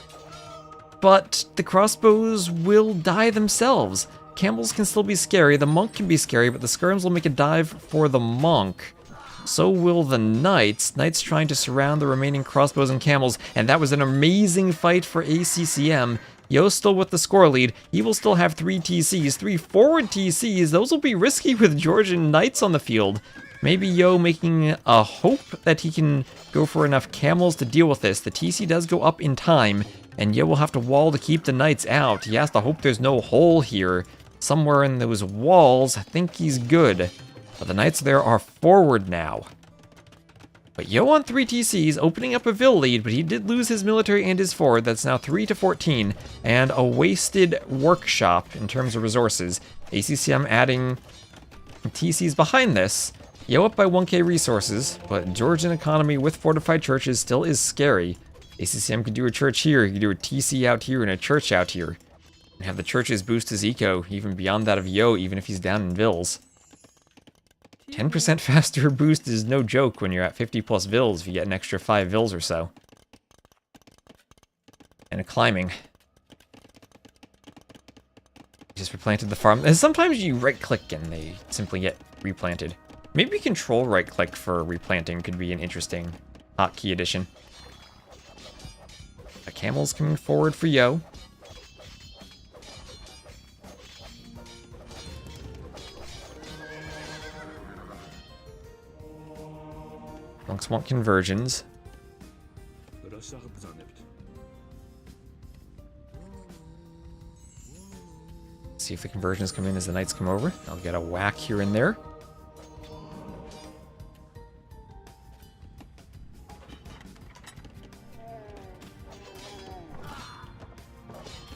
but the crossbows will die themselves. Camels can still be scary. The monk can be scary, but the skirms will make a dive for the monk. So will the knights. Knights trying to surround the remaining crossbows and camels, and that was an amazing fight for ACCM. Yo still with the score lead. He will still have 3 TCs, 3 forward TCs. Those will be risky with Georgian knights on the field. Maybe Yo making a hope that he can go for enough camels to deal with this. The TC does go up in time. and Yo will have to wall to keep the knights out. He has to hope there's no hole here. Somewhere in those walls, I think he's good. But the knights there are forward now. But Yo on 3 TCs, opening up a Vil lead, but he did lose his military and his forward. That's now 3 to 14, and a wasted workshop in terms of resources. ACCM adding TCs behind this. Yo up by 1k resources, but Georgian economy with fortified churches still is scary. ACCM could do a church here, he could do a TC out here and a church out here. And have the churches boost his eco, even beyond that of Yo, even if he's down in Vils. 10% faster boost is no joke when you're at 50 plus Vils if you get an extra 5 Vils or so. And a climbing. Just replanted the farm. And sometimes you right click and they simply get replanted. Maybe control right click for replanting could be an interesting hotkey addition. A camel's coming forward for Yo. Monks want conversions. See if the conversions come in as the knights come over. I'll get a whack here and there.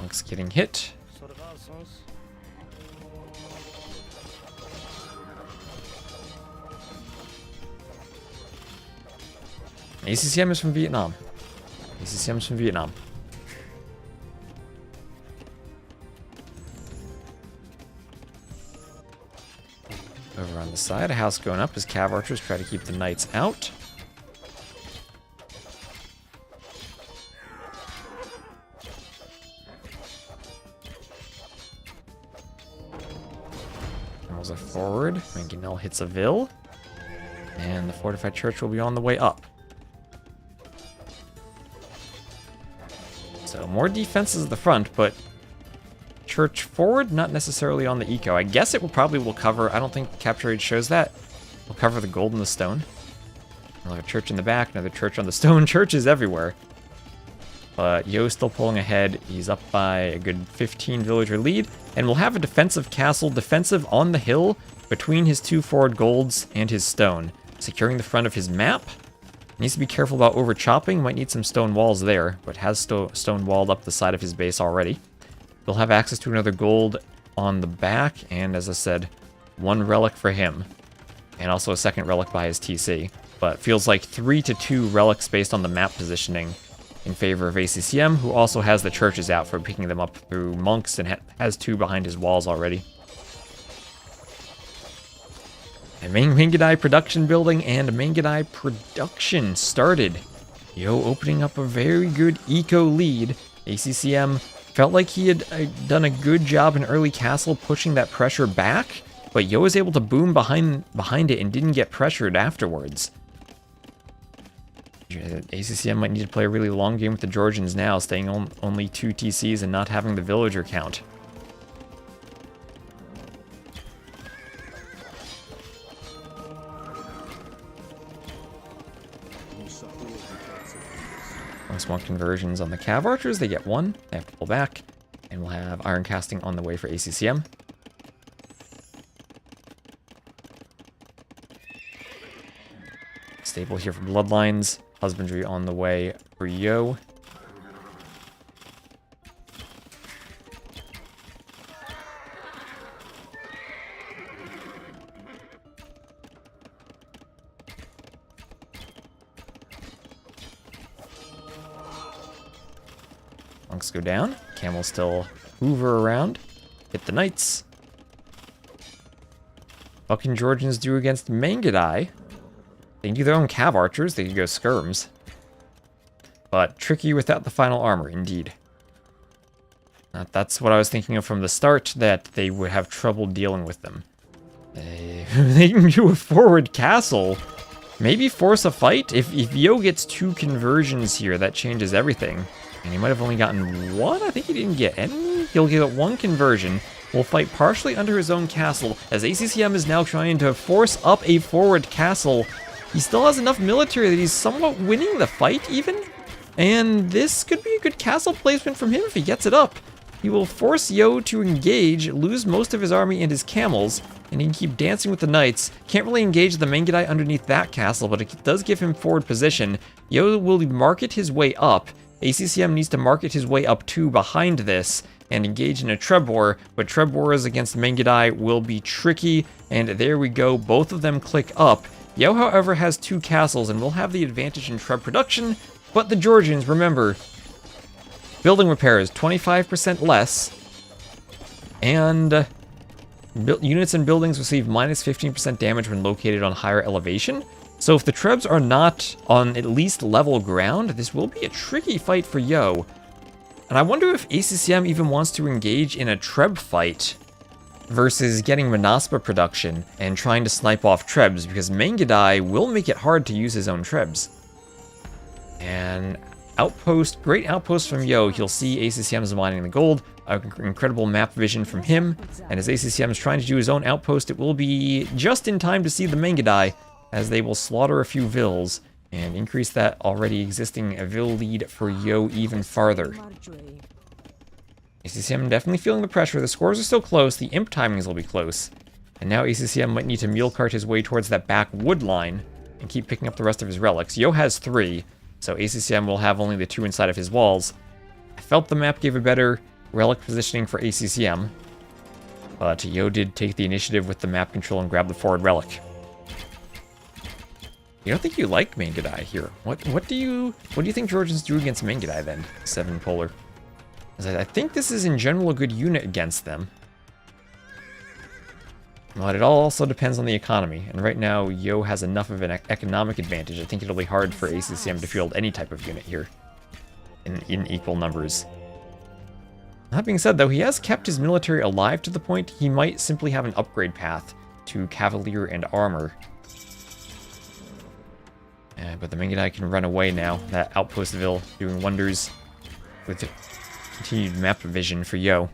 Monks getting hit. ACCM is from Vietnam. ACCM is from Vietnam. Over on the side, a house going up as Cav Archers try to keep the knights out. Camels are forward. Mangonel hits a Vil. And the fortified church will be on the way up. So more defenses at the front, but church forward, not necessarily on the eco. I guess it will probably cover, I don't think capture rate shows that. We'll cover the gold and the stone. We'll have a church in the back, another church on the stone. Churches everywhere. But Yo's still pulling ahead. He's up by a good 15 villager lead. And we'll have a defensive castle, defensive on the hill between his 2 forward golds and his stone. Securing the front of his map. Needs to be careful about over chopping. Might need some stone walls there, but has stone walled up the side of his base already. We'll have access to another gold on the back, and as I said, 1 relic for him. And also a 2nd relic by his TC. But feels like 3 to 2 relics based on the map positioning in favor of ACCM, who also has the churches out for picking them up through monks and has 2 behind his walls already. And Mangadai production building and Mangadai production started. Yo opening up a very good eco lead. ACCM felt like he had done a good job in early castle pushing that pressure back, but Yo was able to boom behind it and didn't get pressured afterwards. ACCM might need to play a really long game with the Georgians now, staying on only 2 TCs and not having the villager count. Monks want conversions on the Cav Archers. They get 1. They have to pull back. And we'll have Iron Casting on the way for ACCM. Stable here for Bloodlines. Husbandry on the way for Yo. Monks go down. Camels still hoover around. Hit the knights. What can Georgians do against Mangadai? They can do their own Cav Archers. They can go skirms. But tricky without the final armor, indeed. That's what I was thinking of from the start, that they would have trouble dealing with them. They can do a forward castle. Maybe force a fight? If Yo gets 2 conversions here, that changes everything. And he might have only gotten 1? I think he didn't get any. He'll get 1 conversion. Will fight partially under his own castle, as ACCM is now trying to force up a forward castle. He still has enough military that he's somewhat winning the fight, even. And this could be a good castle placement from him if he gets it up. He will force Yo to engage, lose most of his army and his camels, and he can keep dancing with the knights. Can't really engage the Mangudai underneath that castle, but it does give him forward position. Yo will market his way up. ACCM needs to market his way up too behind this and engage in a Treb war, but Treb wars against Mangudai will be tricky, and there we go, both of them click up. Yo, however, has 2 castles and will have the advantage in Treb production, but the Georgians, remember, building repairs, 25% less, and units and buildings receive minus 15% damage when located on higher elevation. So if the Trebs are not on at least level ground, this will be a tricky fight for Yo. And I wonder if ACCM even wants to engage in a Treb fight versus getting Monaspa production and trying to snipe off Trebs, because Mangudai will make it hard to use his own Trebs. And outpost, great outpost from Yo. He'll see ACCM's mining the gold, incredible map vision from him, and as ACCM is trying to do his own outpost, it will be just in time to see the Mangudai, as they will slaughter a few vills and increase that already existing vill lead for Yo even farther. ACCM definitely feeling the pressure. The scores are still close. The imp timings will be close. And now ACCM might need to mule cart his way towards that back wood line and keep picking up the rest of his relics. Yo has 3, so ACCM will have only the 2 inside of his walls. I felt the map gave a better relic positioning for ACCM, but Yo did take the initiative with the map control and grab the forward relic. You don't think you like Mangudai here? What do you think Georgians do against Mangudai then? 7 polar. I think this is in general a good unit against them. But it all also depends on the economy, and right now Yo has enough of an economic advantage. I think it'll be hard for ACCM to field any type of unit here in equal numbers. That being said, though, he has kept his military alive to the point he might simply have an upgrade path to Cavalier and Armor. But the Mangudai can run away now. That Outpostville doing wonders with continued map vision for Yo.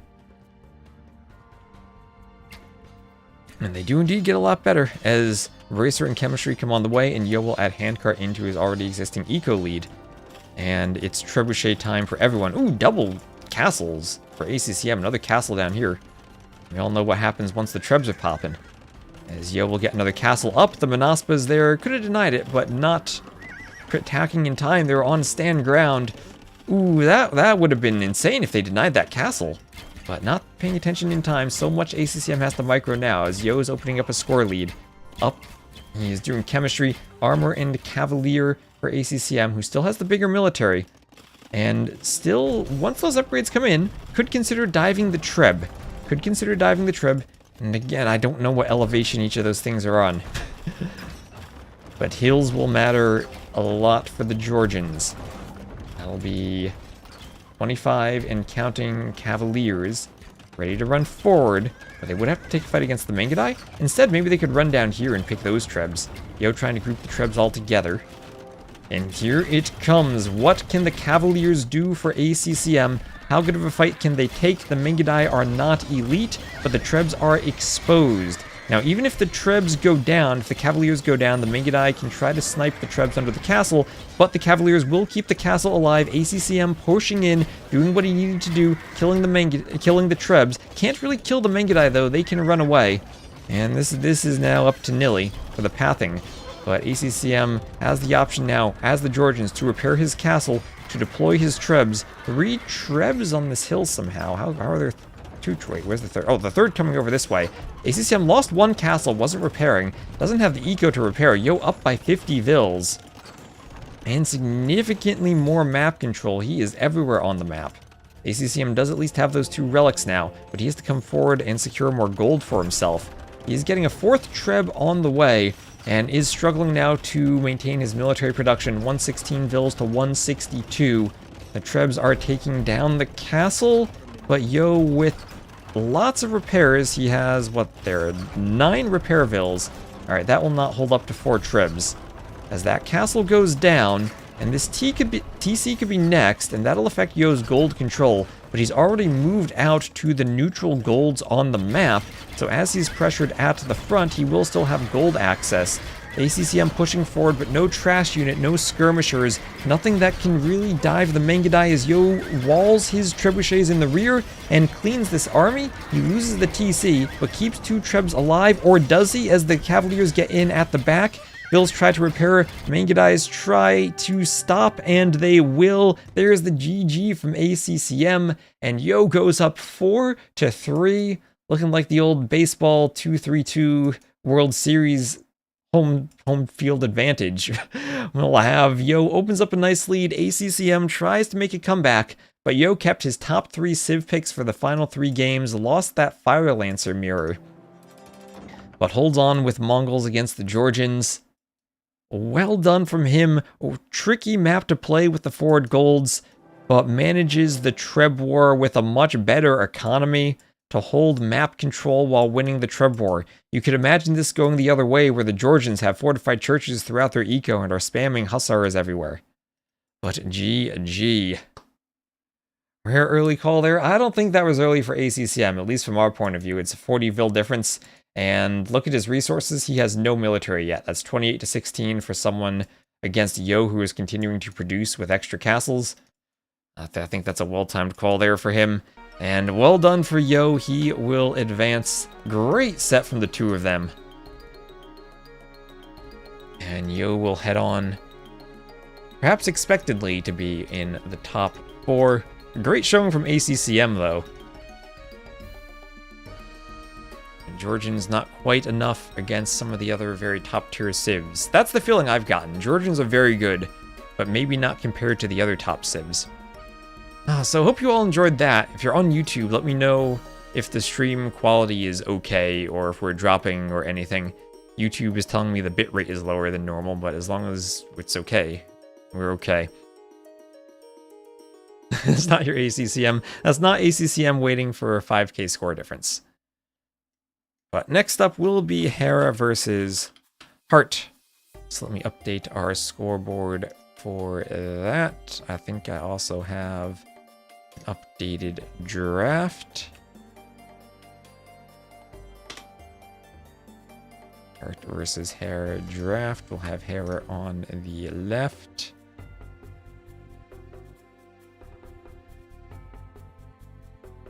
And they do indeed get a lot better as Racer and Chemistry come on the way, and Yo will add Handcart into his already existing Eco lead. And it's Trebuchet time for everyone. Ooh, double castles for ACCM. Another castle down here. We all know what happens once the Trebs are popping. As Yo will get another castle up. The Monaspas there could have denied it, but not attacking in time. They were on stand ground. Ooh, that would have been insane if they denied that castle. But not paying attention in time. So much ACCM has to micro now as Yo is opening up a score lead. Up. He is doing Chemistry, Armor, and Cavalier for ACCM, who still has the bigger military. And still, once those upgrades come in, could consider diving the Treb. And again, I don't know what elevation each of those things are on. But hills will matter a lot for the Georgians. That'll be 25 and counting Cavaliers ready to run forward, but they would have to take a fight against the Mangudai. Instead, maybe they could run down here and pick those Trebs. Yo trying to group the Trebs all together. And here it comes. What can the Cavaliers do for ACCM? How good of a fight can they take? The Mangudai are not elite, but the Trebs are exposed. Now, even if the Trebs go down, if the Cavaliers go down, the Mangudai can try to snipe the Trebs under the castle, but the Cavaliers will keep the castle alive. ACCM pushing in, doing what he needed to do, killing the Trebs. Can't really kill the Mangudai, though. They can run away. And this is now up to Nilly for the pathing. But ACCM has the option now, as the Georgians, to repair his castle, to deploy his Trebs. 3 Trebs on this hill somehow. How are there 2? Wait, where's the third? Oh, the third coming over this way. ACCM lost 1 castle, wasn't repairing. Doesn't have the eco to repair. Yo up by 50 vills. And significantly more map control. He is everywhere on the map. ACCM does at least have those 2 relics now, but he has to come forward and secure more gold for himself. He is getting a 4th Treb on the way, and is struggling now to maintain his military production. 116 vills to 162. The Trebs are taking down the castle, but Yo with lots of repairs. He has, what, there, 9 repair vills. Alright, that will not hold up to 4 Trebs. As that castle goes down, and this TC could be next, and that'll affect Yo's gold control, but he's already moved out to the neutral golds on the map, so as he's pressured at the front, he will still have gold access. ACCM pushing forward, but no trash unit, no skirmishers, nothing that can really dive the Mangudai as Yo walls his trebuchets in the rear and cleans this army. He loses the TC, but keeps 2 trebs alive, or does he, as the Cavaliers get in at the back? Bills try to repair, Mangudais try to stop, and they will. There's the GG from ACCM, and Yo goes up 4-3, looking like the old baseball 2-3-2 World Series home field advantage. We'll have Yo opens up a nice lead. ACCM tries to make a comeback, but Yo kept his top 3 Civ picks for the final 3 games, lost that Fire Lancer mirror, but holds on with Mongols against the Georgians. Well done from him. A tricky map to play with the forward golds, but manages the Treb War with a much better economy to hold map control while winning the Treb War. You could imagine this going the other way, where the Georgians have fortified churches throughout their eco and are spamming hussars everywhere. But GG. Rare early call there. I don't think that was early for ACCM, at least from our point of view. It's a 40 vil difference. And look at his resources. He has no military yet. That's 28-16 for someone against Yo, who is continuing to produce with extra castles. I think that's a well-timed call there for him. And well done for Yo. He will advance. Great set from the 2 of them. And Yo will head on, perhaps expectedly, to be in the top 4. Great showing from ACCM, though. Georgians not quite enough against some of the other very top-tier civs. That's the feeling I've gotten. Georgians are very good, but maybe not compared to the other top civs. So hope you all enjoyed that. If you're on YouTube, let me know if the stream quality is okay, or if we're dropping or anything. YouTube is telling me the bitrate is lower than normal, but as long as it's okay, we're okay. That's not your ACCM. That's not ACCM waiting for a 5k score difference. But next up will be Hera versus Hearttt. So let me update our scoreboard for that. I think I also have an updated draft. Hearttt versus Hera draft. We'll have Hera on the left.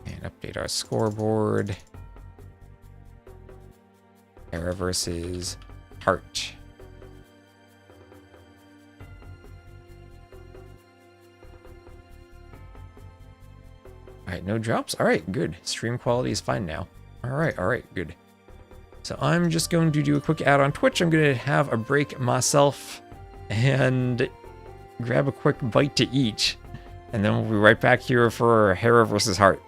And update our scoreboard. Hera versus Hearttt. Alright, no drops? Alright, good. Stream quality is fine now. Alright, good. So I'm just going to do a quick ad on Twitch. I'm going to have a break myself and grab a quick bite to eat. And then we'll be right back here for Hera versus Hearttt.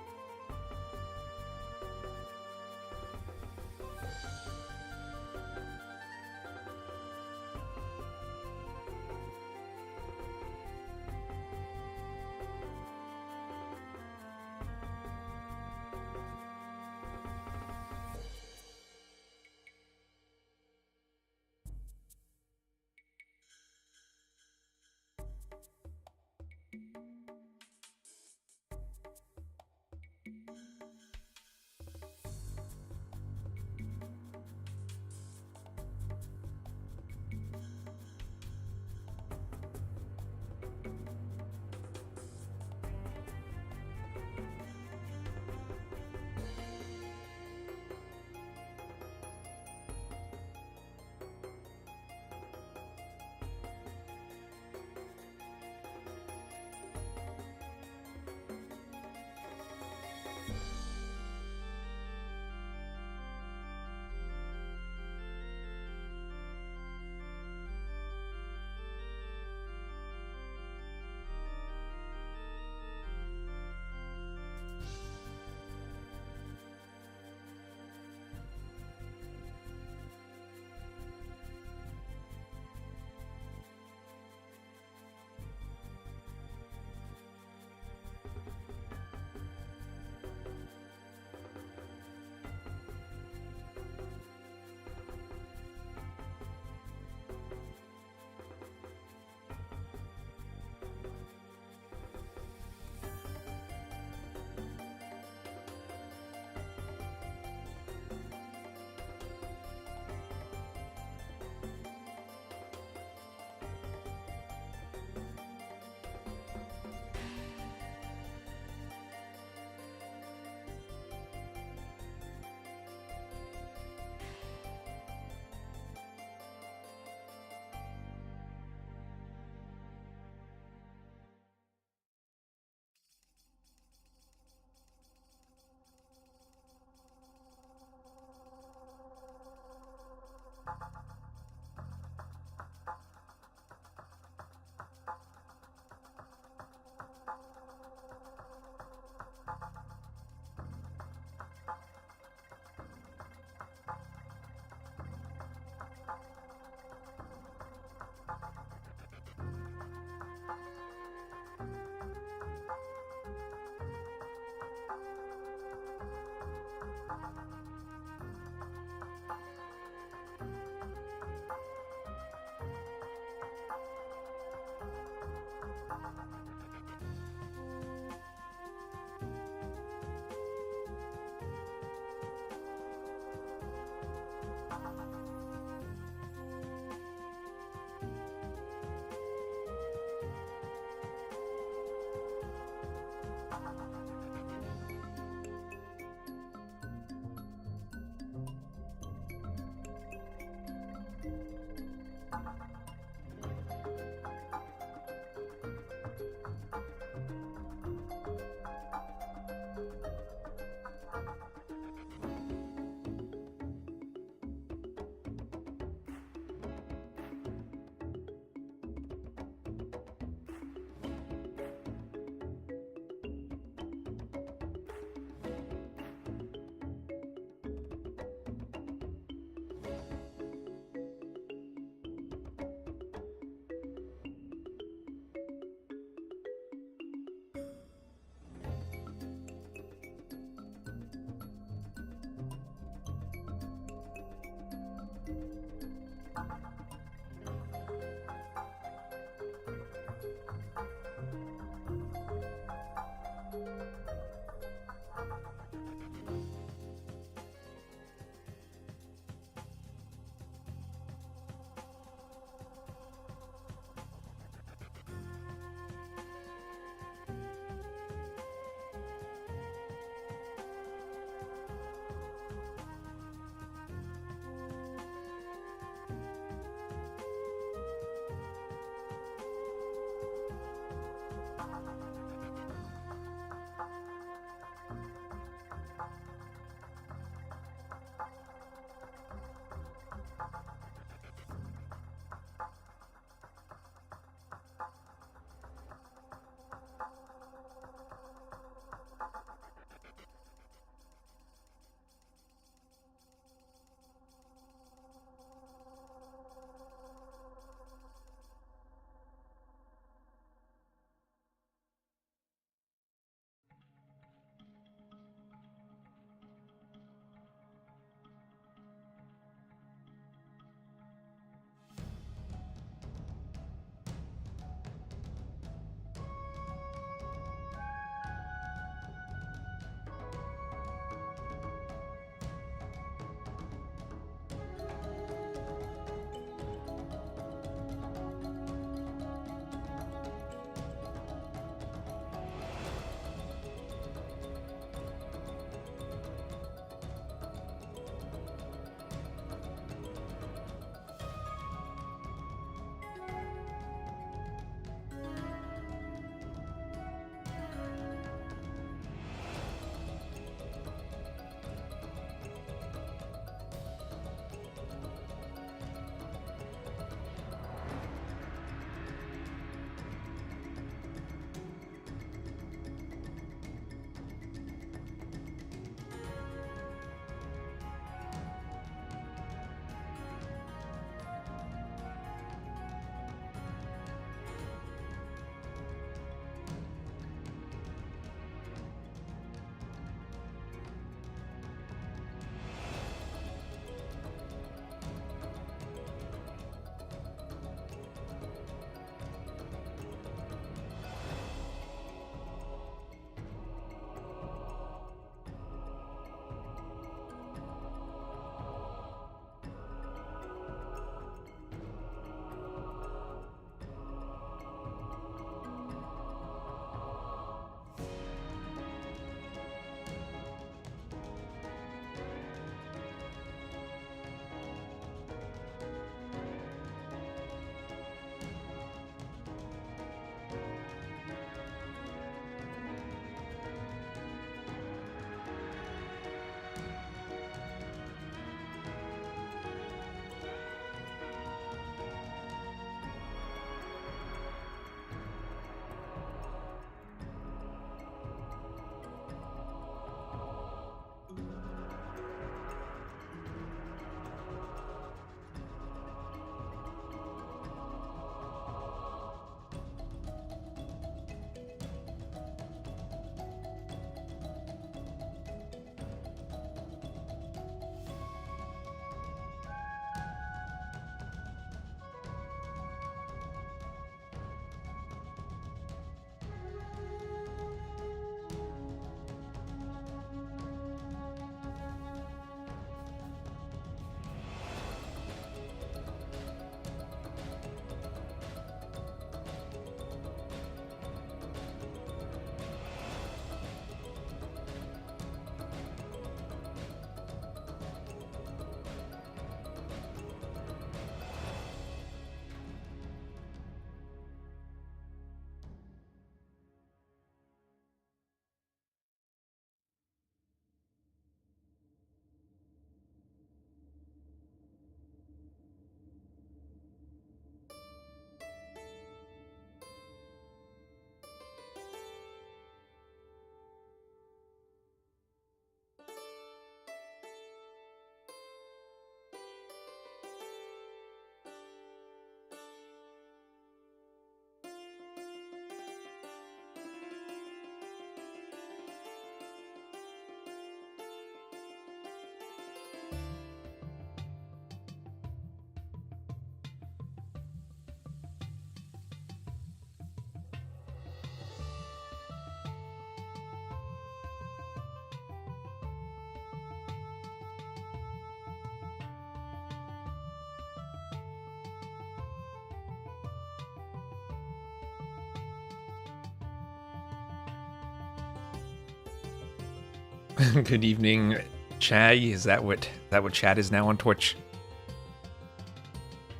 Good evening, Chad. Is that what Chad is now on Twitch?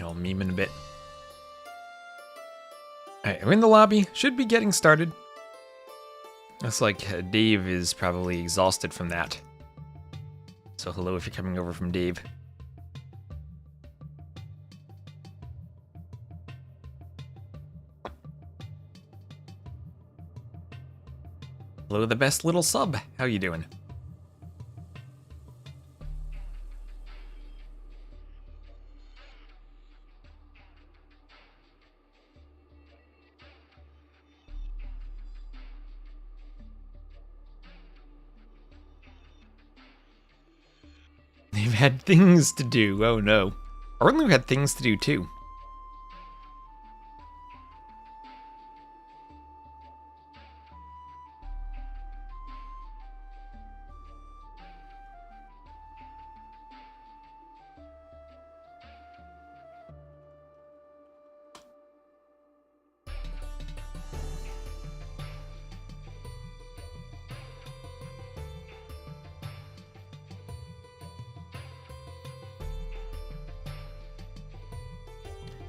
I'll meme in a bit. Alright, we're in the lobby. Should be getting started. Looks like Dave is probably exhausted from that. So hello if you're coming over from Dave. Hello, the best little sub. How you doing? They've had things to do. Oh no. Orlando had things to do too.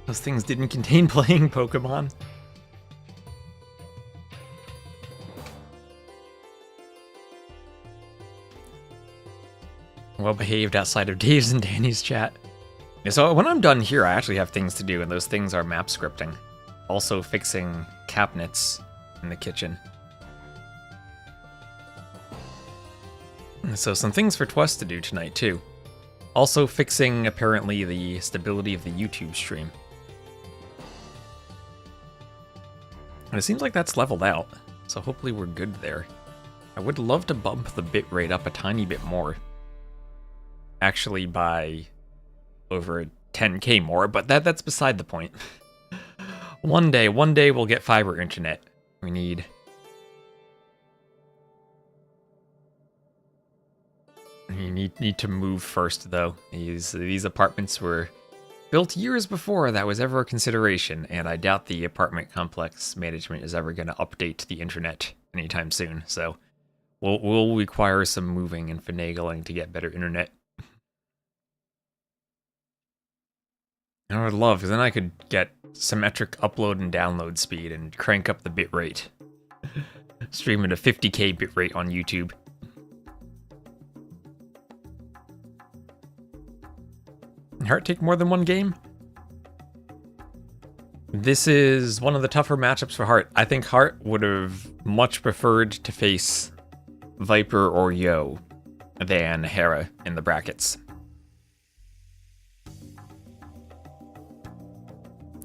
Those things didn't contain playing Pokemon. Well behaved outside of Dave's and Danny's chat. Yeah, so when I'm done here, I actually have things to do, and those things are map scripting. Also fixing cabinets in the kitchen. So some things for Twist to do tonight too. Also fixing apparently the stability of the YouTube stream. And it seems like that's leveled out, so hopefully we're good there. I would love to bump the bitrate up a tiny bit more. Actually by over 10k more, but that's beside the point. One day we'll get fiber internet. We need to move first though. These apartments were built years before that was ever a consideration, and I doubt the apartment complex management is ever going to update the internet anytime soon, so we'll require some moving and finagling to get better internet. And I would love, because then I could get symmetric upload and download speed and crank up the bitrate. Stream at a 50k bitrate on YouTube. Hearttt take more than one game? This is one of the tougher matchups for Hearttt. I think Hearttt would have much preferred to face Viper or Yo than Hera in the brackets.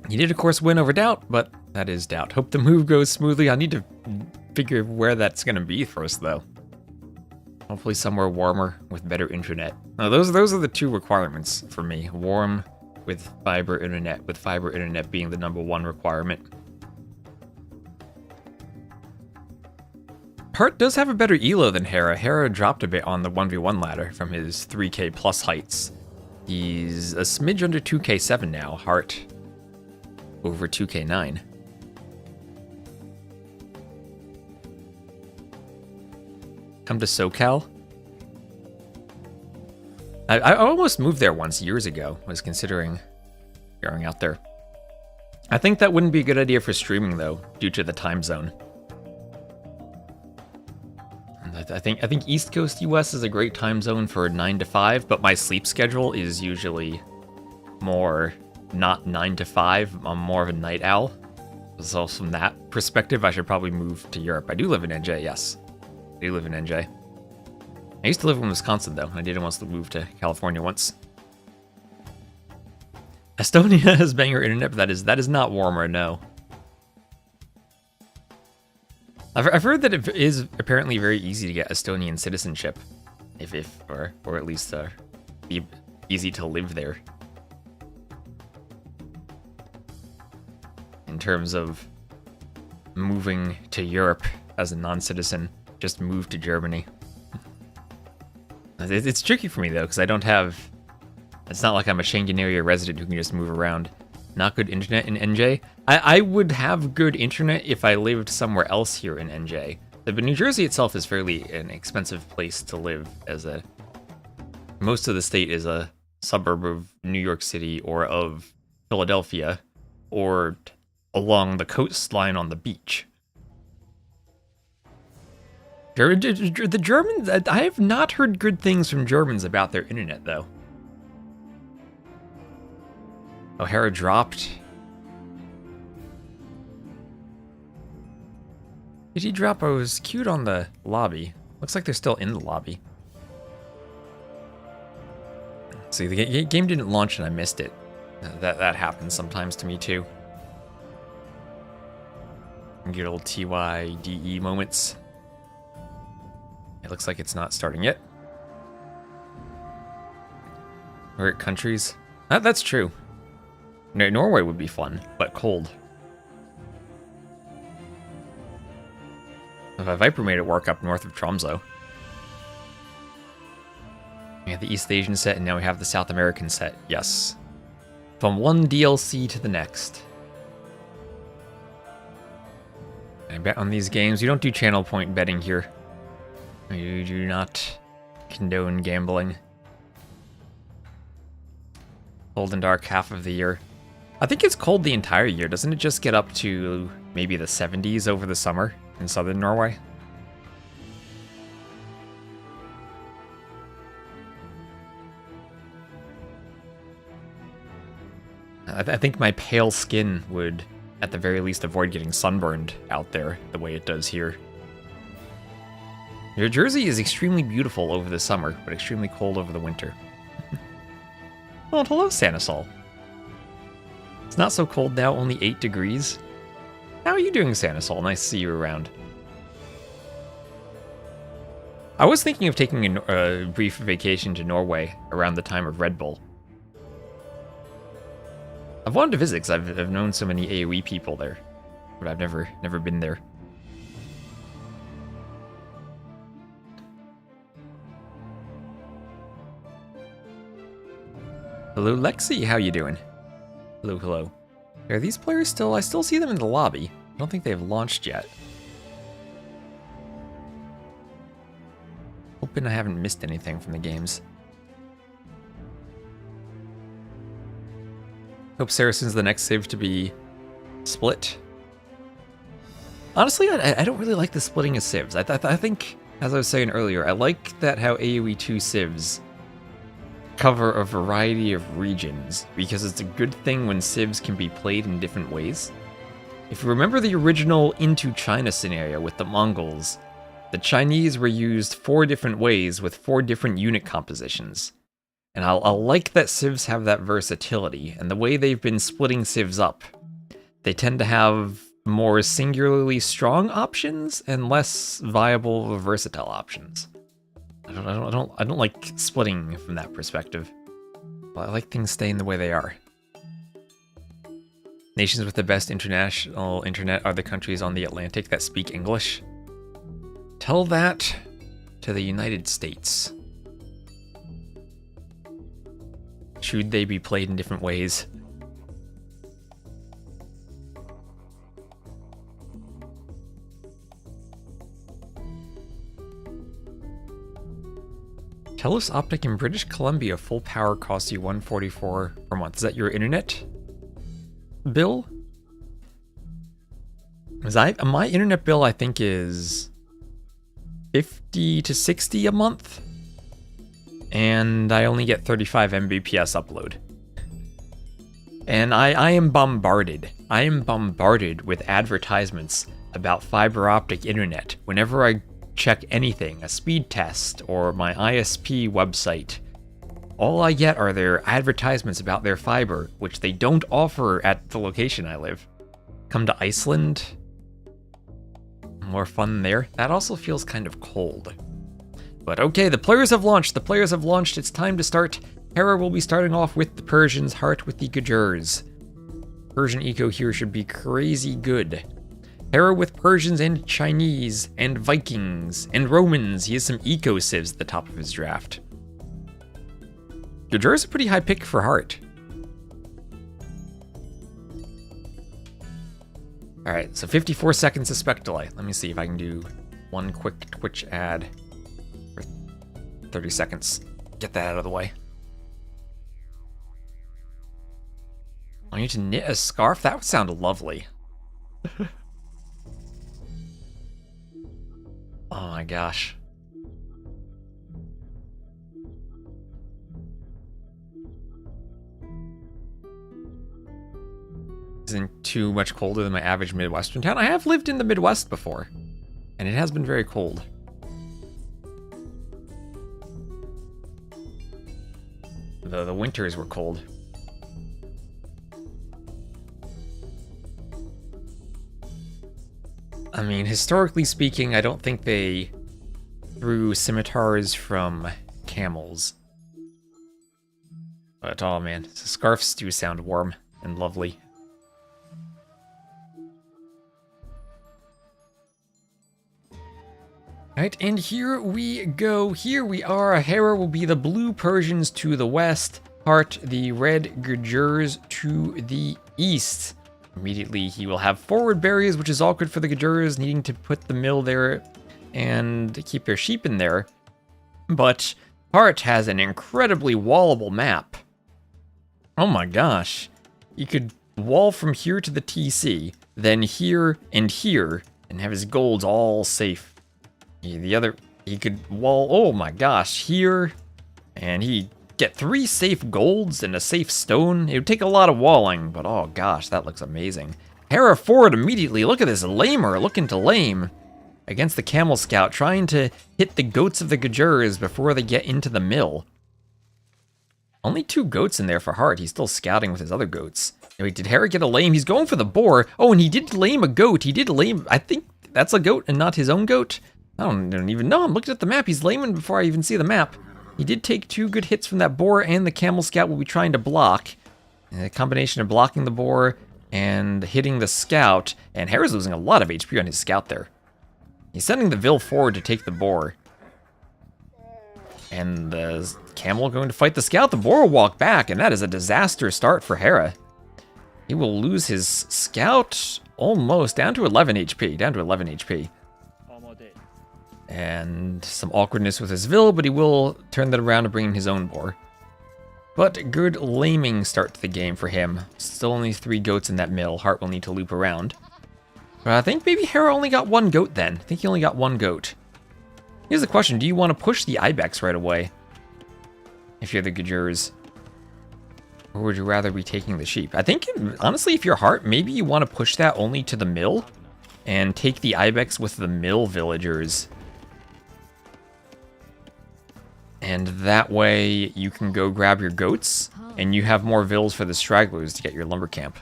He did, of course, win over Doubt, but that is Doubt. Hope the move goes smoothly. I need to figure where that's going to be first, though. Hopefully somewhere warmer with better internet. Now, those are the two requirements for me. Warm with fiber internet being the #1 requirement. Hearttt does have a better elo than Hera. Hera dropped a bit on the 1v1 ladder from his 3k plus heights. He's a smidge under 2k7 now. Hearttt over 2k9. Come to SoCal? I almost moved there once years ago. I was considering going out there. I think that wouldn't be a good idea for streaming though, due to the time zone. And I think East Coast US is a great time zone for 9 to 5, but my sleep schedule is usually more not 9 to 5. I'm more of a night owl. So from that perspective, I should probably move to Europe. I do live in NJ, yes. I do live in NJ. I used to live in Wisconsin, though. I didn't want to move to California once. Estonia has banger internet, but that is not warmer, no. I've heard that it is apparently very easy to get Estonian citizenship, or at least be easy to live there. In terms of moving to Europe as a non-citizen, just move to Germany. It's tricky for me though, because I don't have... It's not like I'm a Schengen area resident who can just move around. Not good internet in NJ. I would have good internet if I lived somewhere else here in NJ, But New Jersey itself is fairly an expensive place to live, as most of the state is a suburb of New York City or of Philadelphia, or along the coastline on the beach. The Germans, I have not heard good things from Germans about their internet, though. Oh, Hera dropped. Did he drop? I was queued on the lobby. Looks like they're still in the lobby. See, the game didn't launch and I missed it. That happens sometimes to me too. Good old TYDE moments. It looks like it's not starting yet. We're at countries. That's true. Norway would be fun, but cold. Viper made it work up north of Tromso. We have the East Asian set, and now we have the South American set. Yes. From one DLC to the next. I bet on these games. We don't do channel point betting here. We do not condone gambling. Cold and dark half of the year. I think it's cold the entire year. Doesn't it just get up to maybe the 70s over the summer in southern Norway? I think my pale skin would, at the very least, avoid getting sunburned out there the way it does here. New Jersey is extremely beautiful over the summer, but extremely cold over the winter. Well, hello, Sanasol. It's not so cold now, only 8 degrees. How are you doing, Sanasol? Nice to see you around. I was thinking of taking a brief vacation to Norway around the time of Red Bull. I've wanted to visit because I've known so many AoE people there, but I've never been there. Hello, Lexi. How you doing? Hello, hello. Are these players still? I still see them in the lobby. I don't think they've launched yet. Hoping I haven't missed anything from the games. Hope Saracen's the next civ to be split. Honestly, I don't really like the splitting of civs. I think, as I was saying earlier, I like that how AoE 2 civs cover a variety of regions, because it's a good thing when civs can be played in different ways. If you remember the original Into China scenario with the Mongols, the Chinese were used 4 different ways with 4 different unit compositions. And I'll like that civs have that versatility, and the way they've been splitting civs up, they tend to have more singularly strong options and less viable or versatile options. I don't like splitting from that perspective. But I like things staying the way they are. Nations with the best international internet are the countries on the Atlantic that speak English. Tell that to the United States. Should they be played in different ways? Telus Optic in British Columbia full power costs you $144 per month. Is that your internet bill? My internet bill, I think, is $50 to $60 a month. And I only get 35 Mbps upload. And I am bombarded. I am bombarded with advertisements about fiber optic internet whenever I check anything, a speed test or my ISP website. All I get are their advertisements about their fiber, which they don't offer at the location I live. Come to Iceland? More fun there. That also feels kind of cold. But okay, the players have launched. The players have launched. It's time to start. Hera will be starting off with the Persians, Hearttt with the Gajurs. Persian eco here should be crazy good. Hera with Persians and Chinese and Vikings and Romans. He has some eco civs at the top of his draft. Gajur is a pretty high pick for Hearttt. Alright, so 54 seconds of Spectralite. Let me see if I can do one quick Twitch ad for 30 seconds. Get that out of the way. I need to knit a scarf? That would sound lovely. Oh my gosh. Isn't too much colder than my average Midwestern town. I have lived in the Midwest before, and it has been very cold. The winters were cold. I mean, historically speaking, I don't think they threw scimitars from camels. But oh man, scarves do sound warm and lovely. Alright, and here we go. Here we are. Hera will be the blue Persians to the west. Hearttt, the red Gajurs to the east. Immediately, he will have forward barriers, which is awkward for the Gajurs, needing to put the mill there and keep their sheep in there. But Hearttt has an incredibly wallable map. Oh my gosh. You could wall from here to the TC, then here, and have his golds all safe. He could wall, oh my gosh, here, and he'd get 3 safe golds and a safe stone. It would take a lot of walling, but oh gosh, that looks amazing. Hera forward immediately. Look at this lamer looking to lame against the camel scout, trying to hit the goats of the Gajurs before they get into the mill. Only 2 goats in there for Hearttt. He's still scouting with his other goats. Wait, did Hera get a lame? He's going for the boar. Oh, and he did lame a goat. He did lame, I think that's a goat and not his own goat. I don't even know. I'm looking at the map. He's laming before I even see the map. He did take 2 good hits from that boar, and the camel scout will be trying to block. And a combination of blocking the boar and hitting the scout, and Hera's losing a lot of HP on his scout there. He's sending the Vil forward to take the boar. And the camel going to fight the scout. The boar will walk back, and that is a disaster start for Hera. He will lose his scout almost down to 11 HP. Down to 11 HP. And some awkwardness with his Vil, but he will turn that around to bring in his own boar. But good laming start to the game for him. Still only 3 goats in that mill. Hearttt will need to loop around. But I think maybe Hera only got 1 goat then. I think he only got 1 goat. Here's the question. Do you want to push the Ibex right away? If you're the Gajurs. Or would you rather be taking the sheep? I think, honestly, if you're Hearttt, maybe you want to push that only to the mill. And take the Ibex with the mill villagers. And that way you can go grab your goats, and you have more Vils for the stragglers to get your lumber camp.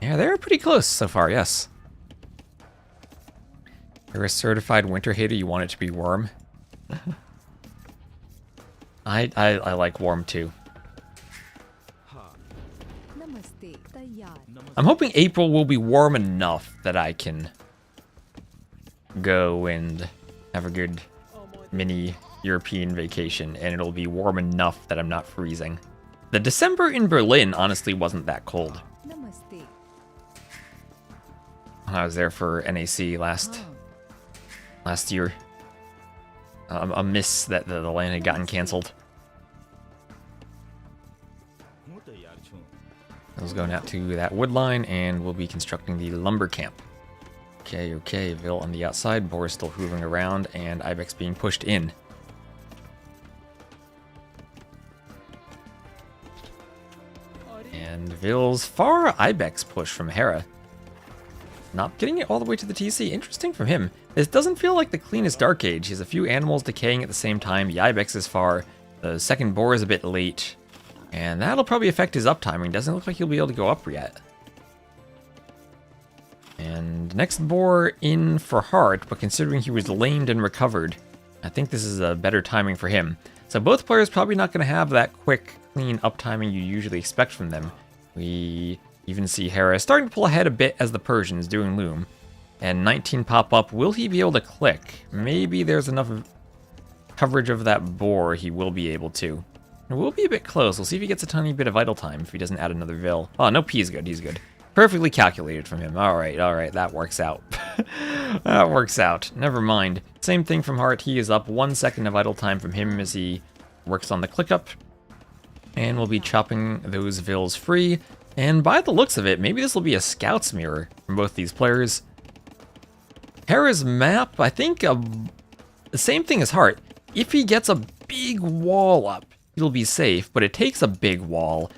Yeah, they're pretty close so far, yes. You're a certified winter hater, you want it to be warm. I like warm too. I'm hoping April will be warm enough that I can go and have a good mini European vacation, and it'll be warm enough that I'm not freezing. The December in Berlin honestly wasn't that cold. I was there for NAC last year. A miss that the LAN had gotten canceled. I was going out to that wood line, and we'll be constructing the lumber camp. Okay, Vil on the outside, boar still hoovering around, and Ibex being pushed in. And Vil's far Ibex push from Hera. Not getting it all the way to the TC. Interesting from him. This doesn't feel like the cleanest Dark Age. He has a few animals decaying at the same time. The Ibex is far. The second boar is a bit late. And that'll probably affect his uptiming. Doesn't look like he'll be able to go up yet. And next boar in for Hearttt, but considering he was lamed and recovered, I think this is a better timing for him. So both players probably not going to have that quick, clean uptiming you usually expect from them. We even see Hera starting to pull ahead a bit as the Persians doing loom. And 19 pop up. Will he be able to click? Maybe there's enough coverage of that boar he will be able to. It will be a bit close. We'll see if he gets a tiny bit of idle time if he doesn't add another Vil. Oh, no, he's good. He's good. Perfectly calculated from him. All right, that works out. That works out. Never mind. Same thing from Hearttt. He is up 1 second of idle time from him as he works on the click up. And we'll be chopping those vills free. And by the looks of it, maybe this will be a Scout's Mirror from both these players. Hera's map, I think the same thing as Hearttt. If he gets a big wall up, he'll be safe, but it takes a big wall.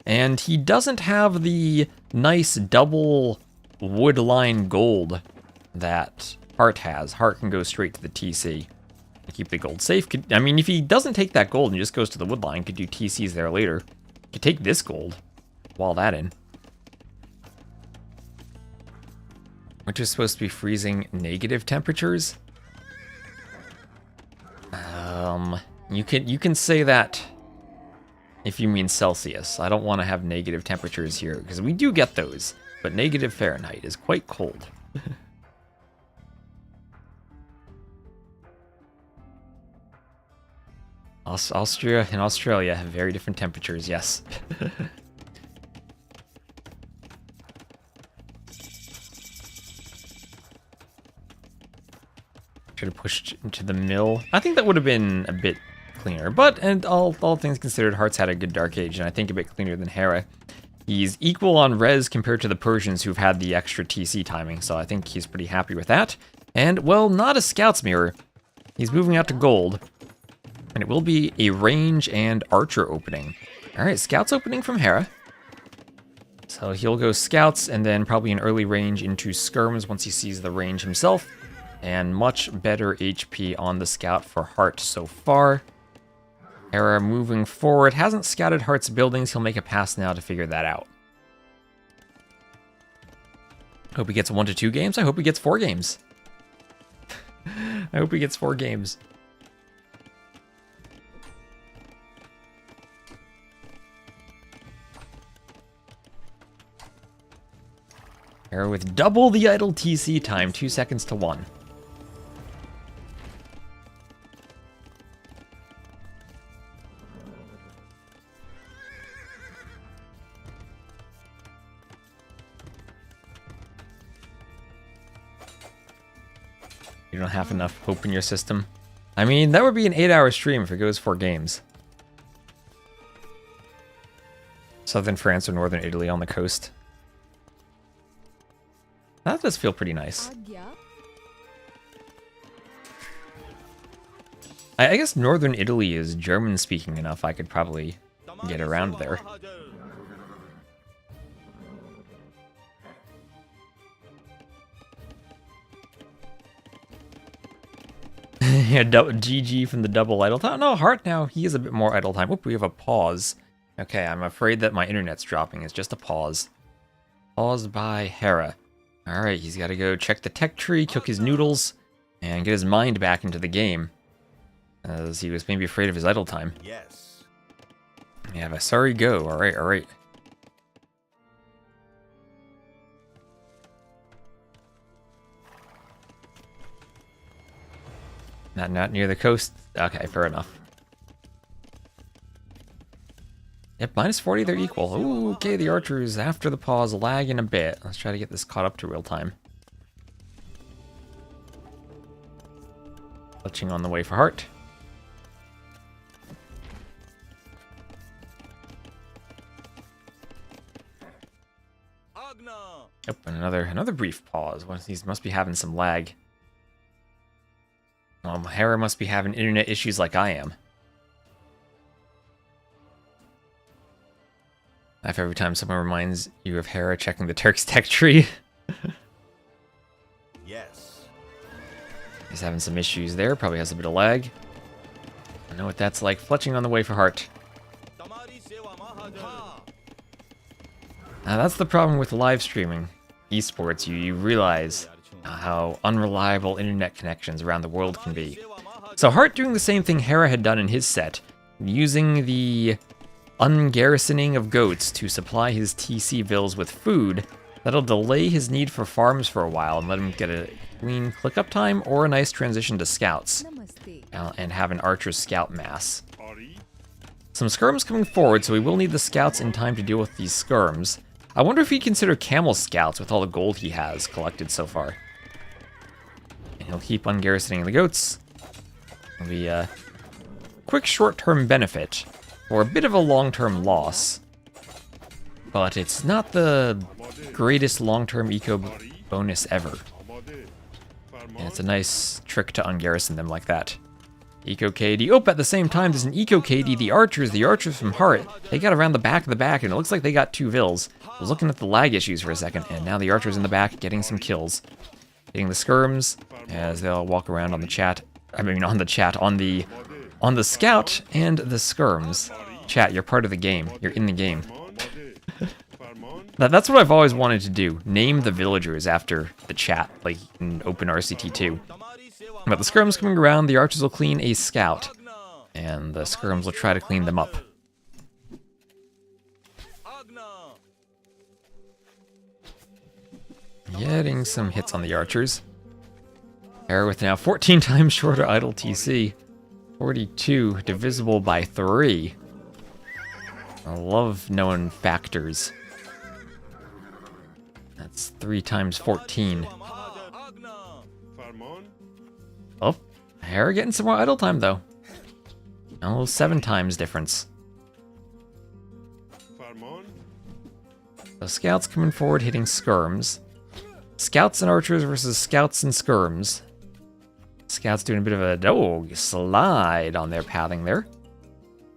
And he doesn't have the nice double wood line gold that Hearttt has. Hearttt can go straight to the TC. Keep the gold safe. I mean, if he doesn't take that gold and just goes to the wood line, could do TCs there later. Could take this gold. Wall that in. Which is supposed to be freezing negative temperatures. You can say that if you mean Celsius. I don't want to have negative temperatures here, because we do get those, but negative Fahrenheit is quite cold. Austria and Australia have very different temperatures, yes. Should have pushed into the mill. I think that would have been a bit cleaner, but and all things considered, Heartt's had a good Dark Age, and I think a bit cleaner than Hera. He's equal on res compared to the Persians who've had the extra TC timing, so I think he's pretty happy with that. And, well, not a Scout's Mirror. He's moving out to gold, and it will be a range and archer opening. Alright, Scouts opening from Hera. So he'll go Scouts, and then probably an early range into Skirms once he sees the range himself. And much better HP on the Scout for Hearttt so far. Hera moving forward. Hasn't scouted Heartt's buildings. He'll make a pass now to figure that out. Hope he gets 1 to 2 games. I hope he gets 4 games. I hope he gets 4 games. Hera with double the idle TC time, 2 seconds to 1. You don't have enough hope in your system. I mean, that would be an 8-hour stream if it goes 4 games. Southern France or Northern Italy on the coast. That does feel pretty nice. I guess Northern Italy is German-speaking enough. I could probably get around there. Yeah, GG from the double idle time. No, Hearttt now, he is a bit more idle time. Oop, we have a pause. Okay, I'm afraid that my internet's dropping. It's just a pause. Paused by Hera. Alright, he's got to go check the tech tree, cook his noodles, and get his mind back into the game. As he was maybe afraid of his idle time. Yes. Yeah, Vasari go. Alright, alright. Not near the coast. Okay, fair enough. Yep, minus 40, they're equal. Ooh, okay, the archers after the pause, lagging a bit. Let's try to get this caught up to real time. Clutching on the way for Hearttt. Yep, and another brief pause. One of these must be having some lag. Hera must be having internet issues like I am. Laugh every time someone reminds you of Hera checking the Turk's tech tree. Yes. He's having some issues there, probably has a bit of lag. I know what that's like. Fletching on the way for Hearttt. Now that's the problem with live streaming esports. You realize how unreliable internet connections around the world can be. So Hearttt doing the same thing Hera had done in his set, using the ungarrisoning of goats to supply his TC vills with food. That'll delay his need for farms for a while and let him get a clean click-up time or a nice transition to scouts and have an archer scout mass. Some skirms coming forward, so we will need the scouts in time to deal with these skirms. I wonder if he'd consider camel scouts with all the gold he has collected so far. He'll keep ungarrisoning the goats. It'll be a quick short-term benefit, or a bit of a long-term loss. But it's not the greatest long-term eco bonus ever. آماده. And فرمان. it's a nice trick to ungarrison them like that. Eco KD. Oh, at the same time, there's an Eco KD. The archers from Hearttt, they got around the back of the back, and it looks like they got 2 vills. I was looking at the lag issues for a second, and now the archers in the back getting some kills. Hitting the skirms as they'll walk around on the chat. I mean, on the scout and the skirms. Chat, you're part of the game. You're in the game. آماده. فرمان. That's what I've always wanted to do. Name the villagers after the chat, like in Open RCT2. But the skirms coming around, the archers will clean a scout. And the skirms will try to clean them up. Getting some hits on the archers. Hera with now 14 times shorter idle TC. 42 divisible by 3. I love knowing factors. That's 3 times 14. فرمان. Oh, Hera getting some more idle time though. Almost 7 times difference. فرمان. So scouts coming forward hitting skirms. Scouts and archers versus scouts and skirms. Scouts doing a bit of a slide on their pathing there.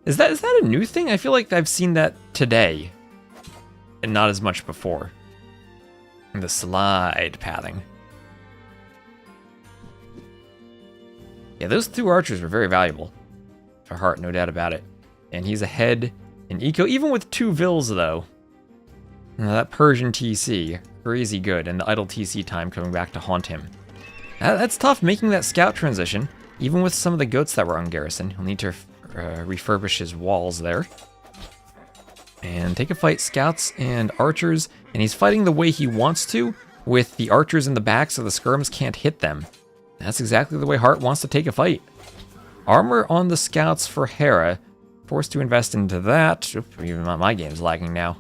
Is that a new thing? I feel like I've seen that today. And not as much before. The slide pathing. Yeah, those 2 archers were very valuable. For Hearttt, no doubt about it. And he's ahead in eco, even with 2 vills though. Now, that Persian TC, crazy good, and the idle TC time coming back to haunt him. That's tough, making that scout transition, even with some of the goats that were ungarrisoned. He'll need to refurbish his walls there. And take a fight, scouts and archers, and he's fighting the way he wants to, with the archers in the back so the skirms can't hit them. That's exactly the way Hearttt wants to take a fight. Armor on the scouts for Hera. Forced to invest into that. Oop, even my game's lagging now.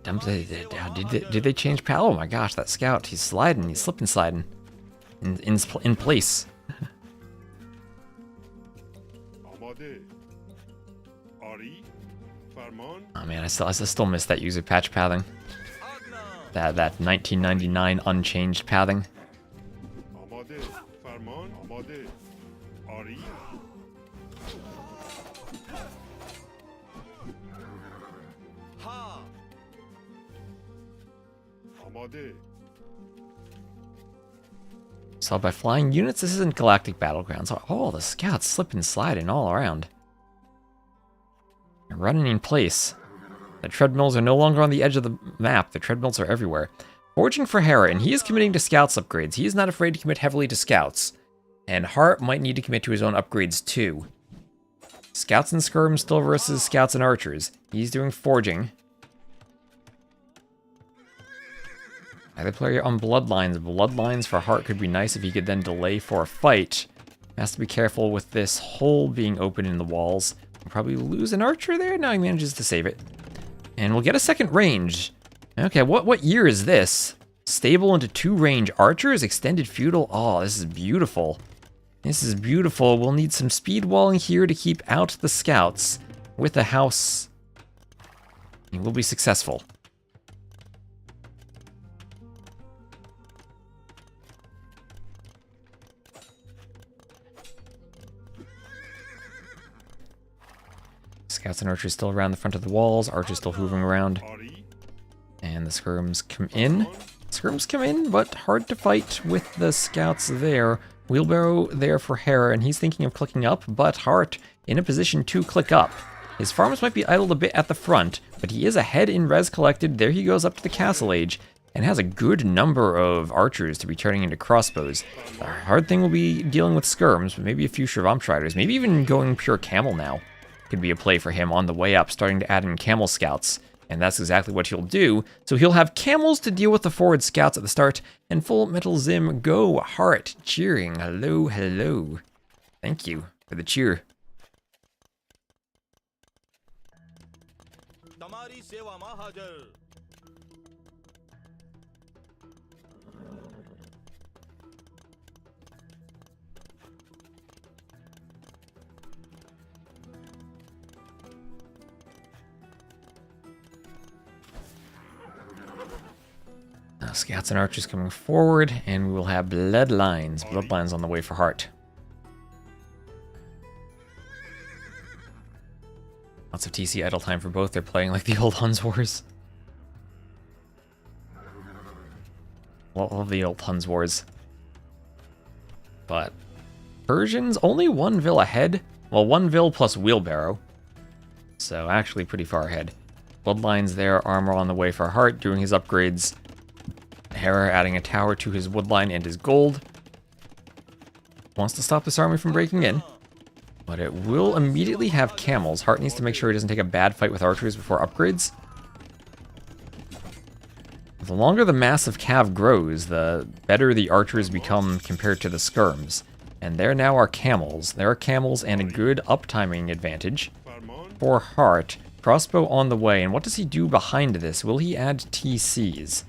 Did they change pal? Oh my gosh, that scout, he's sliding, he's slipping sliding. In place. آماده. آری. فرمان. Oh man, I still miss that user patch pathing. That 1999 unchanged pathing. آماده. فرمان. آماده. آری. آماده. So by flying units, this isn't Galactic Battlegrounds. Oh, the scouts slipping and sliding all around. They're running in place. The treadmills are no longer on the edge of the map. The treadmills are everywhere. Forging for Hera, and he is committing to scouts upgrades. He is not afraid to commit heavily to scouts. And Hearttt might need to commit to his own upgrades too. Scouts and skirms still versus scouts and archers. He's doing forging. Either player on Bloodlines. Bloodlines for Hearttt could be nice if he could then delay for a fight. Has to be careful with this hole being open in the walls. We'll probably lose an archer there. Now he manages to save it. And we'll get a second range. Okay, what year is this? Stable into 2 range archers, extended feudal. Oh, this is beautiful. This is beautiful. We'll need some speed walling here to keep out the scouts. With the house, he will be successful. Scouts and archers still around the front of the walls. Archers still hoovering around. آری. And the skirms come in. Skirms come in, but hard to fight with the scouts there. Wheelbarrow there for Hera, and he's thinking of clicking up, but Hearttt in a position to click up. His farms might be idled a bit at the front, but he is ahead in res collected. There he goes up to the castle age, and has a good number of archers to be turning into crossbows. The hard thing will be dealing with skirms, but maybe a few Shravamtriders, maybe even going pure camel now. Could be a play for him on the way up, starting to add in camel scouts. And that's exactly what he'll do. So he'll have camels to deal with the forward scouts at the start, and full metal zim go. Hearttt cheering. Hello, hello. Thank you for the cheer. Scouts and archers coming forward, and we will have bloodlines. Bloodlines on the way for Hearttt. Lots of TC idle time for both. They're playing like the old Huns Wars. Love the old Huns Wars. But Persians only 1 vil ahead. Well, 1 vil plus wheelbarrow. So actually pretty far ahead. Bloodlines there, armor on the way for Hearttt, doing his upgrades. Hera adding a tower to his woodline and his gold. Wants to stop this army from breaking in. But it will immediately have camels. Hearttt needs to make sure he doesn't take a bad fight with archers before upgrades. The longer the mass of cav grows, the better the archers become compared to the skirms. And there now are camels. There are camels and a good uptiming advantage for Hearttt. Crossbow on the way, and what does he do behind this? Will he add TCs?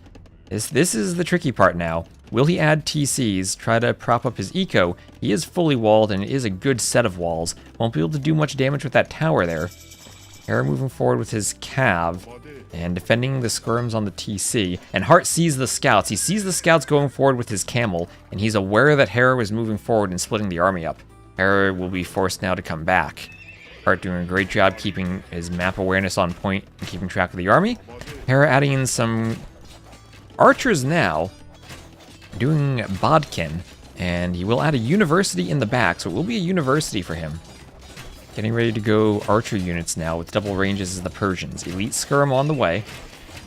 This is the tricky part now. Will he add TCs, try to prop up his eco? He is fully walled, and it is a good set of walls. Won't be able to do much damage with that tower there. Hera moving forward with his cav, and defending the skirms on the TC. And Hearttt sees the scouts. He sees the scouts going forward with his camel, and he's aware that Hera was moving forward and splitting the army up. Hera will be forced now to come back. Hearttt doing a great job keeping his map awareness on point and keeping track of the army. Hera adding in some archers now, doing Bodkin, and he will add a university in the back, so it will be a university for him. Getting ready to go archer units now with double ranges as the Persians. Elite skirm on the way,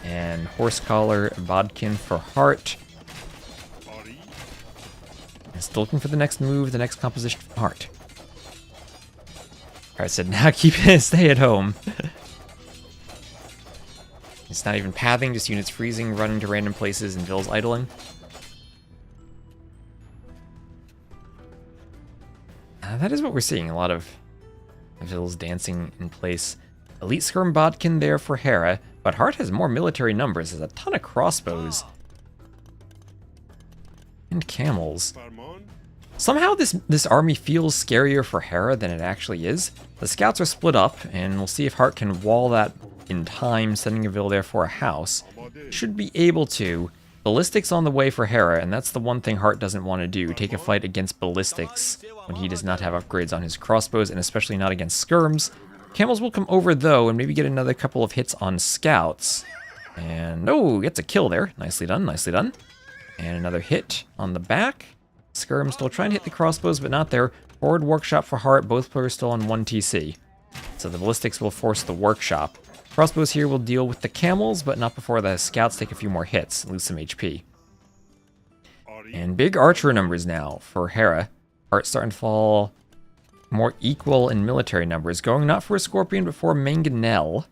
and horse collar Bodkin for Hearttt. And still looking for the next move, the next composition for Hearttt. Alright, said now stay at home. It's not even pathing, just units freezing, running to random places, and vills idling. That is what we're seeing, a lot of vills dancing in place. Elite skirm Bodkin there for Hera, but Hearttt has more military numbers. There's a ton of crossbows. And camels. Somehow this army feels scarier for Hera than it actually is. The scouts are split up, and we'll see if Hearttt can wall that in time, sending a vil there for a house. Should be able to. Ballistics on the way for Hera, and that's the one thing Hearttt doesn't want to do, take a fight against ballistics when he does not have upgrades on his crossbows, and especially not against skirms. Camels will come over though, and maybe get another couple of hits on scouts. And oh, gets a kill there. Nicely done, nicely done. And another hit on the back. Skirm still trying to hit the crossbows, but not there. Forward workshop for Hearttt, both players still on 1 TC. So the ballistics will force the workshop. Crossbows here will deal with the camels, but not before the scouts take a few more hits, lose some HP. And big archer numbers now for Hera. Heartt starting to fall more equal in military numbers, going not for a Scorpion, but for a Mangonel.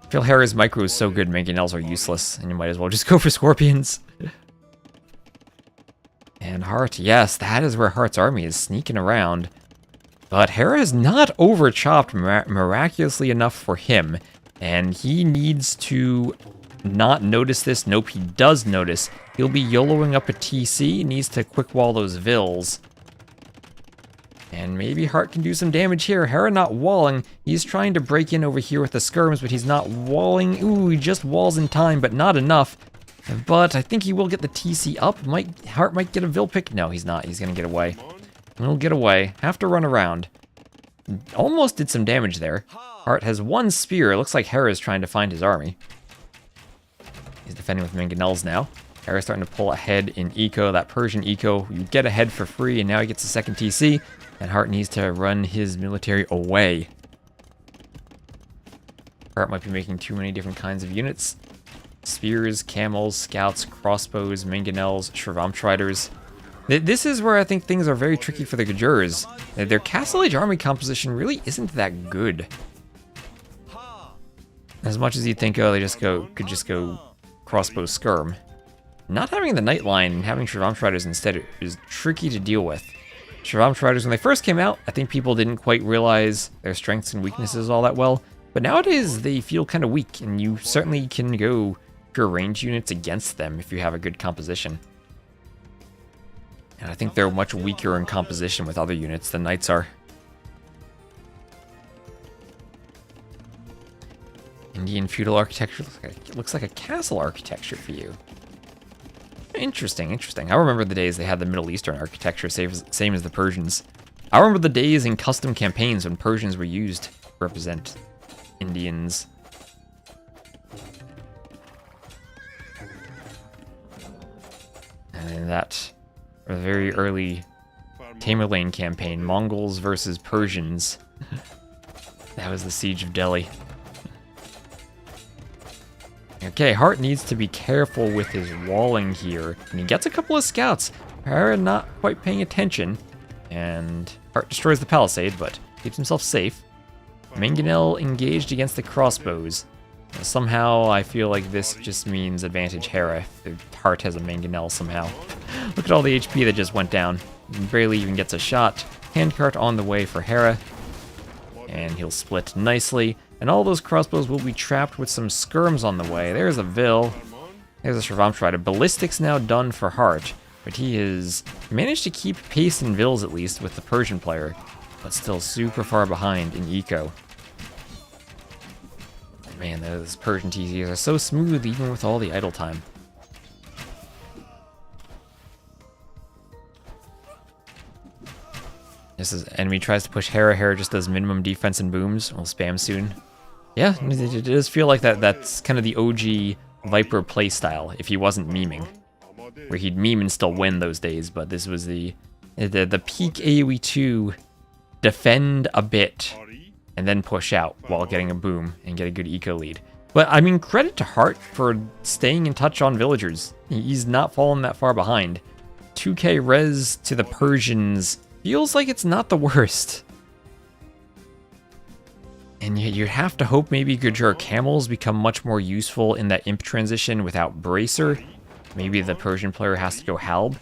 I feel Hera's micro is so good, Mangonels are useless, and you might as well just go for Scorpions. And Hearttt, yes, that is where Heartt's army is sneaking around. But Hera is not over-chopped miraculously enough for him, and he needs to not notice this. Nope, he does notice. He'll be YOLOing up a TC, needs to quick wall those vills. And maybe Hearttt can do some damage here. Hera not walling. He's trying to break in over here with the skirms, but he's not walling. Ooh, he just walls in time, but not enough. But I think he will get the TC up. Hearttt might get a vil pick. No, he's not. He's going to get away. He'll get away. Have to run around. Almost did some damage there. Hearttt has 1 spear. It looks like Hera is trying to find his army. He's defending with Mangonels now. Hera's starting to pull ahead in eco. That Persian eco, you get ahead for free, and now he gets a second TC. And Hearttt needs to run his military away. Hearttt might be making too many different kinds of units. Spears, camels, scouts, crossbows, Mangonels, Shravamtriders. This is where I think things are very tricky for the Gajurs. Their Castle Age army composition really isn't that good. As much as you'd think, oh, they could just go crossbow skirm. Not having the Night Line and having Shravamtriders instead is tricky to deal with. Shravamtriders, when they first came out, I think people didn't quite realize their strengths and weaknesses all that well. But nowadays, they feel kind of weak, and you certainly can go pure range units against them if you have a good composition. And I think they're much weaker in composition with other units than Knights are. Indian feudal architecture looks like a castle architecture for you. Interesting, interesting. I remember the days they had the Middle Eastern architecture, same as the Persians. I remember the days in custom campaigns when Persians were used to represent Indians. And in that very early Tamerlane campaign, Mongols versus Persians. That was the Siege of Delhi. Okay, Hearttt needs to be careful with his walling here. And he gets a couple of scouts. Hera not quite paying attention. And Hearttt destroys the palisade, but keeps himself safe. Mangonel engaged against the crossbows. Somehow, I feel like this just means advantage Hera. If Hearttt has a Mangonel somehow. Look at all the HP that just went down. Barely even gets a shot. Handcart on the way for Hera. And he'll split nicely. And all those crossbows will be trapped with some skirms on the way. There's a Vil. There's a Shravamshrider. Ballistics now done for Hearttt. But he has managed to keep pace in Vils at least with the Persian player. But still super far behind in eco. Man, those Persian TCs are so smooth even with all the idle time. This is enemy tries to push Hera. Hera just does minimum defense and booms. We'll spam soon. Yeah, it does feel like that's kind of the OG Viper playstyle if he wasn't memeing. Where he'd meme and still win those days, but this was the peak AoE 2 defend a bit and then push out while getting a boom and get a good eco lead. But I mean, credit to Hearttt for staying in touch on villagers. He's not fallen that far behind. 2k res to the Persians feels like it's not the worst. And you have to hope maybe Gujjar Camels become much more useful in that imp transition without Bracer. Maybe the Persian player has to go Halb.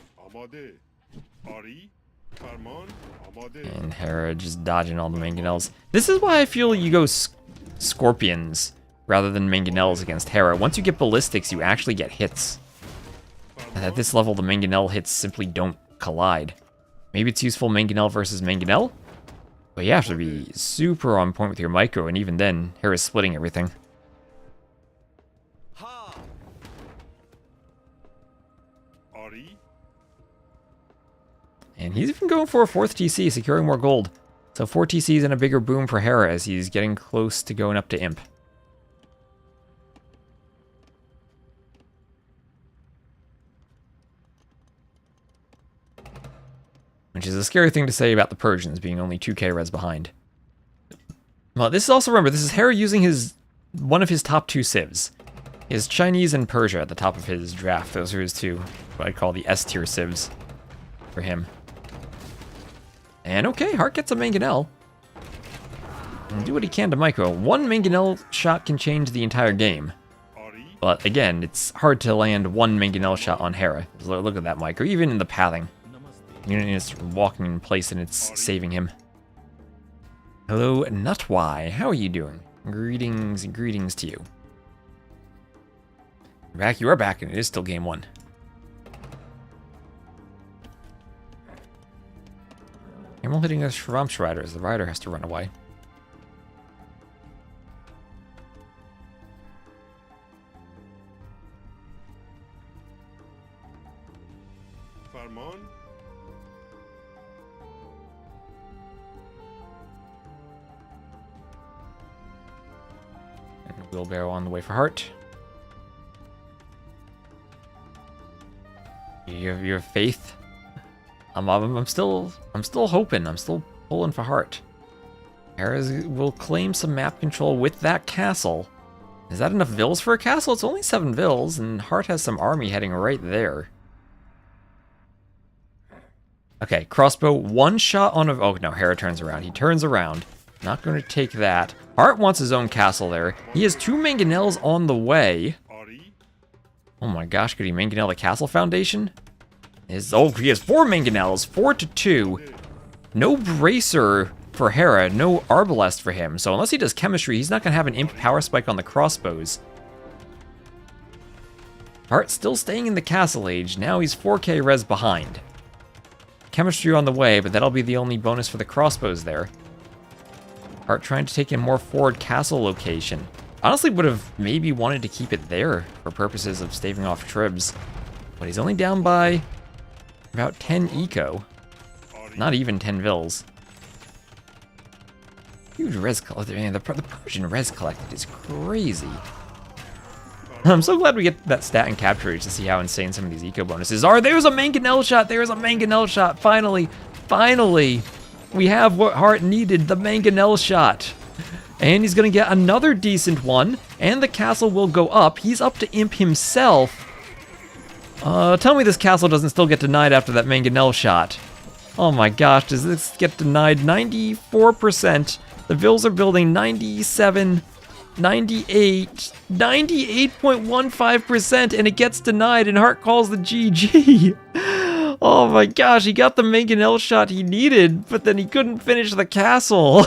And Hera just dodging all the Mangonels. This is why I feel you go Scorpions rather than Mangonels against Hera. Once you get Ballistics, you actually get hits. And at this level, the Mangonel hits simply don't collide. Maybe it's useful Mangonel versus Mangonel, but you have to be super on point with your micro, and even then, Hera's splitting everything. And he's even going for a 4th TC, securing more gold. So 4 TCs and a bigger boom for Hera as he's getting close to going up to Imp. Which is a scary thing to say about the Persians, being only 2k res behind. Well, this is also, remember, this is Hera using one of his top 2 civs. He has Chinese and Persia at the top of his draft. Those are his 2, what I'd call the S-tier civs for him. And okay, Hearttt gets a Mangonel. And do what he can to micro. 1 Mangonel shot can change the entire game. But again, it's hard to land 1 Mangonel shot on Hera. Look at that micro, even in the pathing. It's walking in place and it's saving him. Hello, Nutwy. How are you doing? Greetings and greetings to you. You're back, you are back, and it is still game 1. Camel hitting a Shravamshrider as the rider has to run away. Farman. And wheelbarrow on the way for Hearttt. You have faith. I'm still hoping. I'm still pulling for Hearttt. Hera will claim some map control with that castle. Is that enough Vils for a castle? It's only 7 Vils, and Hearttt has some army heading right there. Okay, crossbow, 1 shot on a... Oh, no, Hera turns around. He turns around. Not going to take that. Hearttt wants his own castle there. He has 2 Mangonels on the way. Oh my gosh, could he Mangonel the castle foundation? Oh, he has 4 Mangonels, 4-2. No Bracer for Hera, no Arbalest for him. So unless he does chemistry, he's not going to have an imp power spike on the crossbows. Hearttt still staying in the castle age. Now he's 4k res behind. Chemistry on the way, but that'll be the only bonus for the crossbows there. Hearttt trying to take in more forward castle location. Honestly, would have maybe wanted to keep it there for purposes of staving off tribs. But he's only down by about 10 eco. Not even 10 vils. Huge res collected. Man, the Persian res collected is crazy. I'm so glad we get that stat and capture to see how insane some of these eco bonuses are. There's a mangonel shot. There's a mangonel shot. Finally, finally, we have what Hearttt needed, the mangonel shot. And he's going to get another decent one. And the castle will go up. He's up to imp himself. Tell me this castle doesn't still get denied after that mangonel shot. Oh my gosh, does this get denied? 94%. The Vils are building 97, 98, 98.15%, and it gets denied, and Hearttt calls the GG. Oh my gosh, he got the mangonel shot he needed, but then he couldn't finish the castle.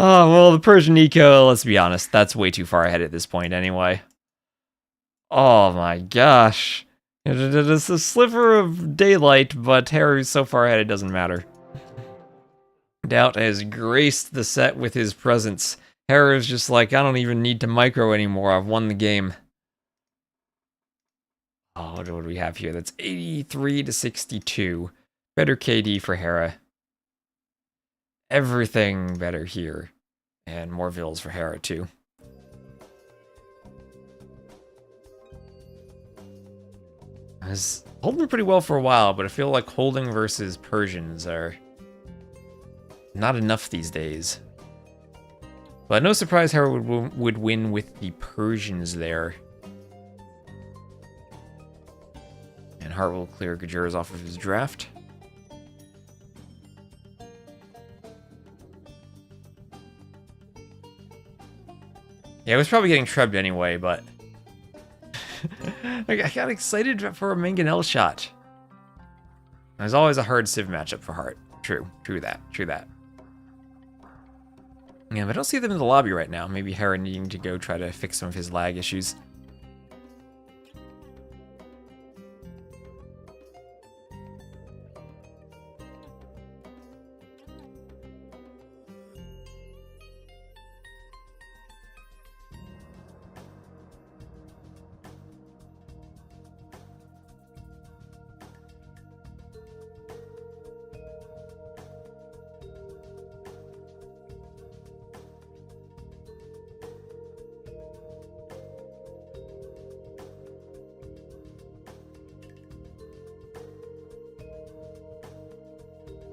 Oh, well, the Persian eco, let's be honest, that's way too far ahead at this point anyway. Oh my gosh. It's a sliver of daylight, but Harry's so far ahead it doesn't matter. Doubt has graced the set with his presence. Harry's just like, I don't even need to micro anymore, I've won the game. Oh, what do we have here? That's 83 to 62. Better KD for Hera. Everything better here. And more Vils for Hera too. I was holding pretty well for a while, but I feel like holding versus Persians are not enough these days. But no surprise Hera would win with the Persians there. And Hearttt will clear Gajuras off of his draft. Yeah, I was probably getting trebbed anyway, but I got excited for a mangonel shot. There's always a hard civ matchup for Hearttt. True that. Yeah, but I don't see them in the lobby right now. Maybe Hera needing to go try to fix some of his lag issues.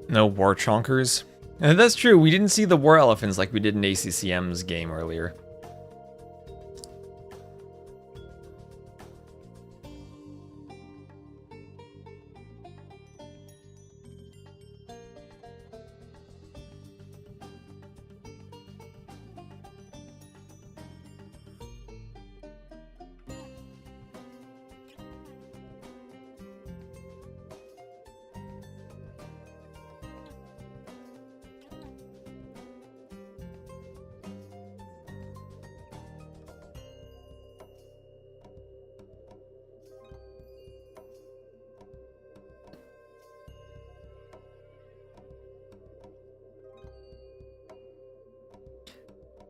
No war chonkers. And that's true, we didn't see the war elephants like we did in ACCM's game earlier.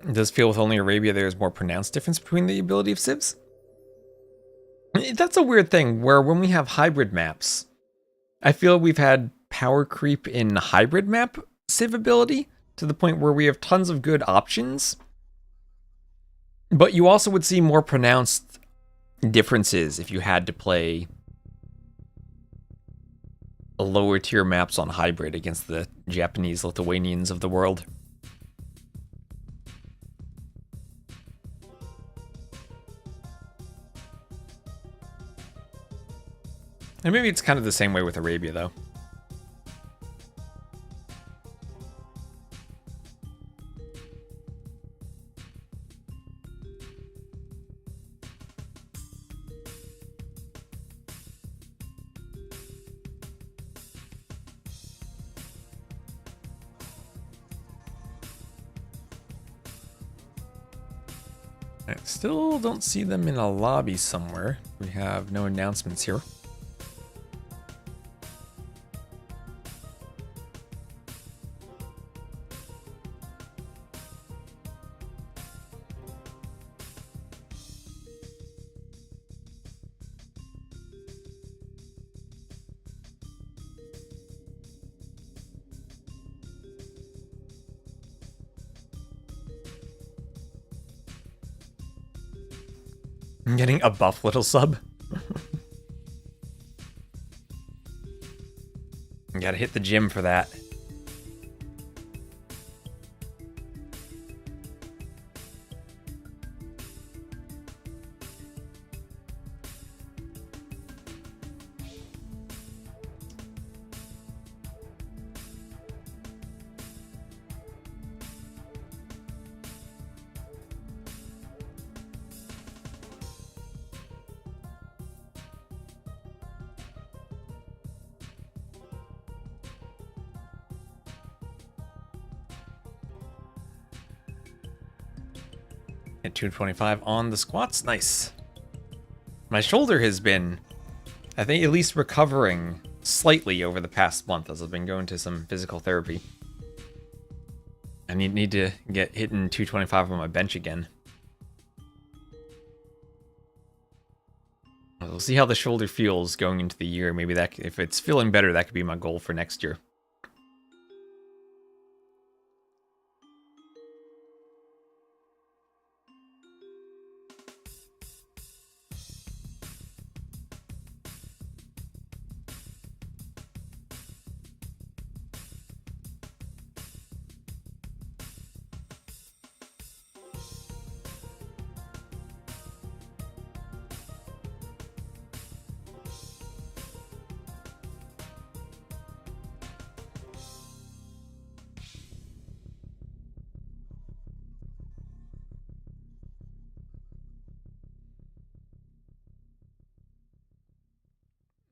It does feel with only Arabia there's more pronounced difference between the ability of civs. That's a weird thing, where when we have hybrid maps, I feel we've had power creep in hybrid map civ ability, to the point where we have tons of good options, but you also would see more pronounced differences if you had to play lower tier maps on hybrid against the Japanese Lithuanians of the world. And maybe it's kind of the same way with Arabia, though. I still don't see them in a lobby somewhere. We have no announcements here. I'm getting a buff little sub. You gotta hit the gym for that. At 225 on the squats. Nice. My shoulder has been, I think, at least recovering slightly over the past month as I've been going to some physical therapy. I need to get hitting 225 on my bench again. We'll see how the shoulder feels going into the year. Maybe that, if it's feeling better, that could be my goal for next year.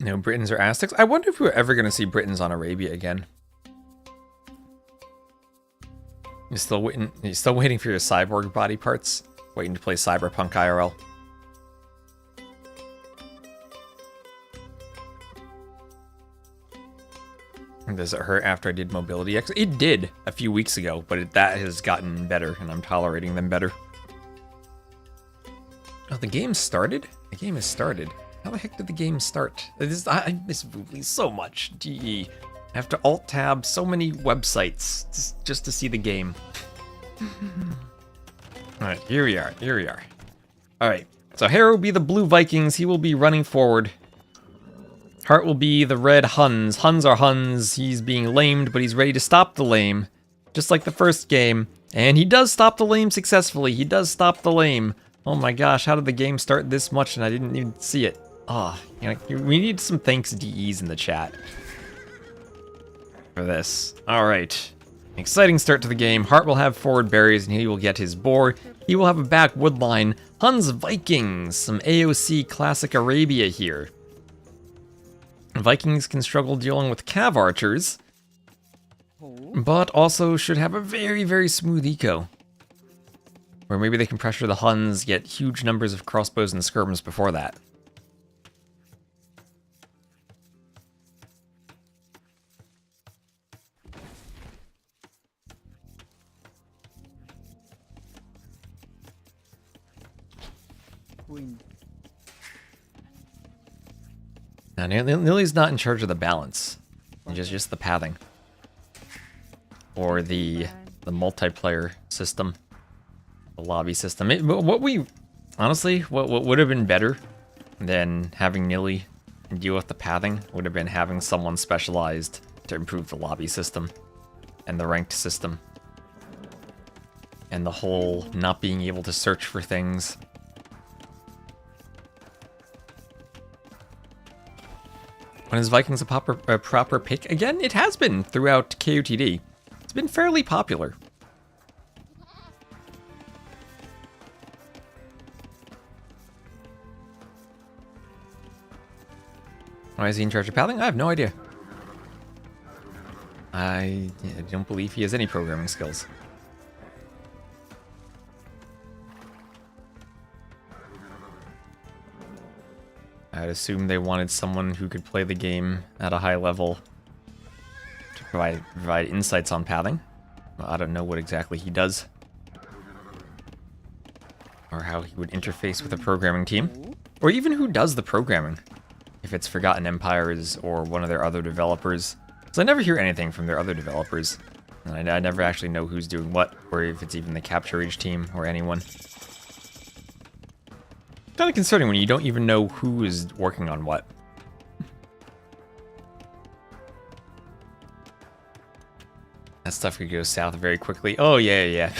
No Britons or Aztecs. I wonder if we're ever going to see Britons on Arabia again. You're still waiting for your cyborg body parts? Waiting to play Cyberpunk IRL? Does it hurt after I did Mobility X? It did a few weeks ago, but that has gotten better, and I'm tolerating them better. Oh, the game started? The game has started. How the heck did the game start? I miss movies so much. Gee, I have to alt-tab so many websites just to see the game. Alright, here we are. Alright, so Hera will be the blue Vikings. He will be running forward. Hearttt will be the red Huns. Huns are Huns. He's being lamed, but he's ready to stop the lame. Just like the first game. And he does stop the lame successfully. He does stop the lame. Oh my gosh, how did the game start this much and I didn't even see it? Oh, we need some thanks DEs in the chat for this. Alright. Exciting start to the game. Hearttt will have forward berries and he will get his boar. He will have a back wood line. Huns Vikings. Some AOC classic Arabia here. Vikings can struggle dealing with cav archers, but also should have a very, very smooth eco. Or maybe they can pressure the Huns, get huge numbers of crossbows and skirms before that. Now, Nilly's not in charge of the balance, just the pathing. Or the multiplayer system. The lobby system. Honestly, what would have been better than having Nilly deal with the pathing would have been having someone specialized to improve the lobby system and the ranked system. And the whole not being able to search for things. When is Vikings a proper pick? Again, it has been throughout KOTD. It's been fairly popular. Why is he in charge of pathing? I have no idea. I don't believe he has any programming skills. I'd assume they wanted someone who could play the game at a high level to provide insights on pathing. Well, I don't know what exactly he does. Or how he would interface with a programming team. Or even who does the programming. If it's Forgotten Empires or one of their other developers. Because I never hear anything from their other developers. And I never actually know who's doing what, or if it's even the Capture Age team or anyone. Kind of concerning when you don't even know who is working on what. That stuff could go south very quickly. Oh yeah, yeah.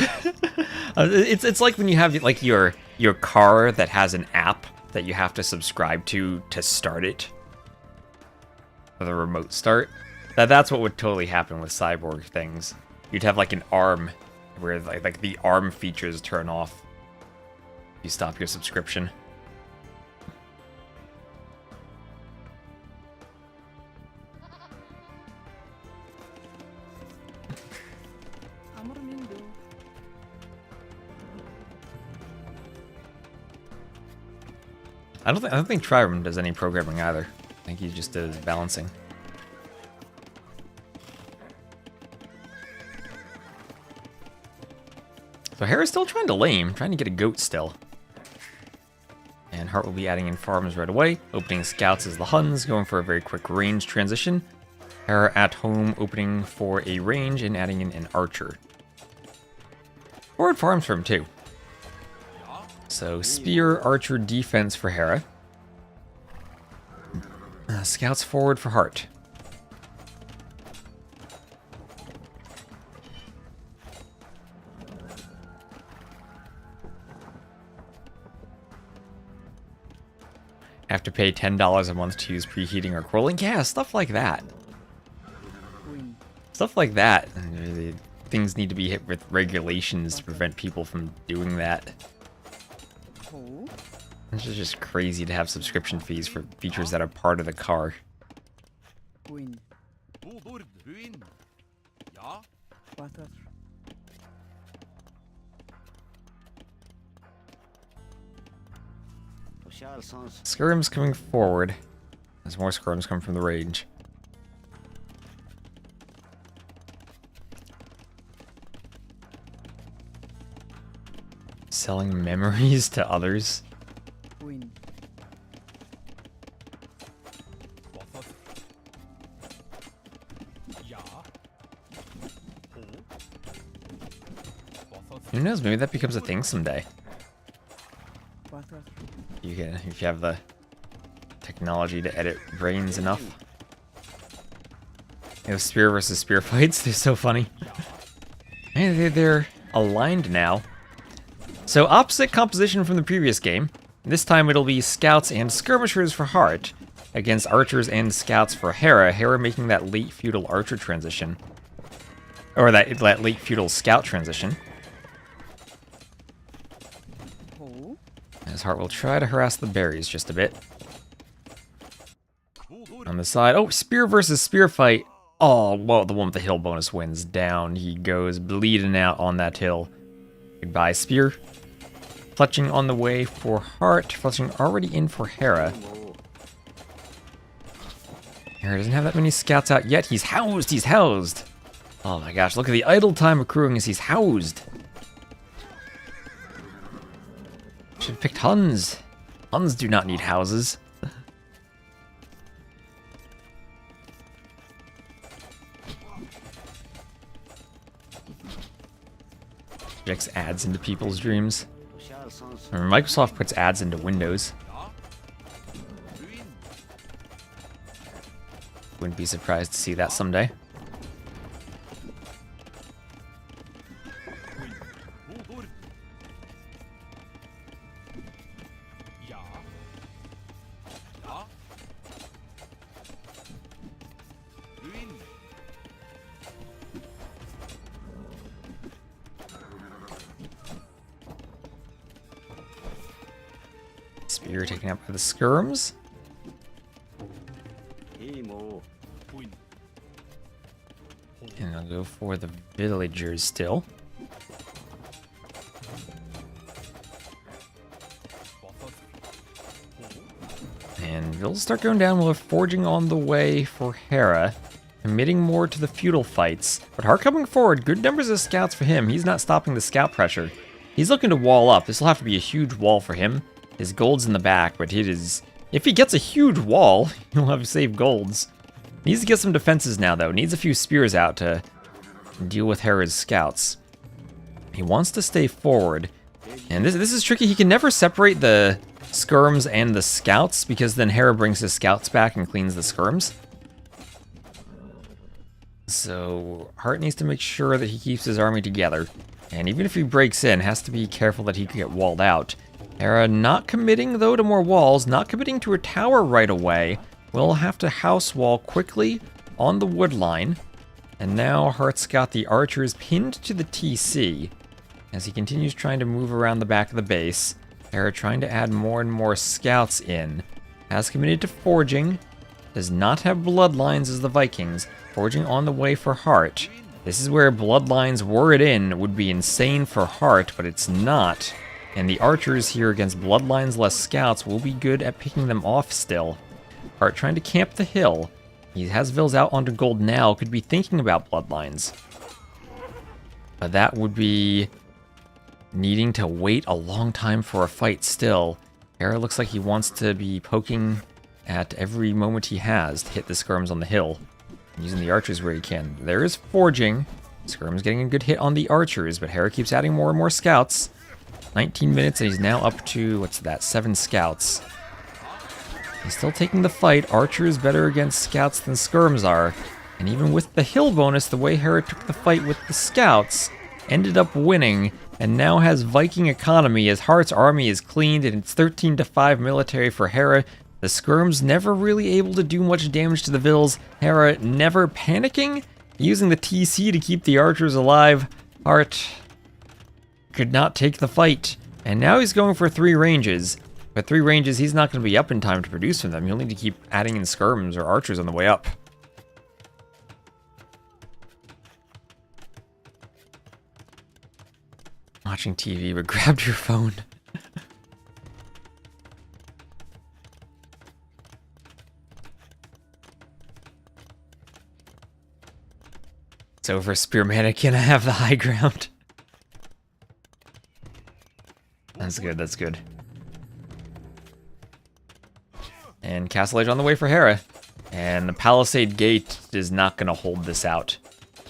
It's like when you have like your car that has an app that you have to subscribe to start it. For the remote start. That's what would totally happen with cyborg things. You'd have like an arm where like the arm features turn off. You stop your subscription. 아무르민도. I don't think Trirem does any programming either. I think he just does balancing. So Hera's still trying to lame, trying to get a goat still. And Hearttt will be adding in farms right away, opening scouts as the Huns, going for a very quick range transition. Hera at home, opening for a range and adding in an archer. Forward farms for him too. So spear, archer, defense for Hera. Scouts forward for Hearttt. Have to pay $10 a month to use preheating or cooling. Yeah, stuff like that. Stuff like that. Things need to be hit with regulations to prevent people from doing that. It's just crazy to have subscription fees for features that are part of the car. Skirms coming forward as more skirms come from the range. Selling memories to others. Who knows? Maybe that becomes a thing someday. You can, if you have the technology to edit brains enough. Those spear versus spear fights, they're so funny. And they're aligned now. So opposite composition from the previous game. This time it'll be scouts and skirmishers for Hearttt against archers and scouts for Hera. Hera making that late feudal archer transition. Or that late feudal scout transition. As Hearttt will try to harass the berries just a bit. On the side, oh, spear versus spear fight. Oh, well, the one with the hill bonus wins. Down he goes, bleeding out on that hill. Goodbye, spear. Fletching on the way for Hearttt. Fletching already in for Hera. Hera doesn't have that many scouts out yet. He's housed, he's housed. Oh my gosh, look at the idle time accruing as he's housed. Should have picked Huns. Huns do not need houses. Projects ads into people's dreams. Remember, Microsoft puts ads into Windows. Wouldn't be surprised to see that someday. Spear taken out by the skirms. And I'll go for the villagers still. And we'll start going down. We'll have forging on the way for Hera. Committing more to the feudal fights. But Hearttt coming forward. Good numbers of scouts for him. He's not stopping the scout pressure. He's looking to wall up. This will have to be a huge wall for him. His gold's in the back, but it is... If he gets a huge wall, he'll have saved golds. Needs to get some defenses now, though. Needs a few spears out to deal with Hera's scouts. He wants to stay forward. And this is tricky. He can never separate the skirms and the scouts, because then Hera brings his scouts back and cleans the skirms. So Hearttt needs to make sure that he keeps his army together. And even if he breaks in, has to be careful that he could get walled out. Hera not committing, though, to more walls, not committing to a tower right away. Will have to house wall quickly on the wood line. And now Heartt's got the archers pinned to the TC as he continues trying to move around the back of the base. Hera trying to add more and more scouts in. Has committed to forging. Does not have bloodlines as the Vikings. Forging on the way for Hearttt. This is where bloodlines, were it in, would be insane for Hearttt, but it's not. And the archers here against bloodlines less scouts will be good at picking them off still. Hearttt trying to camp the hill. He has vills out onto gold now, could be thinking about bloodlines. But that would be needing to wait a long time for a fight still. Hera looks like he wants to be poking at every moment he has to hit the skirms on the hill. Using the archers where he can. There is forging. Skirm's getting a good hit on the archers, but Hera keeps adding more and more scouts. 19 minutes and he's now up to, what's that, 7 scouts. He's still taking the fight. Archer is better against scouts than skirms are. And even with the hill bonus, the way Hera took the fight with the scouts, ended up winning, and now has Viking economy as Heartt's army is cleaned and it's 13-5 military for Hera. The skirms never really able to do much damage to the vills. Hera never panicking, using the TC to keep the archers alive. Hearttt could not take the fight. And now he's going for 3 ranges. But 3 ranges, he's not going to be up in time to produce from them. He'll need to keep adding in skirms or archers on the way up. Watching TV, but grabbed your phone. It's over, Spear Mannequin. I have the high ground. That's good, that's good. And Castle Age on the way for Hera. And the Palisade Gate is not going to hold this out.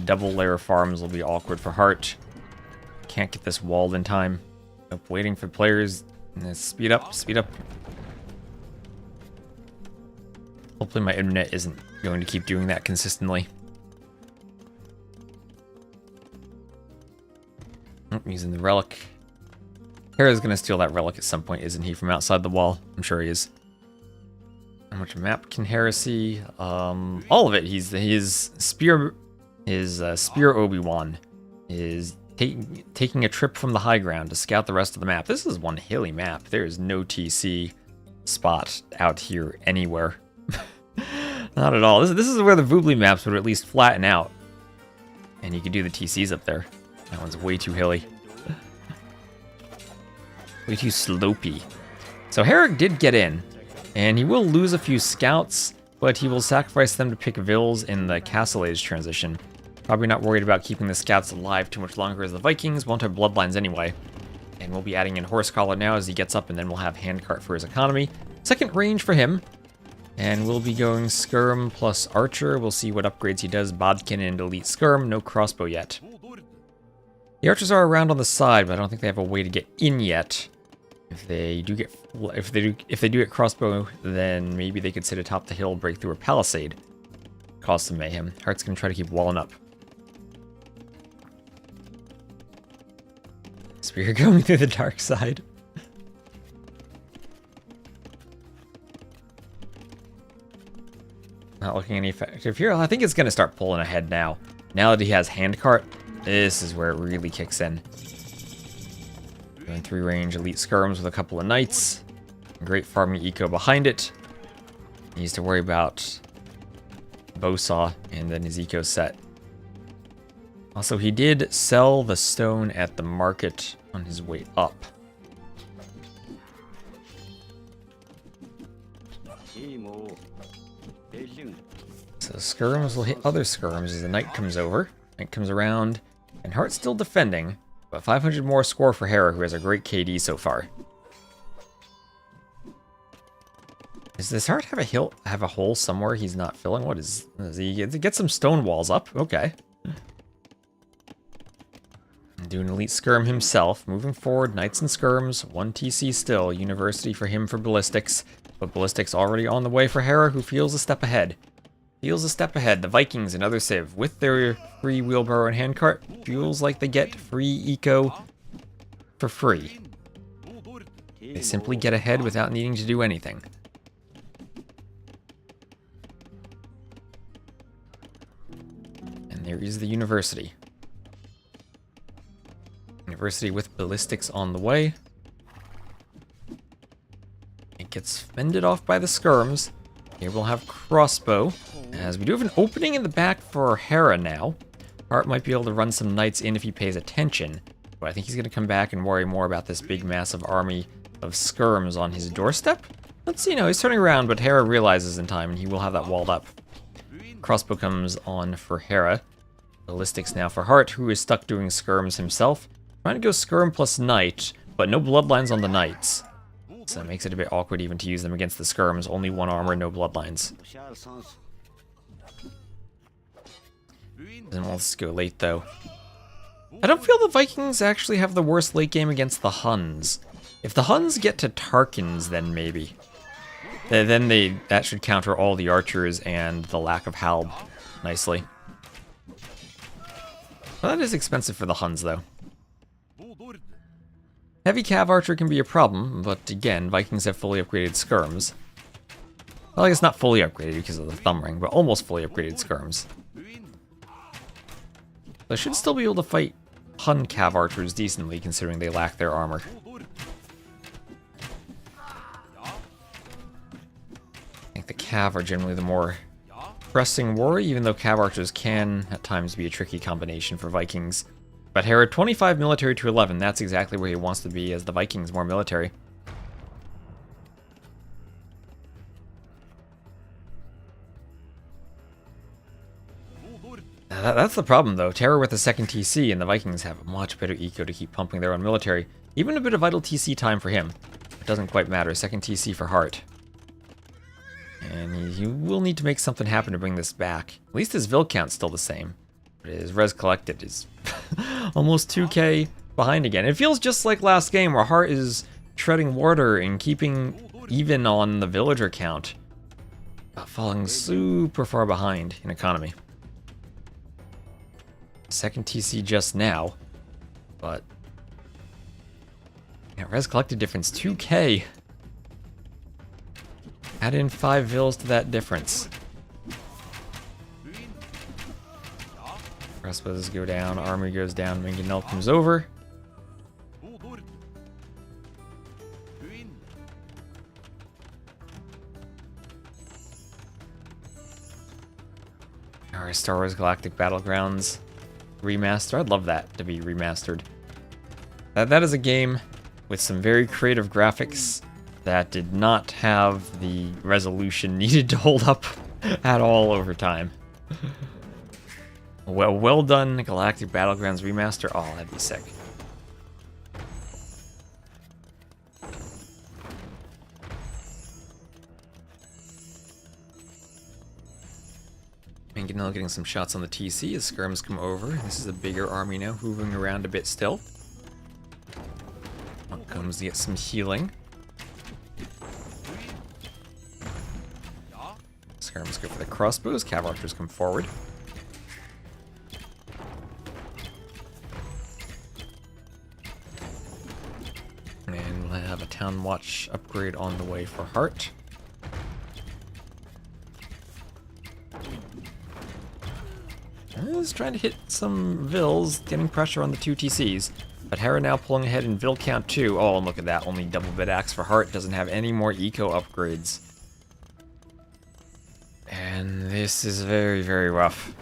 Double layer farms will be awkward for Hearttt. Can't get this walled in time. Nope, waiting for players. Speed up, speed up. Hopefully my internet isn't going to keep doing that consistently. Oh, using the relic. Hera's gonna steal that relic at some point, isn't he, from outside the wall? I'm sure he is. How much map can Hera see? All of it. His spear Obi-Wan is taking a trip from the high ground to scout the rest of the map. This is one hilly map. There is no TC spot out here anywhere. Not at all. This is where the Voobly maps would at least flatten out. And you could do the TCs up there. That one's way too hilly. Way too slopey. So Hera did get in, and he will lose a few scouts, but he will sacrifice them to pick vills in the Castle Age transition. Probably not worried about keeping the scouts alive too much longer as the Vikings won't have bloodlines anyway. And we'll be adding in Horse Collar now as he gets up, and then we'll have Handcart for his economy. Second range for him. And we'll be going Skirm plus Archer. We'll see what upgrades he does. Bodkin and Elite Skirm. No crossbow yet. The archers are around on the side, but I don't think they have a way to get in yet. If they do get crossbow, then maybe they could sit atop the hill, break through a palisade, cause some mayhem. Heartt's gonna try to keep walling up. Spear going through the dark side. Not looking any effective here. I think it's gonna start pulling ahead now. Now that he has Handcart, this is where it really kicks in. Going 3 range elite skirms with a couple of knights. Great farming eco behind it. He needs to worry about bowsaw and then his eco set. Also, he did sell the stone at the market on his way up. So skirms will hit other skirms as the knight comes over. Knight comes around, and Heartt's still defending. But 500 more score for Hera, who has a great KD so far. Does this Hearttt have a hole somewhere he's not filling? What is he get some stone walls up? Okay. do an elite skirm himself. Moving forward, Knights and skirms, 1 TC still. University for him for ballistics. But ballistics already on the way for Hera, who feels a step ahead. Feels a step ahead. The Vikings, another civ. With their free wheelbarrow and handcart, feels like they get free eco for free. They simply get ahead without needing to do anything. And there is the University. University with ballistics on the way. It gets fended off by the skirms. Here we'll have crossbow, as we do have an opening in the back for Hera now. Hearttt might be able to run some knights in if he pays attention, but I think he's going to come back and worry more about this big massive army of skirms on his doorstep. Let's see, no, he's turning around, but Hera realizes in time, and he will have that walled up. Crossbow comes on for Hera. Ballistics now for Hearttt, who is stuck doing skirms himself. Trying to go skirm plus knight, but no bloodlines on the knights. So that makes it a bit awkward even to use them against the skirms. Only 1 armor, no bloodlines. Then let's go late though. I don't feel the Vikings actually have the worst late game against the Huns. If the Huns get to Tarkins, then maybe. Then that should counter all the archers and the lack of halb nicely. Well, that is expensive for the Huns though. Heavy cav archer can be a problem, but again, Vikings have fully upgraded skirms. Well, I guess not fully upgraded because of the thumb ring, but almost fully upgraded skirms. They should still be able to fight Hun cav archers decently, considering they lack their armor. I think the cav are generally the more pressing war, even though cav archers can at times be a tricky combination for Vikings. But Hera, 25 military to 11, that's exactly where he wants to be, as the Vikings more military. That's the problem though, Terror with the second TC, and the Vikings have a much better eco to keep pumping their own military. Even a bit of vital TC time for him. It doesn't quite matter, second TC for Hearttt. And he will need to make something happen to bring this back. At least his Vil count's still the same. But his res collected is almost 2k behind again. It feels just like last game where Hearttt is treading water and keeping even on the villager count, but falling super far behind in economy. Second TC just now, but yeah, res collected difference 2k. Add in 5 vils to that difference. Crossbows go down, armor goes down, Mangonel comes over. Alright, Star Wars Galactic Battlegrounds remaster. I'd love that to be remastered. That is a game with some very creative graphics that did not have the resolution needed to hold up at all over time. Well done, Galactic Battlegrounds remaster. Oh, that'd be sick. Mangonel getting some shots on the TC as skirms come over. This is a bigger army now, moving around a bit still. Up comes to get some healing. Skirms go for the crossbows, cav archers come forward. And we'll have a Town Watch upgrade on the way for Hearttt. He's trying to hit some Vils, getting pressure on the 2 TCs. But Hera now pulling ahead in Vil count 2. Oh, and look at that, only double bit axe for Hearttt, doesn't have any more eco upgrades. And this is very, very rough.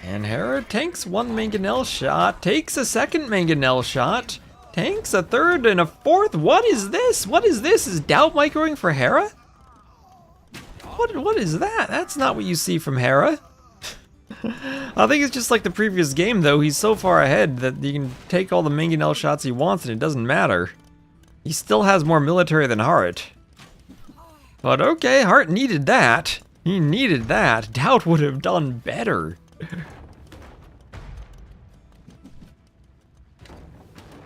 And Hera tanks 1 Mangonel shot, takes a second Mangonel shot, tanks a third and a fourth. What is this? What is this? Is doubt microing for Hera? What is that? That's not what you see from Hera. I think it's just like the previous game though. He's so far ahead that you can take all the Mangonel shots he wants and it doesn't matter. He still has more military than Hearttt. But okay, Hearttt needed that. He needed that. Doubt would have done better.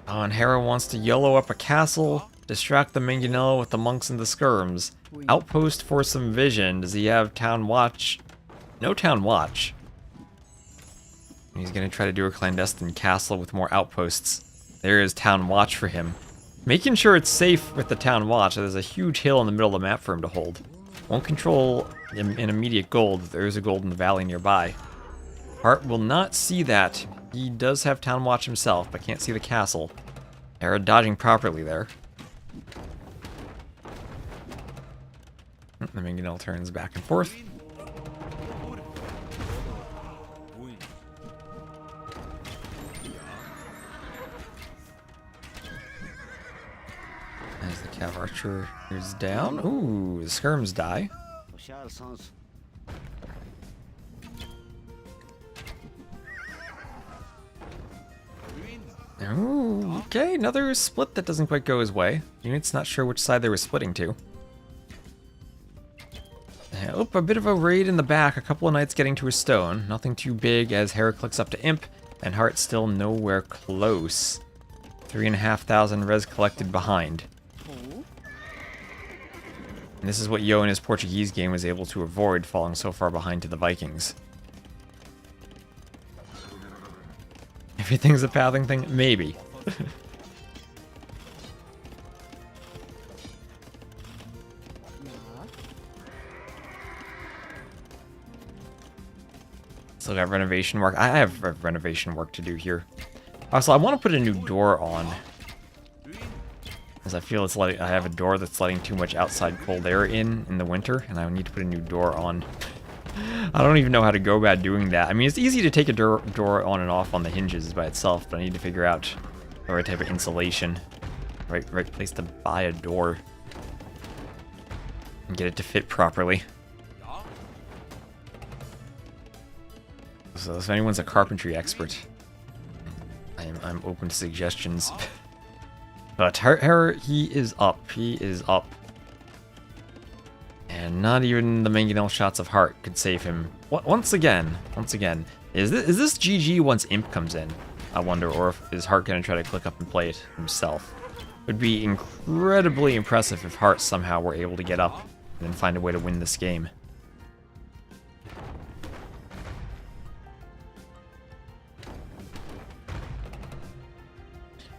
Oh, and Hera wants to YOLO up a castle, distract the Mangonella with the monks and the skirms. Outpost for some vision. Does he have town watch? No town watch. He's gonna try to do a clandestine castle with more outposts. There is town watch for him. Making sure it's safe with the town watch. There's a huge hill in the middle of the map for him to hold. Won't control an immediate gold. There is a gold in the valley nearby. Hearttt will not see that. He does have town watch himself, but can't see the castle. Hera dodging properly there. The Mangonel turns back and forth. As the Cav Archer is down. Ooh, the skirms die. Hoşçakalsınız. Ooh, okay, another split that doesn't quite go his way. Unit's not sure which side they were splitting to. Oh, a bit of a raid in the back. A couple of knights getting to a stone. Nothing too big as Hera clicks up to Imp, and Hearttt still nowhere close. 3,500 res collected behind. And this is what Yo in his Portuguese game was able to avoid, falling so far behind to the Vikings. Everything's a pathing thing? Maybe. Still got renovation work. I have renovation work to do here. Also, I want to put a new door on. As I feel it's letting, I have a door that's letting too much outside cold air in the winter, and I need to put a new door on. I don't even know how to go about doing that. I mean, it's easy to take a door on and off on the hinges by itself, but I need to figure out the right type of insulation. Right place to buy a door. And get it to fit properly. So if anyone's a carpentry expert, I'm open to suggestions. But Hera, he is up. He is up. And not even the Mangonel shots of Hearttt could save him. Once again, is this GG once Imp comes in? I wonder, or is Hearttt gonna try to click up and play it himself? It would be incredibly impressive if Hearttt somehow were able to get up and then find a way to win this game.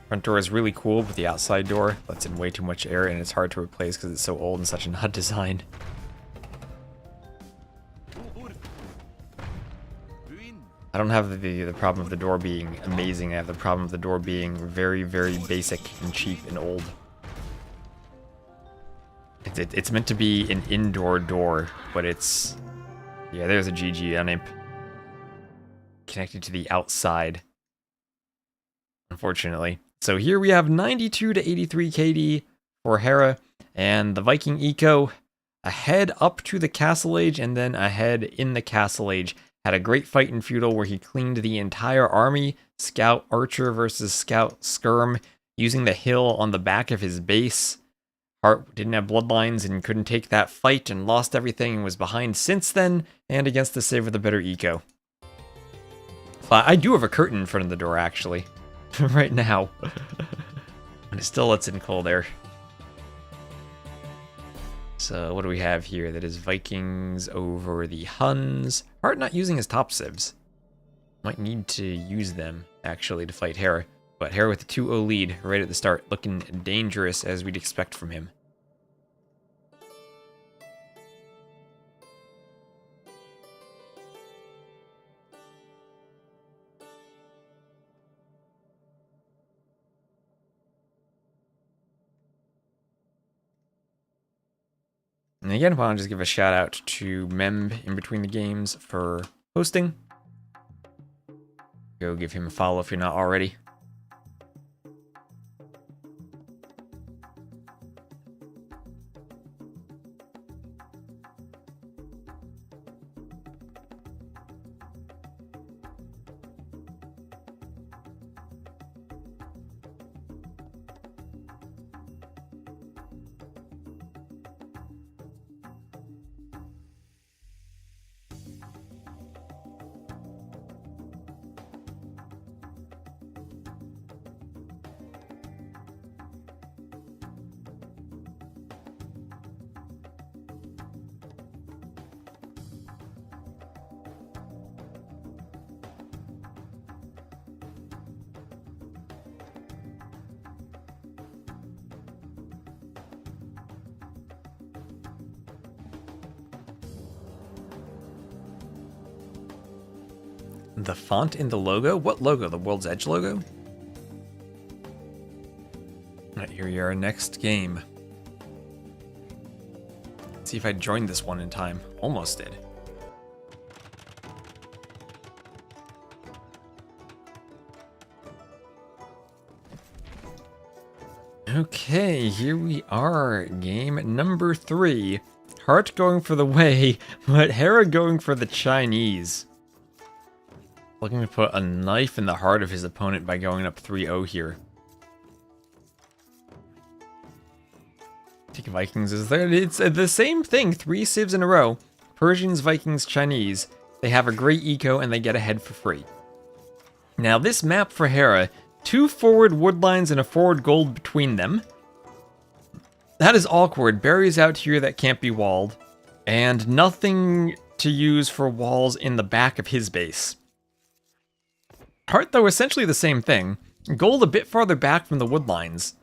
Front door is really cool, but the outside door lets in way too much air, and it's hard to replace because it's so old and such an odd design. I don't have the problem of the door being amazing. I have the problem of the door being very, very basic and cheap and old. It's meant to be an indoor door, but it's... Yeah, there's a GG on Imp. Connected to the outside. Unfortunately. So here we have 92 to 83 KD for Hera, and the Viking Eco ahead up to the Castle Age, and then ahead in the Castle Age. Had a great fight in Feudal where he cleaned the entire army, Scout Archer versus Scout Skirm, using the hill on the back of his base. Hearttt didn't have bloodlines and couldn't take that fight and lost everything and was behind since then, and against the Save of the Better Eco. I do have a curtain in front of the door, actually. Right now. And it still lets in cold air. So what do we have here? That is Vikings over the Huns. Hearttt not using his top civs. Might need to use them, actually, to fight Hera. But Hera with the 2-0 lead right at the start, looking dangerous as we'd expect from him. And again, I want to just give a shout out to Memb in between the games for hosting. Go give him a follow if you're not already. The font in the logo? What logo? The World's Edge logo? Alright, here we are, next game. Let's see if I joined this one in time. Almost did. Okay, here we are. Game number 3. Hearttt going for the way, but Hera going for the Chinese. Looking to put a knife in the heart of his opponent by going up 3-0 here. Take Vikings is there. It's the same thing. 3 civs in a row. Persians, Vikings, Chinese. They have a great eco and they get ahead for free. Now this map for Hera, 2 forward wood lines and a forward gold between them. That is awkward. Berries out here that can't be walled. And nothing to use for walls in the back of his base. Hearttt, though, essentially the same thing. Gold a bit farther back from the wood lines.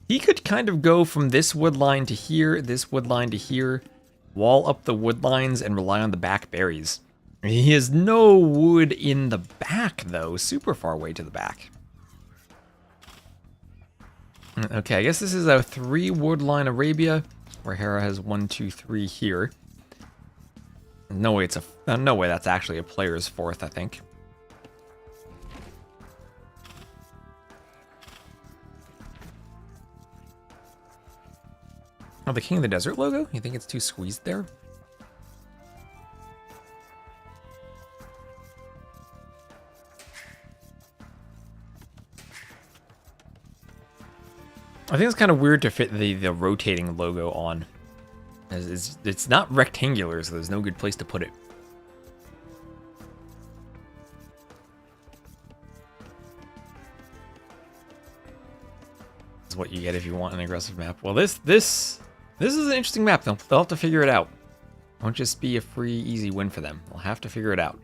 He could kind of go from this wood line to here, this wood line to here, wall up the wood lines, and rely on the back berries. He has no wood in the back, though. Super far away to the back. Okay, I guess this is a 3 wood line Arabia, where Hera has 1, 2, 3 here. No way no way that's actually a player's 4th, I think. Oh, the King of the Desert logo? You think it's too squeezed there? I think it's kind of weird to fit the rotating logo on. It's not rectangular, so there's no good place to put it. This is what you get if you want an aggressive map. Well, this is an interesting map. They'll have to figure it out. It won't just be a free, easy win for them. They'll have to figure it out.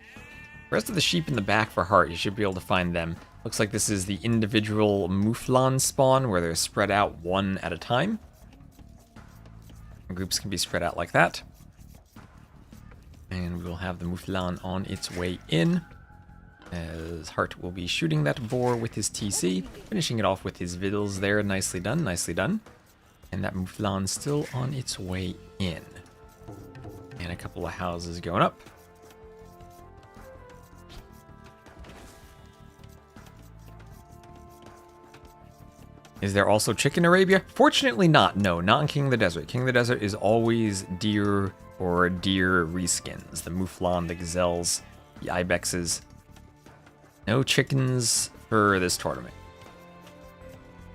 The rest of the sheep in the back for Hearttt, you should be able to find them. Looks like this is the individual Mouflon spawn, where they're spread out one at a time. Groups can be spread out like that. And we will have the Mouflon on its way in, as Hearttt will be shooting that boar with his TC, finishing it off with his Viddles there. Nicely done, nicely done. And that Mouflon still on its way in. And a couple of houses going up. Is there also chicken Arabia? Fortunately not. No, not in King of the Desert. King of the Desert is always deer or deer reskins. The Mouflon, the gazelles, the ibexes. No chickens for this tournament.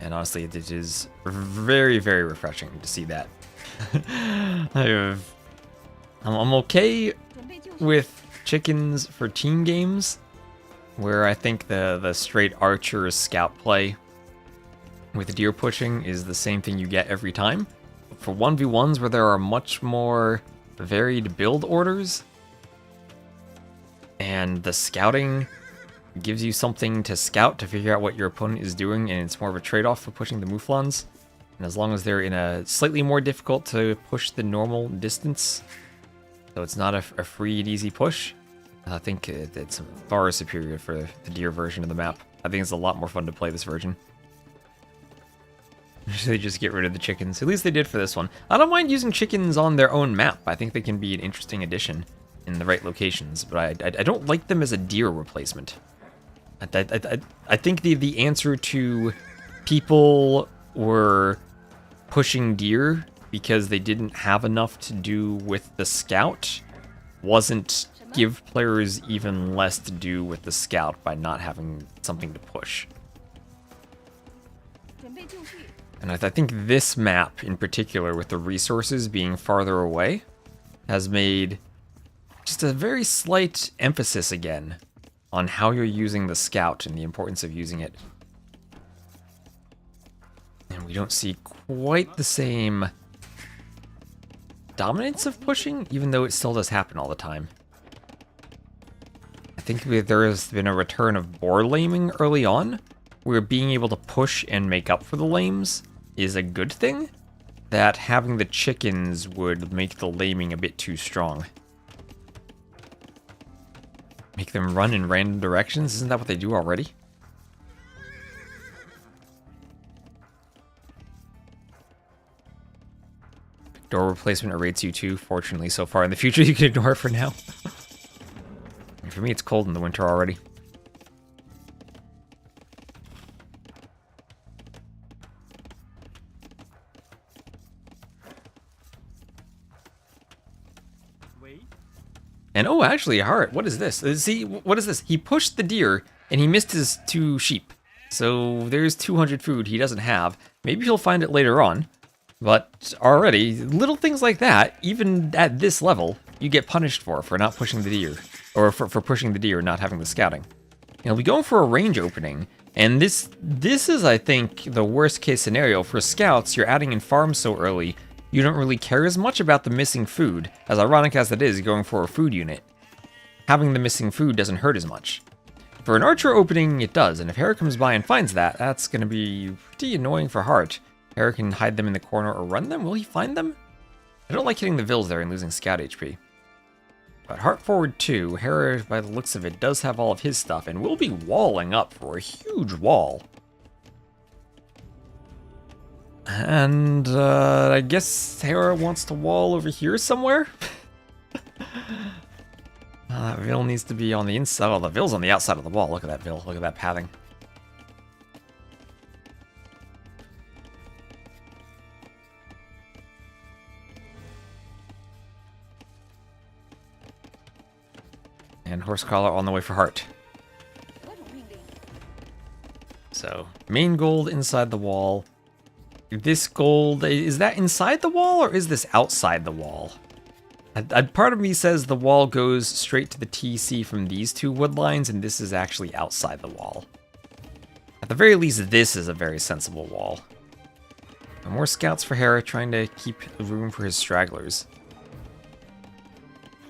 And honestly, it is very, very refreshing to see that. I'm okay with chickens for team games, where I think the straight archer scout play with deer pushing is the same thing you get every time. For 1v1s where there are much more varied build orders, and the scouting gives you something to scout to figure out what your opponent is doing, and it's more of a trade-off for pushing the Mouflons. And as long as they're in a slightly more difficult to push than normal distance, so it's not a free and easy push, I think it's far superior for the deer version of the map. I think it's a lot more fun to play this version. They just get rid of the chickens. At least they did for this one. I don't mind using chickens on their own map. I think they can be an interesting addition in the right locations, but I don't like them as a deer replacement. I think the answer to people were pushing deer because they didn't have enough to do with the scout wasn't give players even less to do with the scout by not having something to push. And I think this map in particular, with the resources being farther away, has made just a very slight emphasis again on how you're using the scout and the importance of using it. And we don't see quite the same dominance of pushing, even though it still does happen all the time. I think there has been a return of boar laming early on, where being able to push and make up for the lames is a good thing, that having the chickens would make the laming a bit too strong. Make them run in random directions? Isn't that what they do already? Door replacement rates you too. Fortunately, so far in the future, you can ignore it for now. For me, it's cold in the winter already. And oh, actually, Hearttt, what is this? See, what is this? He pushed the deer and he missed his 2 sheep. So there's 200 food he doesn't have. Maybe he'll find it later on. But already, little things like that, even at this level, you get punished for not pushing the deer. Or for pushing the deer and not having the scouting. He'll be going for a range opening. And this is, I think, the worst case scenario. For scouts, you're adding in farms so early, you don't really care as much about the missing food. As ironic as that is, going for a food unit. Having the missing food doesn't hurt as much. For an archer opening, it does. And if Hera comes by and finds that, that's going to be pretty annoying for Hearttt. Hera can hide them in the corner or run them. Will he find them? I don't like hitting the vills there and losing scout HP. But Hearttt forward 2, Hera, by the looks of it, does have all of his stuff and will be walling up for a huge wall. And I guess Hera wants to wall over here somewhere? That vill needs to be on the inside. Oh, the vill's on the outside of the wall. Look at that vill. Look at that pathing. And horse collar on the way for Hearttt. So, main gold inside the wall. This gold, is that inside the wall or is this outside the wall? Part of me says the wall goes straight to the TC from these 2 wood lines, and this is actually outside the wall. At the very least, this is a very sensible wall. And more scouts for Hera, trying to keep room for his stragglers.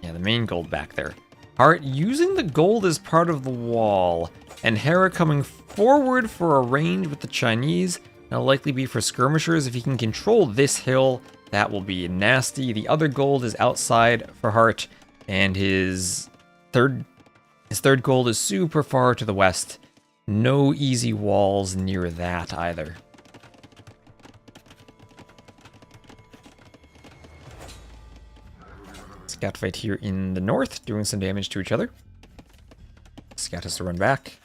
Yeah, the main gold back there. Hearttt using the gold as part of the wall, and Hera coming forward for a range with the Chinese. That'll likely be for skirmishers. If he can control this hill, that will be nasty. The other gold is outside for Hearttt, and his third gold is super far to the west. No easy walls near that either. Scout fight here in the north, doing some damage to each other. Scout has to run back.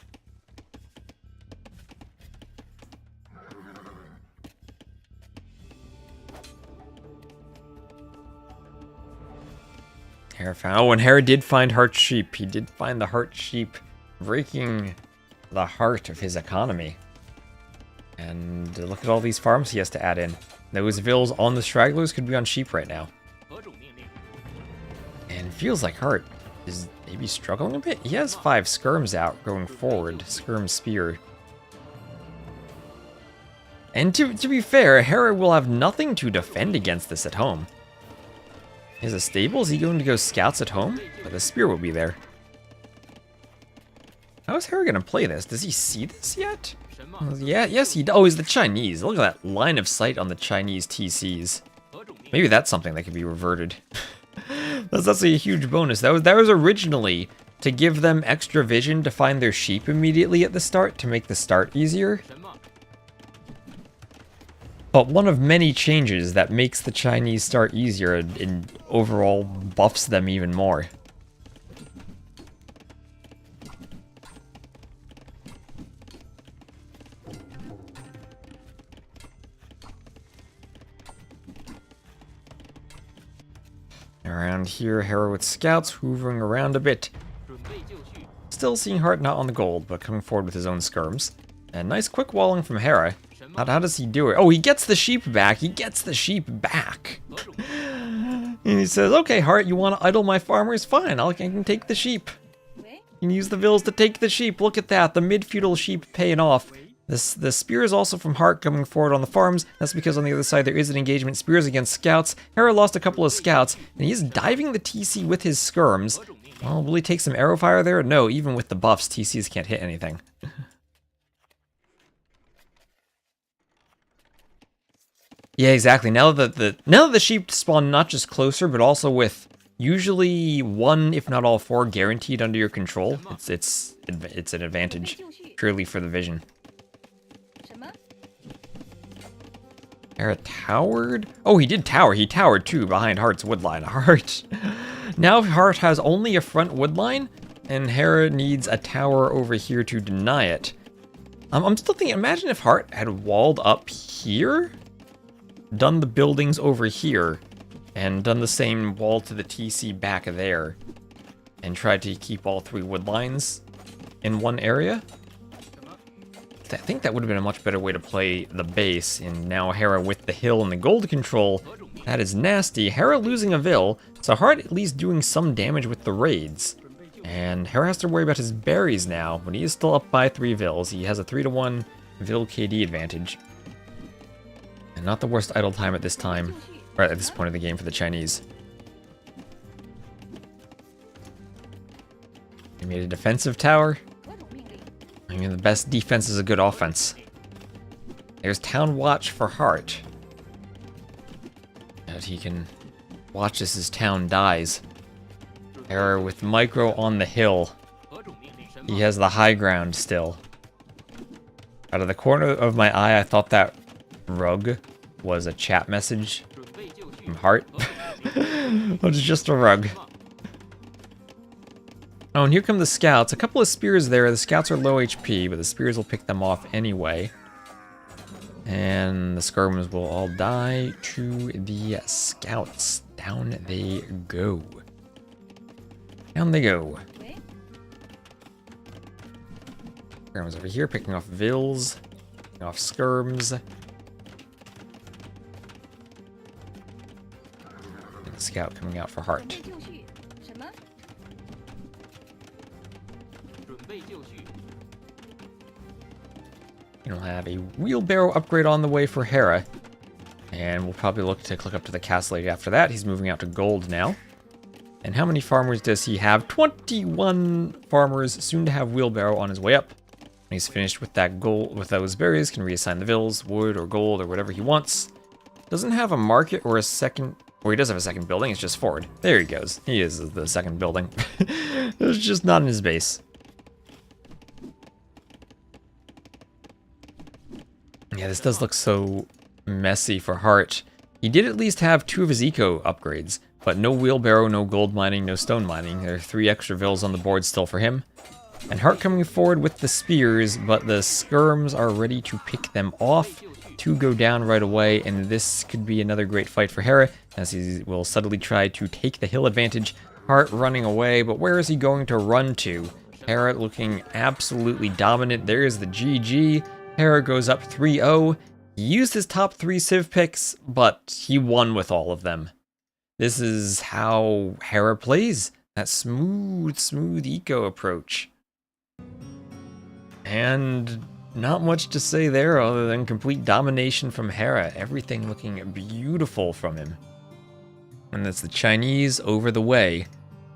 Hera found. Oh, and Hera did find Hearttt sheep. He did find the Hearttt sheep, breaking the heart of his economy. And look at all these farms he has to add in. Those vills on the stragglers could be on sheep right now. And it feels like Hearttt is maybe struggling a bit. He has 5 skirms out going forward. Skirm spear. And to be fair, Hera will have nothing to defend against this at home. Is a stable? Is he going to go scouts at home? But the spear will be there. How is Hera going to play this? Does he see this yet? Yeah, yes he does. Oh, he's the Chinese. Look at that line of sight on the Chinese TCs. Maybe that's something that could be reverted. That's a huge bonus. That was originally to give them extra vision to find their sheep immediately at the start, to make the start easier. But one of many changes that makes the Chinese start easier and overall buffs them even more. Around here, Hera with scouts hoovering around a bit. Still seeing Hearttt not on the gold, but coming forward with his own skirms. And nice quick walling from Hera. How does he do it? Oh, he gets the sheep back. He gets the sheep back. And he says, okay, Hearttt, you want to idle my farmers? Fine, I can take the sheep. You can use the vills to take the sheep. Look at that, the mid-feudal sheep paying off. The spear is also from Hearttt coming forward on the farms. That's because on the other side there is an engagement. Spears against scouts. Hera lost a couple of scouts, and he's diving the TC with his skirms. Well, will he take some arrow fire there? No, even with the buffs, TCs can't hit anything. Yeah, exactly. Now that the sheep spawn not just closer, but also with Usually 1, if not all 4, guaranteed under your control. It's an advantage, purely for the vision. 什么？ Hera towered? Oh, he did tower. He towered too behind Heartt's woodline. Heartt. Now Heartt has only a front woodline, and Hera needs a tower over here to deny it. I'm still thinking, imagine if Heartt had walled up here, done the buildings over here, and done the same wall to the TC back there, and tried to keep all 3 woodlines in one area. I think that would have been a much better way to play the base, and now Hera with the hill and the gold control, that is nasty. Hera losing a Vil, so Heartt at least doing some damage with the raids. And Hera has to worry about his berries now, but he is still up by 3 Vils. He has a 3-to-1 Vil KD advantage. And not the worst idle time at this time, or at this point of the game for the Chinese. He made a defensive tower. 多种命令。 I mean, the best defense is a good offense. There's Town Watch for Heartt. That he can watch as his town dies. Hera with Micro on the hill. He has the high ground still. Out of the corner of my eye, I thought that rug was a chat message from Heartt. But it's just a rug. Oh, and here come the scouts. A couple of spears there. The scouts are low HP, but the spears will pick them off anyway. And the skirmers will all die to the scouts. Down they go. Down they go. 喂， Skirms over here, picking off Vils, picking off skirms. And the scout coming out for 准 Heartt. 备就绪。什么？ We'll have a wheelbarrow upgrade on the way for Hera. And we'll probably look to click up to the castle age after that. He's moving out to gold now. And how many farmers does he have? 21 farmers, soon to have wheelbarrow on his way up. When he's finished with that gold, with those berries, can reassign the Vils, wood or gold or whatever he wants. Doesn't have a market or a second, or he does have a second building, it's just forward. There he goes. He is the second building. It's just not in his base. Yeah, this does look so messy for Heartt. He did at least have 2 of his eco upgrades, but no wheelbarrow, no gold mining, no stone mining. There are 3 extra Vils on the board still for him. And Heartt coming forward with the spears, but the skirms are ready to pick them off. 2 go down right away, and this could be another great fight for Hera, as he will subtly try to take the hill advantage. Heartt running away, but where is he going to run to? Hera looking absolutely dominant. There is the GG. Hera goes up 3-0. He used his top 3 Civ picks, but he won with all of them. This is how Hera plays. That smooth eco approach. And not much to say there other than complete domination from Hera. Everything looking beautiful from him. And that's the Chinese over the way.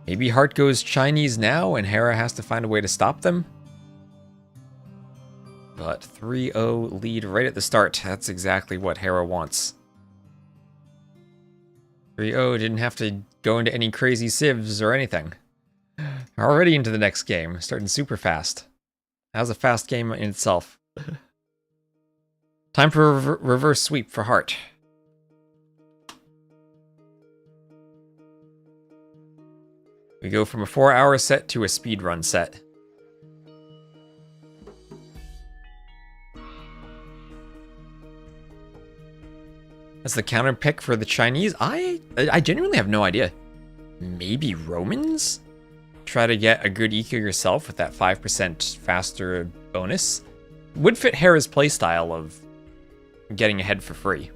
Maybe Heartt goes Chinese now and Hera has to find a way to stop them? But 3-0 lead right at the start. That's exactly what Hera wants. 3-0 didn't have to go into any crazy civs or anything. Already into the next game, starting super fast. That was a fast game in itself. Time for a reverse sweep for Heartt. We go from a 4-hour set to a speedrun set. That's the counter pick for the Chinese. I genuinely have no idea. Maybe Romans? Try to get a good eco yourself with that 5% faster bonus. Would fit Hera's playstyle of getting ahead for free.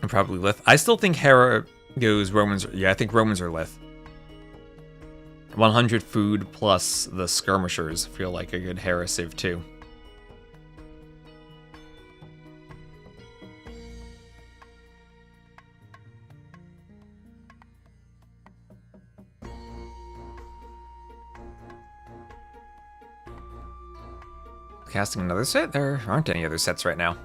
And probably Lith. I still think Hera goes Romans. Yeah, I think Romans are Lith. 100 food plus the skirmishers feel like a good Hera civ too. casting another set? There aren't any other sets right now.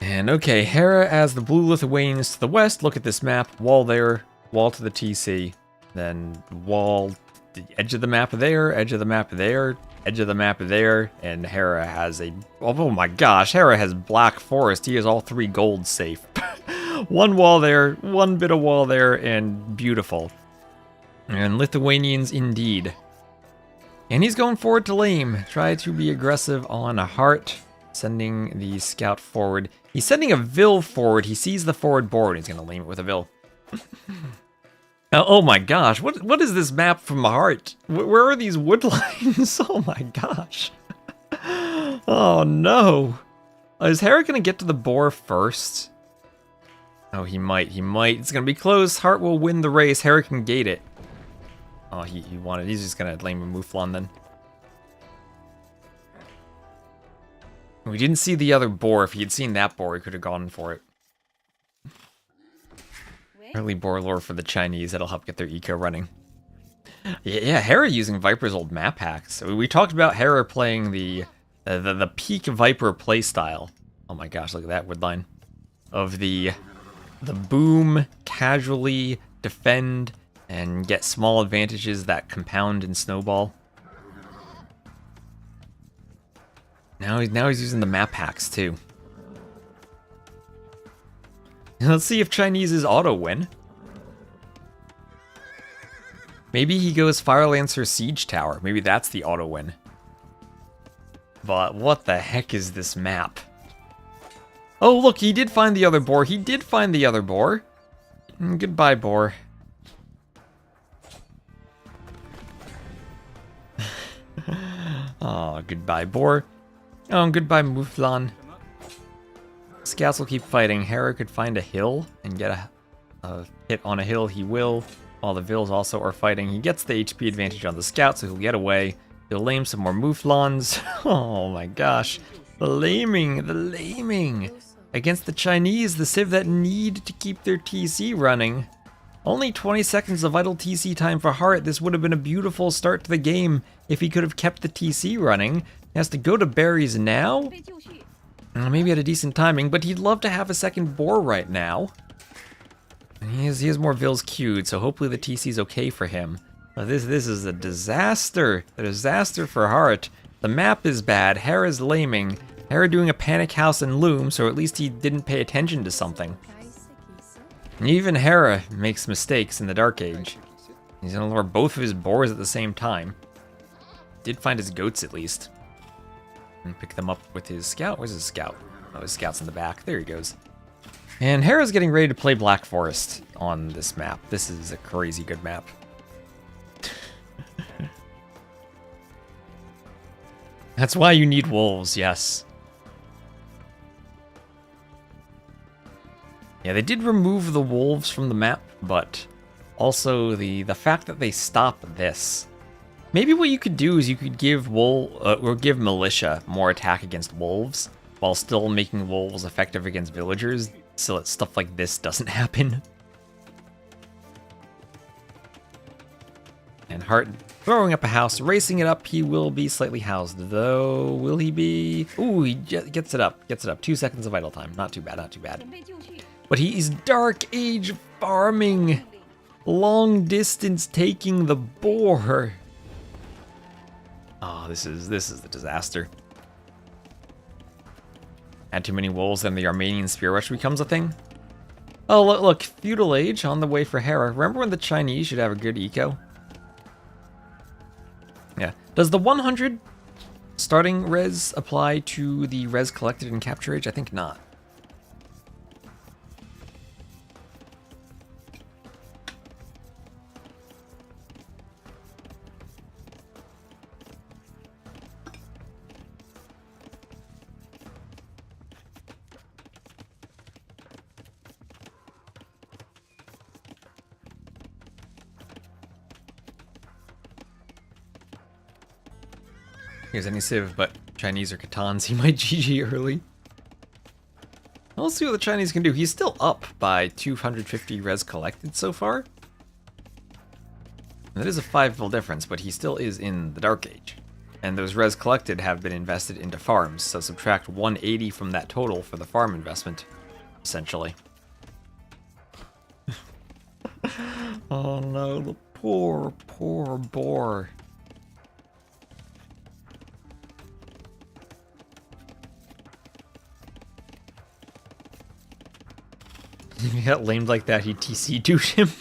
And okay, Hera as the blue Lithuanians to the west. Look at this map. Wall there, wall to the TC. Then wall, the edge of the map there, edge of the map there, edge of the map there. And Hera has a... Oh my gosh, Hera has Black Forest. He has all 3 gold safe. One wall there, one bit of wall there, and beautiful. And Lithuanians indeed. And he's going forward to lame. Try to be aggressive on a Hearttt. Sending the scout forward. He's sending a Vil forward. He sees the forward board. He's going to lame it with a Vil. Oh my gosh. What is this map from Hearttt? Where are these wood lines? Oh my gosh. Oh no. Is Hera going to get to the boar first? Oh, he might. He might. It's going to be close. Hearttt will win the race. Hera can gate it. Oh, he wanted. He's just going to lame a Mouflon then. We didn't see the other boar. If he had seen that boar, he could have gone for it. Early boar lore for the Chinese. That'll help get their eco running. Yeah, Hera using Viper's old map hacks. So we talked about Hera playing the peak Viper playstyle. Oh my gosh, look at that woodline. Of the boom, casually defend, and get small advantages that compound and snowball. Now he's using the map hacks too. Let's see if Chinese is auto win. Maybe he goes Fire Lancer Siege Tower. Maybe that's the auto win. But what the heck is this map? Oh look, he did find the other boar. He did find the other boar. Goodbye, boar. Oh, goodbye, boar. Oh, goodbye, Mouflon. Scouts will keep fighting. Hera could find a hill and get a hit on a hill. He will. While the Vils also are fighting. He gets the HP advantage on the scout, so he'll get away. He'll lame some more Mouflons. Oh my gosh. The laming. Against the Chinese, the Civ that need to keep their TC running. Only 20 seconds of vital TC time for Hearttt. This would have been a beautiful start to the game if he could have kept the TC running. He has to go to berries now? Maybe at a decent timing, but he'd love to have a second boar right now. He has more Vils queued, so hopefully the TC's okay for him. But this is a disaster. A disaster for Hearttt. The map is bad. Hera's laming. Hera doing a panic house and loom, so at least he didn't pay attention to something. And even Hera makes mistakes in the Dark Age. He's gonna lure both of his boars at the same time. Did find his goats at least. And pick them up with his scout. Where's his scout? Oh, his scout's in the back. There he goes. And Hera's getting ready to play Black Forest on this map. This is a crazy good map. That's why you need wolves, yes. Yeah, they did remove the wolves from the map, but also the fact that they stop this. Maybe what you could do is you could give give militia more attack against wolves, while still making wolves effective against villagers, so that stuff like this doesn't happen. And Hearttt throwing up a house, racing it up. He will be slightly housed, though. Will he be? Ooh, he gets it up. Gets it up. 2 seconds of idle time. Not too bad. Not too bad. But he's Dark Age farming, long distance taking the boar. Oh, this is the disaster. Add too many wolves, then the Armenian Spear Rush becomes a thing. Oh, look, Feudal Age on the way for Hera. Remember when the Chinese should have a good eco? Yeah. Does the 100 starting res apply to the res collected in Capture Age? I think not. Here's any Civ, but Chinese or Catans, he might GG early. We'll see what the Chinese can do. He's still up by 250 res collected so far. That is a 5 vil difference, but he still is in the Dark Age. And those res collected have been invested into farms, so subtract 180 from that total for the farm investment, essentially. Oh no, the poor, poor boar. If he got lamed like that, he'd TC douche him.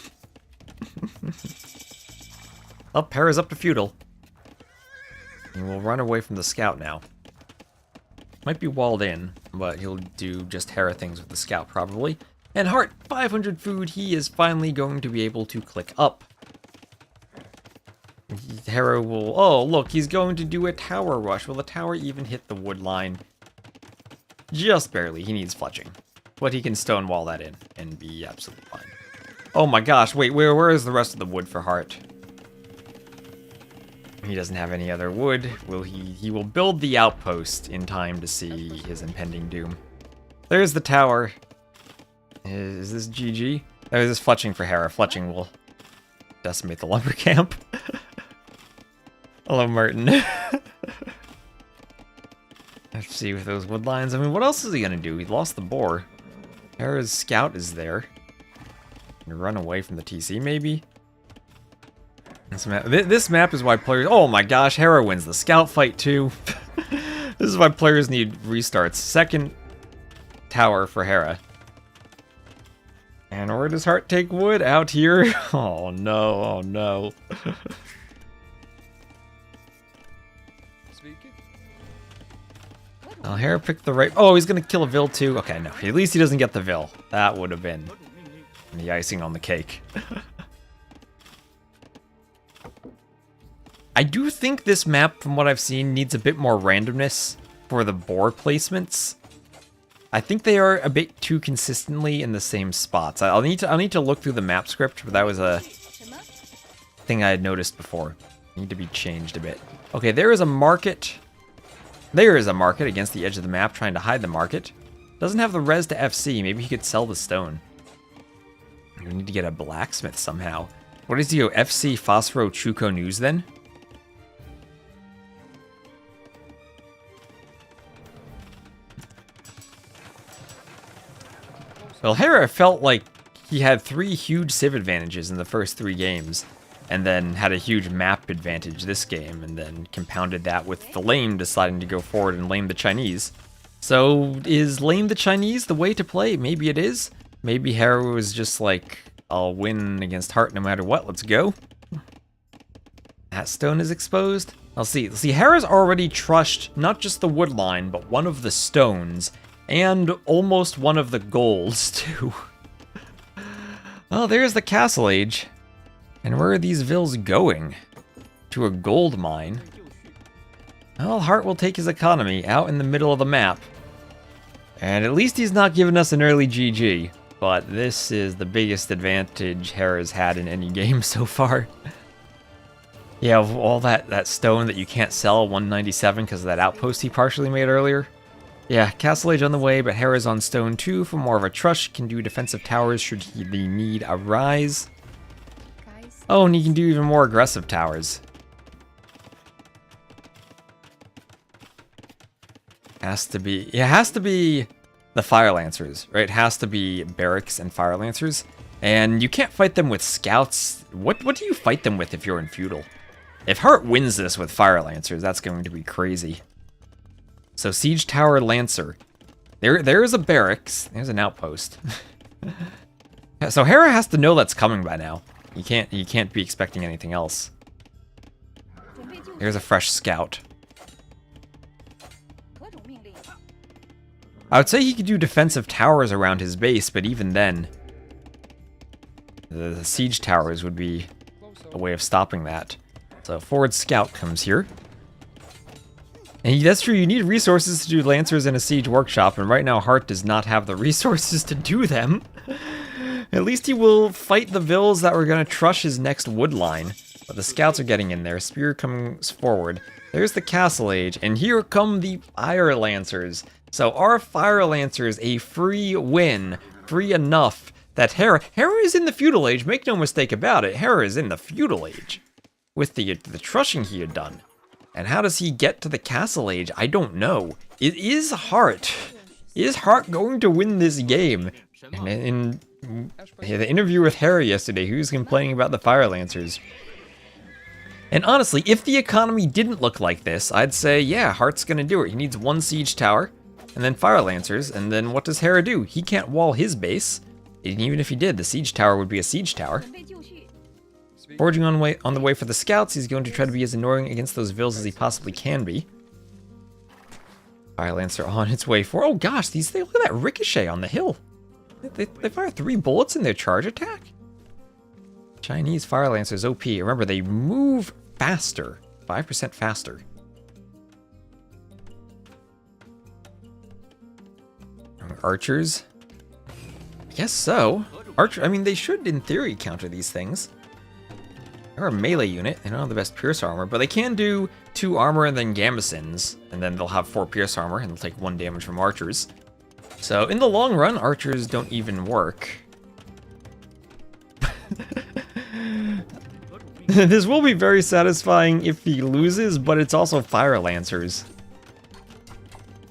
Up, Hera's up to feudal. He will run away from the scout now. Might be walled in, but he'll do just Hera things with the scout probably. And Hearttt, 500 food, he is finally going to be able to click up. Hera will... Oh, look, he's going to do a tower rush. Will the tower even hit the wood line? Just barely. He needs fletching. But he can stonewall that in and be absolutely fine. Oh my gosh, wait, where is the rest of the wood for Hearttt? He doesn't have any other wood. He will build the outpost in time to see his impending doom. There's the tower. Is this GG? There's this fletching for Hera. Fletching will decimate the lumber camp. Hello, Martin. Let's see with those wood lines. I mean, what else is he gonna do? He lost the boar. Hera's scout is there. Gonna run away from the TC, maybe? This map is why players... Oh my gosh, Hera wins the scout fight too. This is why players need restarts. Second tower for Hera. And where does Hearttt take wood? Out here? Oh no, oh no. Well, Hera picked the right... Oh, he's gonna kill a Vil too? Okay, no. At least he doesn't get the Vil. That would have been the icing on the cake. I do think this map, from what I've seen, needs a bit more randomness for the boar placements. I think they are a bit too consistently in the same spots. I'll need to look through the map script, but that was a thing I had noticed before. Need to be changed a bit. Okay, there is a market. There is a market against the edge of the map trying to hide the market. Doesn't have the res to FC. Maybe he could sell the stone. We need to get a blacksmith somehow. What does he go? FC Phosphoro Chuko News then? Well, Hera felt like he had 3 huge civ advantages in the first 3 games, and then had a huge map advantage this game, and then compounded that with the lame deciding to go forward and lame the Chinese. So, is lame the Chinese the way to play? Maybe it is. Maybe Hera was just like, I'll win against Hearttt no matter what, let's go. That stone is exposed. I'll see. Hera's already trushed not just the wood line, but one of the stones, and almost one of the golds, too. Oh, there's the Castle Age. And where are these Vils going? To a gold mine. Well, Hearttt will take his economy out in the middle of the map. And at least he's not giving us an early GG. But this is the biggest advantage Hera's had in any game so far. Yeah, all that stone that you can't sell, 197, because of that outpost he partially made earlier. Yeah, Castle Age on the way, but Hera's on stone 2 for more of a trust. Can do defensive towers should the need arise. Oh, and he can do even more aggressive towers. Has to be... It has to be the Fire Lancers, right? It has to be Barracks and Fire Lancers. And you can't fight them with Scouts. What do you fight them with if you're in Feudal? If Hearttt wins this with Fire Lancers, that's going to be crazy. So Siege Tower Lancer. There is a Barracks. There's an outpost. So Hera has to know that's coming by now. You can't be expecting anything else. Here's a fresh scout. I would say he could do defensive towers around his base, but even then, the siege towers would be a way of stopping that. So forward scout comes here. And that's true, you need resources to do Lancers in a siege workshop, and right now Hearttt does not have the resources to do them. At least he will fight the Vils that were going to trush his next wood line. But the scouts are getting in there, Spear comes forward. There's the Castle Age, and here come the Fire Lancers. So are Fire Lancers a free win? Free enough that Hera is in the Feudal Age, make no mistake about it, Hera is in the Feudal Age. with the trushing he had done. And how does he get to the castle age? I don't know. It is Hearttt. Is Hearttt going to win this game? And in the interview with Hera yesterday, he was complaining about the Fire Lancers. And honestly, if the economy didn't look like this, I'd say, yeah, Heartt's gonna do it. He needs 1 siege tower, and then Fire Lancers, and then what does Hera do? He can't wall his base. And even if he did, the siege tower would be a siege tower. 准备就绪。 Forging on the way for the scouts, he's going to try to be as annoying against those vills as he possibly can be. Fire Lancer on its way for. Oh gosh, look at that ricochet on the hill. They fire 3 bullets in their charge attack. Chinese Fire Lancers OP. Remember, they move faster, 5% faster. Archers. I guess so. I mean, they should, in theory, counter these things. They're a melee unit. They don't have the best pierce armor, but they can do 2 armor and then gambesons, and then they'll have 4 pierce armor, and they'll take 1 damage from archers. So, in the long run, archers don't even work. This will be very satisfying if he loses, but it's also Fire Lancers.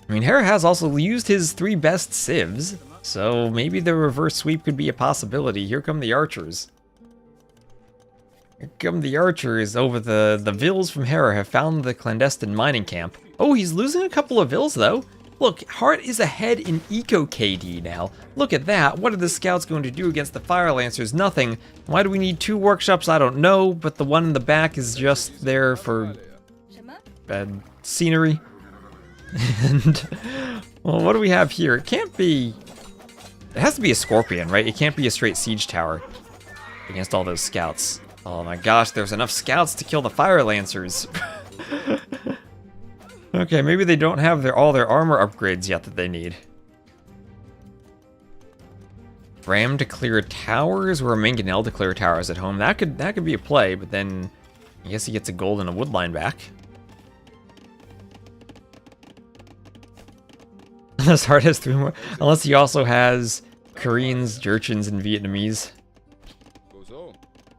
I mean, Hera has also used his 3 best civs, so maybe the reverse sweep could be a possibility. Here come the archers. Here come the archers over the vills from Hera have found the clandestine mining camp. Oh, he's losing a couple of vills though. Look, Hearttt is ahead in Eco KD now. Look at that. What are the scouts going to do against the Fire Lancers? Nothing. Why do we need 2 workshops? I don't know, but the one in the back is just there for 什么？ bad scenery. And, well, what do we have here? It can't be... It has to be a Scorpion, right? It can't be a straight siege tower against all those scouts. Oh my gosh, there's enough scouts to kill the Fire Lancers. Okay, maybe they don't have all their armor upgrades yet that they need. Ram to clear towers or a Mangonel to clear towers at home. That could be a play, but then I guess he gets a gold and a wood line back. Unless Hearttt has 3 more. Unless he also has Koreans, Jurchens, and Vietnamese.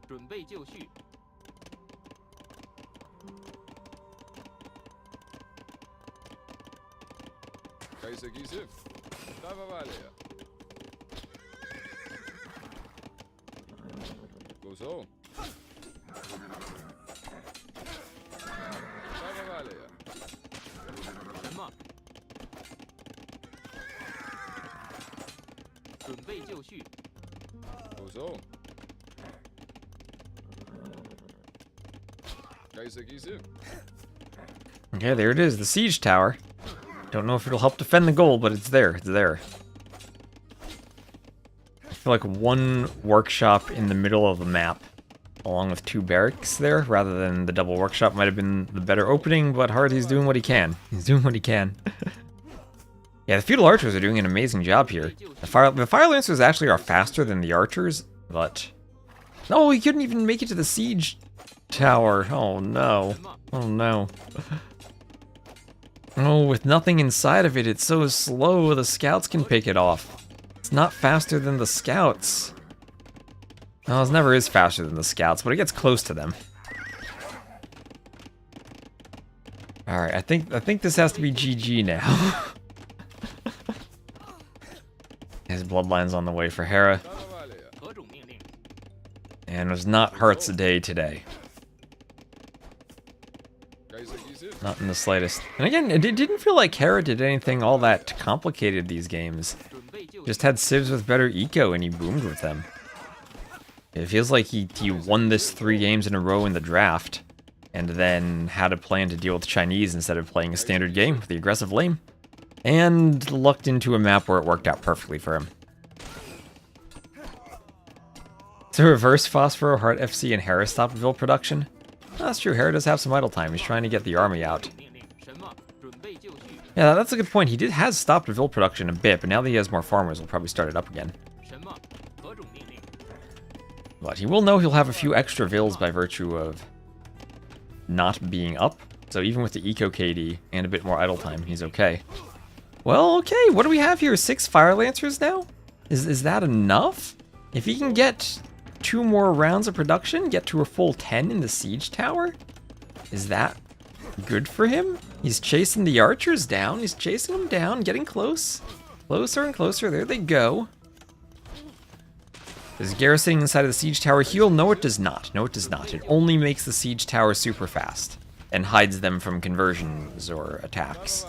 准备就绪。 什么？准备就绪。 Okay, there it is, the siege tower. Don't know if it'll help defend the goal, but it's there. It's there. I feel like 1 workshop in the middle of the map, along with 2 barracks there, rather than the double workshop might have been the better opening, but Hearttt is doing what he can. He's doing what he can. Yeah, the feudal archers are doing an amazing job here. The fire lancers actually are faster than the archers, but... No, he couldn't even make it to the siege tower. Oh no. Oh no. Oh, with nothing inside of it, it's so slow, the scouts can pick it off. It's not faster than the scouts. No, it never is faster than the scouts, but it gets close to them. Alright, I think this has to be GG now. His bloodline's on the way for Hera. 何种命令？ And it was not Heartt's day today. Not in the slightest. And again, it didn't feel like Hera did anything all that complicated these games. 准备就绪。 Just had civs with better eco and he boomed with them. It feels like he won this 3 games in a row in the draft, and then had a plan to deal with Chinese instead of playing a standard game with the aggressive lane. And lucked into a map where it worked out perfectly for him. To reverse Phosphoro, Hearttt FC, and Hera stop Vil production? Oh, that's true, Hera does have some idle time. He's trying to get the army out. 命令。什么？准备就绪。 Yeah, that's a good point. He has stopped Vil production a bit, but now that he has more farmers, he'll probably start it up again. 什么？何种命令？ But he will know he'll have a few extra Vils by virtue of not being up. So even with the Eco KD and a bit more idle time, he's okay. Well, okay, what do we have here? 6 Fire Lancers now? Is that enough? If he can get 2 more rounds of production, get to a full 10 in the siege tower? Is that good for him? He's chasing the archers down. He's chasing them down, getting close. Closer and closer. There they go. Is garrisoning inside of the siege tower heal? No, it does not. No, it does not. It only makes the siege tower super fast and hides them from conversions or attacks.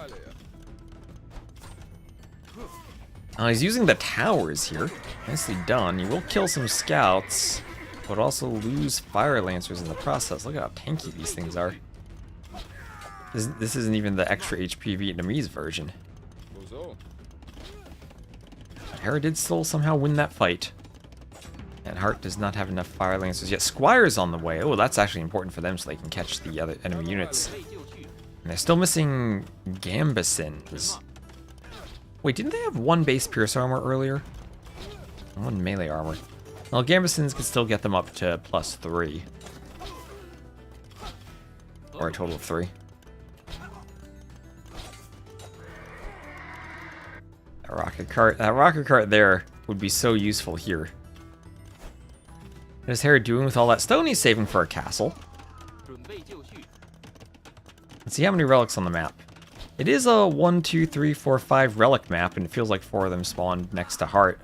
He's using the towers here. Nicely done. He will kill some scouts, but also lose fire lancers in the process. Look at how tanky these things are. This isn't even the extra HP Vietnamese version. Hera did still somehow win that fight. And Hearttt does not have enough fire lancers yet. Squire's on the way. Oh, that's actually important for them so they can catch the other enemy units. And they're still missing gambesons. Wait, didn't they have 1 base pierce armor earlier? 1 melee armor. Well, gambesons can still get them up to +3. Or a total of 3. That rocket cart there would be so useful here. What is Hera doing with all that stone? He's saving for a castle. Let's see how many relics on the map. It is a 1, 2, 3, 4, 5 relic map, and it feels like 4 of them spawned next to Hearttt.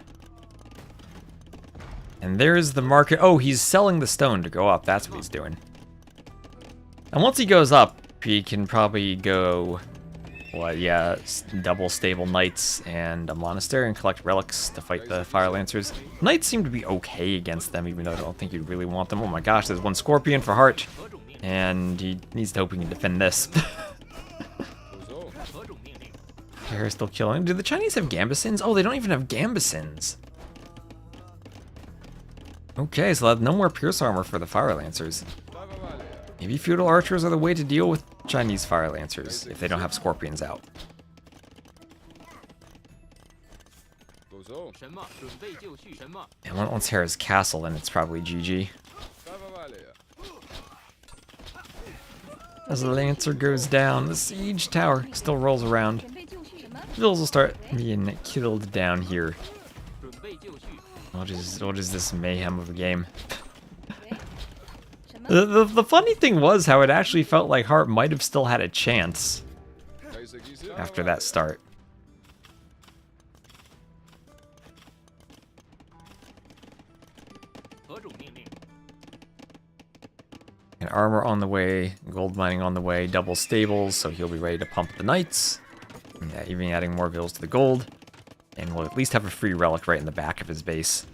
And there's the market. Oh, he's selling the stone to go up. That's what he's doing. And once he goes up, he can probably go, what, yeah, double stable knights and a monastery and collect relics to fight the fire lancers. Knights seem to be okay against them, even though I don't think you'd really want them. Oh my gosh, there's 1 scorpion for Hearttt, and he needs to hope he can defend this. Hera's still killing. Do the Chinese have gambesons? Oh, they don't even have gambesons. Okay, so no more pierce armor for the fire lancers. Maybe feudal archers are the way to deal with Chinese fire lancers if they don't have scorpions out. And once Hera's castle, then it's probably GG. As the lancer goes down, the siege tower still rolls around. Civils will start being killed down here. What is this mayhem of a game? The funny thing was how it actually felt like Hearttt might have still had a chance after that start. And armor on the way, gold mining on the way, double stables, so he'll be ready to pump the knights. Yeah, even adding more bills to the gold. And we'll at least have a free relic right in the back of his base.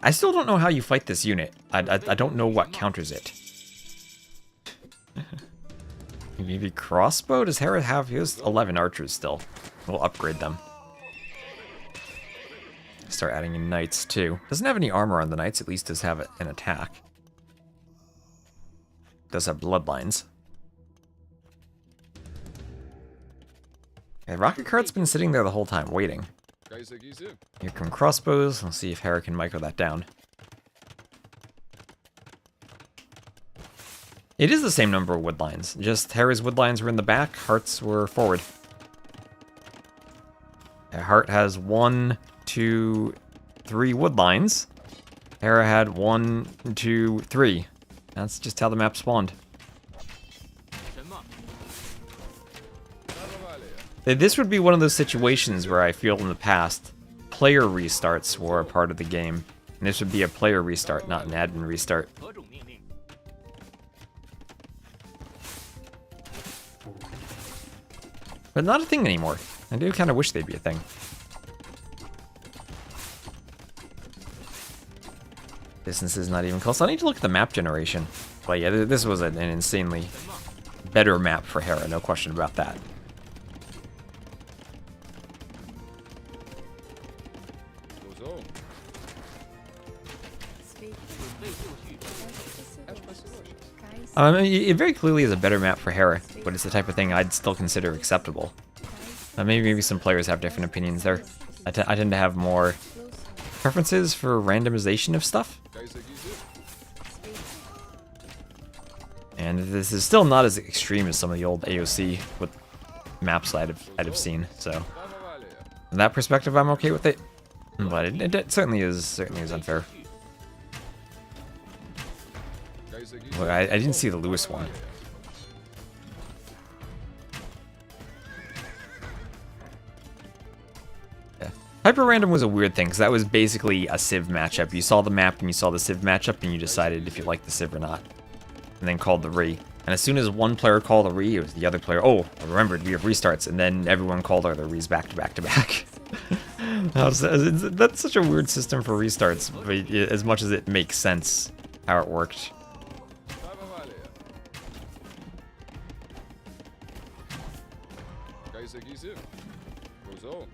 I still don't know how you fight this unit. I don't know what counters it. Maybe crossbow? Does Hera have? He has 11 archers still. We'll upgrade them. Start adding in knights too. Doesn't have any armor on the knights, at least does have an attack. Does have bloodlines. Okay, rocket cart's been sitting there the whole time, waiting. Here come crossbows. Let's see if Hera can micro that down. It is the same number of woodlines. Just Hera's woodlines were in the back, Heartt's were forward. Hearttt has 1, 2, 3 woodlines. Hera had 1, 2, 3. That's just how the map spawned. This would be one of those situations where I feel in the past, player restarts were a part of the game. And this would be a player restart, not an admin restart. But not a thing anymore. I do kind of wish they'd be a thing. Distance is not even close. I need to look at the map generation. But yeah, this was an insanely better map for Hera, no question about that. It very clearly is a better map for Hera, but it's the type of thing I'd still consider acceptable. Maybe some players have different opinions there. I tend to have more preferences for randomization of stuff. And this is still not as extreme as some of the old AOC with maps I'd have seen, so from that perspective I'm okay with it. But it certainly is unfair. Look, I didn't see the Lewis one. Yeah. Hyper random was a weird thing because that was basically a Civ matchup. You saw the map and you saw the Civ matchup and you decided if you liked the Civ or not, and then called the re. And as soon as one player called a re, it was the other player. Oh, I remembered we have restarts, and then everyone called other re's back to back to back. That's such a weird system for restarts, but as much as it makes sense how it worked.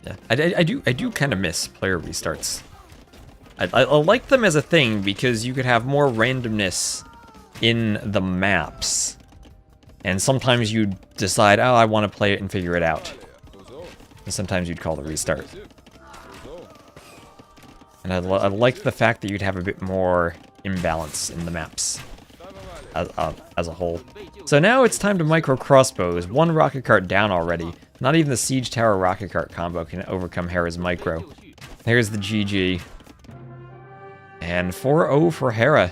Yeah, I do kind of miss player restarts. I like them as a thing because you could have more randomness in the maps. And sometimes you'd decide, oh, I want to play it and figure it out. And sometimes you'd call the restart. And I liked the fact that you'd have a bit more imbalance in the maps as a whole. So now it's time to micro crossbows. One rocket cart down already. Not even the siege tower rocket cart combo can overcome Hera's micro. Here's the GG. And 4-0 for Hera.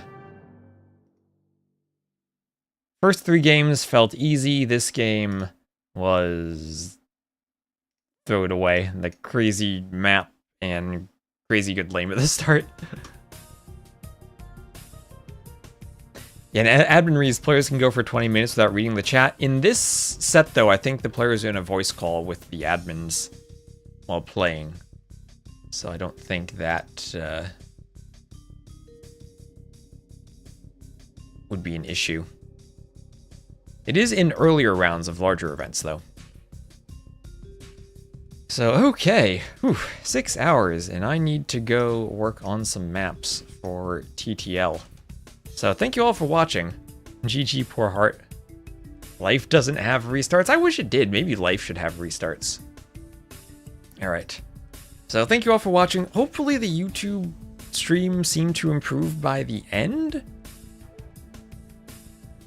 First 3 games felt easy. This game was... throw it away. The crazy map and crazy good lane at the start. Yeah, and admin reads, players can go for 20 minutes without reading the chat. In this set, though, I think the players are in a voice call with the admins while playing. So I don't think that would be an issue. It is in earlier rounds of larger events, though. So, okay. Whew, 6 hours, and I need to go work on some maps for TTL. So, thank you all for watching. GG, poor heart. Life doesn't have restarts. I wish it did. Maybe life should have restarts. Alright. So, thank you all for watching. Hopefully the YouTube stream seemed to improve by the end.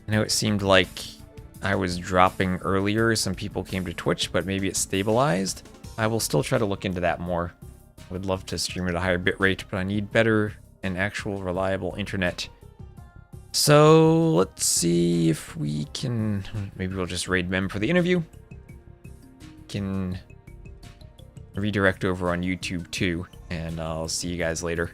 I know it seemed like I was dropping earlier. Some people came to Twitch, but maybe it stabilized. I will still try to look into that more. I would love to stream at a higher bitrate, but I need better and actual reliable internet. So let's see if we can... maybe we'll just raid Mem for the interview. Can redirect over on YouTube too, and I'll see you guys later.